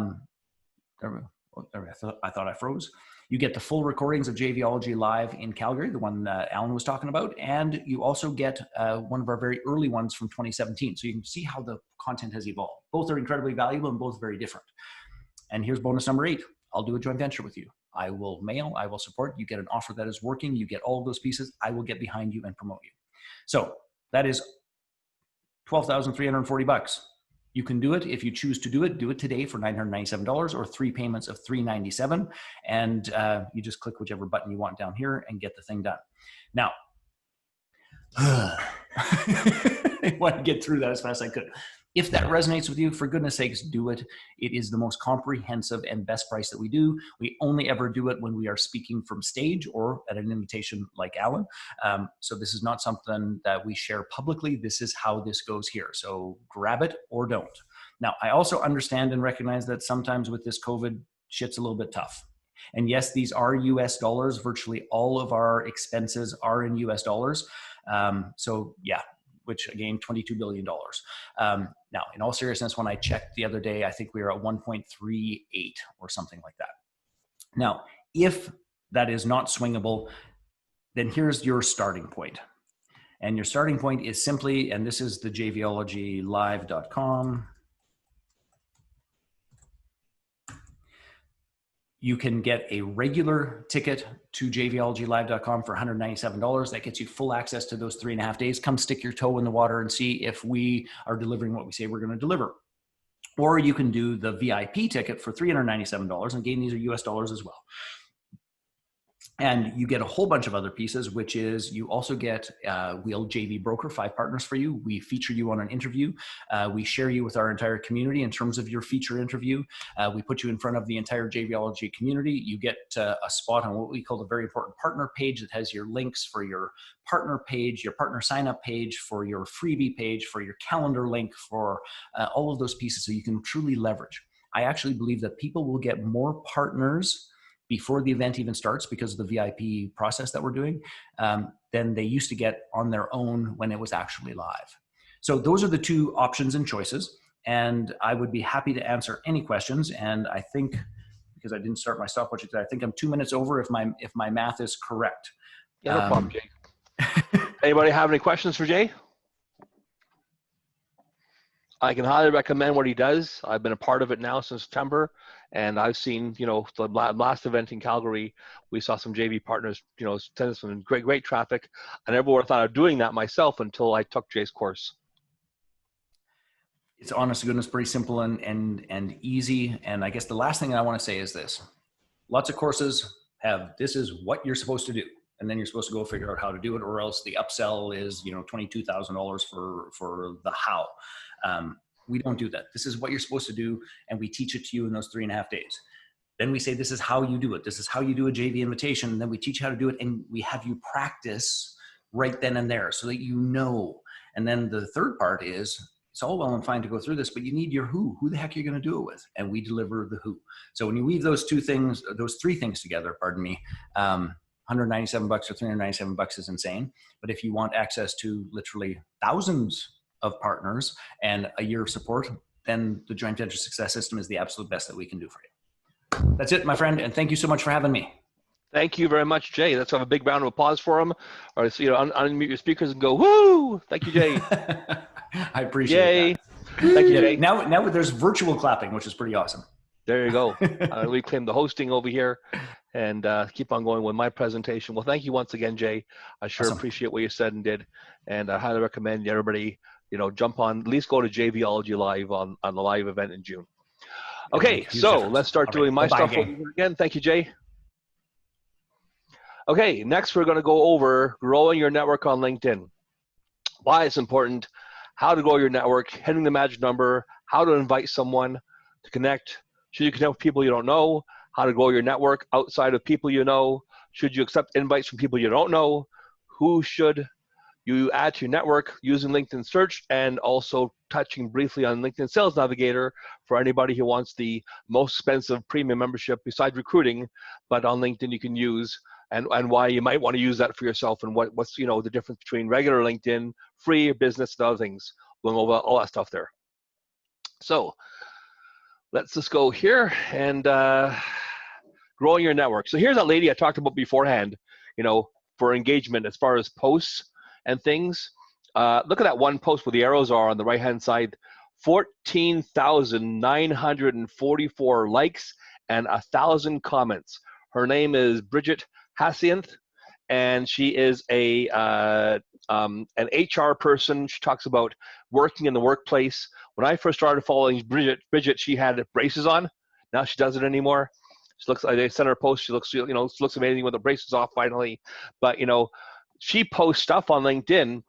thought I froze. You get the full recordings of JVLG Live in Calgary, the one Alan was talking about, and you also get one of our very early ones from 2017. So you can see how the content has evolved. Both are incredibly valuable and both very different. And here's bonus number 8. I'll do a joint venture with you. I will mail, I will support. You get an offer that is working. You get all of those pieces. I will get behind you and promote you. So that is $12,340. You can do it if you choose to do it. Do it today for $997 or 3 payments of $397, and you just click whichever button you want down here and get the thing done. Now, I want to get through that as fast as I could. If that resonates with you, for goodness sakes, do it. It is the most comprehensive and best price that we do. We only ever do it when we are speaking from stage or at an invitation like Alan. So this is not something that we share publicly. This is how this goes here. So grab it or don't. Now, I also understand and recognize that sometimes with this COVID, shit's a little bit tough. And yes, these are US dollars. Virtually all of our expenses are in US dollars. So yeah, which again, $22 billion. Now, in all seriousness, when I checked the other day, I think we were at 1.38 or something like that. Now, if that is not swingable, then here's your starting point. And your starting point is simply, and this is the jvologylive.com. You can get a regular ticket to jvologylive.com for $197. That gets you full access to those 3.5 days. Come stick your toe in the water and see if we are delivering what we say we're going to deliver. Or you can do the VIP ticket for $397. And again, these are US dollars as well. And you get a whole bunch of other pieces, which is you also get, we'll JV broker 5 partners for you. We feature you on an interview. We share you with our entire community in terms of your feature interview. We put you in front of the entire JVology community. You get a spot on what we call the very important partner page that has your links for your partner page, your partner sign up page, for your freebie page, for your calendar link, for all of those pieces so you can truly leverage. I actually believe that people will get more partners before the event even starts because of the VIP process that we're doing, than they used to get on their own when it was actually live. So those are the 2 options and choices. And I would be happy to answer any questions. And I think, because I didn't start my stopwatch, I think I'm 2 minutes over if my math is correct. Yeah, no problem, Jay. Anybody have any questions for Jay? I can highly recommend what he does. I've been a part of it now since September, and I've seen, the last event in Calgary, we saw some JV partners, send us some great traffic. I never would have thought of doing that myself until I took Jay's course. It's honest to goodness, pretty simple and easy. And I guess the last thing I want to say is this. Lots of courses have, this is what you're supposed to do. And then you're supposed to go figure out how to do it, or else the upsell is, $22,000 for the how. We don't do that. This is what you're supposed to do, and we teach it to you in those 3.5 days. Then we say, this is how you do it. This is how you do a JV invitation. And then we teach you how to do it, and we have you practice right then and there so that you know. And then the third part is, it's all well and fine to go through this, but you need your who. Who the heck are you going to do it with? And we deliver the who. So when you weave those 3 things together, $197 or $397 is insane. But if you want access to literally thousands of partners and a year of support, then the Joint Venture Success System is the absolute best that we can do for you. That's it, my friend. And thank you so much for having me. Thank you very much, Jay. Let's have a big round of applause for him. Or, unmute your speakers and go, woo! Thank you, Jay. I appreciate that. Thank you, Jay. Now there's virtual clapping, which is pretty awesome. There you go. We claim the hosting over here and keep on going with my presentation. Well, thank you once again, Jay. I sure appreciate what you said and did. And I highly recommend everybody, jump on, at least go to JVology Live on the live event in June. Okay, so let's start doing my stuff over here again. Thank you, Jay. Okay, next we're going to go over growing your network on LinkedIn. Why it's important, how to grow your network, hitting the magic number, how to invite someone to connect. Should you connect with people you don't know? How to grow your network outside of people you know? Should you accept invites from people you don't know? Who should you add to your network using LinkedIn search, and also touching briefly on LinkedIn Sales Navigator for anybody who wants the most expensive premium membership besides recruiting, but on LinkedIn you can use, and why you might want to use that for yourself, and what's the difference between regular LinkedIn, free, business, and other things. Going over all that stuff there. So let's just go here and growing your network. So here's that lady I talked about beforehand, for engagement as far as posts and things. Look at that one post where the arrows are on the right-hand side. 14,944 likes and 1,000 comments. Her name is Bridget Hyacinth, and she is an HR person. She talks about working in the workplace. When I first started following Bridget, she had braces on. Now she doesn't anymore. She looks. I sent her a post. She looks, looks amazing with the braces off finally. But she posts stuff on LinkedIn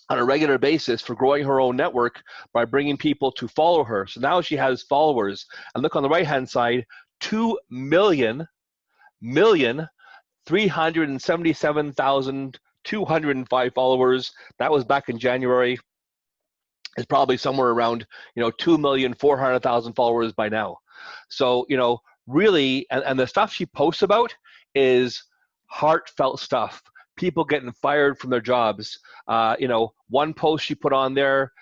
on a regular basis for growing her own network by bringing people to follow her. So now she has followers. And look on the right-hand side, 2,377,205 followers. That was back in January. It's probably somewhere around 2,400,000 followers by now. So really, and the stuff she posts about is heartfelt stuff. People getting fired from their jobs. One post she put on there,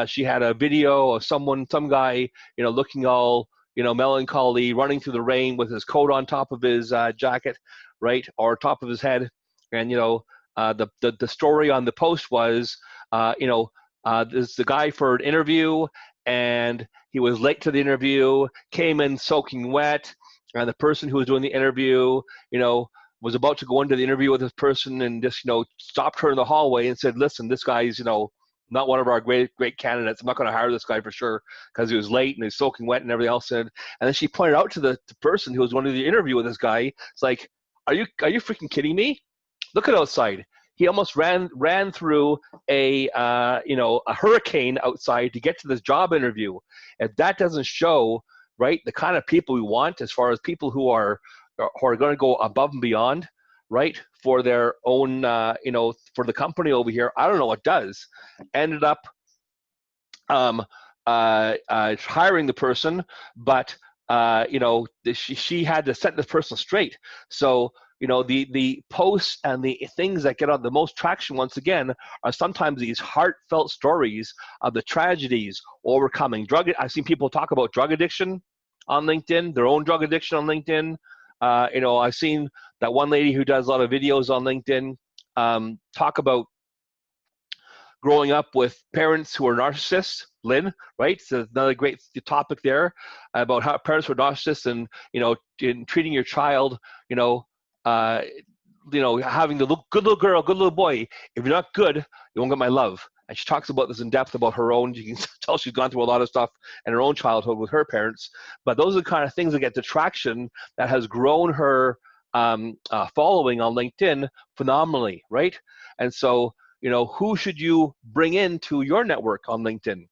she had a video of some guy, looking all, melancholy, running through the rain with his coat on top of his jacket, right, or top of his head. And the story on the post was, this is the guy for an interview, and he was late to the interview, came in soaking wet, and the person who was doing the interview, was about to go into the interview with this person and just, stopped her in the hallway and said, listen, this guy's, not one of our great candidates. I'm not going to hire this guy for sure because he was late and he's soaking wet and everything else. And then she pointed out to the person who was going to do the interview with this guy, it's like, are you freaking kidding me? Look at outside. He almost ran through a hurricane outside to get to this job interview. If that doesn't show, right, the kind of people we want as far as people who are going to go above and beyond, right, for their own, for the company over here, I don't know what does. Ended up hiring the person, but, she had to set this person straight. So, the posts and the things that get on the most traction, once again, are sometimes these heartfelt stories of the tragedies overcoming drug. I've seen people talk about drug addiction on LinkedIn, their own drug addiction on LinkedIn. I've seen that one lady who does a lot of videos on LinkedIn talk about growing up with parents who are narcissists, Lynn, right? So another great topic there about how parents were narcissists and, in treating your child, having the good little girl, good little boy. If you're not good, you won't get my love. And she talks about this in depth about her own. You can tell she's gone through a lot of stuff in her own childhood with her parents. But those are the kind of things that get the traction that has grown her following on LinkedIn phenomenally, right? And so, who should you bring into your network on LinkedIn?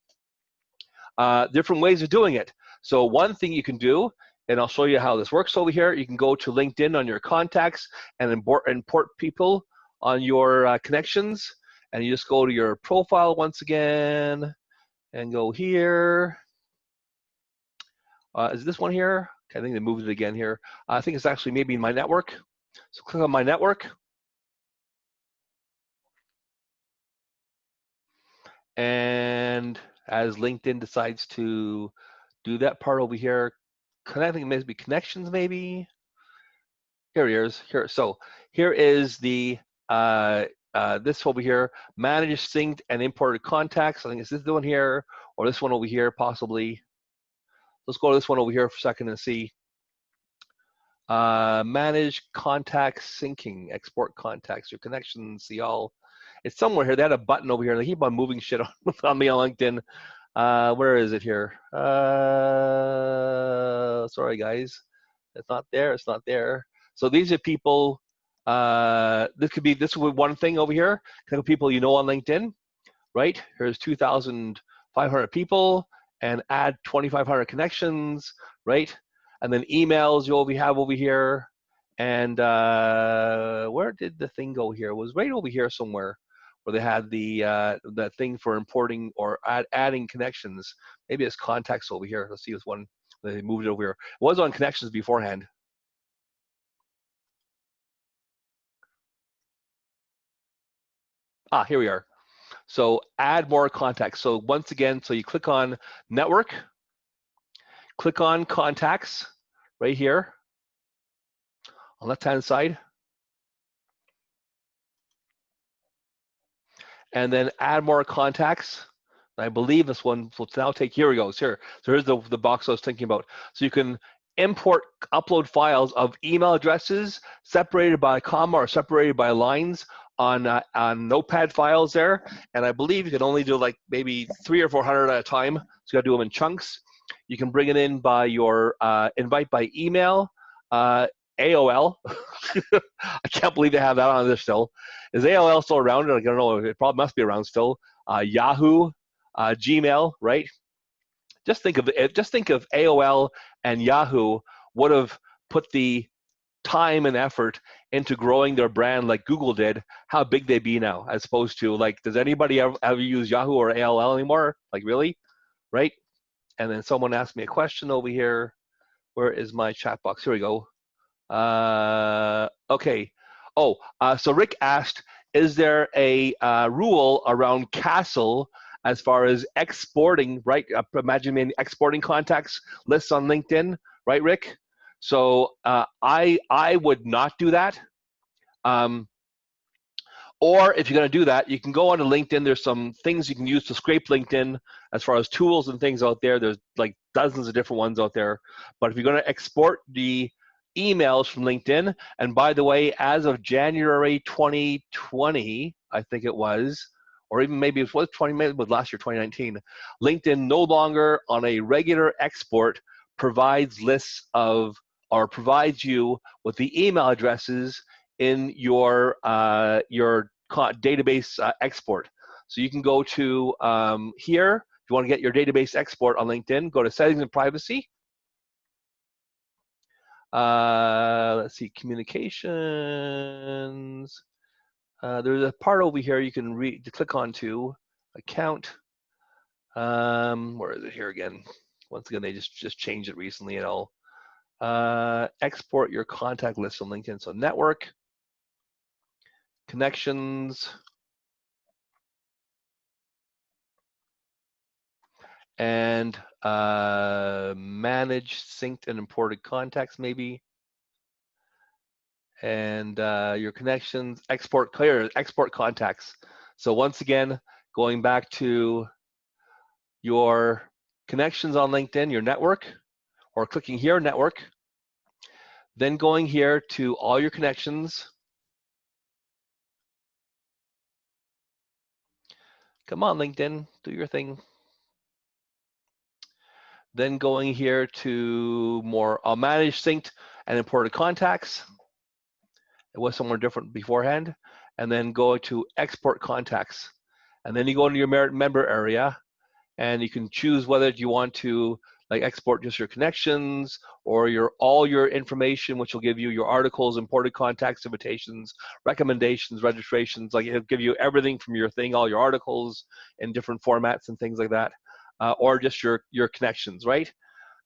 Different ways of doing it. So one thing you can do, and I'll show you how this works over here. You can go to LinkedIn on your contacts and import people on your connections. And you just go to your profile once again and go here. Is this one here? Okay, I think they moved it again here. I think it's actually maybe in my network. So click on my network. And as LinkedIn decides to do that part over here, I think it may be connections maybe. Here it is. Here, so here is the this over here, manage synced and imported contacts. I think it's this one here or this one over here possibly. Let's go to this one over here for a second and see. Manage contacts syncing, export contacts, your connections, see all. It's somewhere here. They had a button over here. They keep on moving shit on me on LinkedIn. Where is it here? Sorry guys, it's not there. It's not there. So these are people. This would be one thing over here. Kind of people you know on LinkedIn, right? Here's 2,500 people and add 2,500 connections, right? And then emails you have over here. And where did the thing go here? It was right over here somewhere where they had the that thing for importing or adding connections. Maybe it's contacts over here. Let's see this one. They moved it over here. It was on connections beforehand. Here we are. So add more contacts. So once again, so you click on network, click on contacts right here on left-hand side. And then add more contacts. I believe this one will now take, here we go. Here. So here's the box I was thinking about. So you can import, upload files of email addresses separated by a comma or separated by lines on Notepad files there. And I believe you can only do like maybe 300 or 400 at a time. So you got to do them in chunks. You can bring it in by your invite by email, AOL. I can't believe they have that on there still. Is AOL still around? I don't know. It probably must be around still. Yahoo, Gmail, right? Just think of it. Just think of AOL and Yahoo would have put the time and effort into growing their brand like Google did, how big they'd be now, as opposed to like, does anybody ever use Yahoo or AOL anymore? Like really, right? And then someone asked me a question over here. Where is my chat box? Here we go. Okay. Oh, so Rick asked, is there a rule around Castle as far as exporting, right? Imagine me exporting contacts lists on LinkedIn, right, Rick? So I would not do that. Or if you're going to do that, you can go onto LinkedIn. There's some things you can use to scrape LinkedIn as far as tools and things out there. There's like dozens of different ones out there. But if you're going to export the emails from LinkedIn, and by the way, as of January 2020, I think it was, or even maybe it was 20, maybe it was last year, 2019, LinkedIn no longer on a regular export provides lists of, or provides you with the email addresses in your database export. So you can go to here, if you want to get your database export on LinkedIn, go to settings and privacy. Let's see, communications. There's a part over here you can click on to, account. Where is it here again? Once again, they just changed it recently and all. Export your contact list on LinkedIn. So network, connections, and manage synced and imported contacts maybe. And your connections, export contacts. So once again, going back to your connections on LinkedIn, your network, or clicking here, network, then going here to all your connections. Come on, LinkedIn, do your thing. Then going here to more, I'll manage synced and imported contacts. It was somewhere different beforehand. And then go to export contacts. And then you go into your member area and you can choose whether you want to like export just your connections or all your information, which will give you your articles, imported contacts, invitations, recommendations, registrations. Like it'll give you everything from your thing, all your articles in different formats and things like that, or just your connections, right?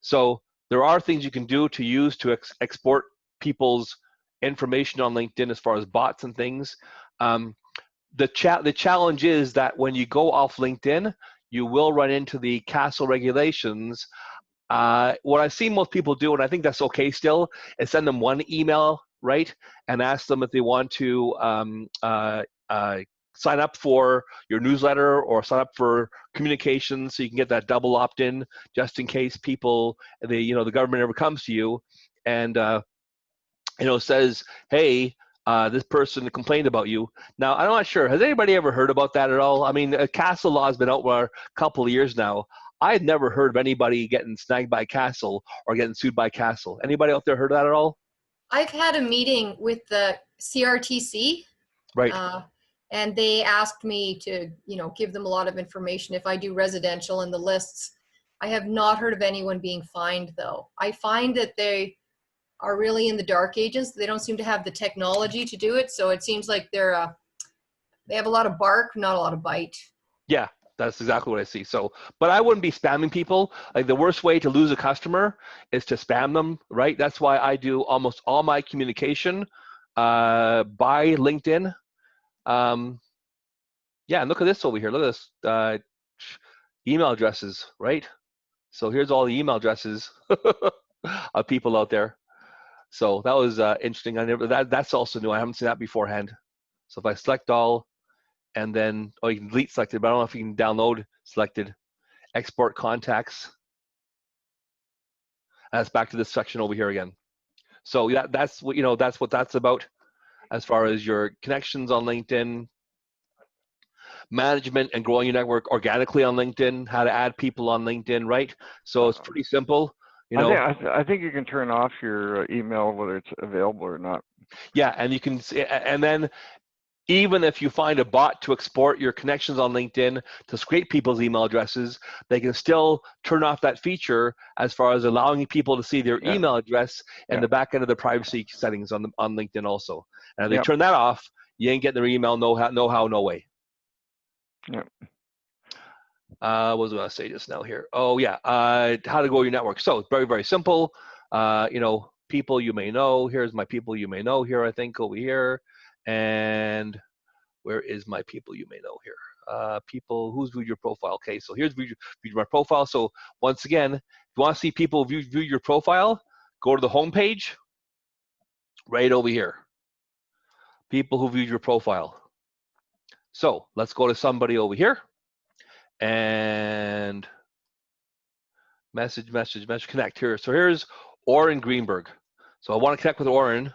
So there are things you can do to use to export people's information on LinkedIn as far as bots and things. The challenge is that when you go off LinkedIn, you will run into the Castle regulations. What I've seen most people do, and I think that's okay still, is send them one email, right, and ask them if they want to sign up for your newsletter or sign up for communications, so you can get that double opt-in just in case people, the government ever comes to you and says, hey, this person complained about you. Now, I'm not sure. Has anybody ever heard about that at all? I mean, Castle law has been out for a couple of years now. I had never heard of anybody getting snagged by Castle or getting sued by Castle. Anybody out there heard of that at all? I've had a meeting with the CRTC. Right. And they asked me to, give them a lot of information if I do residential in the lists. I have not heard of anyone being fined, though. I find that they are really in the dark ages. They don't seem to have the technology to do it. So it seems like they have a lot of bark, not a lot of bite. Yeah, that's exactly what I see. So, but I wouldn't be spamming people. Like the worst way to lose a customer is to spam them, right? That's why I do almost all my communication by LinkedIn. Yeah, and look at this over here. Look at this email addresses, right? So here's all the email addresses of people out there. So that was interesting. That's also new. I haven't seen that beforehand. So if I select all, and then you can delete selected, but I don't know if you can download selected, export contacts. That's back to this section over here again. So yeah, that's what that's about as far as your connections on LinkedIn, management and growing your network organically on LinkedIn, how to add people on LinkedIn, right? So it's pretty simple. I think you can turn off your email whether it's available or not. Yeah, and you can, and then even if you find a bot to export your connections on LinkedIn to scrape people's email addresses, they can still turn off that feature as far as allowing people to see their email address in the back end of the privacy settings on LinkedIn also. And if they turn that off, you ain't getting their email no way. Yep. What was I going to say just now here? Oh yeah, how to grow your network. So it's very, very simple. People you may know. Here's my people you may know here, I think, over here. And where is my people you may know here? People, who's viewed your profile? Okay, so here's viewed my profile. So once again, if you want to see people view your profile, go to the home page right over here. People who viewed your profile. So let's go to somebody over here and message, connect here. So here's Oren Greenberg. So I want to connect with Oren.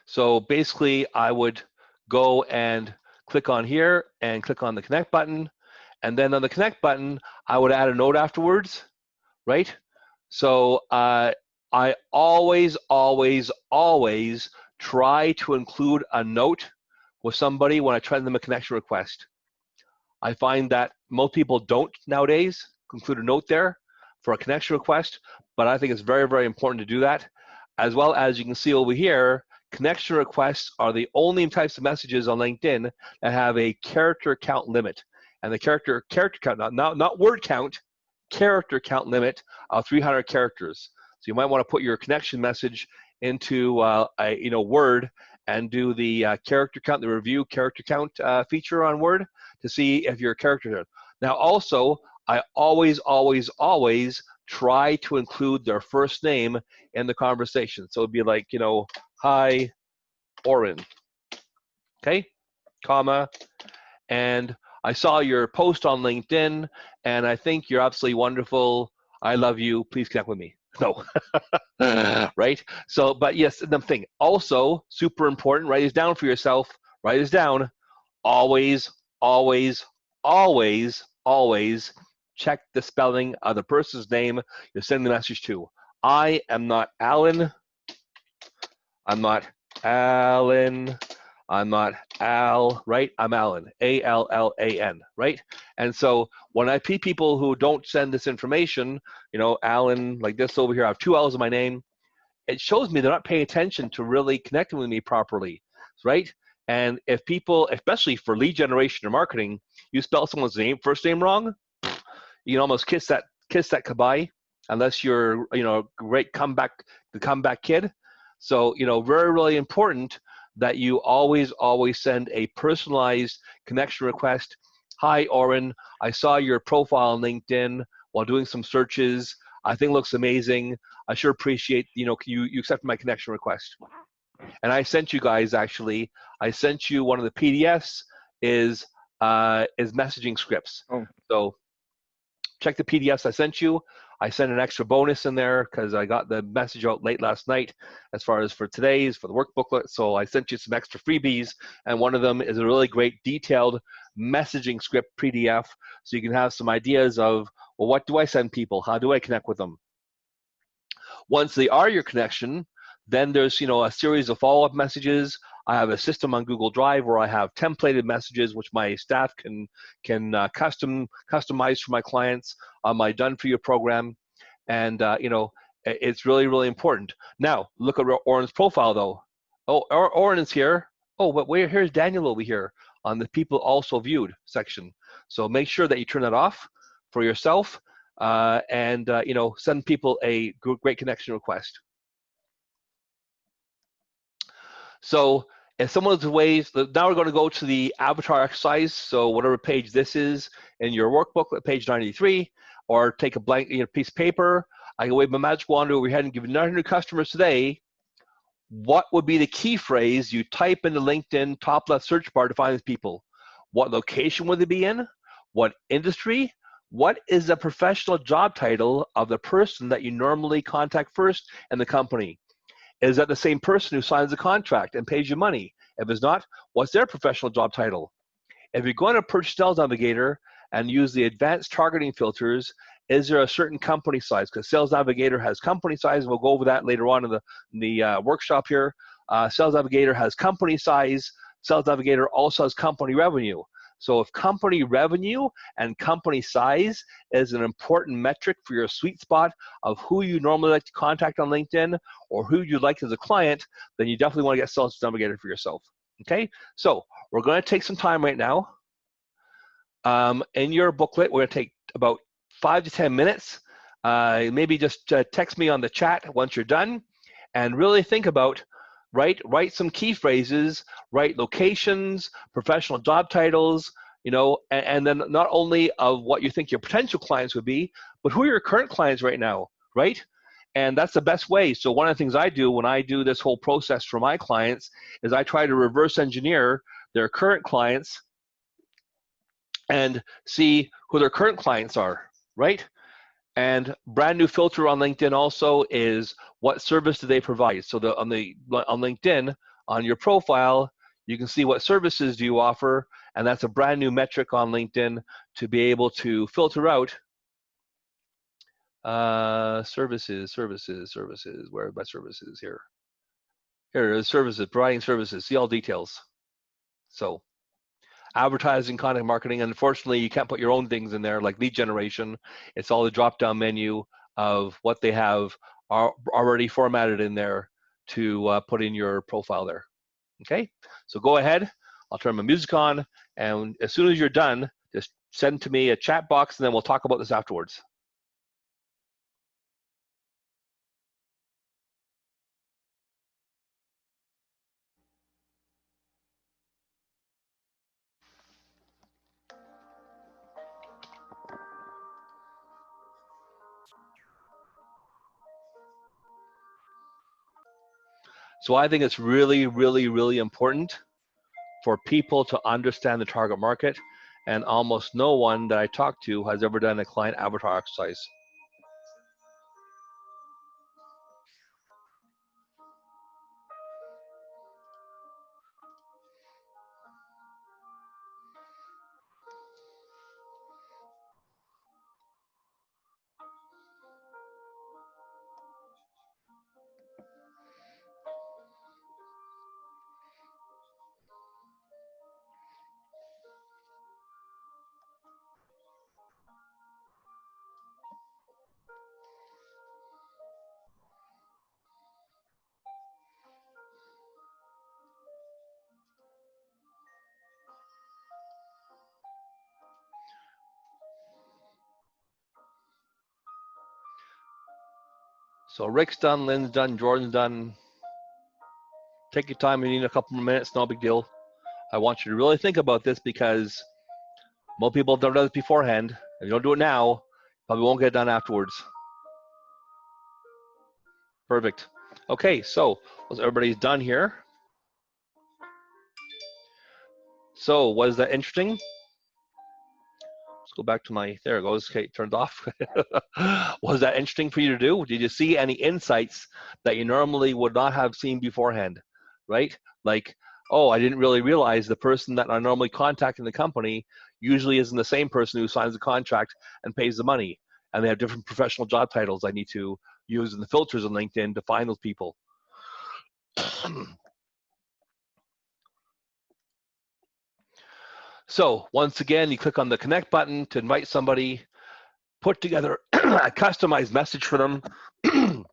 So basically, I would go and click on here and click on the connect button. And then on the connect button, I would add a note afterwards, right? So I always try to include a note with somebody when I send them a connection request. I find that most people don't nowadays include a note there for a connection request, but I think it's very, very important to do that. As well as you can see over here, connection requests are the only types of messages on LinkedIn that have a character count limit. And the character count, not word count, character count limit of 300 characters. So you might want to put your connection message into Word and do the character count, the review character count feature on Word to see if your character. Now also, I always try to include their first name in the conversation. So it'd be like, hi, Oren, okay, comma, and I saw your post on LinkedIn, and I think you're absolutely wonderful. I love you. Please connect with me. No, right? So, but yes, the thing also super important. Write this down for yourself. Write this down. Always check the spelling of the person's name you're sending the message to. I am not Alan. I'm not Alan. I'm not Al, right? I'm Alan, A-L-L-A-N, right? And so when I see people who don't send this information, Alan, like this over here, I have 2 L's in my name, it shows me they're not paying attention to really connecting with me properly, right? And if people, especially for lead generation or marketing, you spell someone's first name wrong, you can almost kiss that goodbye, unless you're, great comeback kid. So, very, really important that you always send a personalized connection request. Hi, Oren, I saw your profile on LinkedIn while doing some searches. I think it looks amazing. I sure appreciate, you accepted my connection request. And I sent you guys, actually, I sent you one of the PDFs is messaging scripts. Oh. So check the PDFs I sent you. I sent an extra bonus in there because I got the message out late last night as far as for today's, for the work booklet. So I sent you some extra freebies, and one of them is a really great detailed messaging script PDF, so you can have some ideas of, well, what do I send people? How do I connect with them? Once they are your connection, then there's, a series of follow-up messages. I have a system on Google Drive where I have templated messages which my staff can customize for my clients on my Done For You program. And, it's really, really important. Now, look at Oren's profile, though. Oh, Oren is here. Oh, but here's Daniel over here on the people also viewed section. So make sure that you turn that off for yourself and send people a great connection request. So in some of the ways, now we're going to go to the avatar exercise. So whatever page this is in your workbook, page 93, or take a blank piece of paper. I can wave my magic wand over your head and give 900 customers today. What would be the key phrase you type into LinkedIn top left search bar to find these people? What location would they be in? What industry? what is the professional job title of the person that you normally contact first in the company? Is that the same person who signs the contract and pays you money? If it's not, what's their professional job title? If you're going to approach Sales Navigator and use the advanced targeting filters, is there a certain company size? Because Sales Navigator has company size, and we'll go over that later on in the workshop here. Sales Navigator has company size. Sales Navigator also has company revenue. So if company revenue and company size is an important metric for your sweet spot of who you normally like to contact on LinkedIn or who you like as a client, then you definitely want to get Sales Navigator for yourself. Okay, so we're going to take some time right now. In your booklet, we're going to take about 5 to 10 minutes. Maybe just text me on the chat once you're done, and really think about, write some key phrases, write locations, professional job titles, you know, and then not only of what you think your potential clients would be, but who are your current clients right now, right? And that's the best way. So one of the things I do when I do this whole process for my clients is I try to reverse engineer their current clients and see who their current clients are, right? And brand new filter on LinkedIn also is what service do they provide. So on LinkedIn, on your profile, you can see what services do you offer, and that's a brand new metric on LinkedIn to be able to filter out services. Where are my services here? Here it is, services, providing services. See all details. So advertising, content marketing. Unfortunately, you can't put your own things in there like lead generation. It's all the drop-down menu of what they have already formatted in there to put in your profile there. Okay, so go ahead. I'll turn my music on, and as soon as you're done, just send to me a chat box, and then we'll talk about this afterwards. So I think it's really, really, really important for people to understand the target market, and almost no one that I talk to has ever done a client avatar exercise. So Rick's done, Lynn's done, Jordan's done. Take your time. You need a couple more minutes, no big deal. I want you to really think about this because most people have done this beforehand. If you don't do it now, probably won't get it done afterwards. Perfect. Okay, so everybody's done here. So was that interesting? Let's go back to my, there it goes, okay, turned off. Was that interesting for you to do? Did you see any insights that you normally would not have seen beforehand, right? Like, oh, I didn't really realize the person that I normally contact in the company usually isn't the same person who signs the contract and pays the money. And they have different professional job titles I need to use in the filters on LinkedIn to find those people. So once again, you click on the connect button to invite somebody, put together a customized message for them.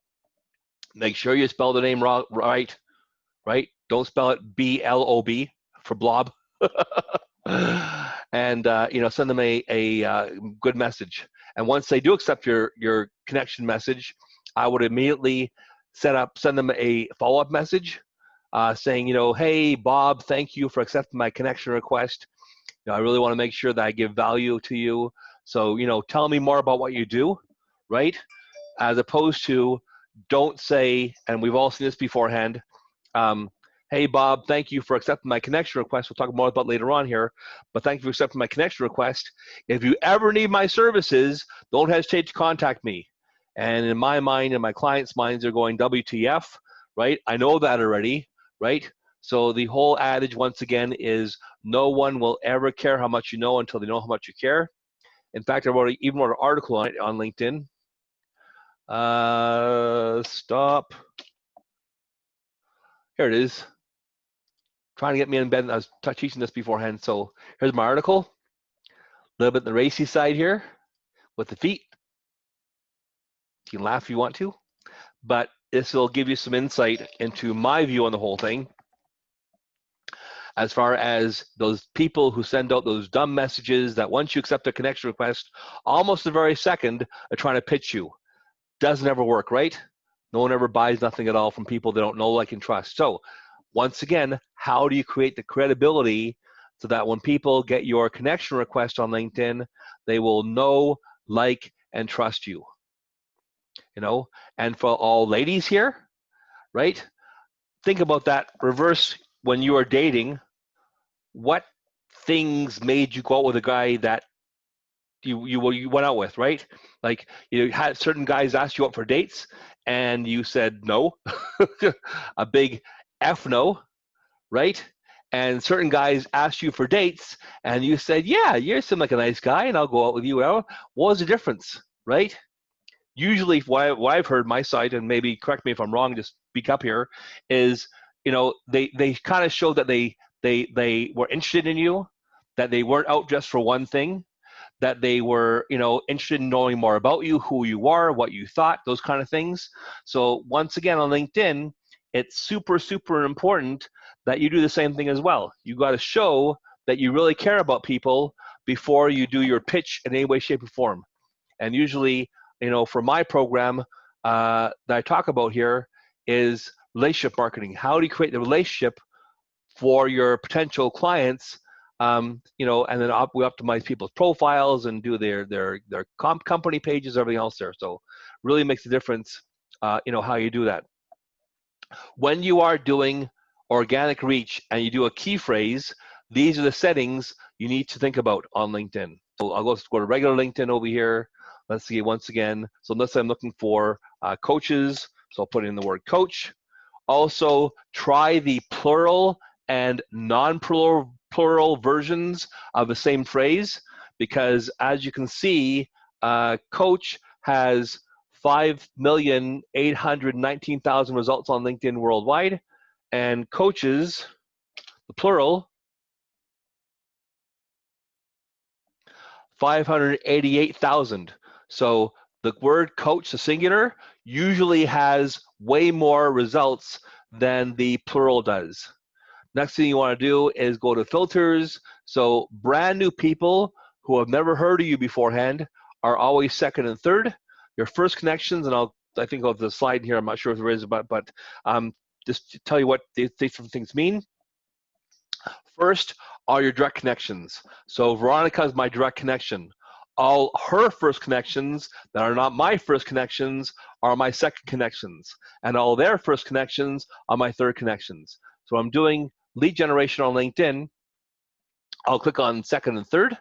Make sure you spell the name right? Don't spell it B-L-O-B for blob. And send them a good message. And once they do accept your connection message, I would immediately send them a follow-up message saying, hey, Bob, thank you for accepting my connection request. I really want to make sure that I give value to you. So, tell me more about what you do, right? As opposed to don't say, and we've all seen this beforehand, Hey, Bob, thank you for accepting my connection request. We'll talk more about later on here, but thank you for accepting my connection request. If you ever need my services, don't hesitate to contact me. And in my mind and my clients' minds, they're going, WTF, right? I know that already, right? So the whole adage, once again, is no one will ever care how much you know until they know how much you care. In fact, I even wrote an article on it on LinkedIn. Stop. Here it is. Trying to get me in bed. I was teaching this beforehand. So here's my article. A little bit on the racy side here with the feet. You can laugh if you want to, but this will give you some insight into my view on the whole thing. As far as those people who send out those dumb messages that once you accept a connection request, almost the very second are trying to pitch you. Doesn't ever work, right? No one ever buys nothing at all from people they don't know, like, and trust. So once again, how do you create the credibility so that when people get your connection request on LinkedIn, they will know, like, and trust you? You know, and for all ladies here, right? Think about that. Reverse, when you are dating, what things made you go out with a guy that you went out with, right? Like, you had certain guys ask you out for dates and you said no, a big F no, right? And certain guys asked you for dates and you said, yeah, you seem like a nice guy and I'll go out with you. What was the difference, right? Usually what I've heard my side, and maybe correct me if I'm wrong, just speak up here, is, you know, they kind of showed that they were interested in you, that they weren't out just for one thing, that they were, you know, interested in knowing more about you, who you are, what you thought, those kind of things. So once again, on LinkedIn, it's super, super important that you do the same thing as well. You got to show that you really care about people before you do your pitch in any way, shape, or form. And usually, you know, for my program that I talk about here is relationship marketing. How do you create the relationship for your potential clients? You know, and then we optimize people's profiles and do their company pages, everything else there. So really makes a difference, you know, how you do that. When you are doing organic reach and you do a key phrase, these are the settings you need to think about on LinkedIn. So I'll go to regular LinkedIn over here. Let's see, once again, so let's say I'm looking for coaches, so I'll put in the word coach. Also, try the plural and non-plural versions of the same phrase, because as you can see, coach has 5,819,000 results on LinkedIn worldwide, and coaches, the plural, 588,000. So the word coach, the singular, usually has way more results than the plural does. Next thing you want to do is go to filters. So brand new people who have never heard of you beforehand are always second and third. Your first connections, and I think of the slide here, I'm not sure if there is, but just to tell you what these different things mean. First are your direct connections. So Veronica is my direct connection. All her first connections that are not my first connections are my second connections. And all their first connections are my third connections. So I'm doing lead generation on LinkedIn. I'll click on second and third,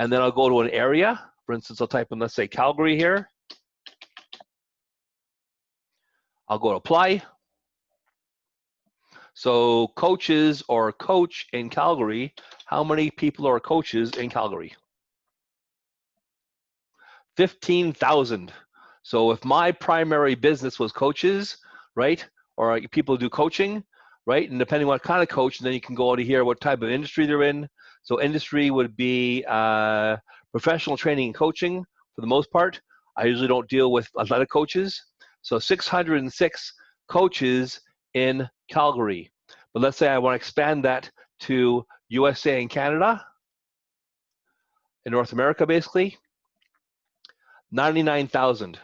and then I'll go to an area. For instance, I'll type in, let's say, Calgary here. I'll go to apply. So coaches or coach in Calgary, how many people are coaches in Calgary? 15,000. So if my primary business was coaches, right, or people who do coaching, right, and depending on what kind of coach, then you can go out of here what type of industry they're in. So industry would be professional training and coaching for the most part. I usually don't deal with athletic coaches. So 606 coaches in Calgary. But let's say I want to expand that to USA and Canada, in North America basically, 99,000.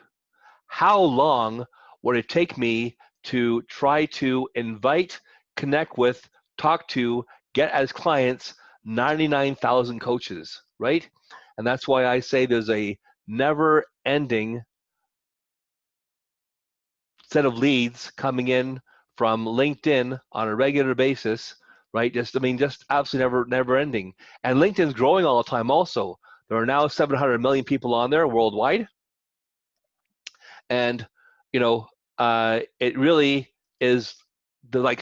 How long would it take me to try to invite, connect with, talk to, get as clients 99,000 coaches, right? And that's why I say there's a never-ending set of leads coming in from LinkedIn on a regular basis, right? Just absolutely never ending. And LinkedIn's growing all the time also. There are now 700 million people on there worldwide. And, it really is not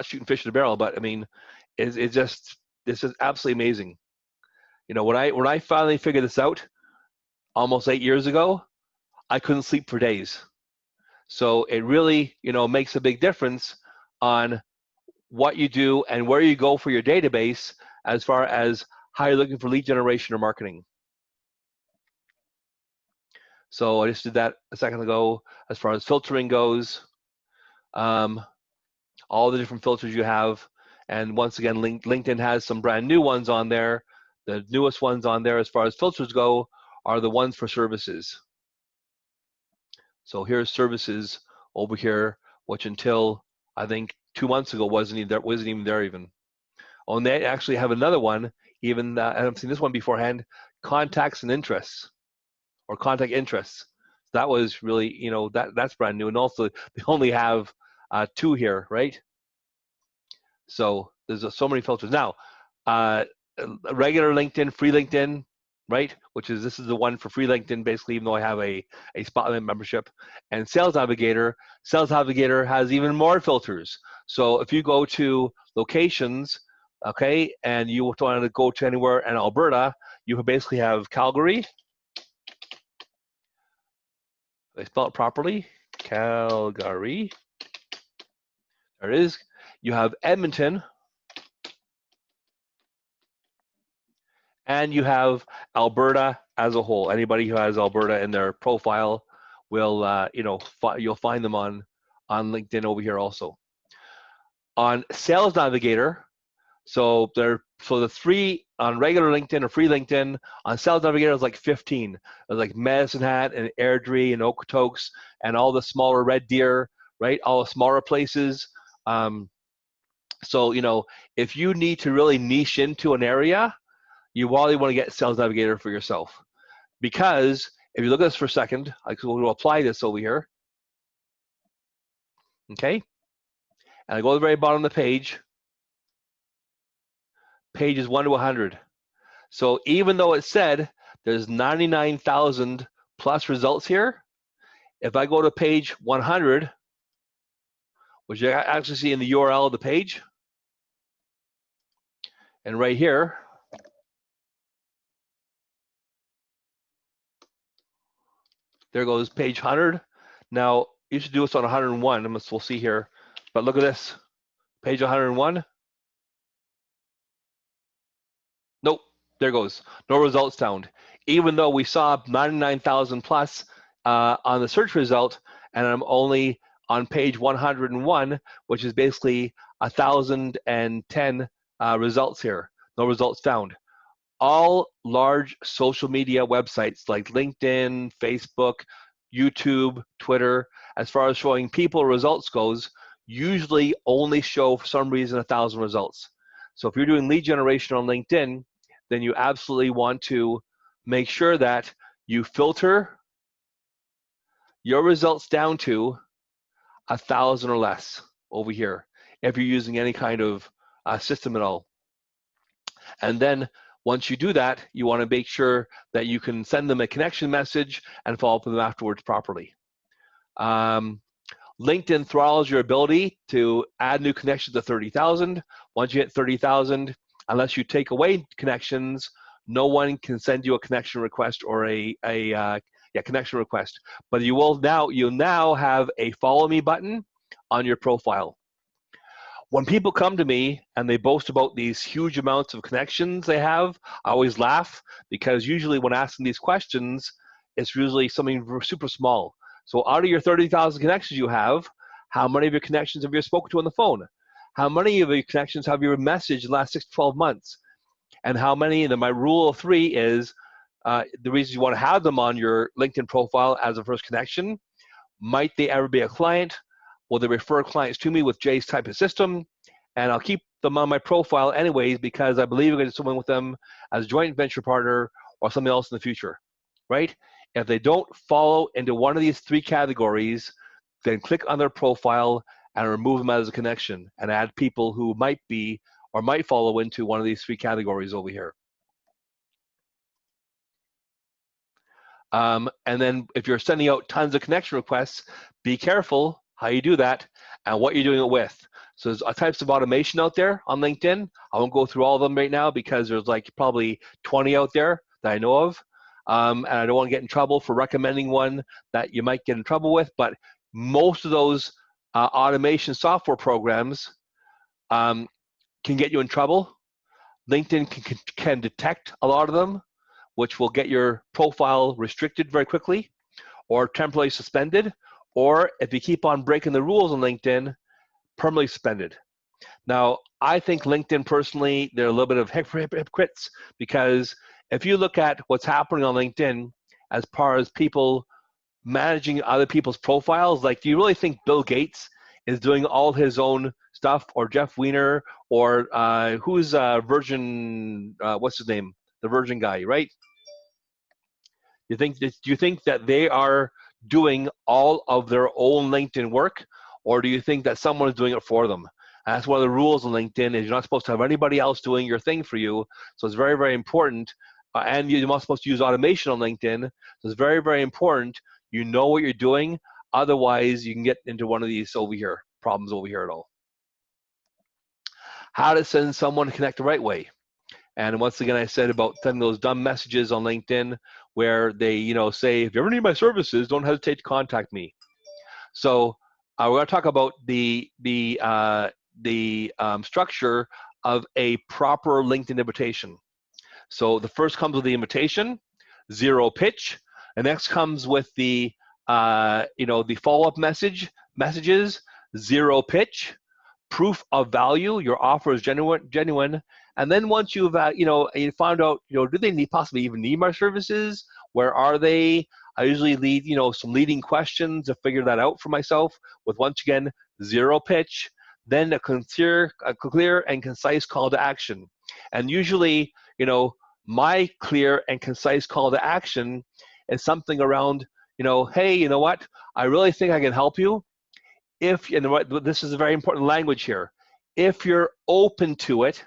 shooting fish in a barrel, but I mean, this is absolutely amazing. When I finally figured this out almost 8 years ago, I couldn't sleep for days. So it really, makes a big difference on what you do and where you go for your database as far as how you're looking for lead generation or marketing. So I just did that a second ago. As far as filtering goes, all the different filters you have. And once again, LinkedIn has some brand new ones on there. The newest ones on there as far as filters go are the ones for services. So here's services over here, which until I think 2 months ago wasn't even there even. Oh, and they actually have another one, even I haven't seen this one beforehand, contacts and interests, or contact interests. That was really, that's brand new. And also they only have 2 here, right? So there's so many filters. Now, regular LinkedIn, free LinkedIn, right? This is the one for free LinkedIn, basically, even though I have a Spotlight membership. And Sales Navigator has even more filters. So if you go to locations, okay, and you want to go to anywhere in Alberta, you basically have Calgary. I spell it properly, Calgary. There it is. You have Edmonton. And you have Alberta as a whole. Anybody who has Alberta in their profile will, you'll find them on LinkedIn over here also. On Sales Navigator, so the 3 on regular LinkedIn or free LinkedIn. On Sales Navigator, it's like 15. There's like Medicine Hat and Airdrie and Okotoks and all the smaller Red Deer, right? All the smaller places. So if you need to really niche into an area, you really want to get Sales Navigator for yourself. Because if you look at this for a second, we'll apply this over here. Okay? And I go to the very bottom of the page. Page is 1 to 100. So even though it said there's 99,000 plus results here, if I go to page 100, which you actually see in the URL of the page, and right here, there goes page 100. Now, you should do this on 101, we'll see here. But look at this, page 101. Nope, there goes, no results found. Even though we saw 99,000 plus on the search result, and I'm only on page 101, which is basically 1,010 results here. No results found. All large social media websites like LinkedIn, Facebook, YouTube, Twitter, as far as showing people results goes, usually only show, for some reason, 1,000 results. So if you're doing lead generation on LinkedIn, then you absolutely want to make sure that you filter your results down to 1,000 or less over here, if you're using any kind of system at all. And then once you do that, you want to make sure that you can send them a connection message and follow up with them afterwards properly. LinkedIn throttles your ability to add new connections to 30,000. Once you hit 30,000, unless you take away connections, no one can send you a connection request or a connection request. But you now have a follow me button on your profile. When people come to me and they boast about these huge amounts of connections they have, I always laugh, because usually when asking these questions, it's usually something super small. So out of your 30,000 connections you have, how many of your connections have you spoken to on the phone? How many of your connections have you messaged in the last 6 to 12 months? And how many, and then my rule of 3 is the reason you want to have them on your LinkedIn profile as a first connection. Might they ever be a client? Will they refer clients to me with Jay's type of system? And I'll keep them on my profile anyways, because I believe I'm going to do someone with them as a joint venture partner or something else in the future, right? If they don't follow into one of these 3 categories, then click on their profile and remove them as a connection and add people who might be or might follow into one of these 3 categories over here. And then if you're sending out tons of connection requests, be careful how you do that and what you're doing it with. So there's types of automation out there on LinkedIn. I won't go through all of them right now because there's like probably 20 out there that I know of. And I don't want to get in trouble for recommending one that you might get in trouble with, but most of those automation software programs can get you in trouble. LinkedIn can detect a lot of them, which will get your profile restricted very quickly or temporarily suspended, or if you keep on breaking the rules on LinkedIn, permanently suspended. Now, I think LinkedIn personally, they're a little bit of hypocrites, because if you look at what's happening on LinkedIn as far as people managing other people's profiles, like, do you really think Bill Gates is doing all his own stuff, or Jeff Weiner, or who's Virgin, what's his name? The Virgin guy, right? Do you think that they are doing all of their own LinkedIn work, or do you think that someone is doing it for them? And that's one of the rules on LinkedIn, is you're not supposed to have anybody else doing your thing for you. So it's very, very important. And you're not supposed to use automation on LinkedIn. So it's very, very important you know what you're doing. Otherwise, you can get into one of these over here, problems over here at all. How to send someone to connect the right way. And once again, I said about sending those dumb messages on LinkedIn where they, say, if you ever need my services, don't hesitate to contact me. So we're going to talk about the structure of a proper LinkedIn invitation. So the first comes with the invitation, 0 pitch. The next comes with the the follow-up messages, 0 pitch, proof of value, your offer is genuine. And then once you've you found out, do they possibly even need my services? Where are they? I usually lead some leading questions to figure that out for myself, with, once again, 0 pitch, then a clear and concise call to action. And usually, my clear and concise call to action is something around, hey, you know what? I really think I can help you. If, this is a very important language here. If you're open to it,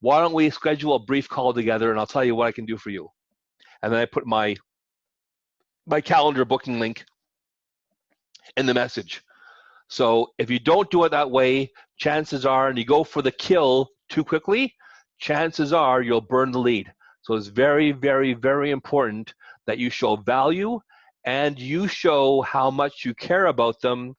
why don't we schedule a brief call together, and I'll tell you what I can do for you. And then I put my calendar booking link in the message. So if you don't do it that way, chances are, and you go for the kill too quickly, chances are you'll burn the lead. So it's very, very, very important that you show value and you show how much you care about them,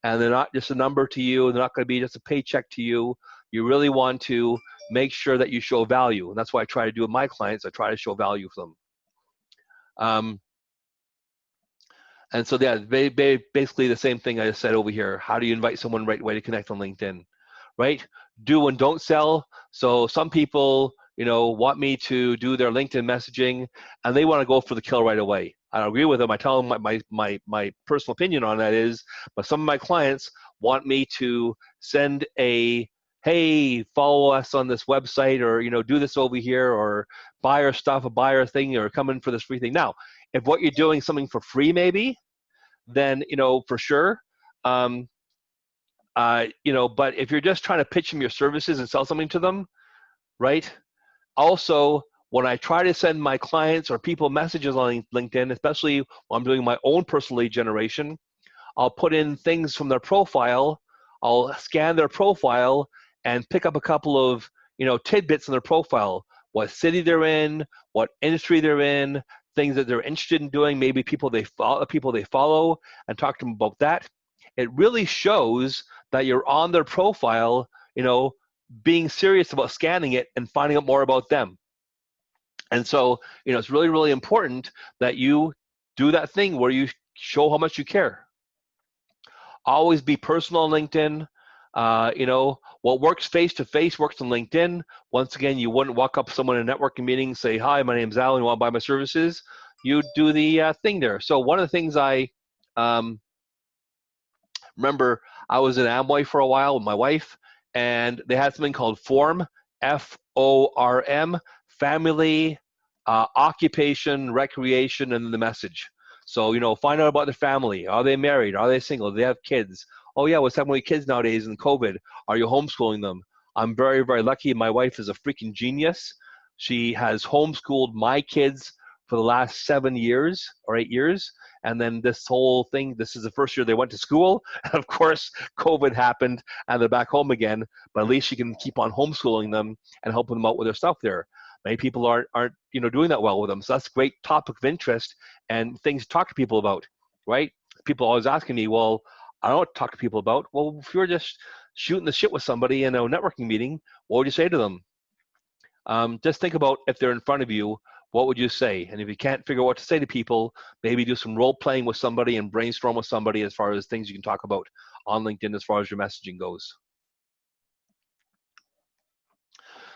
and they're not just a number to you. They're not going to be just a paycheck to you. You really want to make sure that you show value. And that's what I try to do with my clients. I try to show value for them. And so, yeah, basically the same thing I just said over here. How do you invite someone right away to connect on LinkedIn, right? Do and don't sell. So some people, want me to do their LinkedIn messaging, and they want to go for the kill right away. I agree with them. I tell them my personal opinion on that is, but some of my clients want me to send a, hey, follow us on this website, or, do this over here, or buy our stuff, or buy our thing, or come in for this free thing. Now, if what you're doing is something for free, maybe, then, for sure. But if you're just trying to pitch them your services and sell something to them, right? Also, when I try to send my clients or people messages on LinkedIn, especially when I'm doing my own personal lead generation, I'll put in things from their profile. I'll scan their profile and pick up a couple of, tidbits in their profile, what city they're in, what industry they're in, things that they're interested in doing, maybe people they follow, and talk to them about that. It really shows that you're on their profile, being serious about scanning it and finding out more about them. And so, it's really, really important that you do that thing where you show how much you care. Always be personal on LinkedIn. What works face-to-face works on LinkedIn. Once again, you wouldn't walk up to someone in a networking meeting and say, hi, my name's Al, and you want to buy my services? You do the thing there. So one of the things I remember, I was in Amway for a while with my wife, and they had something called FORM, F-O-R-M, family, occupation, recreation, and the message. So, find out about their family. Are they married? Are they single? Do they have kids? oh yeah, what's happening with kids nowadays in COVID? Are you homeschooling them? I'm very, very lucky. My wife is a freaking genius. She has homeschooled my kids for the last 7 years or 8 years. And then this whole thing, this is the first year they went to school. And of course, COVID happened and they're back home again. But at least she can keep on homeschooling them and helping them out with their stuff there. Many people aren't doing that well with them. So that's a great topic of interest and things to talk to people about, right? People always asking me, well, I don't know what to talk to people about. Well, if you're just shooting the shit with somebody in a networking meeting, what would you say to them? Just think about if they're in front of you, what would you say? And if you can't figure out what to say to people, maybe do some role playing with somebody and brainstorm with somebody as far as things you can talk about on LinkedIn as far as your messaging goes.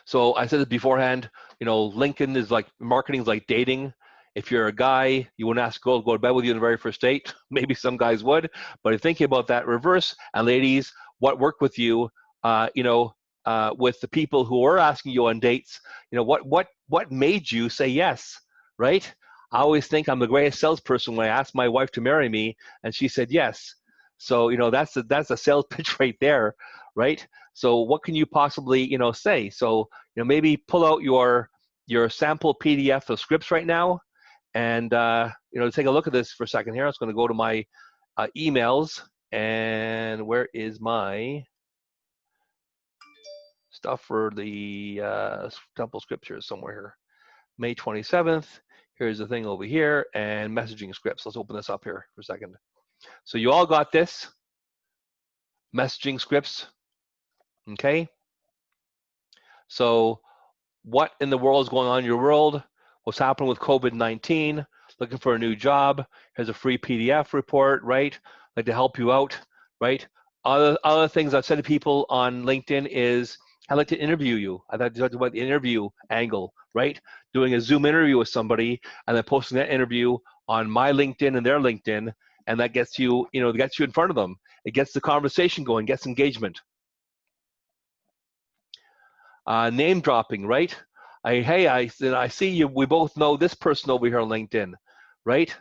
So I said this beforehand, LinkedIn is like, marketing is like dating. If you're a guy, you wouldn't ask a girl to go to bed with you on the very first date. Maybe some guys would, but if thinking about that reverse, and ladies, what worked with you, with the people who are asking you on dates, what made you say yes, right? I always think I'm the greatest salesperson when I asked my wife to marry me, and she said yes. So that's a sales pitch right there, right? So what can you possibly say? So maybe pull out your sample PDF of scripts right now, and take a look at this for a second here. I was going to go to my emails, and where is my stuff for the sample scriptures? Somewhere here. May 27th. Here's the thing over here, and messaging scripts. Let's open this up here for a second. So you all got this, messaging scripts, okay? So what in the world is going on in your world? What's happening with COVID-19? Looking for a new job? Here's a free PDF report, right? Like to help you out, right? Other things I've said to people on LinkedIn is, I'd like to interview you. I'd like to talk about the interview angle, right? Doing a Zoom interview with somebody and then posting that interview on my LinkedIn and their LinkedIn, and that gets you, gets you in front of them. It gets the conversation going, gets engagement. Name dropping, right? I see you. We both know this person over here on LinkedIn, right?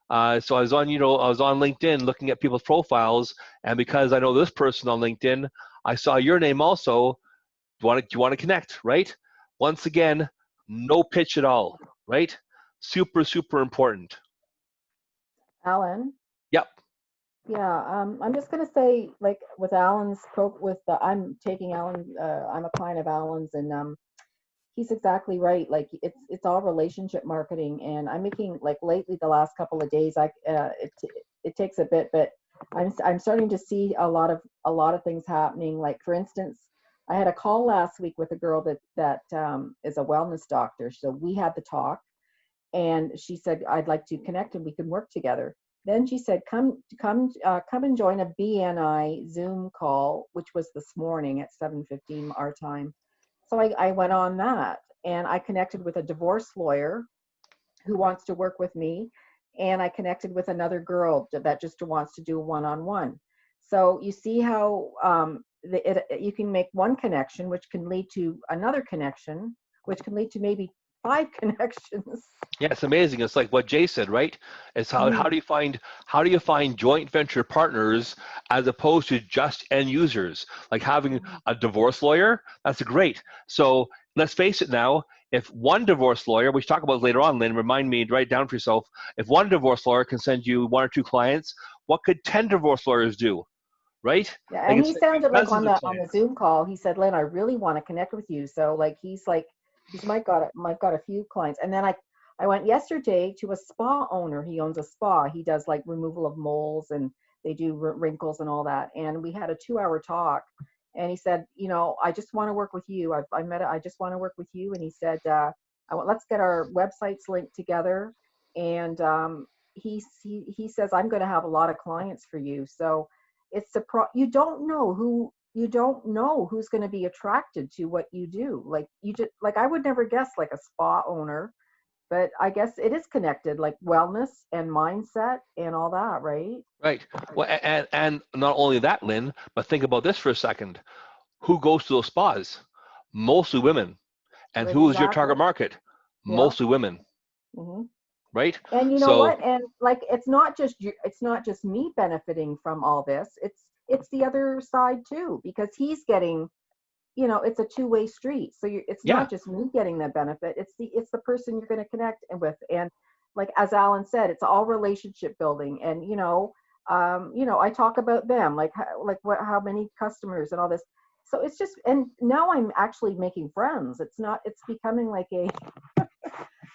So I was on, I was on LinkedIn looking at people's profiles, and because I know this person on LinkedIn, I saw your name also. Do you want to connect, right? Once again, no pitch at all, right? Super, super important. Alan? Yep. Yeah, I'm just gonna say, like with Alan's I'm taking Alan, I'm a client of Alan's, and he's exactly right. Like it's all relationship marketing, and I'm making, like, lately the last couple of days, it takes a bit, but I'm starting to see a lot of things happening. Like, for instance, I had a call last week with a girl that is a wellness doctor. So we had the talk, and she said, I'd like to connect and we can work together. Then she said, come and join a BNI Zoom call, which was this morning at 7:15 our time. So I went on that, and I connected with a divorce lawyer who wants to work with me, and I connected with another girl that just wants to do one-on-one. So you see how you can make one connection, which can lead to another connection, which can lead to maybe 5 connections. Yeah, it's amazing. It's like what Jay said, right? It's how do you find joint venture partners as opposed to just end users? Like having a divorce lawyer, that's great. So let's face it now, if one divorce lawyer, which talk about later on, Lynn, remind me, write down for yourself, if one divorce lawyer can send you 1 or 2 clients, what could 10 divorce lawyers do? Right? Yeah, and he sounded like on the Zoom call, he said, Lynn, I really want to connect with you. So like he might got a few clients. And then I went yesterday to a spa owner. He owns a spa. He does like removal of moles, and they do wrinkles and all that. And we had a 2-hour talk, and he said, I just want to work with you. I just want to work with you. And he said, let's get our websites linked together. And he says, I'm going to have a lot of clients for you. So it's you don't know who's going to be attracted to what you do. Like I would never guess, like a spa owner, but I guess it is connected, like wellness and mindset and all that, right? Right. Well, and not only that, Lynn, but think about this for a second. Who goes to those spas? Mostly women. And who is your target market? Mostly women. Mm-hmm. Right. And you know what? And like, it's not just me benefiting from all this. it's the other side too, because he's getting, you know, it's a two-way street. So it's Yeah. not just me getting the benefit, it's the person you're going to connect with. And like, as Alan said, it's all relationship building. And, you know, I talk about them, like how many customers and all this. So it's just, and now I'm actually making friends. It's becoming like a,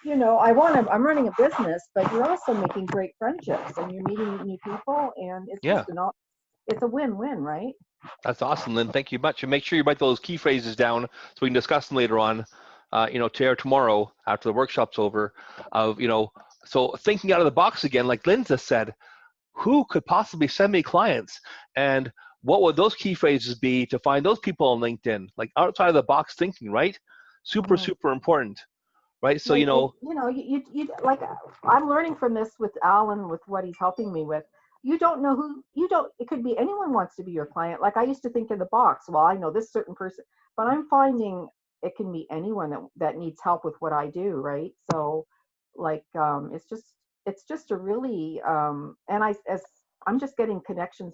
you know, I'm running a business, but you're also making great friendships and you're meeting new people, and it's Yeah. just it's a win-win, right? That's awesome, Lynn. Thank you much. And make sure you write those key phrases down so we can discuss them later on, you know, today or tomorrow after the workshop's over. Of, you know, so thinking out of the box again, like Lynn just said, who could possibly send me clients? And what would those key phrases be to find those people on LinkedIn? Like outside of the box thinking, right? Super, super important, right? So, you know, you like, I'm learning from this with Alan, with what he's helping me with. You don't know it could be anyone wants to be your client. Like, I used to think in the box, well, I know this certain person, but I'm finding it can be anyone that needs help with what I do, right? So like, it's just a really, and I'm just getting connections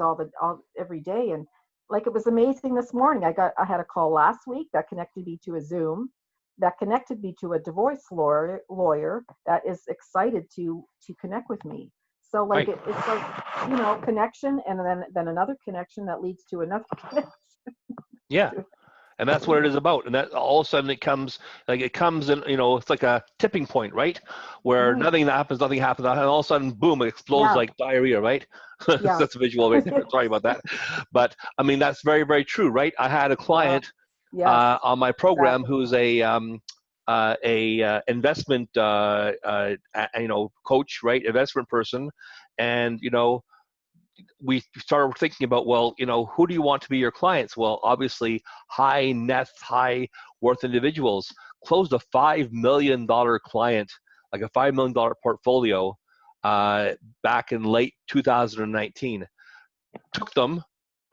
every day. And like, it was amazing this morning. I had a call last week that connected me to a Zoom, that connected me to a divorce lawyer that is excited to connect with me. So like, right. it's like, you know, connection, and then another connection that leads to another connection. Yeah. And that's what it is about. And that all of a sudden it comes in, you know, it's like a tipping point, right? Where Right. nothing happens, and all of a sudden, boom, it explodes Yeah. like diarrhea, right? Yeah. That's a visual right there. Sorry about that. But I mean, that's very, very true, right? I had a client Yes. on my program Exactly. who's a investment, you know, coach, right? Investment person. And, you know, we started thinking about, well, you know, who do you want to be your clients? Well, obviously, high worth individuals. Closed a $5 million client, like a $5 million portfolio, back in late 2019. Took them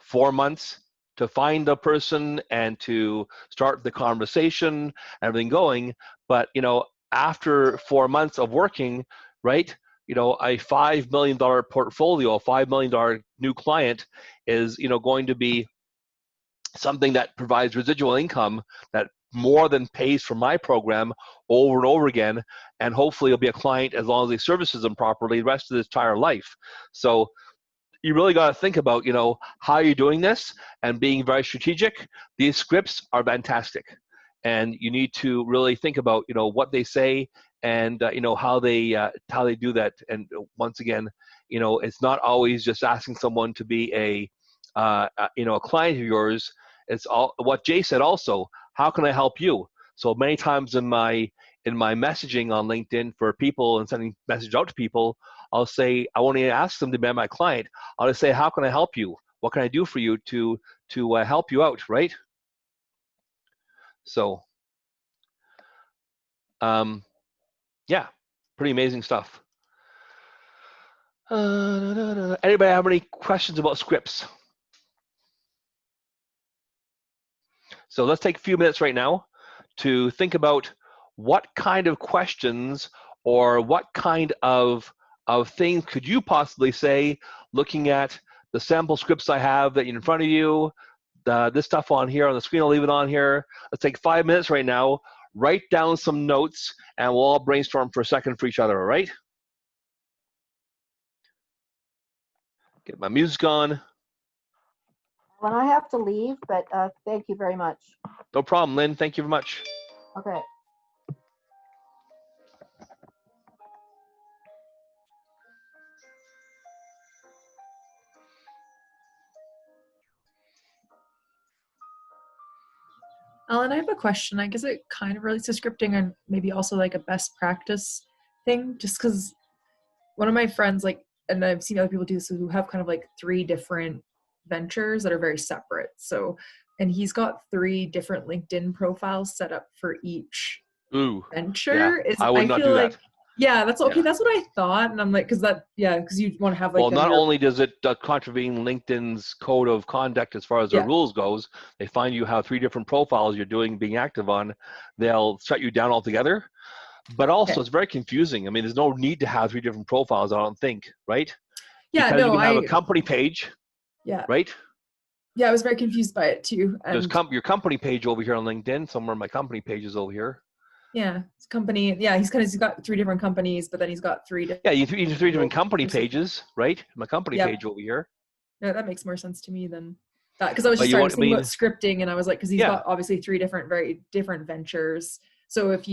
4 months to find a person and to start the conversation, everything going. But, you know, after 4 months of working, right, you know, a $5 million portfolio, a $5 million new client is, you know, going to be something that provides residual income that more than pays for my program over and over again. And hopefully it'll be a client as long as he services them properly the rest of his entire life. So you really got to think about, you know, how you're doing this and being very strategic. These scripts are fantastic. And you need to really think about, you know, what they say and, you know, how they do that. And once again, you know, it's not always just asking someone to be you know, a client of yours. It's all what Jay said also, how can I help you? So many times in my messaging on LinkedIn for people and sending message out to people, I'll say, I won't even ask them to be my client. I'll just say, how can I help you? What can I do for you to help you out, right? So, yeah, pretty amazing stuff. Anybody have any questions about scripts? So let's take a few minutes right now to think about what kind of questions or what kind of things could you possibly say, looking at the sample scripts I have that in front of you, this stuff on here on the screen, I'll leave it on here. Let's take 5 minutes right now, write down some notes, and we'll all brainstorm for a second for each other, all right? Get my music on. Well, I have to leave, but thank you very much. No problem, Lynn. Thank you very much. Okay. Alan, I have a question. I guess it kind of relates to scripting and maybe also like a best practice thing, just because one of my friends, like, and I've seen other people do this, who have kind of like 3 different ventures that are very separate. So, and he's got 3 different LinkedIn profiles set up for each venture. Yeah, I would not do that. Yeah, that's okay. Yeah. That's what I thought, and I'm like, because you want to have like. Well, not only does it contravene LinkedIn's code of conduct as far as their rules goes, they find you have 3 different profiles you're being active on, they'll shut you down altogether. But also, it's very confusing. I mean, there's no need to have 3 different profiles, I don't think, right? Yeah, because no, you can have a company page, yeah, right? Yeah, I was very confused by it too. There's And your company page over here on LinkedIn. Somewhere my company page is over here. yeah, his company. Yeah, he's got 3 different companies, but then he's got 3 different. Yeah, you have 3 different company There's some- pages, right? My company Yep. page over here. Yeah, that makes more sense to me than that, because I was But just you sorry, I want- was thinking I about scripting, and I was like, because he's Yeah. got obviously 3 different, very different ventures. So if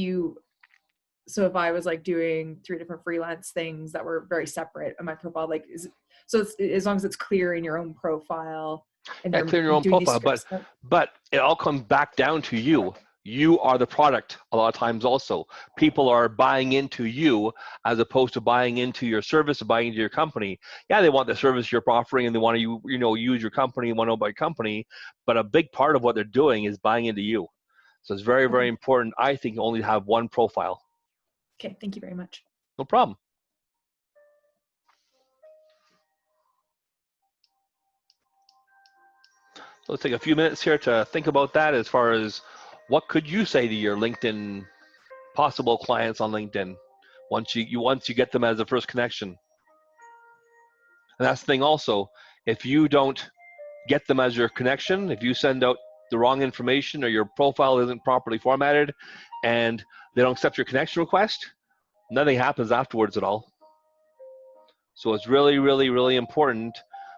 I was like doing 3 different freelance things that were very separate on my profile, like it's as long as it's clear in your own profile and Yeah, you're clear your own doing these profile, scripts. but it all comes back down to you. You are the product a lot of times also. People are buying into you as opposed to buying into your service or buying into your company. Yeah, they want the service you're offering and they want to use your company, want to know about your company, but a big part of what they're doing is buying into you. So it's very, very important, I think, only to have one profile. Okay, thank you very much. No problem. So let's take a few minutes here to think about that as far as what could you say to your LinkedIn possible clients on LinkedIn once you get them as a first connection. And that's the thing also, if you don't get them as your connection, if you send out the wrong information or your profile isn't properly formatted and they don't accept your connection request, nothing happens afterwards at all. So it's really, really, really important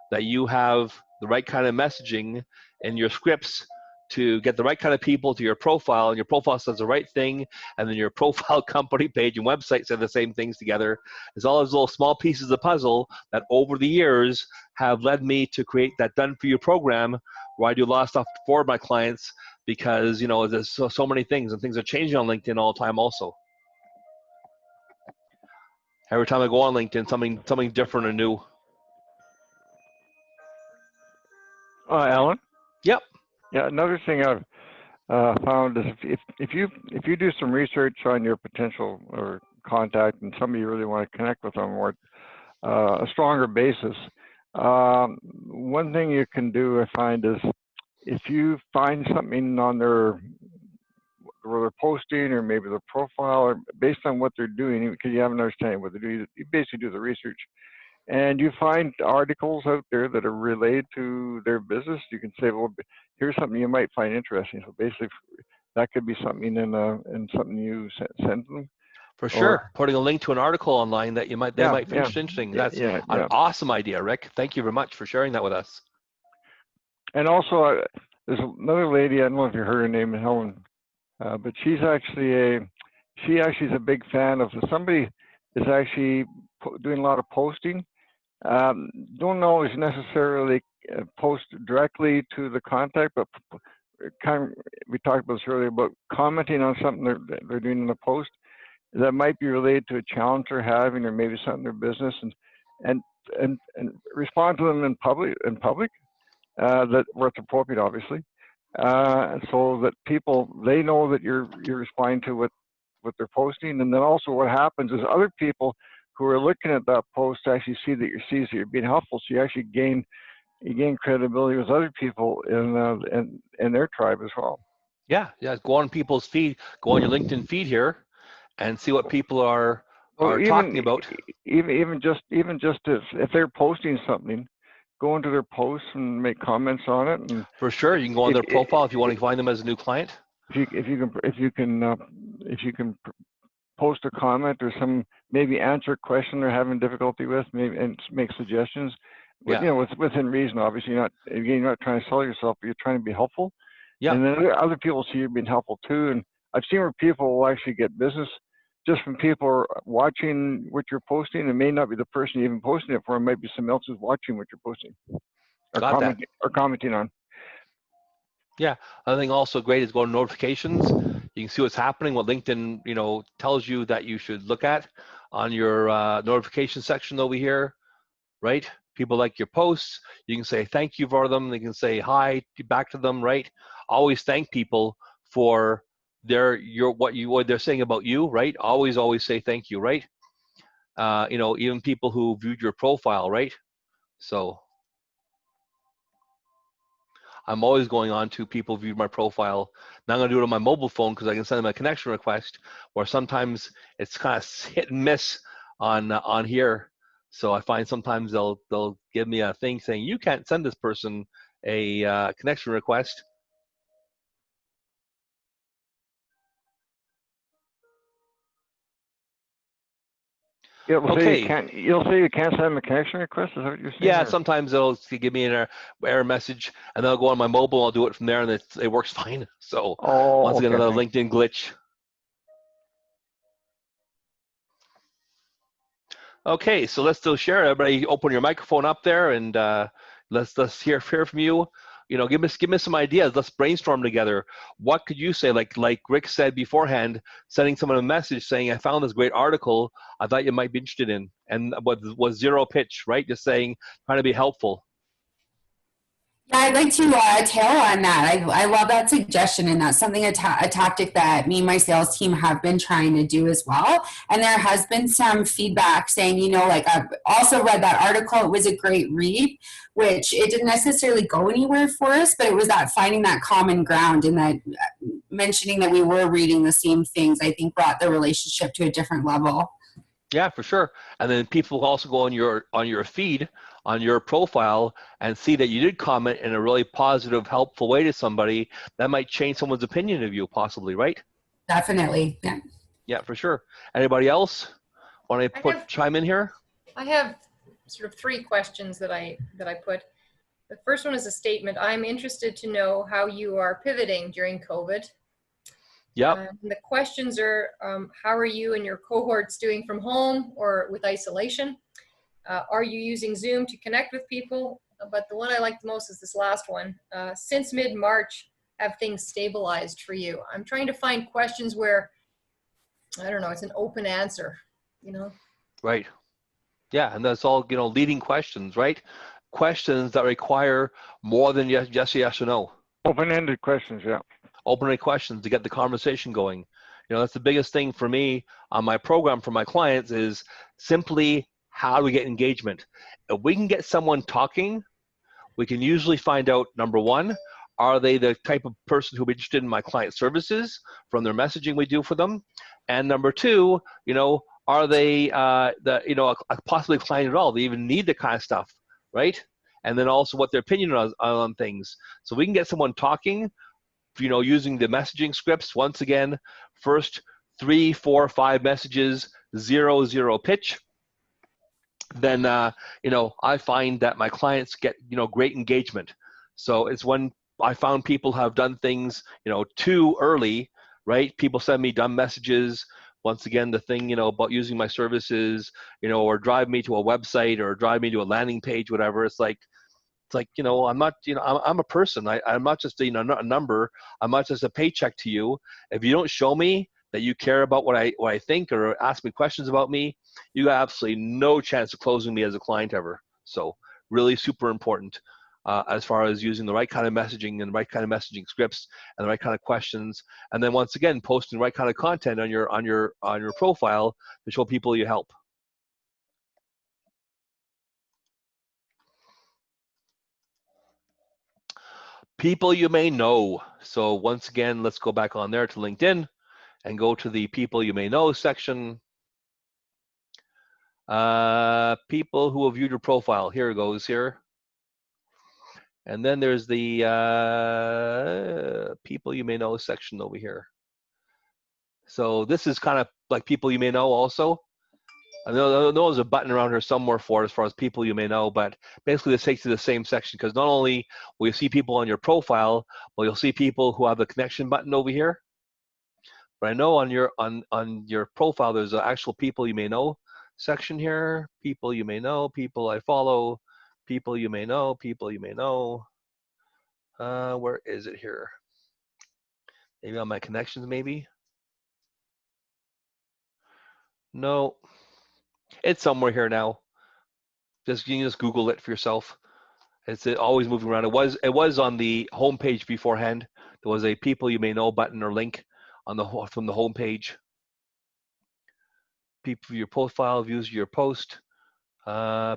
that you have the right kind of messaging in your scripts to get the right kind of people to your profile, and your profile says the right thing, and then your profile, company page, and website say the same things together. It's all those little small pieces of the puzzle that over the years have led me to create that Done For You program where I do a lot of stuff for my clients because, there's so many things, and things are changing on LinkedIn all the time also. Every time I go on LinkedIn, something different or new. Alan? Yep. Yeah, another thing I've found is if you do some research on your potential or contact and somebody you really want to connect with on more a stronger basis, one thing you can do, I find, is if you find something on their where they're posting or maybe their profile, or based on what they're doing, because you have an understanding of what they do, you basically do the research. And you find articles out there that are related to their business, you can say, well, here's something you might find interesting. So basically, that could be something in something you send them. For sure, putting a link to an article online that they might find interesting. That's an awesome idea, Rick. Thank you very much for sharing that with us. And also, there's another lady, I don't know if you heard her name, Helen, but she actually is a big fan of somebody is actually doing a lot of posting. Don't always necessarily post directly to the contact, but we talked about this earlier about commenting on something they're doing in the post that might be related to a challenge they're having or maybe something in their business, and respond to them in public that where it's appropriate, obviously, so that they know that you're responding to what they're posting. And then also what happens is other people who are looking at that post actually see that you're being helpful, so you actually gain credibility with other people in their tribe as well. Yeah, go on people's feed, go on your LinkedIn feed here, and see what people are talking about. Even just if they're posting something, go into their posts and make comments on it. And for sure, you can go on their profile if you want to find them as a new client. If you can post a comment or maybe answer a question they're having difficulty with, maybe, and make suggestions. Yeah. Within reason, obviously. You're not trying to sell yourself, but you're trying to be helpful. Yeah. And then other people see you being helpful too. And I've seen where people will actually get business just from people watching what you're posting. It may not be the person even posting it for, it might be someone else who's watching what you're posting or commenting on. Yeah, I think also great is go to notifications. You can see what's happening, what LinkedIn, tells you that you should look at on your notification section over here, right? People like your posts. You can say thank you for them. They can say hi back to them, right? Always thank people for what they're saying about you, right? Always say thank you, right? Even people who viewed your profile, right? So I'm always going on to people who viewed my profile. Now I'm going to do it on my mobile phone because I can send them a connection request, or sometimes it's kind of hit and miss on here. So I find sometimes they'll give me a thing saying you can't send this person a connection request. Yeah, well, Okay. you'll say you can't send a connection request. Is that what you're saying? Yeah, or- sometimes it'll give me an error message, and then I'll go on my mobile. I'll do it from there, and it works fine. So Oh, once again, okay, another thanks. LinkedIn glitch. Okay, so let's still share. Everybody, open your microphone up there, and let's hear from you. You know, give me some ideas. Let's brainstorm together. What could you say? Like Rick said beforehand, sending someone a message saying, "I found this great article. I thought you might be interested in," and was zero pitch, right? Just saying, trying to be helpful. Yeah, I'd like to tail on that. I love that suggestion, and that's something a tactic that me and my sales team have been trying to do as well. And there has been some feedback saying, you know, like I've also read that article. It was a great read, which it didn't necessarily go anywhere for us, but it was that finding that common ground and that mentioning that we were reading the same things, I think brought the relationship to a different level. Yeah, for sure. And then people will also go on your feed, on your profile, and see that you did comment in a really positive, helpful way to somebody. That might change someone's opinion of you, possibly, right? Definitely, yeah. Yeah, for sure. Anybody else want to chime in here? I have sort of 3 questions that I put. The first one is a statement. I'm interested to know how you are pivoting during COVID. Yep. The questions are, how are you and your cohorts doing from home or with isolation? Are you using Zoom to connect with people? But the one I like the most is this last one. Since mid-March, have things stabilized for you? I'm trying to find questions where, I don't know, it's an open answer, you know? Right. Yeah, and that's all, you know, leading questions, right? Questions that require more than yes or no. Open-ended questions, yeah. Open-ended questions to get the conversation going. You know, that's the biggest thing for me on my program for my clients is simply how do we get engagement? If we can get someone talking, we can usually find out, number one, are they the type of person who'll be interested in my client services from their messaging we do for them? And number two, you know, are they possibly a client at all? They even need the kind of stuff, right? And then also what their opinion on things. So we can get someone talking, you know, using the messaging scripts. Once again, first 3, 4, 5 messages, 0 pitch. Then you know, I find that my clients get, you know, great engagement. So it's when I found people have done things, you know, too early, right? People send me dumb messages. Once again, the thing, you know, about using my services, you know, or drive me to a website or drive me to a landing page, whatever. It's like, you know, I'm not, you know, I'm a person. I'm not just, you know, not a number. I'm not just a paycheck to you. If you don't show me that you care about what I think or ask me questions about me, you got absolutely no chance of closing me as a client ever. So really super important as far as using the right kind of messaging and the right kind of messaging scripts and the right kind of questions. And then once again, posting the right kind of content on your profile to show people you help. People you may know. So once again, let's go back on there to LinkedIn and go to the people you may know section. People who have viewed your profile. Here it goes here. And then there's the people you may know section over here. So this is kind of like people you may know also. I know there's a button around here somewhere for it as far as people you may know, but basically this takes you to the same section because not only will you see people on your profile, but you'll see people who have the connection button over here. But I know on your profile there's an actual people you may know section here. People you may know, people I follow, people you may know, people you may know. Where is it here? Maybe on my connections, maybe. No, it's somewhere here now. You can just Google it for yourself. It's always moving around. It was on the home page beforehand. There was a people you may know button or link on from the home page. People your profile, views your post.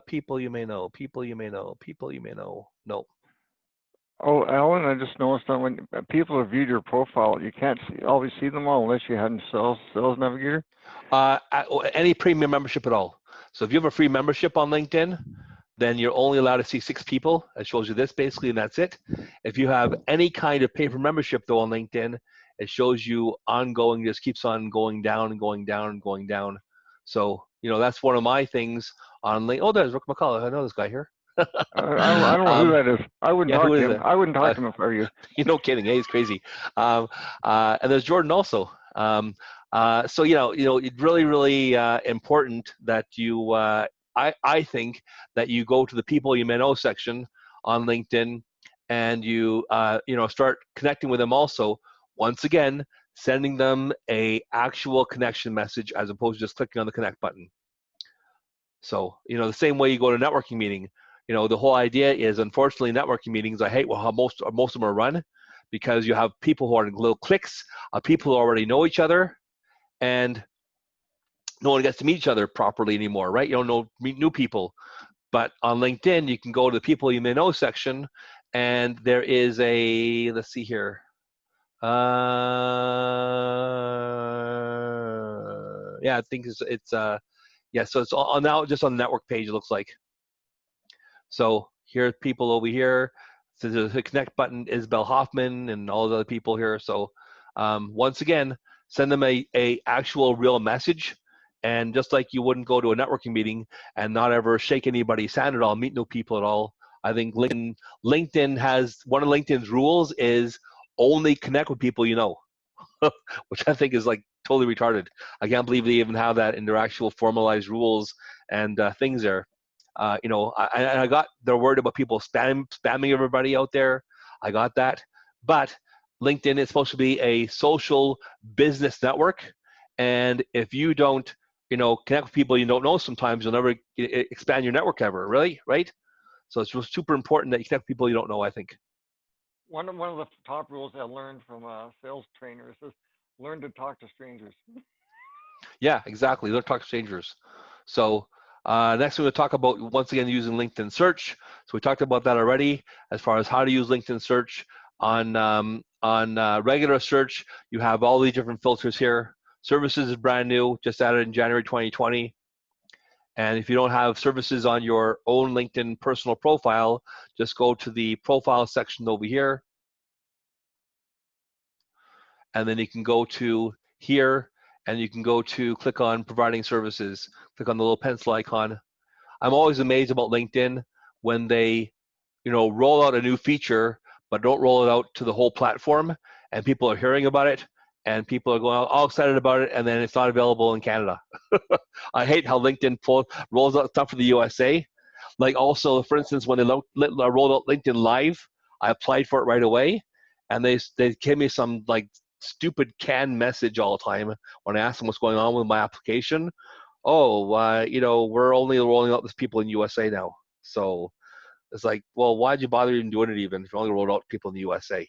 People you may know, people you may know, people you may know. No. Oh, Alan, I just noticed that when people have viewed your profile, you can't always see them all unless you had Sales Navigator. Any premium membership at all. So if you have a free membership on LinkedIn, then you're only allowed to see 6 people. It shows you this basically, and that's it. If you have any kind of paper membership though on LinkedIn, it shows you ongoing, just keeps on going down and going down and going down. So, you know, that's one of my things on LinkedIn. Oh, there's Rick McCullough. I know this guy here. I don't know who that is. I wouldn't yeah, talk who to is him. it? I wouldn't talk to him if I were you. You know, kidding. Hey, he's crazy. And there's Jordan also. So you know, it's really, really important that you. I think that you go to the people you may know section on LinkedIn, and you start connecting with them. Also, once again, sending them a actual connection message as opposed to just clicking on the connect button. So the same way you go to a networking meeting. The whole idea is, unfortunately, networking meetings, I hate how most of them are run, because you have people who are in little cliques of people who already know each other, and no one gets to meet each other properly anymore, right? You don't meet new people. But on LinkedIn, you can go to the people you may know section, and there is a, let's see here. Yeah, I think it's yeah, so it's on now, just on the network page, it looks like. So here's people over here. So there's a connect button, Isabel Hoffman and all the other people here. So once again, send them a actual real message. And just like you wouldn't go to a networking meeting and not ever shake anybody's hand at all, meet no people at all, I think LinkedIn has, one of LinkedIn's rules is only connect with people you know, which I think is like totally retarded. I can't believe they even have that in their actual formalized rules and things there. I got, they're worried about people spamming everybody out there. I got that. But LinkedIn is supposed to be a social business network. And if you don't, connect with people you don't know, sometimes you'll never expand your network ever, really, right? So it's super important that you connect with people you don't know, I think. One of the top rules I learned from a sales trainer is learn to talk to strangers. Yeah, exactly. Learn to talk to strangers. So next, we're going to talk about, once again, using LinkedIn search. So we talked about that already as far as how to use LinkedIn search. On regular search, you have all these different filters here. Services is brand new, just added in January 2020. And if you don't have services on your own LinkedIn personal profile, just go to the profile section over here. And then you can go to here, and you can go to click on providing services. Click on the little pencil icon. I'm always amazed about LinkedIn when they, roll out a new feature, but don't roll it out to the whole platform, and people are hearing about it, and people are going all excited about it, and then it's not available in Canada. I hate how LinkedIn rolls out stuff for the USA. Like also, for instance, when they rolled out LinkedIn Live, I applied for it right away, and they gave me some like stupid canned message all the time when I asked them what's going on with my application. Oh, we're only rolling out this people in USA now. So it's like, well, why'd you bother even doing it even if you only rolled out people in the USA?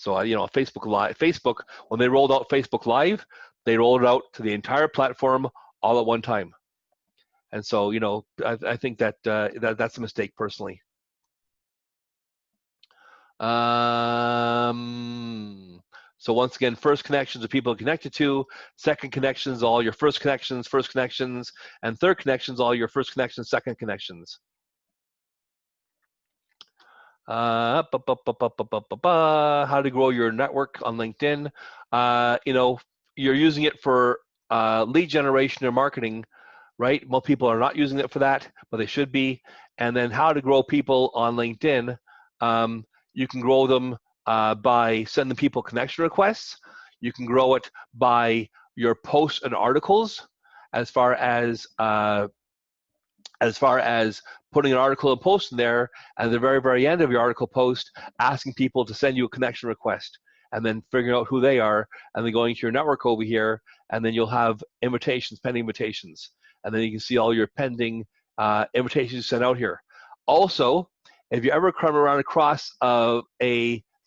So, Facebook, when they rolled out Facebook Live, they rolled it out to the entire platform all at one time. And so, I think that, that's a mistake personally. So once again, first connections are people connected to, second connections, all your first connections, and third connections, all your first connections, second connections. How to grow your network on LinkedIn. You're using it for lead generation or marketing, right? Most people are not using it for that, but they should be. And then how to grow people on LinkedIn. You can grow them by sending people connection requests. You can grow it by your posts and articles, as far as putting an article and post in there, and at the very, very end of your article post, asking people to send you a connection request, and then figuring out who they are, and then going to your network over here, and then you'll have invitations, pending invitations, and then you can see all your pending invitations sent out here. Also, if you ever come around across a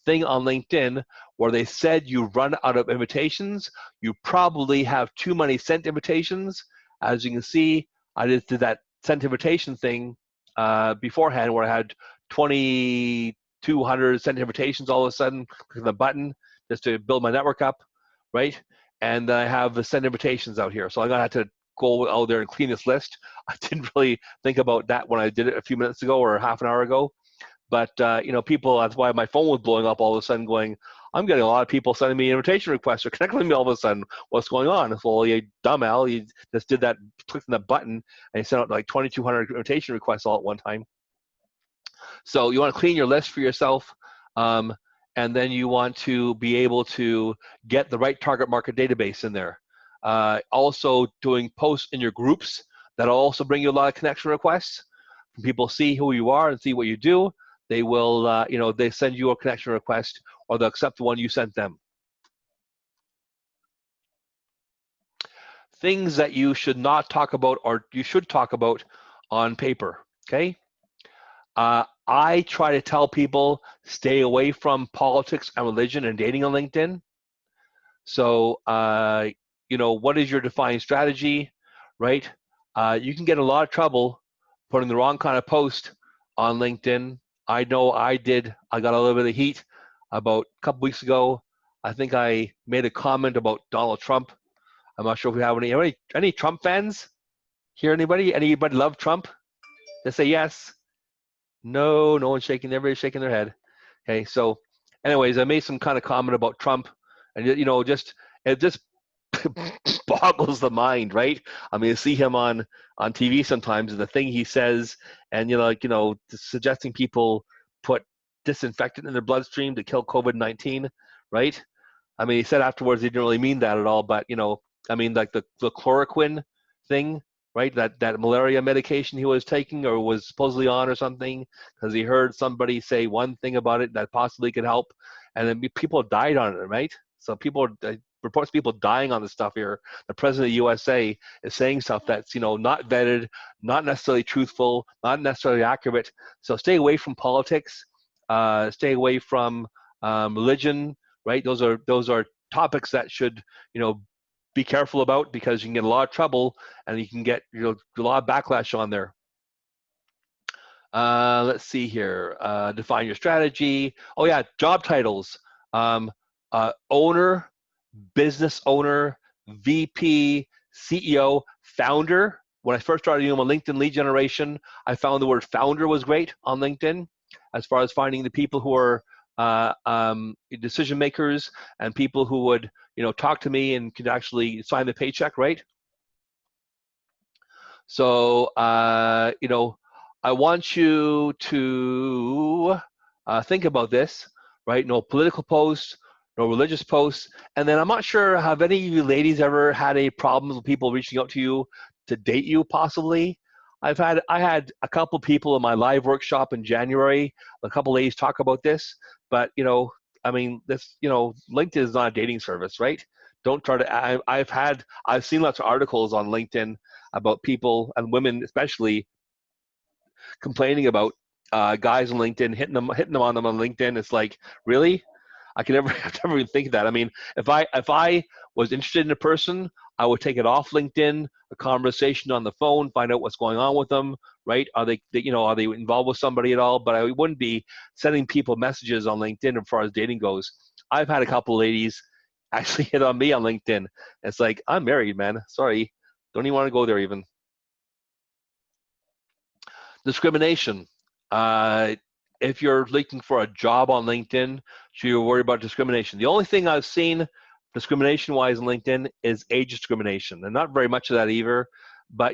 thing on LinkedIn where they said you run out of invitations, you probably have too many sent invitations. As you can see, I just did that sent invitation thing beforehand where I had 2,200 sent invitations all of a sudden, clicking the button just to build my network up, right? And I have the send invitations out here. So I'm gonna have to go out there and clean this list. I didn't really think about that when I did it a few minutes ago or half an hour ago. But, people, that's why my phone was blowing up all of a sudden going, I'm getting a lot of people sending me invitation requests or connecting with me all of a sudden. What's going on? Well, you dumb Al, you just did that, clicked on that button, and you sent out like 2,200 invitation requests all at one time. So you want to clean your list for yourself, and then you want to be able to get the right target market database in there. Also doing posts in your groups, that'll also bring you a lot of connection requests. When people see who you are and see what you do, they will, they send you a connection request, or they'll accept the one you sent them. Things that you should not talk about, or you should talk about on paper, okay? I try to tell people stay away from politics and religion and dating on LinkedIn. So, what is your defined strategy, right? You can get in a lot of trouble putting the wrong kind of post on LinkedIn. I know I did. I got a little bit of heat about a couple weeks ago. I think I made a comment about Donald Trump. I'm not sure if we have any Trump fans here. Anybody love Trump? They say yes. No one's shaking. Everybody's shaking their head. Okay, so anyways, I made some kind of comment about Trump, and it just boggles the mind, right? I mean, you see him on TV sometimes, and the thing he says, and suggesting people put disinfectant in their bloodstream to kill COVID-19, right? I mean, he said afterwards he didn't really mean that at all, but like the chloroquine thing, right? That malaria medication he was taking or was supposedly on or something, because he heard somebody say one thing about it that possibly could help, and then people died on it, right? So reports of people dying on this stuff here. The president of the USA is saying stuff that's not vetted, not necessarily truthful, not necessarily accurate. So stay away from politics, stay away from religion, right? Those are topics that should be careful about, because you can get a lot of trouble and you can get a lot of backlash on there. Let's see here. Define your strategy. Oh yeah, job titles. Owner, business owner, VP, CEO, founder. When I first started doing my LinkedIn lead generation, I found the word founder was great on LinkedIn as far as finding the people who are decision makers and people who would talk to me and could actually sign the paycheck, right? So I want you to think about this, right? No political posts, no religious posts. And then I'm not sure, have any of you ladies ever had any problems with people reaching out to you to date you possibly? I had a couple people in my live workshop in January, a couple ladies talk about this, but LinkedIn is not a dating service, right? Don't try to, I've seen lots of articles on LinkedIn about people, and women especially, complaining about guys on LinkedIn, hitting them on them on LinkedIn. It's like, really? I could never even think of that. I mean, if I was interested in a person, I would take it off LinkedIn, a conversation on the phone, find out what's going on with them, right? Are they involved with somebody at all? But I wouldn't be sending people messages on LinkedIn as far as dating goes. I've had a couple ladies actually hit on me on LinkedIn. It's like, I'm married, man. Sorry. Don't even want to go there even. Discrimination. If you're looking for a job on LinkedIn, so you're worried about discrimination. The only thing I've seen discrimination-wise on LinkedIn is age discrimination, and not very much of that either. But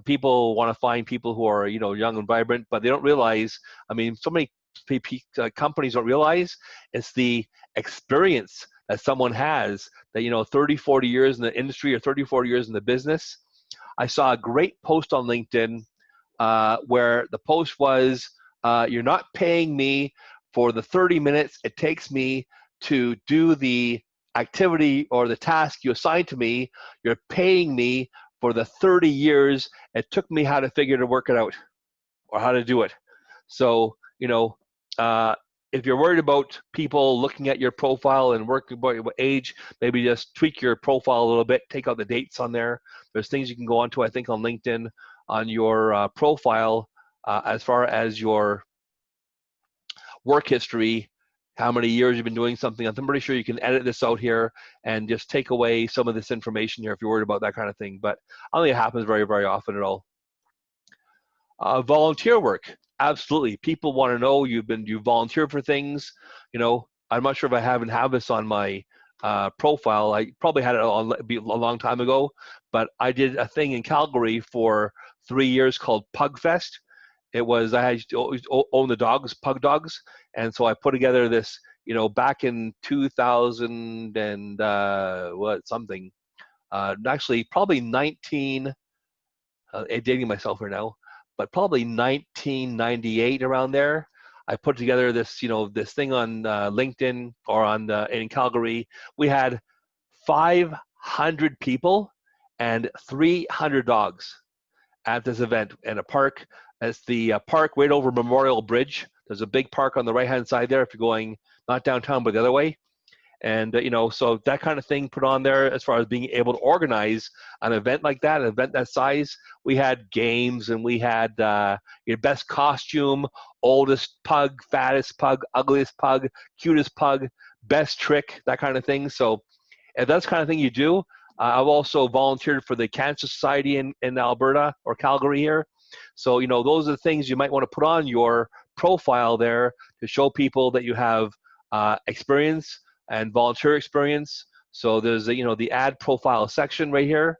people want to find people who are young and vibrant, but they don't realize. I mean, so many companies don't realize it's the experience that someone has. That 30, 40 years in the industry or 30, 40 years in the business. I saw a great post on LinkedIn where the post was, you're not paying me for the 30 minutes it takes me to do the activity or the task you assigned to me. You're paying me for the 30 years it took me how to figure to work it out or how to do it. So, if you're worried about people looking at your profile and working about your age, maybe just tweak your profile a little bit, take out the dates on there. There's things you can go onto, I think, on LinkedIn on your profile as far as your work history how many years you've been doing something. I'm pretty sure you can edit this out here and just take away some of this information here if you're worried about that kind of thing. But I don't think it happens very, very often at all. Volunteer work, absolutely. People want to know you volunteered for things. You know, I'm not sure if I have this on my profile. I probably had it on a long time ago, but I did a thing in Calgary for 3 years called Pug Fest. It was, I had to always own the dogs, pug dogs, and so I put together this, you know, back in 2000 and actually probably dating myself here now, but probably 1998 around there. I put together this, you know, this thing on LinkedIn or in Calgary. We had 500 people and 300 dogs at this event in a park. It's the park right over Memorial Bridge. There's a big park on the right-hand side there if you're going not downtown but the other way. And, you know, so that kind of thing put on there as far as being able to organize an event like that, an event that size. We had games and we had your best costume, oldest pug, fattest pug, ugliest pug, cutest pug, best trick, that kind of thing. So if that's the kind of thing you do, I've also volunteered for the Cancer Society in Alberta or Calgary here. So, you know, those are the things you might want to put on your profile there to show people that you have experience and volunteer experience. So there's a, you know, the add profile section right here.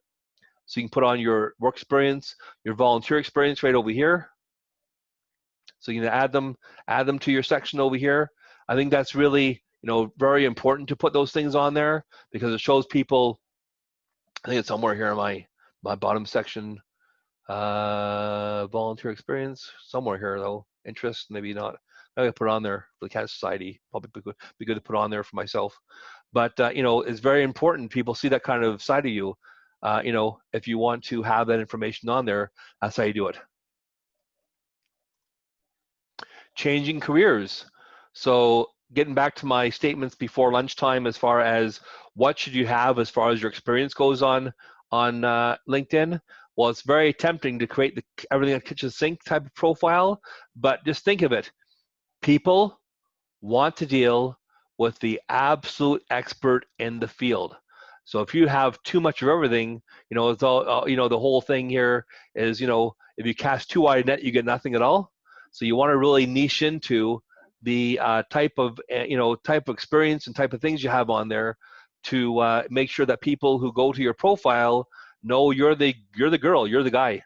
So you can put on your work experience, your volunteer experience right over here. So you can add them to your section over here. I think that's really, you know, very important to put those things on there because it shows people. I think it's somewhere here in my bottom section. Volunteer experience somewhere here though. Interest, maybe not. I put it on there for the Cancer Society. Probably be good to put on there for myself. But you know, it's very important people see that kind of side of you. You know, if you want to have that information on there, that's how you do it. Changing careers. So getting back to my statements before lunchtime, as far as what should you have as far as your experience goes on LinkedIn. Well, it's very tempting to create the everything at kitchen sink type of profile, but just think of it. People want to deal with the absolute expert in the field. So if you have too much of everything, you know, it's all, you know, the whole thing here is, you know, if you cast too wide a net, you get nothing at all. So you want to really niche into the type of experience and type of things you have on there to make sure that people who go to your profile know you're the girl, you're the guy.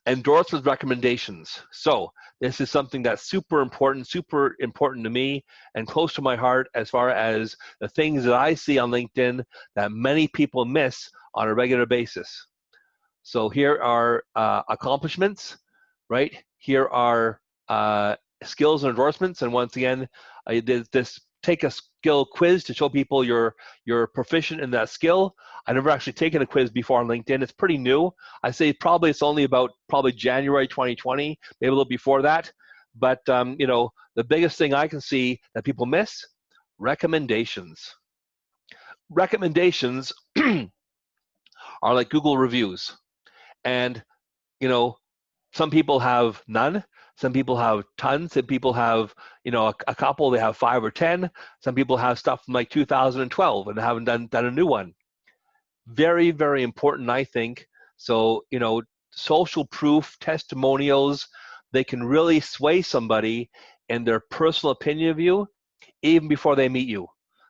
Endorsement recommendations. So this is something that's super important to me and close to my heart as far as the things that I see on LinkedIn that many people miss on a regular basis. So here are accomplishments, right? Here are skills and endorsements. And once again, I did this take a skill quiz to show people you're proficient in that skill. I never actually taken a quiz before on LinkedIn. It's pretty new. I say it's only about January 2020, maybe a little before that. But you know, the biggest thing I can see that people miss, recommendations. Recommendations are like Google reviews. And you know, some people have none. Some people have tons. Some people have, you know, a couple. They have 5 or 10. Some people have stuff from like 2012 and haven't done a new one. Very, very important, I think. So, you know, social proof, testimonials, they can really sway somebody in their personal opinion of you even before they meet you.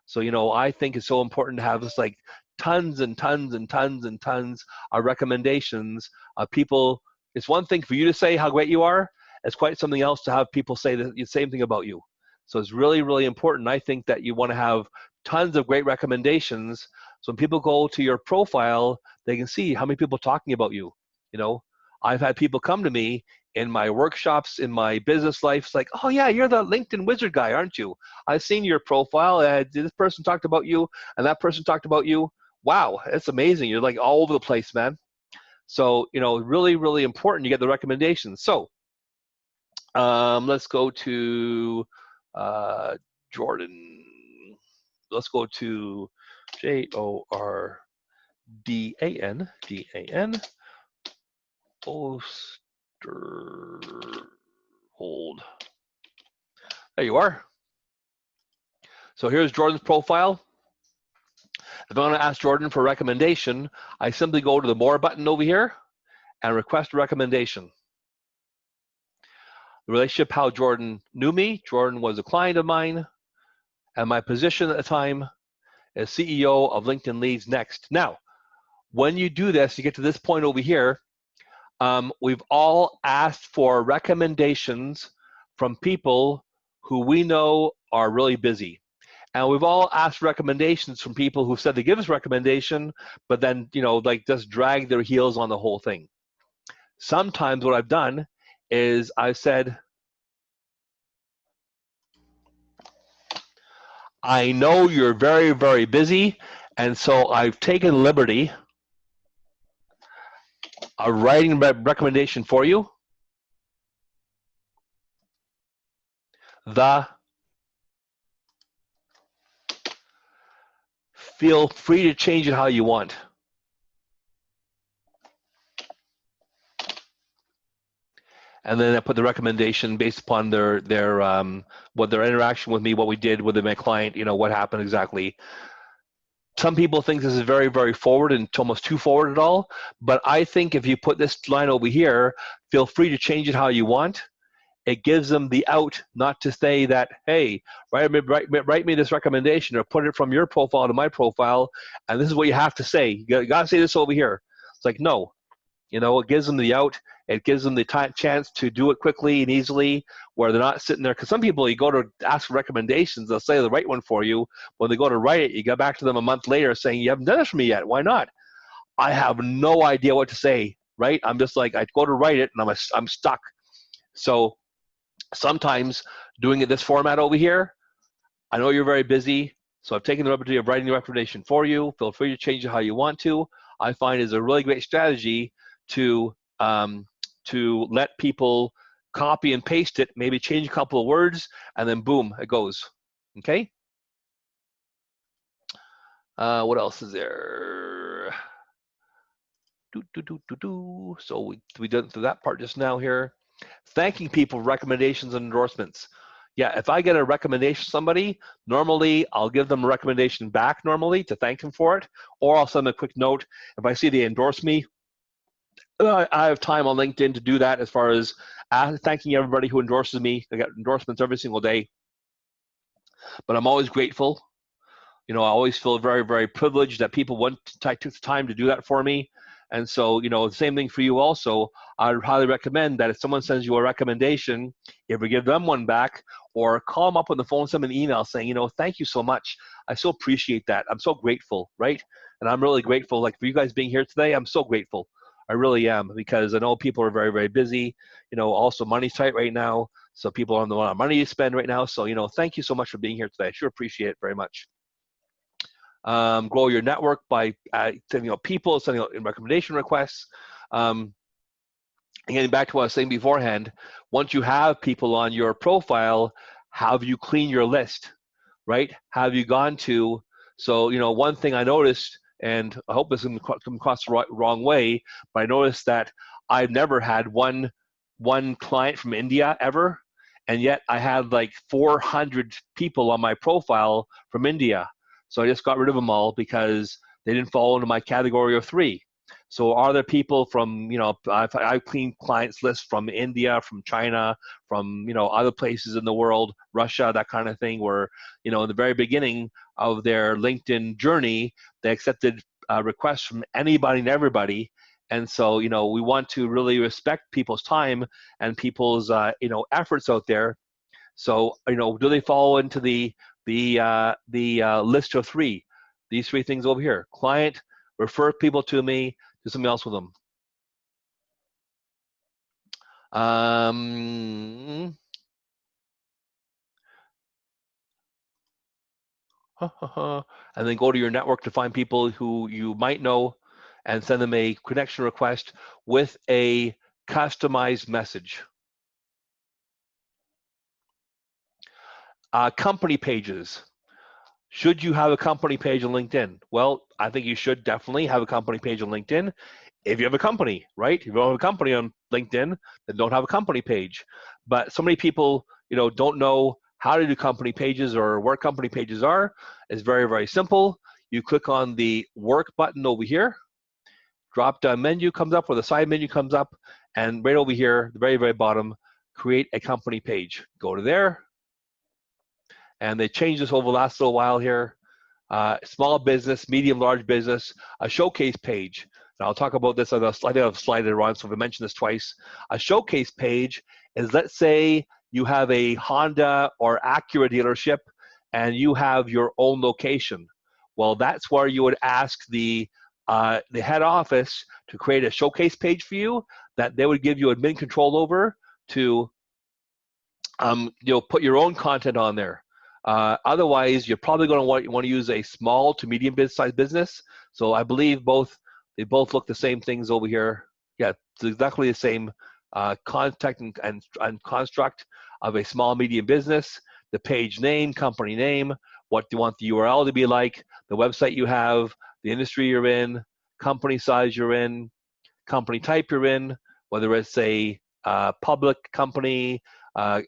So, you know, I think it's so important to have this like tons and tons and tons and tons of recommendations of people. It's one thing for you to say how great you are. It's quite something else to have people say the same thing about you. So it's really, really important. I think that you want to have tons of great recommendations. So when people go to your profile, they can see how many people are talking about you. You know, I've had people come to me in my workshops, in my business life. It's like, oh yeah, you're the LinkedIn wizard guy, aren't you? I've seen your profile. This person talked about you and that person talked about you. Wow, it's amazing. You're like all over the place, man. So, you know, really, really important. You get the recommendations. So let's go to Jordan. Let's go to Jordan, Osterhold. There you are. So here's Jordan's profile. If I want to ask Jordan for a recommendation, I simply go to the More button over here and request a recommendation. The relationship, how Jordan knew me. Jordan was a client of mine, and my position at the time as CEO of LinkedIn Leads Next. Now, when you do this, you get to this point over here. We've all asked for recommendations from people who we know are really busy. And we've all asked recommendations from people who said they give us recommendation, but then, like just drag their heels on the whole thing. Sometimes what I've done is I've said, I know you're very, very busy, and so I've taken liberty of writing a recommendation for you. Feel free to change it how you want. And then I put the recommendation based upon their interaction with me, what we did with my client, what happened exactly. Some people think this is very, very forward and almost too forward at all. But I think if you put this line over here, feel free to change it how you want. It gives them the out, not to say that, hey, write me this recommendation or put it from your profile to my profile, and this is what you have to say. You got to say this over here. It's like, no. It gives them the out. It gives them the chance to do it quickly and easily, where they're not sitting there. Because some people, you go to ask for recommendations, they'll say the right one for you. When they go to write it, you go back to them a month later saying, you haven't done this for me yet. Why not? I have no idea what to say, right? I'm just like, I go to write it, and I'm stuck. So sometimes doing it this format over here, I know you're very busy, so I've taken the liberty of writing the recommendation for you. Feel free to change it how you want to. I find is a really great strategy to let people copy and paste it, maybe change a couple of words, and then boom, it goes. Okay? What else is there? So we did through that part just now here. Thanking people for recommendations and endorsements. Yeah, if I get a recommendation from somebody, normally I'll give them a recommendation back normally to thank them for it, or I'll send them a quick note. If I see they endorse me, I have time on LinkedIn to do that as far as thanking everybody who endorses me. I get endorsements every single day. But I'm always grateful. I always feel very, very privileged that people took the time to do that for me. And so, the same thing for you also. I would highly recommend that if someone sends you a recommendation, if you give them one back, or call them up on the phone, send them an email saying, thank you so much. I so appreciate that. I'm so grateful, right? And I'm really grateful, like for you guys being here today, I'm so grateful. I really am, because I know people are very, very busy. Also money's tight right now, so people don't have a lot of money to spend right now. So, thank you so much for being here today. I sure appreciate it very much. Grow your network by sending out people, sending out recommendation requests. And getting back to what I was saying beforehand, once you have people on your profile, have you cleaned your list, right? Have you gone to, so, one thing I noticed, and I hope this doesn't come across the wrong way, but I noticed that I've never had one client from India ever, and yet I had like 400 people on my profile from India. So I just got rid of them all because they didn't fall into my category of 3. So are there people from, I've cleaned clients lists from India, from China, from, other places in the world, Russia, that kind of thing, where, in the very beginning of their LinkedIn journey, they accepted requests from anybody and everybody. And so, we want to really respect people's time and people's, efforts out there. So, do they fall into the list of 3? These 3 things over here: client, refer people to me, do something else with them. And then go to your network to find people who you might know and send them a connection request with a customized message. Company pages. Should you have a company page on LinkedIn? Well, I think you should definitely have a company page on LinkedIn if you have a company, right? If you don't have a company on LinkedIn, then don't have a company page. But so many people, don't know how to do company pages or where company pages are is very, very simple. You click on the work button over here, drop down menu comes up or the side menu comes up, and right over here, the very, very bottom, create a company page. Go to there, and they changed this over the last little while here. Small business, medium, large business, a showcase page. And I'll talk about this on a slide later on, so if I mention this twice. A showcase page is, let's say you have a Honda or Acura dealership and you have your own location. Well, that's where you would ask the head office to create a showcase page for you that they would give you admin control over to put your own content on there. Otherwise, you're probably going to want to use a small to medium size business. So I believe they both look the same things over here. Yeah, it's exactly the same contact and construct of a small medium business. The page name, company name, what you want the URL to be like, the website you have, the industry you're in, company size you're in, company type you're in, whether it's a public company,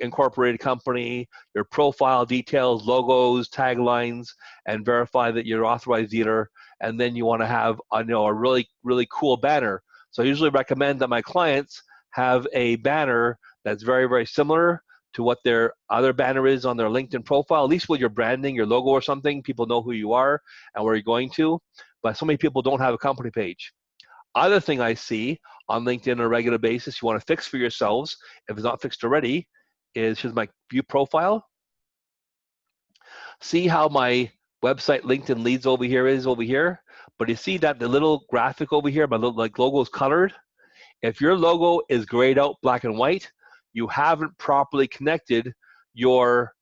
incorporated company, your profile details, logos, taglines, and verify that you're authorized dealer. And then you want to have a really, really cool banner. So I usually recommend that my clients have a banner that's very, very similar to what their other banner is on their LinkedIn profile, at least with your branding, your logo or something. People know who you are and where you're going to. But so many people don't have a company page. Other thing I see on LinkedIn on a regular basis, you want to fix for yourselves, if it's not fixed already, is here's my view profile. See how my website LinkedIn leads over here, but you see that the little graphic over here, my little logo is colored. If your logo is grayed out black and white, you haven't properly connected your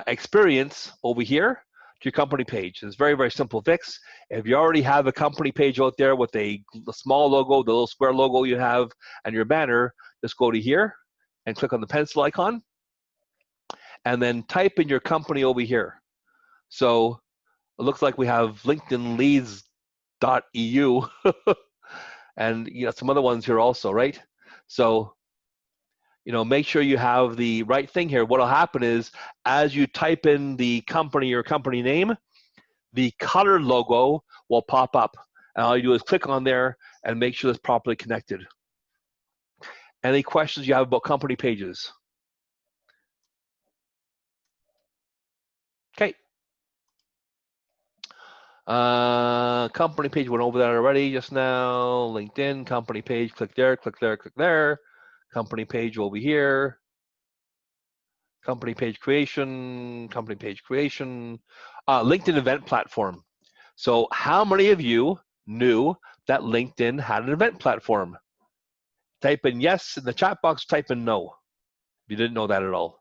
experience over here to your company page. It's a very, very simple fix. If you already have a company page out there with a small logo, the little square logo you have, and your banner, just go to here and click on the pencil icon, and then type in your company over here. So it looks like we have LinkedIn leads.eu and some other ones here also, right? So make sure you have the right thing here. What'll happen is, as you type in the company or company name, the color logo will pop up. And all you do is click on there and make sure it's properly connected. Any questions you have about company pages? Okay. Company page, went over that already just now. LinkedIn, company page, click there, click there, click there. Company page over here. Company page creation, LinkedIn event platform. So how many of you knew that LinkedIn had an event platform? Type in yes in the chat box, type in no. If you didn't know that at all.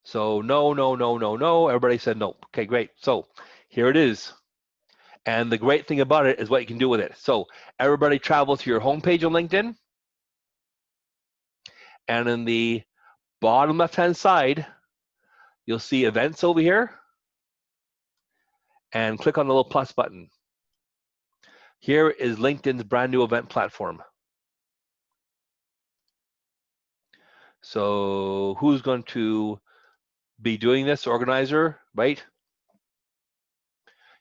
So no, no, no, no, no. Everybody said no. Okay, great. So here it is. And the great thing about it is what you can do with it. So everybody travel to your homepage on LinkedIn. And in the bottom left-hand side, you'll see events over here. And click on the little plus button. Here is LinkedIn's brand new event platform. So who's going to be doing this? Organizer, right?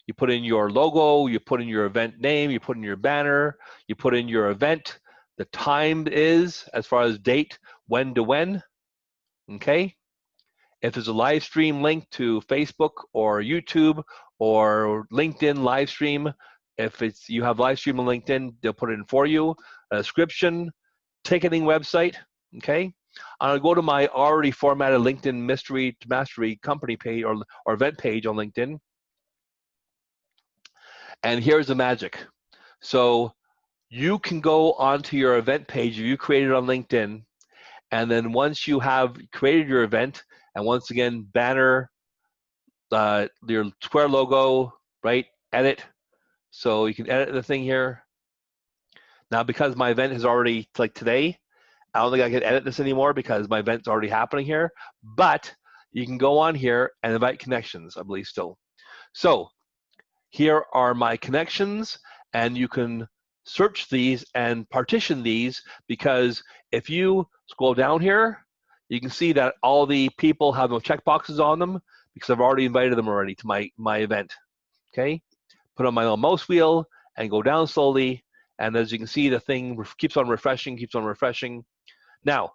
You put in your logo, you put in your event name, you put in your banner, you put in your event, the time is, as far as date, when to when, okay? If there's a live stream link to Facebook or YouTube or LinkedIn live stream, if you have live stream on LinkedIn, they'll put it in for you. A description, ticketing website, okay? I'm gonna go to my already formatted LinkedIn Mystery to Mastery company page or event page on LinkedIn. And here's the magic. So you can go onto your event page you created on LinkedIn, and then once you have created your event, and once again, banner, your square logo, right, edit. So you can edit the thing here. Now, because my event is already, like today, I don't think I can edit this anymore because my event's already happening here, but you can go on here and invite connections, I believe still. So here are my connections, and you can search these and partition these, because if you scroll down here, you can see that all the people have no checkboxes on them because I've already invited them already to my event. Okay, put on my little mouse wheel and go down slowly, and as you can see, the thing keeps on refreshing, keeps on refreshing. Now,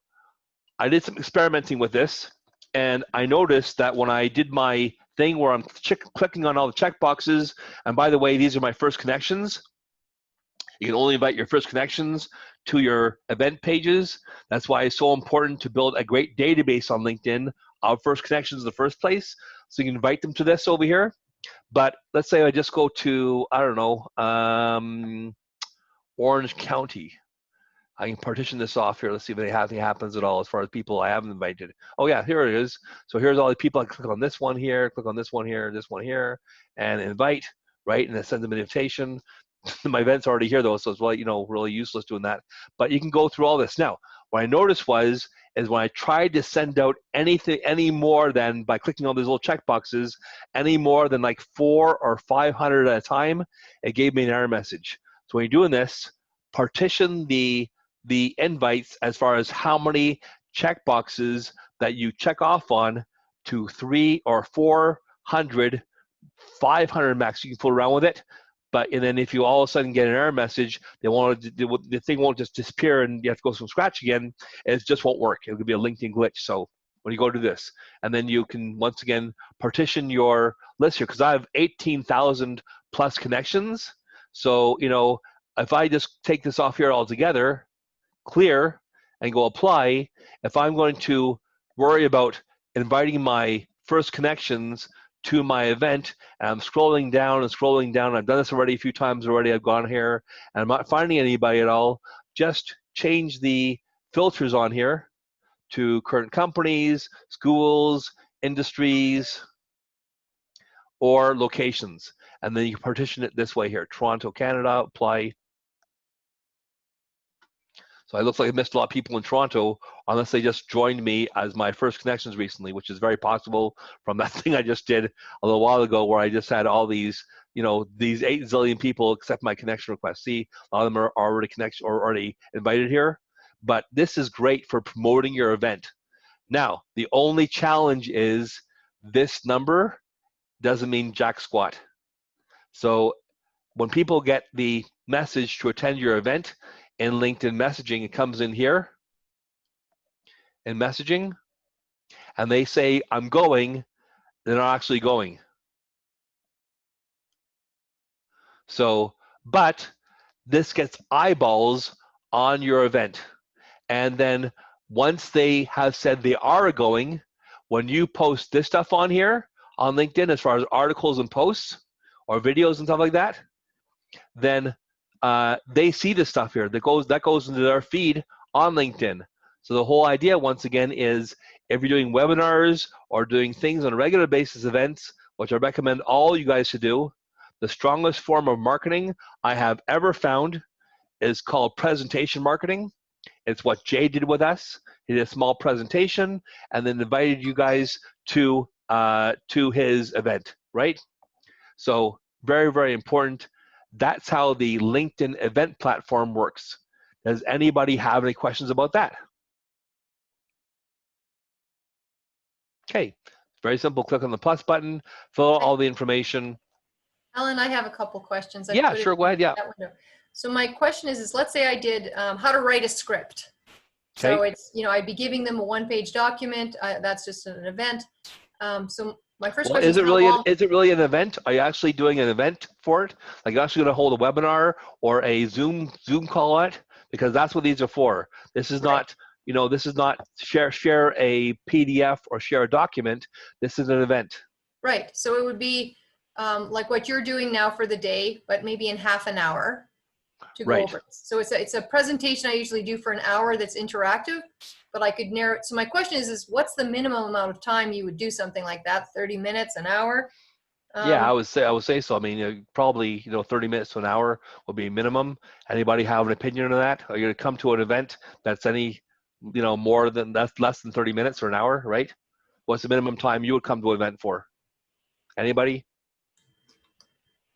I did some experimenting with this, and I noticed that when I did my thing where I'm clicking on all the checkboxes, and by the way, these are my first connections. You can only invite your first connections to your event pages. That's why it's so important to build a great database on LinkedIn of first connections in the first place, so you can invite them to this over here. But let's say I just go to, I don't know, Orange County. I can partition this off here. Let's see if anything happens at all as far as people I haven't invited. Oh yeah, here it is. So here's all the people. I click on this one here, click on this one here, and invite, right? And it sends them an invitation. My event's already here though, so it's really, really useless doing that. But you can go through all this. Now, what I noticed is when I tried to send out any more than, by clicking on these little checkboxes, any more than like 400 or 500 at a time, it gave me an error message. So when you're doing this, partition the invites as far as how many checkboxes that you check off on to 300 or 400, 500 max. You can fool around with it. And then if you all of a sudden get an error message, the thing won't just disappear and you have to go from scratch again. It just won't work. It'll be a LinkedIn glitch. So when you go to this, and then you can once again partition your list here, because I have 18,000 plus connections. So, if I just take this off here altogether, clear, and go apply, if I'm going to worry about inviting my first connections to my event, and I'm scrolling down and scrolling down, I've done this already a few times already, I've gone here, and I'm not finding anybody at all, just change the filters on here to current companies, schools, industries, or locations. And then you can partition it this way here, Toronto, Canada, apply. So it looks like I missed a lot of people in Toronto, unless they just joined me as my first connections recently, which is very possible from that thing I just did a little while ago where I just had all these, these 8 zillion people accept my connection request. See, a lot of them are already invited here. But this is great for promoting your event. Now, the only challenge is this number doesn't mean jack squat. So when people get the message to attend your event, in LinkedIn messaging, it comes in here in messaging, and they say, I'm going, they're not actually going. So, but this gets eyeballs on your event. And then once they have said they are going, when you post this stuff on here on LinkedIn, as far as articles and posts or videos and stuff like that, then they see this stuff here that goes into their feed on LinkedIn. So the whole idea, once again, is if you're doing webinars or doing things on a regular basis, events, which I recommend all you guys to do, the strongest form of marketing I have ever found is called presentation marketing. It's what Jay did with us. He did a small presentation and then invited you guys to his event, right? So very, very important. That's how the LinkedIn event platform works. Does anybody have any questions about that? Okay, very simple. Click on the plus button, fill out all the information. Alan, I have a couple questions. Yeah, sure, go ahead, yeah. So my question is let's say I did how to write a script. Okay. So it's, I'd be giving them a one-page document. That's just an event. So my first question is it really an event? Are you actually doing an event for it? Like you're actually going to hold a webinar or a Zoom call on it? Because that's what these are for. This is not, this is not share a PDF or share a document. This is an event. Right. So it would be like what you're doing now for the day, but maybe in half an hour to go over it. So it's a presentation I usually do for an hour that's interactive, but I could narrow it. So my question is what's the minimum amount of time you would do something like that? 30 minutes, an hour? Yeah, I would say so. I mean, probably 30 minutes to an hour would be minimum. Anybody have an opinion on that? Are you going to come to an event that's more than less than 30 minutes or an hour, right? What's the minimum time you would come to an event for? Anybody?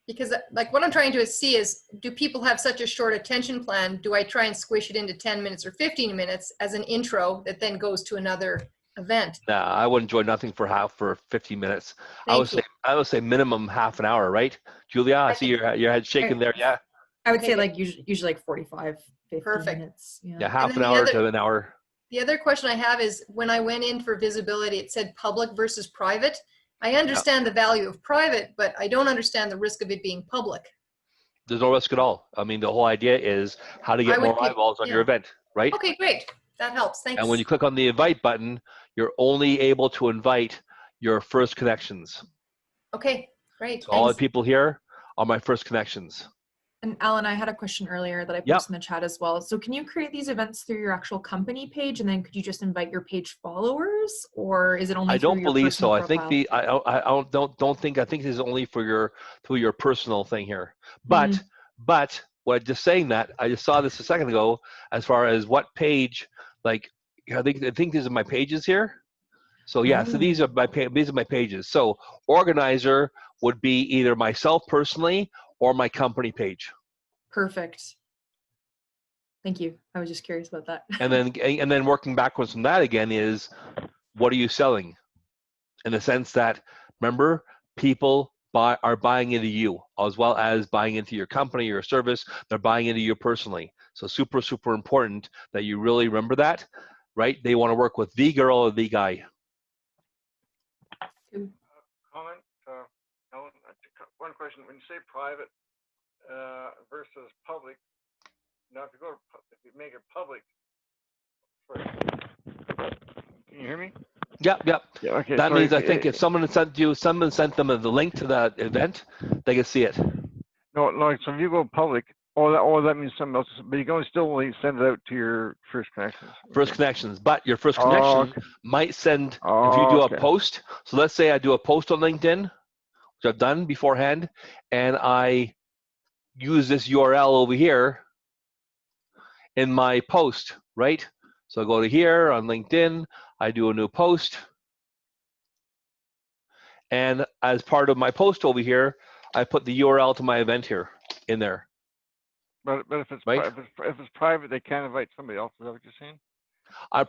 Because like what I'm trying to see is, do people have such a short attention plan? Do I try and squish it into 10 minutes or 15 minutes as an intro that then goes to another event? Nah, I wouldn't join nothing for 15 minutes. Thank you. I would say minimum half an hour, right? Julia, I see your head shaking there. Yeah. I would Okay, say good. like usually like 45, 50 Perfect. minutes. Yeah, half then an the hour other- to an hour. The other question I have is, when I went in for visibility, it said public versus private. I understand the value of private, but I don't understand the risk of it being public. There's no risk at all. I mean, the whole idea is how to I get would more pick- eyeballs on your yeah. event, right? Okay, great. That helps. Thanks. And when you click on the invite button, you're only able to invite your first connections. Okay, great. So all the Thanks. people here are my first connections. And Alan, I had a question earlier that I Yep. posted in the chat as well. So can you create these events through your actual company page, and then could you just invite your page followers, or is it only? I through don't your believe so. personal I think profile? I don't think I think this is only for your personal thing here. But what just saying that, I just saw this a second ago as far as what page, like I think these are my pages here. So yeah, so these are my pages. So organizer would be either myself personally or my company page. Perfect. Thank you. I was just curious about that. And then working backwards from that again is, what are you selling? In the sense that, remember, people are buying into you as well as buying into your company or service. They're buying into you personally. So super, super important that you really remember that, right? They want to work with the girl or the guy. Comment, Ellen, one question. When you say private versus public, now if you make it public, sorry. Can you hear me? Yep. Yeah. Okay. That so means I think if someone sent them the link to that event, they can see it. No, so if you go public, that means something else. But you can still only send it out to your first connections. First connections, but your first Oh, connection okay. might send, if you Oh, do okay. a post, so let's say I do a post on LinkedIn, which I've done beforehand, and I use this URL over here in my post, right? So I go to here on LinkedIn, I do a new post, and as part of my post over here, I put the URL to my event here in there. But if it's Right. if it's private, they can't invite somebody else. Is that what you're saying?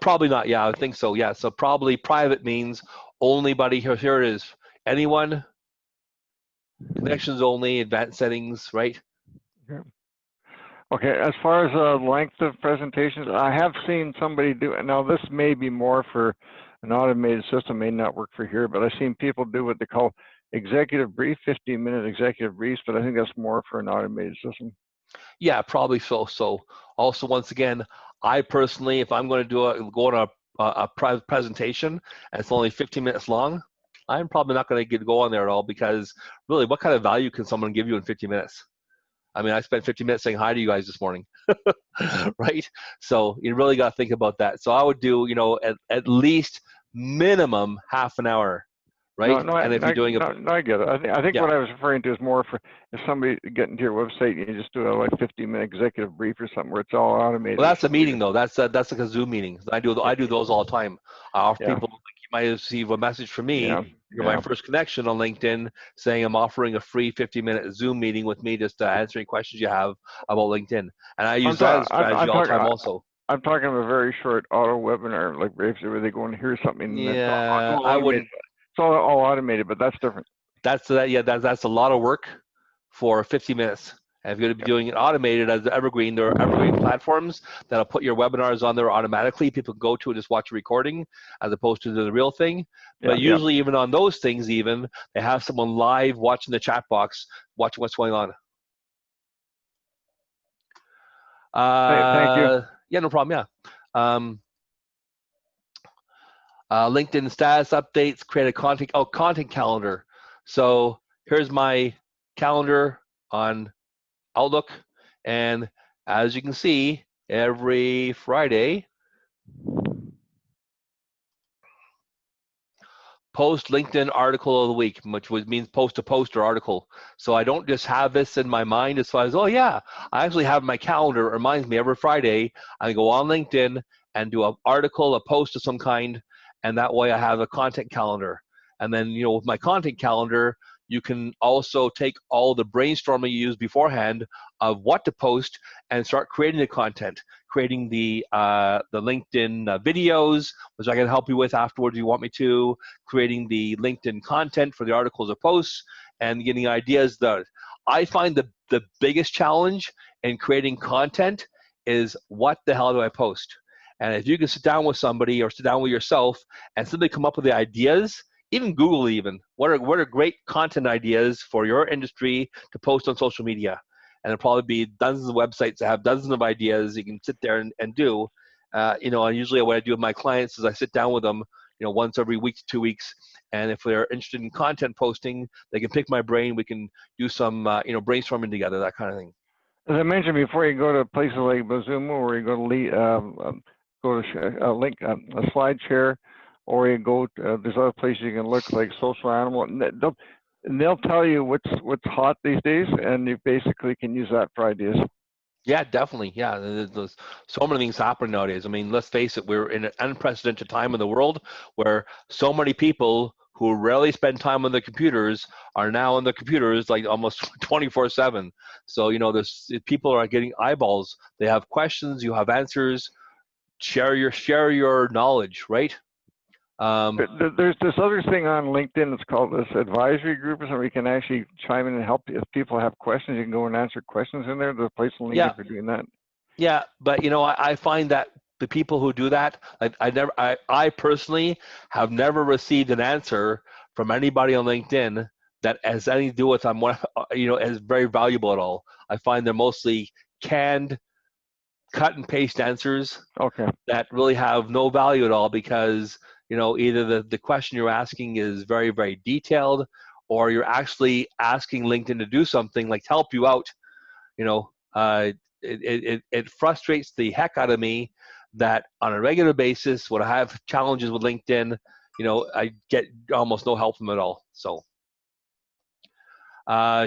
Probably not. Yeah, I think so. Yeah, so probably private means only buddy. Here it is. Anyone, connections only, advanced settings, right? Yeah. Okay. As far as length of presentations, I have seen somebody do. Now this may be more for an automated system, may not work for here, but I've seen people do what they call executive brief, 15-minute executive briefs. But I think that's more for an automated system. Yeah, probably so. So also, once again, I personally, if I'm going to go on a private presentation and it's only 15 minutes long, I'm probably not going to go on there at all, because really, what kind of value can someone give you in 50 minutes? I mean, I spent 50 minutes saying hi to you guys this morning, right? So you really got to think about that. So I would do, at least minimum half an hour, right? No, and if you're doing I get it. I think Yeah. what I was referring to is more for if somebody get into your website, you just do a 15-minute executive brief or something where it's all automated. well, that's a meeting though. That's like a Zoom meeting. I do those all the time. I offer Yeah. people, like, you might receive a message from me. Yeah. You're my first connection on LinkedIn, saying I'm offering a free 50-minute Zoom meeting with me just to answer any questions you have about LinkedIn. And I use that as a strategy all the time also. I'm talking of a very short auto webinar, like where they go and hear something. And Yeah, it's all I wouldn't. It's all automated, but that's different. That's a lot of work for 50 minutes. And if you're going to be doing it automated as Evergreen, there are Evergreen platforms that'll put your webinars on there automatically. People can go to and just watch a recording as opposed to the real thing. But usually even on those things, even they have someone live watching the chat box, watching what's going on. Thank you. Yeah, no problem. Yeah. LinkedIn status updates, create a content calendar. So here's my calendar on Outlook, and as you can see, every Friday, post LinkedIn article of the week, which means post a post or article. So I don't just have this in my mind as far as, oh yeah, I actually have my calendar. It reminds me every Friday I go on LinkedIn and do an article, a post of some kind, and that way I have a content calendar. And then, with my content calendar, you can also take all the brainstorming you used beforehand of what to post and start creating the content, creating the LinkedIn videos, which I can help you with afterwards if you want me to, creating the LinkedIn content for the articles or posts, and getting ideas done. I find the biggest challenge in creating content is what the hell do I post? And if you can sit down with somebody or sit down with yourself and simply come up with the ideas, even Google even, what are great content ideas for your industry to post on social media? And there'll probably be dozens of websites that have dozens of ideas you can sit there and do. You know, and usually what I do with my clients is I sit down with them, you know, once every week to 2 weeks. And if they're interested in content posting, they can pick my brain. We can do some, you know, brainstorming together, that kind of thing. As I mentioned before, you go to places like Bazumo, or you go to a SlideShare, or you go to, there's other places you can look like Social Animal, and they'll tell you what's hot these days, and you basically can use that for ideas. Yeah, definitely. Yeah, there's so many things happening nowadays. I mean, let's face it, we're in an unprecedented time in the world where so many people who rarely spend time on their computers are now on their computers like almost 24/7. So, you know, people are getting eyeballs. They have questions, you have answers. Share your knowledge, right? There's this other thing on LinkedIn. It's called this advisory group, where you can actually chime in and help. If people have questions, you can go and answer questions in there. There's a place on LinkedIn for doing that. Yeah, but you know, I find that the people who do that, I personally have never received an answer from anybody on LinkedIn that has anything to do with you know, is very valuable at all. I find they're mostly canned, cut and paste answers. Okay. That really have no value at all, because you know, either the question you're asking is very, very detailed, or you're actually asking LinkedIn to do something like help you out. You know, it frustrates the heck out of me that on a regular basis, when I have challenges with LinkedIn, you know, I get almost no help from it at all. So,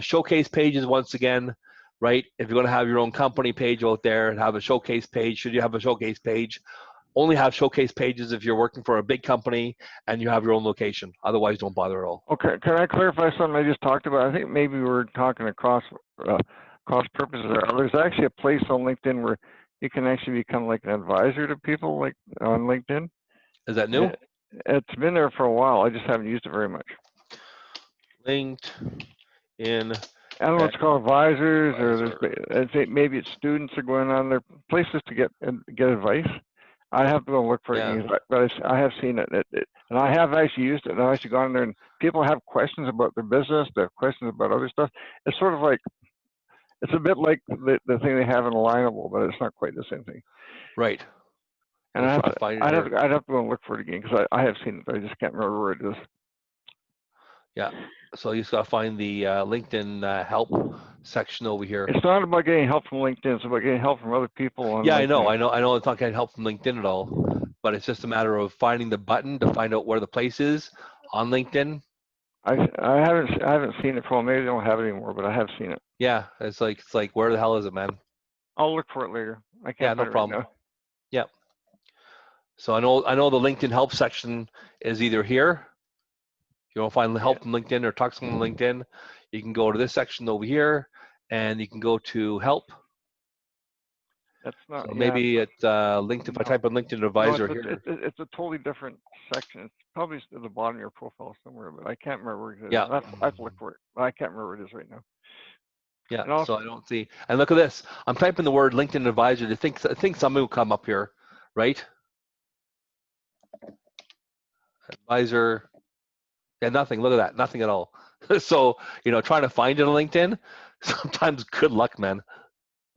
showcase pages, once again, right? If you're going to have your own company page out there and have a showcase page, should you have a showcase page? Only have showcase pages if you're working for a big company and you have your own location. Otherwise, don't bother at all. Okay, can I clarify something I just talked about? I think maybe we were talking across purposes there. There's actually a place on LinkedIn where you can actually become like an advisor to people, like on LinkedIn. Is that new? It's been there for a while. I just haven't used it very much. LinkedIn. I don't know what's called advisors, or maybe it's students are going on there, places to get advice. I have to go look for it, but I have seen it, and I have actually used it. And I've actually gone there, and people have questions about their business. They have questions about other stuff. It's sort of like, it's a bit like the thing they have in Alignable, but it's not quite the same thing. Right. And I'd have to go and look for it again, because I have seen it. I just can't remember where it is. Yeah. So you just got to find the LinkedIn help section over here. It's not about getting help from LinkedIn. It's about getting help from other people. On yeah, LinkedIn. I know. It's not getting help from LinkedIn at all, but it's just a matter of finding the button to find out where the place is on LinkedIn. I haven't seen it for. Maybe they don't have it anymore, but I have seen it. Yeah, it's like where the hell is it, man? I'll look for it later. I can't. Yeah, no problem. Right, yeah. So I know the LinkedIn help section is either here. You don't find help from LinkedIn or talk to someone on LinkedIn, you can go to this section over here, and you can go to help. That's not. So maybe it's linked. If I type in LinkedIn advisor here, it's a totally different section. It's probably at the bottom of your profile somewhere, but I can't remember where it is. Yeah. I have to look for it, but I can't remember where it is right now. Yeah. Also, so I don't see. And look at this. I'm typing the word LinkedIn advisor. I think something will come up here, right? Advisor. Yeah, nothing. Look at that. Nothing at all. So, you know, trying to find it on LinkedIn, sometimes good luck, man.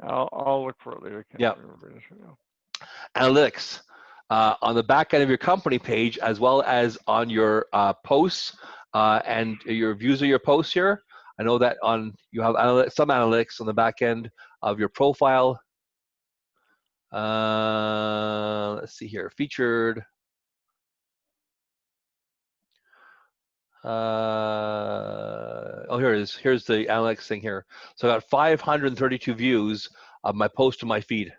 I'll look for it later. I can't remember it right now. Analytics. On the back end of your company page, as well as on your posts and your views of your posts here. I know that you have some analytics on the back end of your profile. Let's see here. Featured. Here it is. Here's the analytics thing here. So I got 532 views of my post to my feed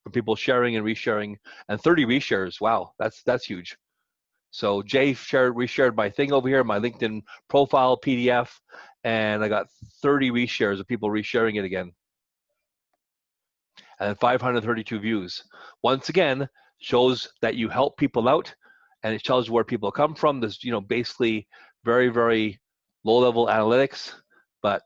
from people sharing and resharing, and 30 reshares. Wow, that's huge. So Jay reshared my thing over here, my LinkedIn profile PDF, and I got 30 reshares of people resharing it again. And 532 views. Once again, shows that you help people out, and it tells you where people come from. There's, you know, basically very, very low-level analytics, but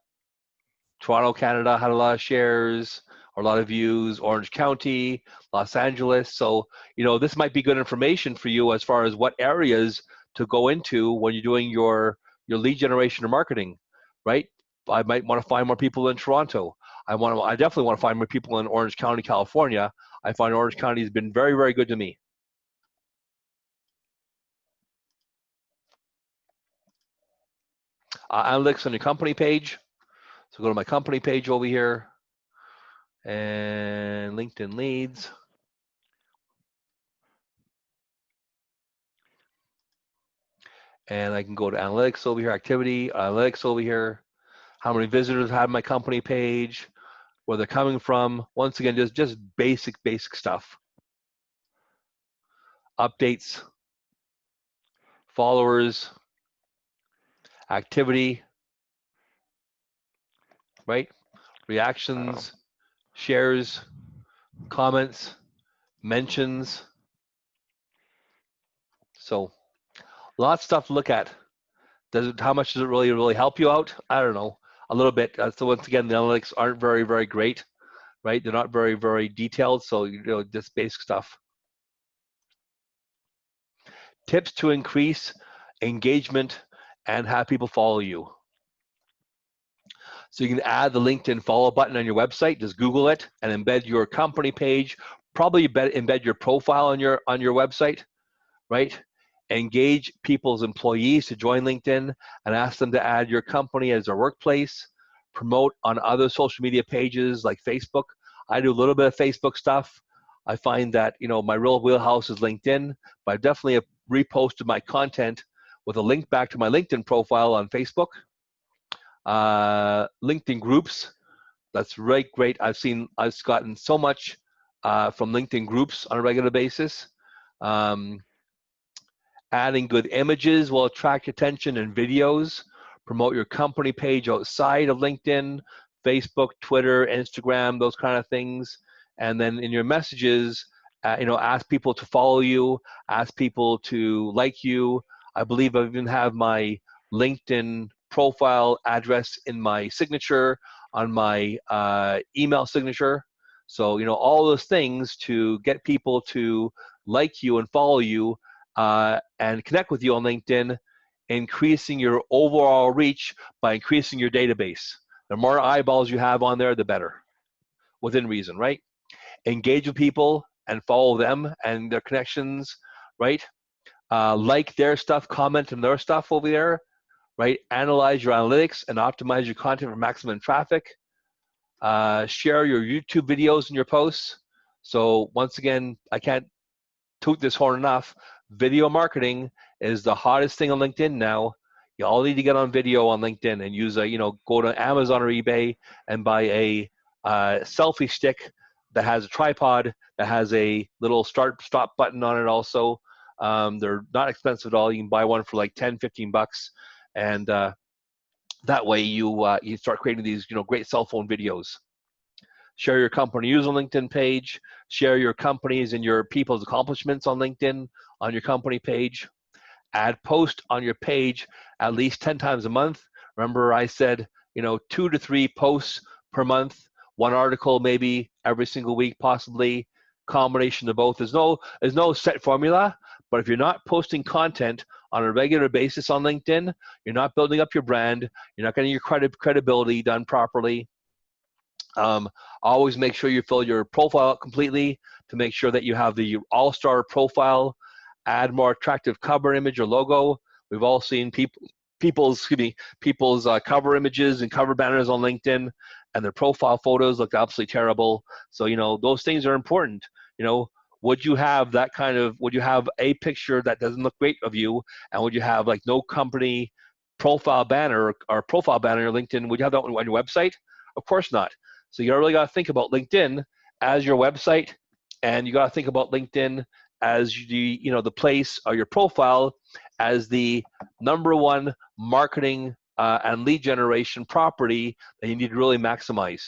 Toronto, Canada had a lot of shares, or a lot of views, Orange County, Los Angeles. So, you know, this might be good information for you as far as what areas to go into when you're doing your lead generation or marketing, right? I might want to find more people in Toronto. I definitely want to find more people in Orange County, California. I find Orange County has been very, very good to me. Analytics on your company page. So go to my company page over here and LinkedIn leads. And I can go to analytics over here, activity, analytics over here, how many visitors have my company page, where they're coming from. Once again, just basic stuff. Updates, followers, activity, right? Reactions, shares, comments, mentions. So lots of stuff to look at. How much does it really help you out? I don't know, a little bit. So once again, the analytics aren't very, very great, right? They're not very, very detailed. So, you know, just basic stuff. Tips to increase engagement and have people follow you. So you can add the LinkedIn follow button on your website. Just Google it and embed your company page. Probably embed your profile on your website, right? Engage people's employees to join LinkedIn and ask them to add your company as their workplace. Promote on other social media pages like Facebook. I do a little bit of Facebook stuff. I find that, you know, my real wheelhouse is LinkedIn, but I definitely have reposted my content with a link back to my LinkedIn profile on Facebook. LinkedIn groups, that's right, great. I've gotten so much from LinkedIn groups on a regular basis. Adding good images will attract attention, and videos. Promote your company page outside of LinkedIn, Facebook, Twitter, Instagram, those kind of things. And then in your messages, you know, ask people to follow you, ask people to like you. I believe I even have my LinkedIn profile address in my signature on my email signature. So, you know, all those things to get people to like you and follow you and connect with you on LinkedIn, increasing your overall reach by increasing your database. The more eyeballs you have on there, the better, within reason, right? Engage with people and follow them and their connections, right? Like their stuff, comment on their stuff over there, right? Analyze your analytics and optimize your content for maximum traffic. Share your YouTube videos and your posts. So once again, I can't toot this horn enough. Video marketing is the hottest thing on LinkedIn now. You all need to get on video on LinkedIn and use you know, go to Amazon or eBay and buy a selfie stick that has a tripod, that has a little stop button on it also. They're not expensive at all. You can buy one for like 10, 15 bucks. And that way you start creating these, you know, great cell phone videos. Share your company use on LinkedIn page. Share your companies and your people's accomplishments on LinkedIn on your company page. Add post on your page at least 10 times a month. Remember I said, you know, 2 to 3 posts per month, 1 article maybe every single week, possibly combination of both. There's no set formula, but if you're not posting content on a regular basis on LinkedIn, you're not building up your brand, you're not getting your credibility done properly. Always make sure you fill your profile out completely to make sure that you have the all-star profile. Add more attractive cover image or logo. We've all seen people's cover images and cover banners on LinkedIn, and their profile photos look absolutely terrible. So, you know, those things are important. You know, would you have a picture that doesn't look great of you, and would you have like no company profile banner or profile banner on LinkedIn? Would you have that on your website? Of course not. So you really got to think about LinkedIn as your website, and you got to think about LinkedIn as the place or your profile as the #1 marketing and lead generation property that you need to really maximize.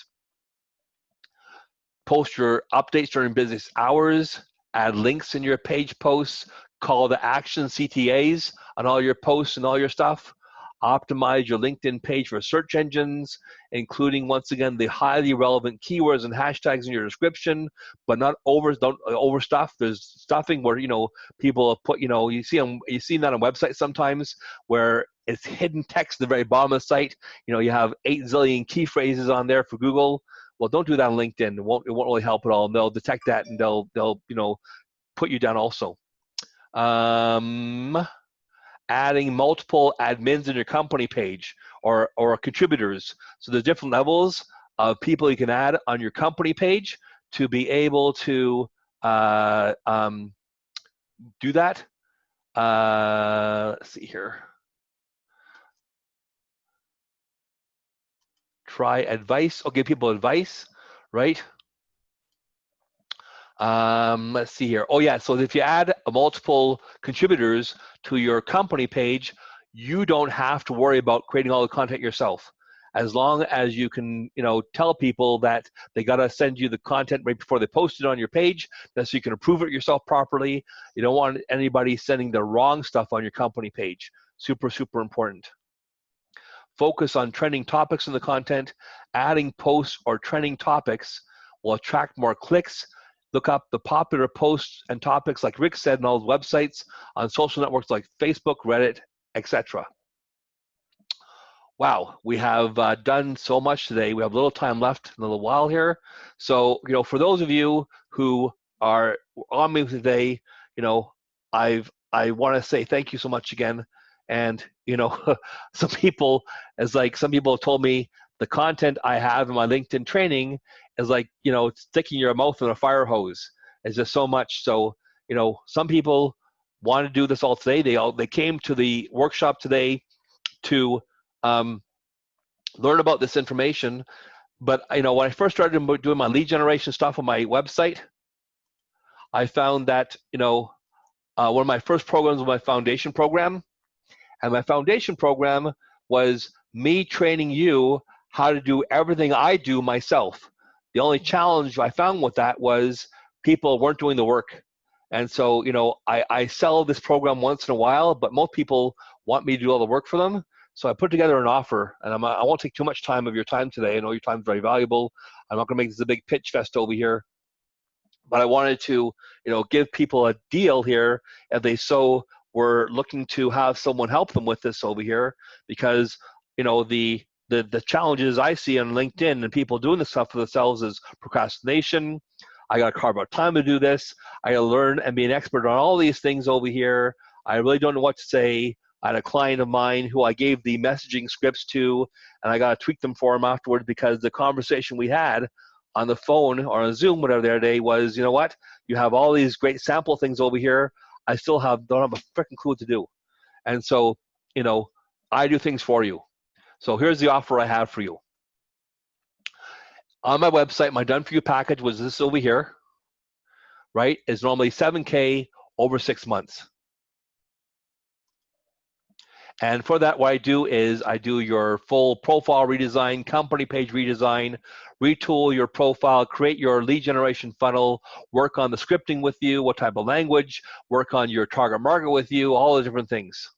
Post your updates during business hours, add links in your page posts, call to action CTAs on all your posts and all your stuff. Optimize your LinkedIn page for search engines, including, once again, the highly relevant keywords and hashtags in your description, but don't overstuff. There's stuffing where, people have put, you see that on websites sometimes where it's hidden text at the very bottom of the site. You have 8 zillion key phrases on there for Google. Well, don't do that on LinkedIn. It won't really help at all. And they'll detect that and they'll put you down also. Adding multiple admins in your company page or contributors. So there's different levels of people you can add on your company page to be able to do that. Let's see here. Try advice. I'll give people advice, right? Let's see here. Oh yeah, so if you add multiple contributors to your company page, you don't have to worry about creating all the content yourself. As long as you can, tell people that they got to send you the content right before they post it on your page, so you can approve it yourself properly. You don't want anybody sending the wrong stuff on your company page. Super, super important. Focus on trending topics in the content. Adding posts or trending topics will attract more clicks. Look up the popular posts and topics, like Rick said, on all the websites, on social networks like Facebook, Reddit, etc. Wow, we have done so much today. We have a little time left in a little while here. So, for those of you who are on me today, I want to say thank you so much again. And, some people have told me the content I have in my LinkedIn training is like, sticking your mouth in a fire hose. It's just so much. So, some people want to do this all today. They came to the workshop today to learn about this information. But, when I first started doing my lead generation stuff on my website, I found that, one of my first programs was my foundation program. And my foundation program was me training you how to do everything I do myself. The only challenge I found with that was people weren't doing the work. And so, I sell this program once in a while, but most people want me to do all the work for them. So I put together an offer, and I won't take too much time of your time today. I know your time is very valuable. I'm not going to make this a big pitch fest over here. But I wanted to, give people a deal here if they so were looking to have someone help them with this over here, because, the challenges I see on LinkedIn and people doing this stuff for themselves is procrastination. I got to carve out time to do this. I got to learn and be an expert on all these things over here. I really don't know what to say. I had a client of mine who I gave the messaging scripts to, and I got to tweak them for him afterwards, because the conversation we had on the phone or on Zoom, whatever the other day, was, you have all these great sample things over here. I still don't have a freaking clue what to do. And so, I do things for you. So here's the offer I have for you. On my website, my done for you package was this over here, right? It's normally $7K over 6 months. And for that, what I do is I do your full profile redesign, company page redesign, retool your profile, create your lead generation funnel, work on the scripting with you, what type of language, work on your target market with you, all the different things.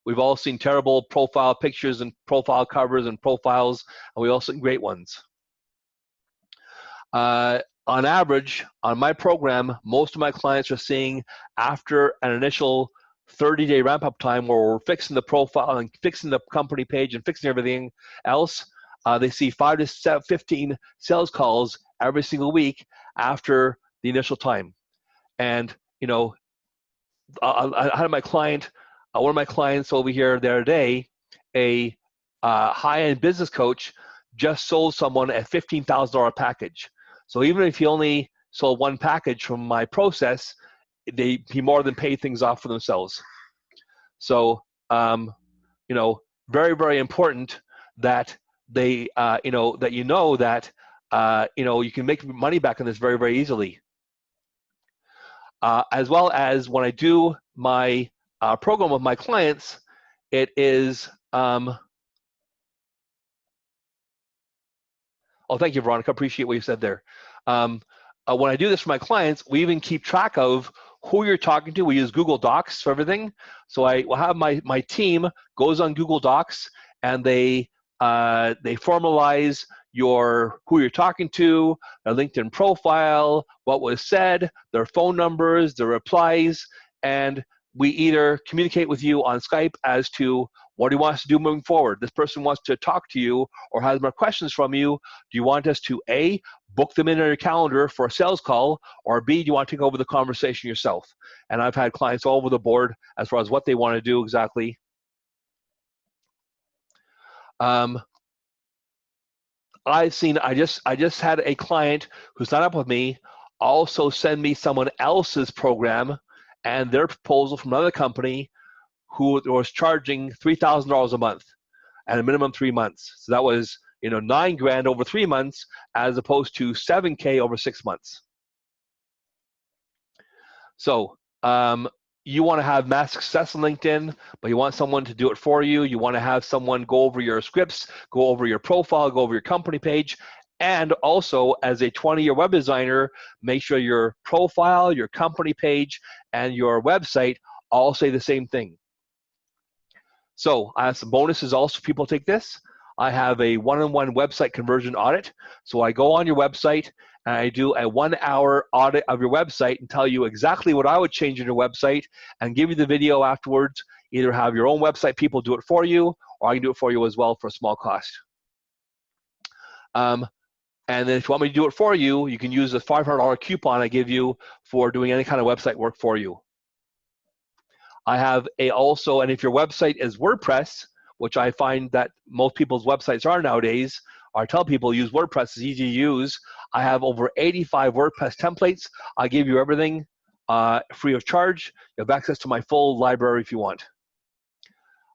We've all seen terrible profile pictures and profile covers and profiles, and we also seen great ones. On average, on my program, most of my clients are seeing, after an initial 30-day ramp-up time where we're fixing the profile and fixing the company page and fixing everything else, they see 5 to 15 sales calls every single week after the initial time. And, I had my client, one of my clients over here the other day, a high-end business coach, just sold someone a $15,000 package. So even if he only sold one package from my process, he more than paid things off for themselves. So, very, very important that they, that you can make money back on this very, very easily. as well as when I do my program with my clients, it is, oh, thank you, Veronica. Appreciate what you said there. When I do this for my clients, we even keep track of who you're talking to. We use Google Docs for everything. So I will have my team goes on Google Docs, and they formalize who you're talking to, their LinkedIn profile, what was said, their phone numbers, their replies, and we either communicate with you on Skype as to what do you want us to do moving forward. This person wants to talk to you or has more questions from you. Do you want us to A, book them in on your calendar for a sales call, or B, do you want to take over the conversation yourself? And I've had clients all over the board as far as what they want to do exactly. I just had a client who signed up with me also send me someone else's program and their proposal from another company who was charging $3,000 a month and a minimum 3 months. So that was, $9,000 over 3 months as opposed to $7,000 over 6 months. So you want to have mass success on LinkedIn, but you want someone to do it for you. You want to have someone go over your scripts, go over your profile, go over your company page, and also as a 20-year web designer, make sure your profile, your company page, and your website all say the same thing. So I have some bonuses also if people take this. I have a one-on-one website conversion audit. So I go on your website and I do a 1-hour audit of your website and tell you exactly what I would change in your website and give you the video afterwards. Either have your own website people do it for you, or I can do it for you as well for a small cost. And then if you want me to do it for you, you can use the $500 coupon I give you for doing any kind of website work for you. I have also, and if your website is WordPress, which I find that most people's websites are nowadays, or I tell people use WordPress, it's easy to use. I have over 85 WordPress templates. I give you everything free of charge. You have access to my full library if you want.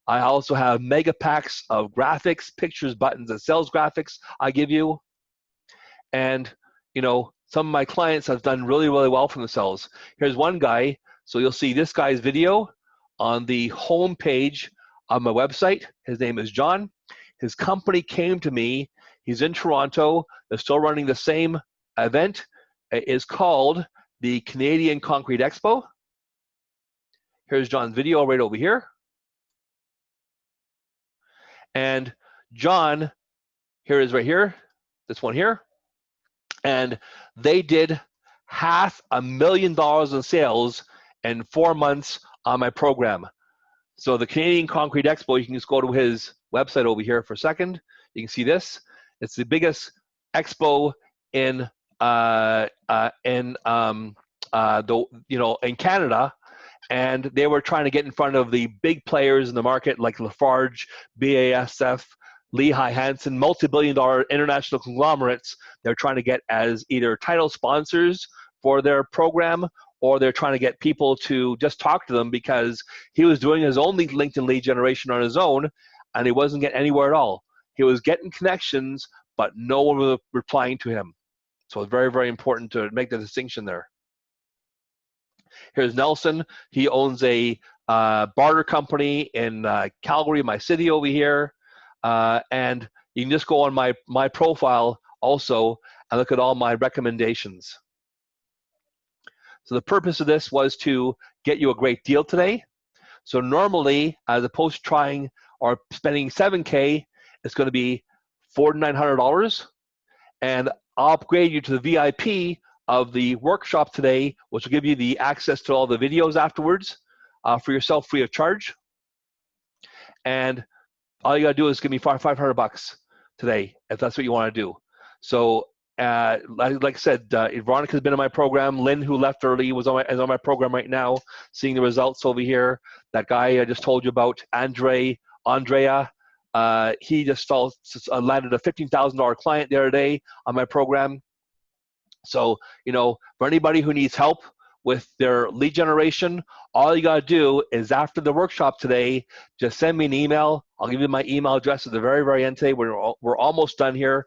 I also have mega packs of graphics, pictures, buttons, and sales graphics I give you. And, some of my clients have done really, really well for themselves. Here's one guy. So you'll see this guy's video on the home page of my website. His name is John. His company came to me. He's in Toronto. They're still running the same event. It is called the Canadian Concrete Expo. Here's John's video right over here. And John, here is right here, this one here. And they did $500,000 in sales in 4 months on my program. So the Canadian Concrete Expo, you can just go to his website over here for a second. You can see this. It's the biggest expo in Canada, and they were trying to get in front of the big players in the market like Lafarge, BASF, Lehigh Hansen, multi-billion-dollar international conglomerates. They're trying to get as either title sponsors for their program, or they're trying to get people to just talk to them because he was doing his own LinkedIn lead generation on his own, and he wasn't getting anywhere at all. He was getting connections, but no one was replying to him. So it's very, very important to make the distinction there. Here's Nelson. He owns a barter company in Calgary, my city over here. And you can just go on my profile also and look at all my recommendations. So the purpose of this was to get you a great deal today. So normally, as opposed to trying or spending $7,000, it's going to be $4,900. And I'll upgrade you to the VIP of the workshop today, which will give you the access to all the videos afterwards for yourself free of charge. And all you got to do is give me $500 today, if that's what you want to do. So like I said, Veronica's been in my program. Lynn, who left early, is on my program right now, seeing the results over here. That guy I just told you about, Andrea, he just landed a $15,000 client the other day on my program. So, for anybody who needs help with their lead generation, all you got to do is after the workshop today, just send me an email. I'll give you my email address at the very, very end today. We're almost done here.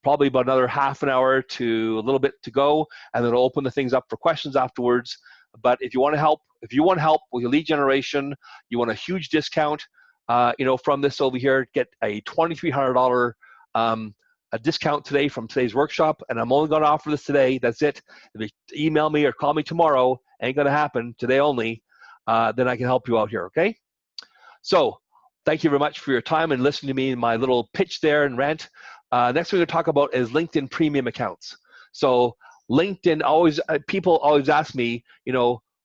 Probably about another half an hour to a little bit to go, and then I'll open the things up for questions afterwards. But if you want help with your lead generation, you want a huge discount, from this over here, get a $2,300 a discount today from today's workshop, and I'm only going to offer this today. That's it. If you email me or call me tomorrow, ain't going to happen, today only, then I can help you out here, okay? So thank you very much for your time and listening to me in my little pitch there and rant. Next we're going to talk about is LinkedIn premium accounts. So LinkedIn, people always ask me,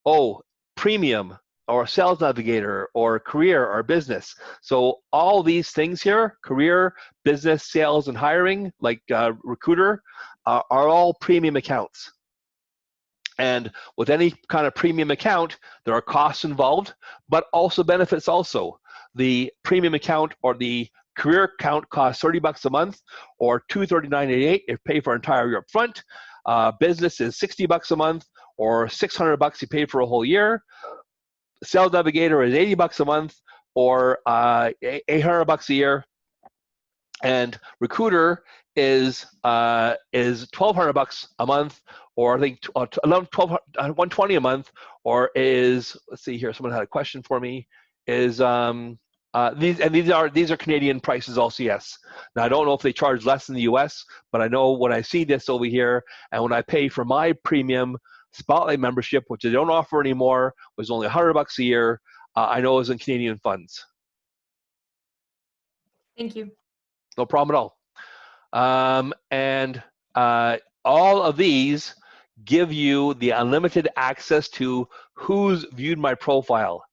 oh, premium or sales navigator or career or business. So all these things here, career, business, sales, and hiring, like recruiter, are all premium accounts. And with any kind of premium account, there are costs involved, but also benefits also. The premium account or the career account costs $30 a month or $239.88 if you pay for entire year up front. Business is $60 a month or $600 you pay for a whole year. Sales Navigator is $80 a month or $800 a year. And Recruiter is $1,200 a month, or I think $120 a month, or is, let's see here, someone had a question for me, is these are Canadian prices also, yes. Now I don't know if they charge less in the US, but I know when I see this over here and when I pay for my premium Spotlight membership, which they don't offer anymore, was only $100 a year, I know is in Canadian funds. Thank you. No problem at all. All of these give you the unlimited access to who's viewed my profile,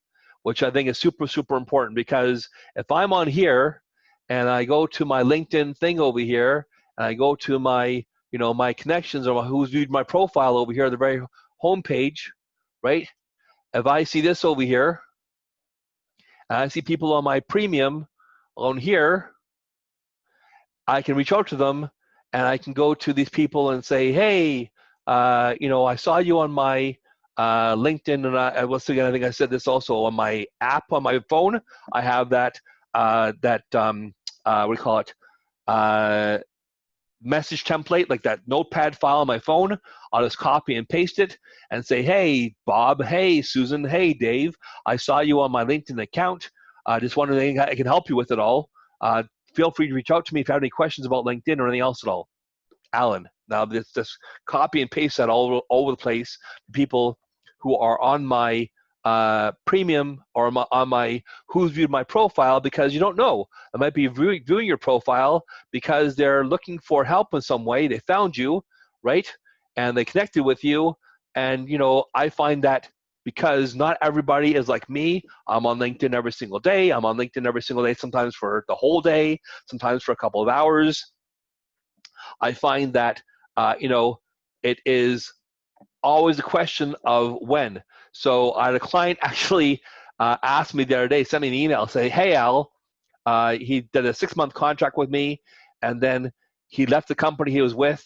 which I think is super, super important, because if I'm on here and I go to my LinkedIn thing over here and I go to my, my connections or who's viewed my profile over here at the very home page, right? If I see this over here and I see people on my premium on here, I can reach out to them and I can go to these people and say, hey, I saw you on my LinkedIn, and once again, I think I said this also on my app on my phone. I have that what do you call it? Message template, like that notepad file on my phone. I'll just copy and paste it and say, hey, Bob, hey, Susan, hey, Dave, I saw you on my LinkedIn account. Just wondering if I can help you with it all. Feel free to reach out to me if you have any questions about LinkedIn or anything else at all. Alan. Now, just copy and paste that all over the place to people who are on my premium or on my who's viewed my profile, because you don't know. I might be viewing your profile because they're looking for help in some way. They found you, right? And they connected with you. And, I find that because not everybody is like me. I'm on LinkedIn every single day. I'm on LinkedIn every single day, sometimes for the whole day, sometimes for a couple of hours. I find that, it is always a question of when. So I had a client actually asked me the other day, sent me an email, say, hey, Al, he did a 6-month contract with me, and then he left the company he was with,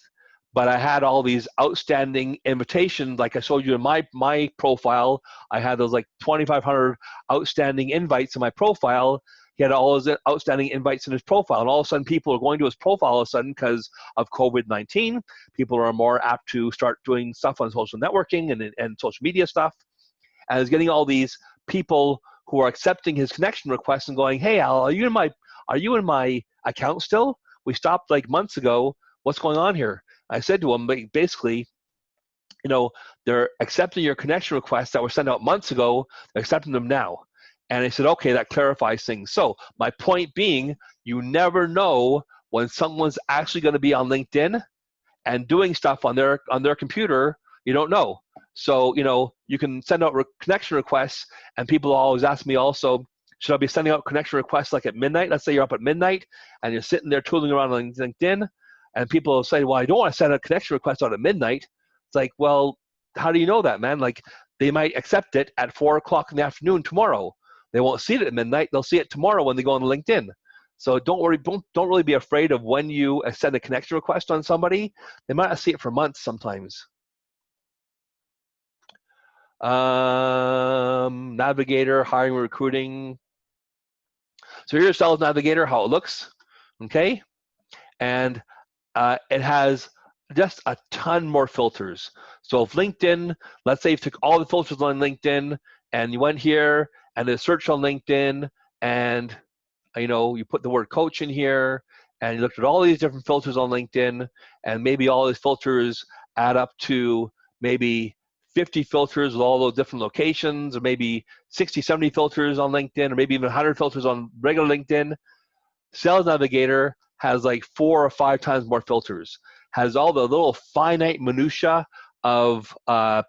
but I had all these outstanding invitations, like I showed you in my profile. I had those like 2,500 outstanding invites in my profile. He had all those outstanding invites in his profile, and all of a sudden people are going to his profile all of a sudden because of COVID-19. People are more apt to start doing stuff on social networking and social media stuff. And he's getting all these people who are accepting his connection requests and going, hey, Al, are you in my account still? We stopped like months ago. What's going on here? I said to him, basically, they're accepting your connection requests that were sent out months ago. They're accepting them now. And I said, okay, that clarifies things. So my point being, you never know when someone's actually going to be on LinkedIn and doing stuff on their computer. You don't know. So, you can send out connection requests, and people always ask me also, should I be sending out connection requests like at midnight? Let's say you're up at midnight and you're sitting there tooling around on LinkedIn, and people will say, well, I don't want to send a connection request out at midnight. It's like, well, how do you know that, man? Like, they might accept it at 4 o'clock in the afternoon tomorrow. They won't see it at midnight. They'll see it tomorrow when they go on LinkedIn. So don't worry. Don't really be afraid of when you send a connection request on somebody. They might not see it for months sometimes. Navigator, hiring, recruiting. So here's Sales Navigator, how it looks. Okay, and it has just a ton more filters. So if LinkedIn, let's say you took all the filters on LinkedIn and you went here and did a search on LinkedIn and you put the word coach in here and you looked at all these different filters on LinkedIn, and maybe all these filters add up to maybe 50 filters with all those different locations, or maybe 60, 70 filters on LinkedIn, or maybe even 100 filters on regular LinkedIn. Sales Navigator has like 4 or 5 times more filters, has all the little finite minutia of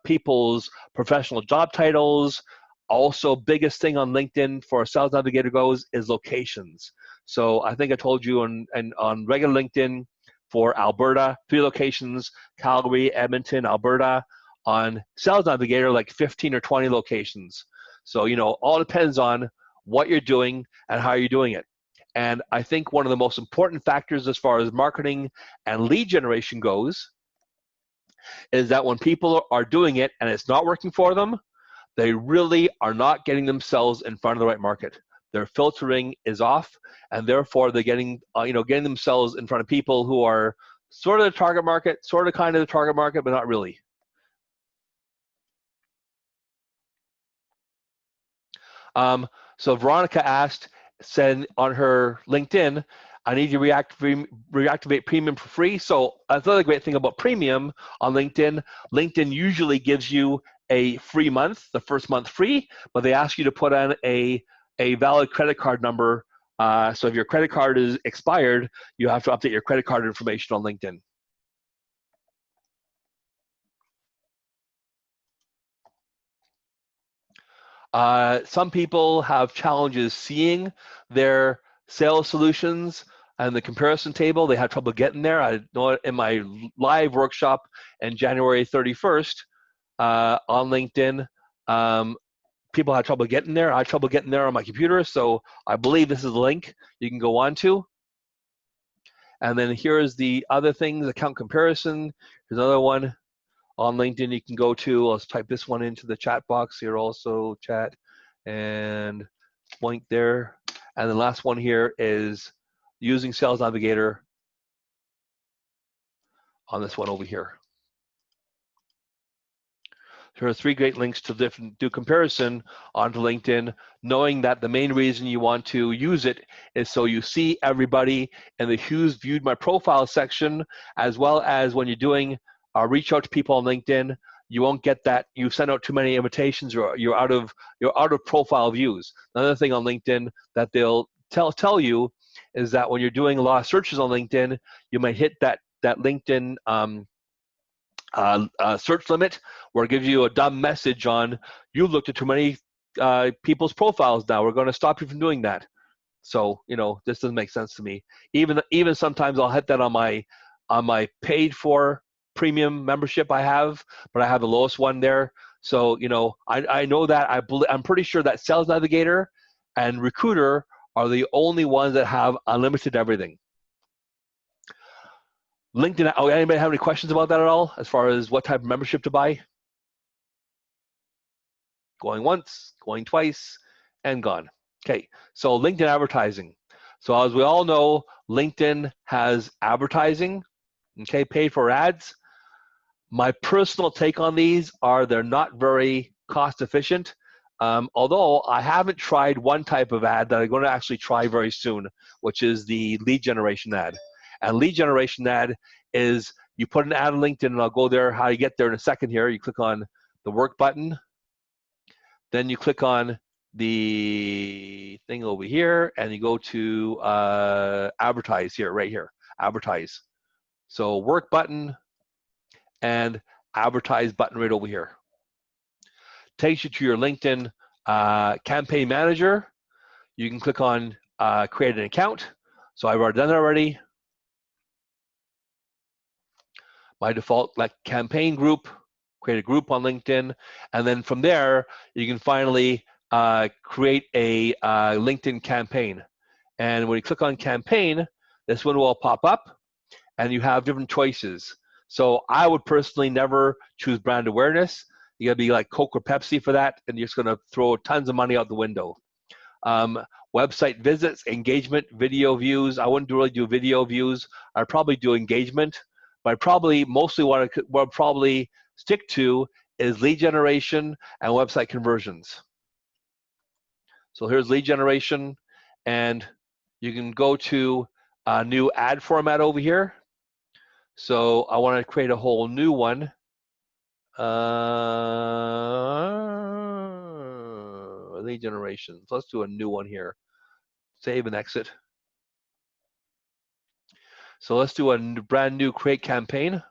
people's professional job titles. Also, biggest thing on LinkedIn for Sales Navigator goes is locations. So I think I told you on regular LinkedIn for Alberta, 3 locations, Calgary, Edmonton, Alberta. On Sales Navigator, like 15 or 20 locations. So, all depends on what you're doing and how you're doing it. And I think one of the most important factors as far as marketing and lead generation goes is that when people are doing it and it's not working for them, they really are not getting themselves in front of the right market. Their filtering is off, and therefore they're getting themselves in front of people who are sort of the target market, sort of kind of the target market, but not really. So Veronica said on her LinkedIn, I need to reactivate premium for free. So another great thing about premium on LinkedIn, LinkedIn usually gives you a free month, the first month free, but they ask you to put in a valid credit card number. So if your credit card is expired, you have to update your credit card information on LinkedIn. Some people have challenges seeing their sales solutions and the comparison table. They had trouble getting there. I know in my live workshop on January 31st on LinkedIn, people had trouble getting there. I had trouble getting there on my computer, so I believe this is the link you can go on to. And then here's the other things, account comparison. Here's another one on LinkedIn you can go to. Let's type this one into the chat box here also, chat, and link there. And the last one here is using Sales Navigator on this one over here. There are 3 great links to do comparison onto LinkedIn, knowing that the main reason you want to use it is so you see everybody in the Who's Viewed My Profile section, as well as when you're doing reach out to people on LinkedIn, you won't get that you send out too many invitations, or you're out of profile views. Another thing on LinkedIn that they'll tell you is that when you're doing a lot of searches on LinkedIn, you might hit that LinkedIn search limit, where it gives you a dumb message on, you've looked at too many people's profiles now. We're going to stop you from doing that. So this doesn't make sense to me. Even sometimes I'll hit that on my paid for premium membership I have, but I have the lowest one there. So I know that I'm pretty sure that Sales Navigator and Recruiter are the only ones that have unlimited everything. LinkedIn, anybody have any questions about that at all, as far as what type of membership to buy? Going once, going twice, and gone. Okay, so LinkedIn advertising. So as we all know, LinkedIn has advertising, okay, paid for ads. My personal take on these are they're not very cost efficient, although I haven't tried one type of ad that I'm going to actually try very soon, which is the lead generation ad. And lead generation ad is you put an ad on LinkedIn, and I'll go there, how you get there in a second here. You click on the work button, then you click on the thing over here, and you go to advertise here, right here, advertise. So work button and advertise button right over here. Takes you to your LinkedIn campaign manager. You can click on create an account. So I've already done that already. My default campaign group, create a group on LinkedIn, and then from there you can finally create a LinkedIn campaign. And when you click on campaign, this one will pop up, and you have different choices. So I would personally never choose brand awareness. You gotta be like Coke or Pepsi for that, and you're just gonna throw tons of money out the window. Website visits, engagement, video views. I wouldn't really do video views. I'd probably do engagement, but I probably mostly what I'll probably stick to is lead generation and website conversions. So here's lead generation, and you can go to a new ad format over here. So I want to create a whole new one. Lead generation. So let's do a new one here. Save and exit. So let's do a brand new create campaign.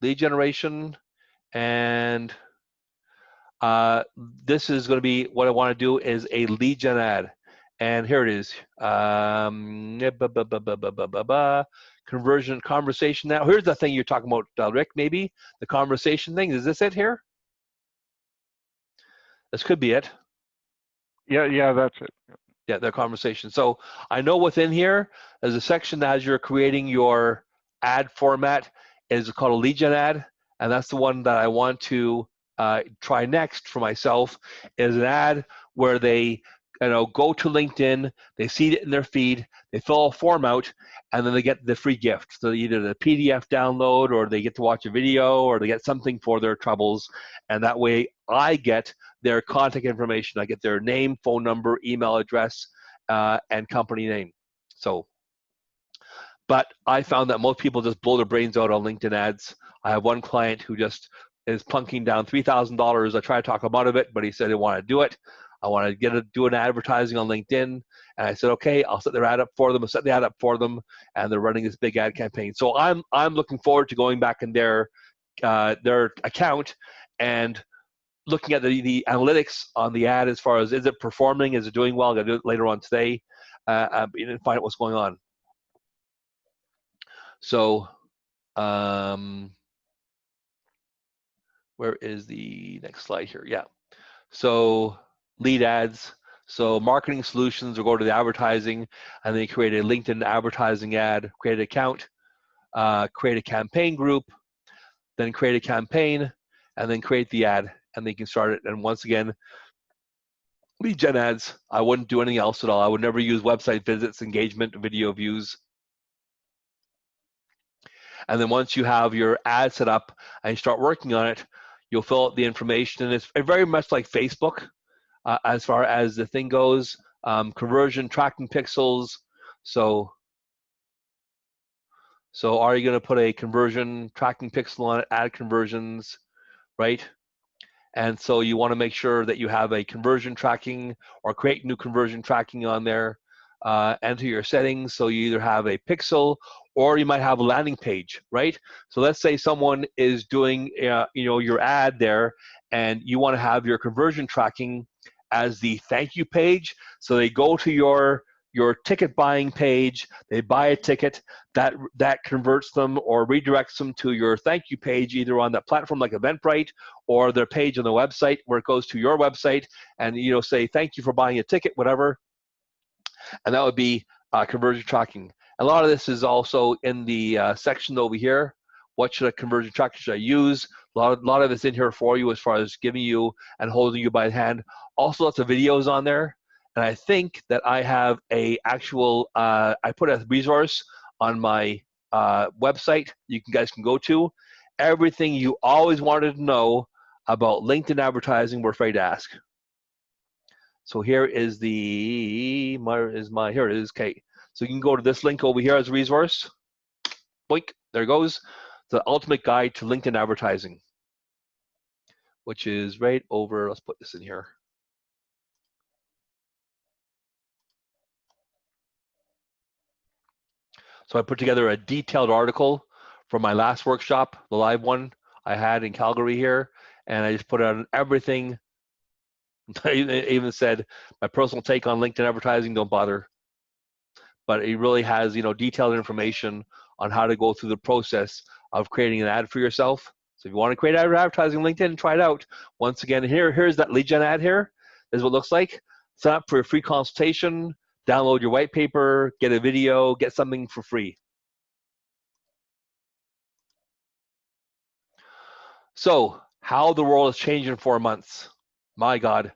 Lead generation, and this is going to be what I want to do is a lead gen ad. And here it is. Conversion conversation. Now here's the thing you're talking about, Rick, maybe the conversation thing. Is this it here? This could be it. Yeah, that's it. Yeah, the conversation. So I know within here, there's a section that as you're creating your ad format is called a lead gen ad. And that's the one that I want to try next for myself, is an ad where they go to LinkedIn, they see it in their feed, they fill a form out, and then they get the free gift. So either the PDF download, or they get to watch a video, or they get something for their troubles. And that way I get their contact information. I get their name, phone number, email address, and company name. So, but I found that most people just blow their brains out on LinkedIn ads. I have one client who just is plunking down $3,000. I tried to talk him out of it, but he said he wanted to do it. I want to do an advertising on LinkedIn. And I said, okay, I'll set their ad up for them. I'll set the ad up for them. And they're running this big ad campaign. So I'm looking forward to going back in their account and looking at the analytics on the ad as far as, is it performing? Is it doing well? I'm going to do it later on today and find out what's going on. So where is the next slide here? Yeah. So lead ads. So marketing solutions will go to the advertising, and then create a LinkedIn advertising ad, create an account, create a campaign group, then create a campaign, and then create the ad, and then you can start it. And once again, lead gen ads, I wouldn't do anything else at all. I would never use website visits, engagement, video views. And then once you have your ad set up and you start working on it, you'll fill out the information. And it's very much like Facebook as far as the thing goes. Conversion tracking pixels. So are you going to put a conversion tracking pixel on it, ad conversions, right? And so you want to make sure that you have a conversion tracking or create new conversion tracking on there. Enter your settings. So you either have a pixel or you might have a landing page, right? So let's say someone is doing your ad there, and you want to have your conversion tracking as the thank you page. So they go to your ticket buying page, they buy a ticket, that converts them or redirects them to your thank you page, either on that platform like Eventbrite or their page on the website, where it goes to your website and say thank you for buying a ticket, whatever. And that would be conversion tracking. A lot of this is also in the section over here. What should a conversion tracker should I use? A lot of it's in here for you as far as giving you and holding you by the hand. Also lots of videos on there. And I think that I have a actual, I put a resource on my website you guys can go to. Everything you always wanted to know about LinkedIn advertising, we're afraid to ask. So here is here it is, okay. So you can go to this link over here as a resource. Boink, there it goes. The ultimate guide to LinkedIn advertising, which is right over, let's put this in here. So I put together a detailed article for my last workshop, the live one I had in Calgary here, and I just put on everything. I even said my personal take on LinkedIn advertising, don't bother. But it really has, detailed information on how to go through the process of creating an ad for yourself. So if you want to create advertising on LinkedIn, try it out. Once again, here's that lead gen ad here. This is what it looks like. Sign up for a free consultation, download your white paper, get a video, get something for free. So how the world has changed in 4 months. My God.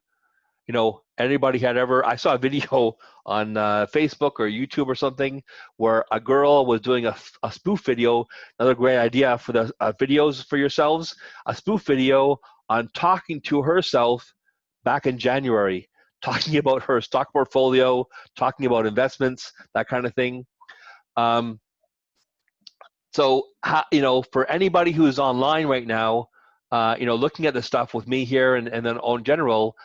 anybody had ever, I saw a video on Facebook or YouTube or something where a girl was doing a spoof video. Another great idea for the videos for yourselves, a spoof video on talking to herself back in January, talking about her stock portfolio, talking about investments, that kind of thing. So, for anybody who's online right now, looking at the stuff with me here and then in general,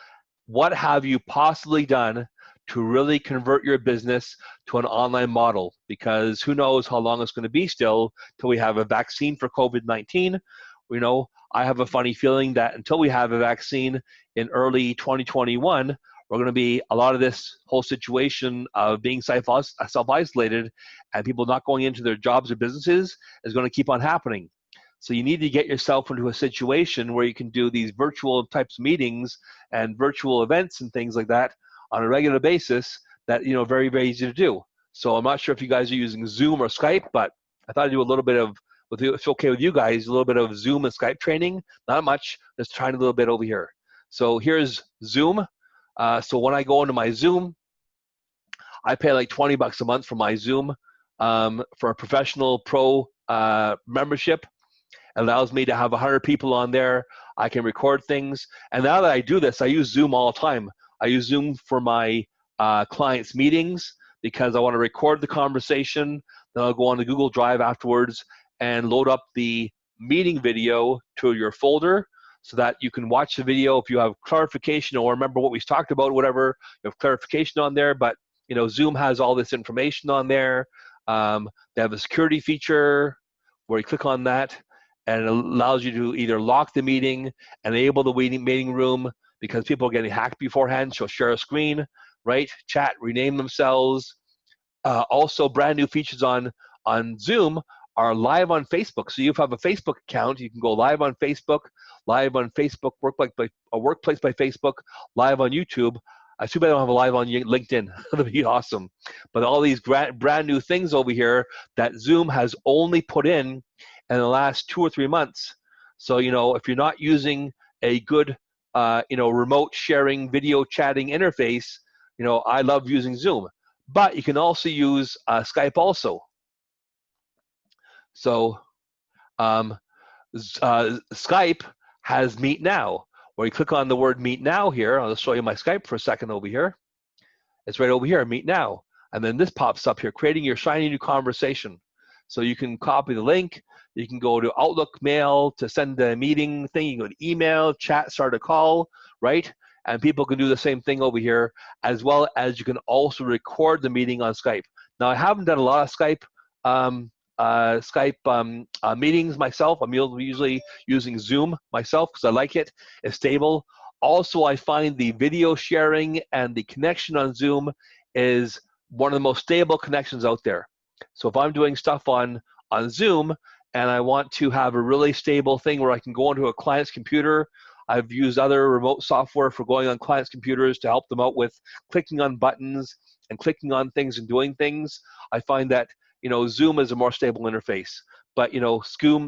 what have you possibly done to really convert your business to an online model? Because who knows how long it's going to be still till we have a vaccine for COVID-19. I have a funny feeling that until we have a vaccine in early 2021, we're going to be a lot of this whole situation of being self-isolated and people not going into their jobs or businesses is going to keep on happening. So you need to get yourself into a situation where you can do these virtual types of meetings and virtual events and things like that on a regular basis that, very, very easy to do. So I'm not sure if you guys are using Zoom or Skype, but I thought I'd do a little bit of, if it's okay with you guys, a little bit of Zoom and Skype training. Not much, just trying a little bit over here. So here's Zoom. So when I go into my Zoom, I pay like $20 a month for my Zoom for a professional pro membership. It allows me to have 100 people on there. I can record things. And now that I do this, I use Zoom all the time. I use Zoom for my clients' meetings because I want to record the conversation. Then I'll go on to Google Drive afterwards and load up the meeting video to your folder so that you can watch the video if you have clarification or remember what we talked about, whatever, you have clarification on there. But, Zoom has all this information on there. They have a security feature where you click on that and it allows you to either lock the meeting, enable the meeting room because people are getting hacked beforehand, so share a screen, right? Chat, rename themselves. Also, brand new features on Zoom are live on Facebook. So you have a Facebook account, you can go live on Facebook Workplace by Facebook, live on YouTube. I assume I don't have a live on LinkedIn. That'd be awesome. But all these brand new things over here that Zoom has only put in the last 2 or 3 months. So, if you're not using a good, remote sharing video chatting interface, I love using Zoom. But you can also use Skype also. So Skype has Meet Now, where you click on the word Meet Now here. I'll just show you my Skype for a second over here. It's right over here, Meet Now. And then this pops up here, creating your shiny new conversation. So you can copy the link. You can go to Outlook Mail to send a meeting thing. You can go to email, chat, start a call, right? And people can do the same thing over here, as well as you can also record the meeting on Skype. Now, I haven't done a lot of Skype meetings myself. I'm usually using Zoom myself because I like it. It's stable. Also, I find the video sharing and the connection on Zoom is one of the most stable connections out there. So if I'm doing stuff on Zoom and I want to have a really stable thing where I can go onto a client's computer, I've used other remote software for going on clients' computers to help them out with clicking on buttons and clicking on things and doing things. I find that Zoom is a more stable interface. But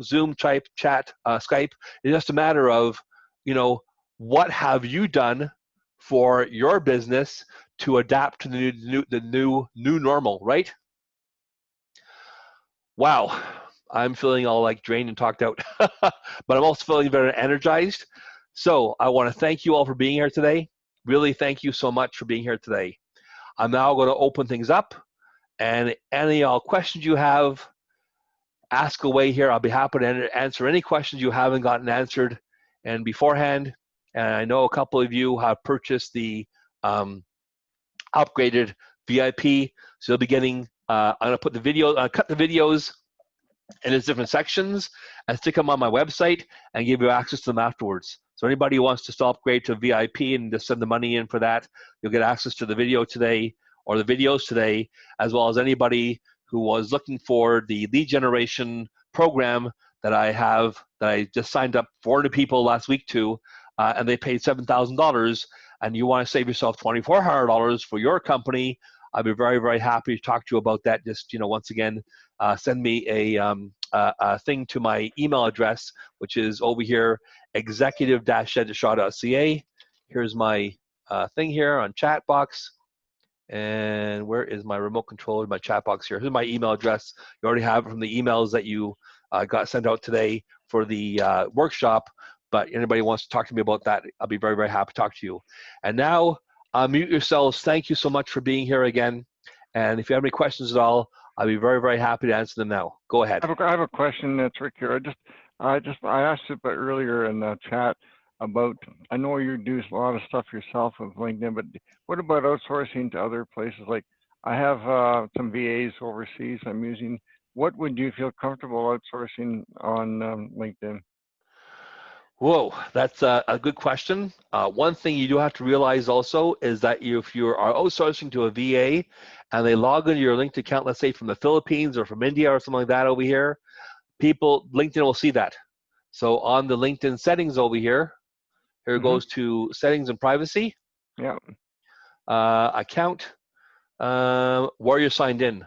Zoom, type, chat, Skype, it's just a matter of what have you done for your business to adapt to the new normal, right? Wow, I'm feeling all like drained and talked out, but I'm also feeling very energized. So I want to thank you all for being here today. Really, thank you so much for being here today. I'm now going to open things up, and any questions you have, ask away here. I'll be happy to answer any questions you haven't gotten answered and beforehand. And I know a couple of you have purchased the upgraded VIP, so you'll be getting. I'm going to put the video, cut the videos in its different sections and stick them on my website and give you access to them afterwards. So anybody who wants to still upgrade to VIP and just send the money in for that, you'll get access to the video today or the videos today, as well as anybody who was looking for the lead generation program that I have, that I just signed up 400 people last week to, and they paid $7,000, and you want to save yourself $2,400 for your company. I'd be very, very happy to talk to you about that. Just, once again, send me a thing to my email address, which is over here, executive-shaw.ca. Here's my thing here on chat box. And where is my remote control? My chat box here. Here's my email address. You already have it from the emails that you got sent out today for the workshop. But anybody wants to talk to me about that, I'll be very, very happy to talk to you. And now, mute yourselves. Thank you so much for being here again. And if you have any questions at all, I'll be very, very happy to answer them now. Go ahead. I have a question, Rick here. I asked it earlier in the chat about, I know you do a lot of stuff yourself with LinkedIn, but what about outsourcing to other places? Like I have some VAs overseas I'm using. What would you feel comfortable outsourcing on LinkedIn? Whoa, that's a good question. One thing you do have to realize also is that if you are outsourcing to a VA and they log into your LinkedIn account, let's say from the Philippines or from India or something like that over here, LinkedIn will see that. So on the LinkedIn settings over here, here it goes to settings and privacy. Yeah. Account, where you're signed in.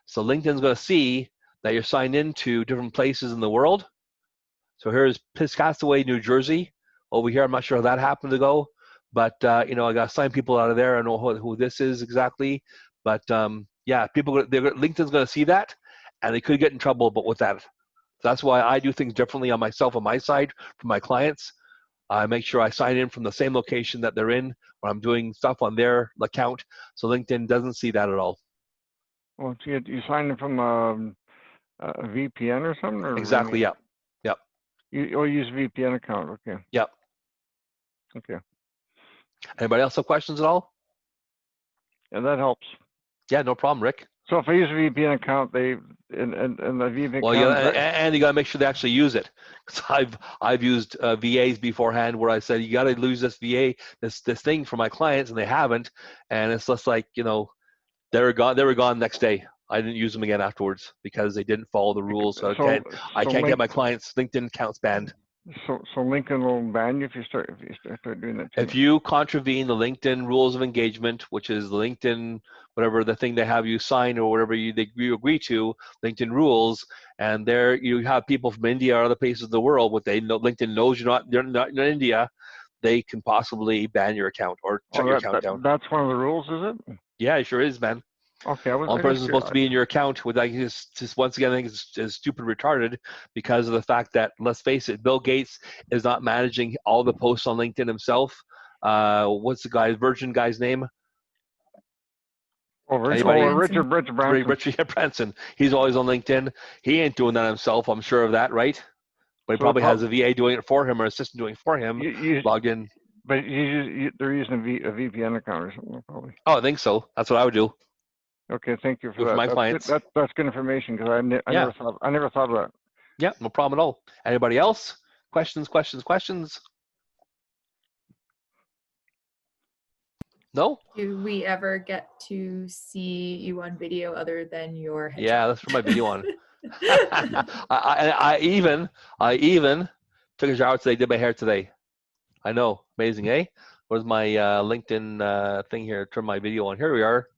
So LinkedIn's going to see that you're signed into different places in the world. So here's Piscataway, New Jersey. Over here, I'm not sure how that happened to go, but you know, I got to sign people out of there. I know who this is exactly, but yeah, LinkedIn's going to see that, and they could get in trouble. But with that, that's why I do things differently on myself on my side for my clients. I make sure I sign in from the same location that they're in when I'm doing stuff on their account, so LinkedIn doesn't see that at all. Well, you signed in from a VPN or something? Or Exactly. Yeah. Yep. You use VPN account. Okay. Yep. Okay. Anybody else have questions at all? Yeah, that helps. Yeah, no problem, Rick. So if I use a VPN account, and the VPN well, account, yeah, and you got to make sure they actually use it. Because I've used VAs beforehand where I said you got to use this VA this thing for my clients, and they haven't, and it's just like, you know, they were gone next day. I didn't use them again afterwards because they didn't follow the rules. So I can't get my clients' LinkedIn accounts banned. So LinkedIn will ban you if you start doing that too. If you contravene the LinkedIn rules of engagement, which is LinkedIn, whatever the thing they have you sign or whatever you agree to, LinkedIn rules, and there you have people from India or other places of the world, what they know, LinkedIn knows you're not in India, they can possibly ban your account or shut your account down. That's one of the rules, is it? Yeah, it sure is, man. Okay, one person's supposed to be in your account with, like, just once again, I think it's stupid retarded because of the fact that, let's face it, Bill Gates is not managing all the posts on LinkedIn himself. What's the Virgin guy's name? Richard Branson. Richard Branson. He's always on LinkedIn. He ain't doing that himself, I'm sure of that, right? But he probably has a VA doing it for him or assistant doing it for him, logged in. But they're using a VPN account or something, probably. Oh, I think so. That's what I would do. Okay, thank you for that. For my clients. That's good information because I never thought of that. Yeah, no problem at all. Anybody else? Questions? No? Do we ever get to see you on video other than your headshot? Yeah, let's put my video on. I even took a shower today, did my hair today. I know, amazing, eh? Where's my LinkedIn thing here? Turn my video on. Here we are.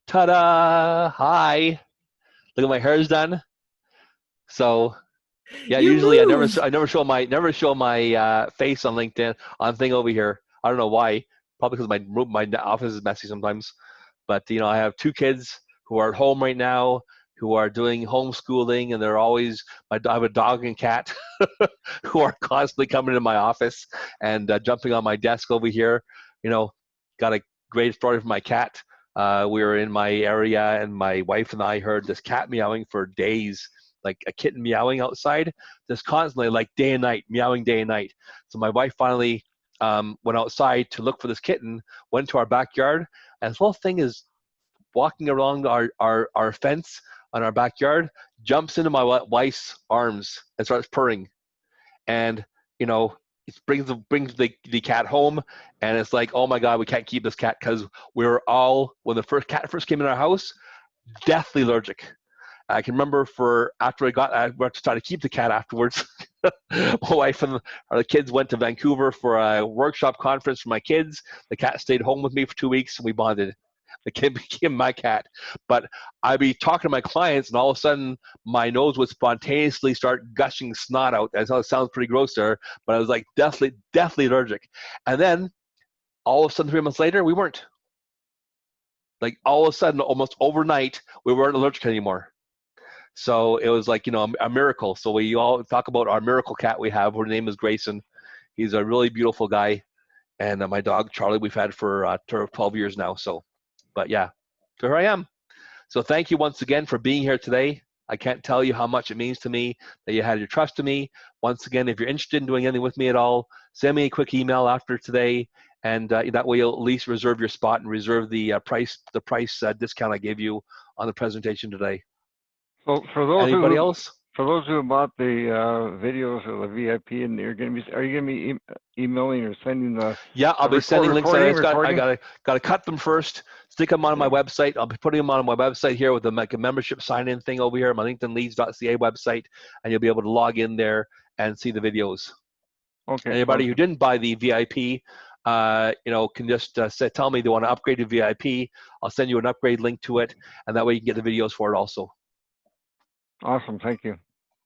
Ta-da! Hi. Look at my hair's done. So, yeah, usually I never show my face on LinkedIn on thing over here. I don't know why. Probably because my office is messy sometimes. But you know, I have 2 kids who are at home right now, who are doing homeschooling, and they're always. I have a dog and cat who are constantly coming into my office and jumping on my desk over here. You know, got a great story from my cat. We were in my area, and my wife and I heard this cat meowing for days, like a kitten meowing outside, just constantly, like day and night, meowing day and night. So my wife finally went outside to look for this kitten, went to our backyard, and this little thing is walking along our fence on our backyard, jumps into my wife's arms and starts purring. And, you know, it brings the cat home, and it's like, oh my God, we can't keep this cat because we were all, when the cat first came in our house, deathly allergic. I can remember after I tried to keep the cat afterwards. My wife and the kids went to Vancouver for a workshop conference for my kids. The cat stayed home with me for 2 weeks, and we bonded. The kid became my cat. But I'd be talking to my clients, and all of a sudden, my nose would spontaneously start gushing snot out. I know it sounds pretty gross there, but I was like deathly allergic. And then all of a sudden 3 months later, we weren't. Like all of a sudden, almost overnight, we weren't allergic anymore. So it was like, a miracle. So we all talk about our miracle cat we have. Her name is Grayson. He's a really beautiful guy. And my dog, Charlie, we've had for 12 years now. So, but yeah, so here I am. So thank you once again for being here today. I can't tell you how much it means to me that you had your trust in me. Once again, if you're interested in doing anything with me at all, send me a quick email after today. And that way you'll at least reserve your spot and reserve the price discount I gave you on the presentation today. So for those Anybody else? For those who bought the videos of the VIP, and are you going to be emailing or sending the? Yeah, I'll be sending links. I recording? got to cut them first, stick them on my website. I'll be putting them on my website here with a membership sign-in thing over here, my LinkedInLeads.ca website, and you'll be able to log in there and see the videos. Okay. Anybody who didn't buy the VIP, can just tell me they want to upgrade to VIP. I'll send you an upgrade link to it, and that way you can get the videos for it also. Awesome, thank you.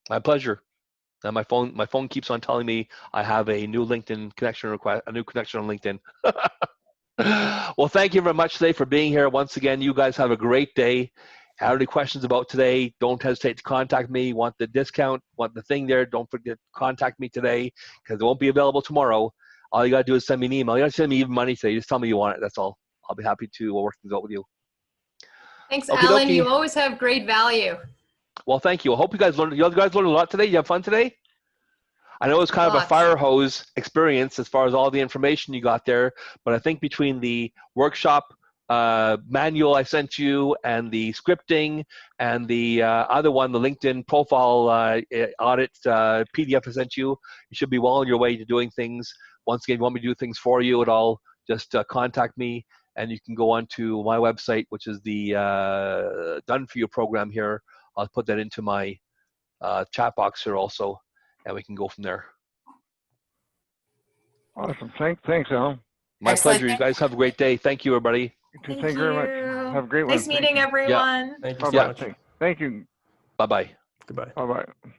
My pleasure. And my phone keeps on telling me I have a new LinkedIn connection request, a new connection on LinkedIn. Well, thank you very much today for being here. Once again, you guys have a great day. Have any questions about today, don't hesitate to contact me. Want the discount, want the thing there, don't forget to contact me today because it won't be available tomorrow. All you got to do is send me an email. You don't send me even money today. Just tell me you want it. That's all. I'll be happy to work things out with you. Thanks, Okie Alan. dokie. You always have great value. Well, thank you. I hope you guys learned a lot today. You have fun today? I know it's kind of a Lots. fire hose experience as far as all the information you got there, but I think between the workshop manual I sent you and the scripting and the other one, the LinkedIn profile audit PDF I sent you, you should be well on your way to doing things. Once again, if you want me to do things for you at all, just contact me, and you can go on to my website, which is the Done For You program here. I'll put that into my chat box here also, and we can go from there. Awesome, thanks, Alan. My Excellent. pleasure. You guys have a great day. Thank you, everybody. Thank you very much. Have a great one. Nice meeting everyone. Thank you so Bye-bye. much. Thank you. Bye-bye. Goodbye. Bye-bye.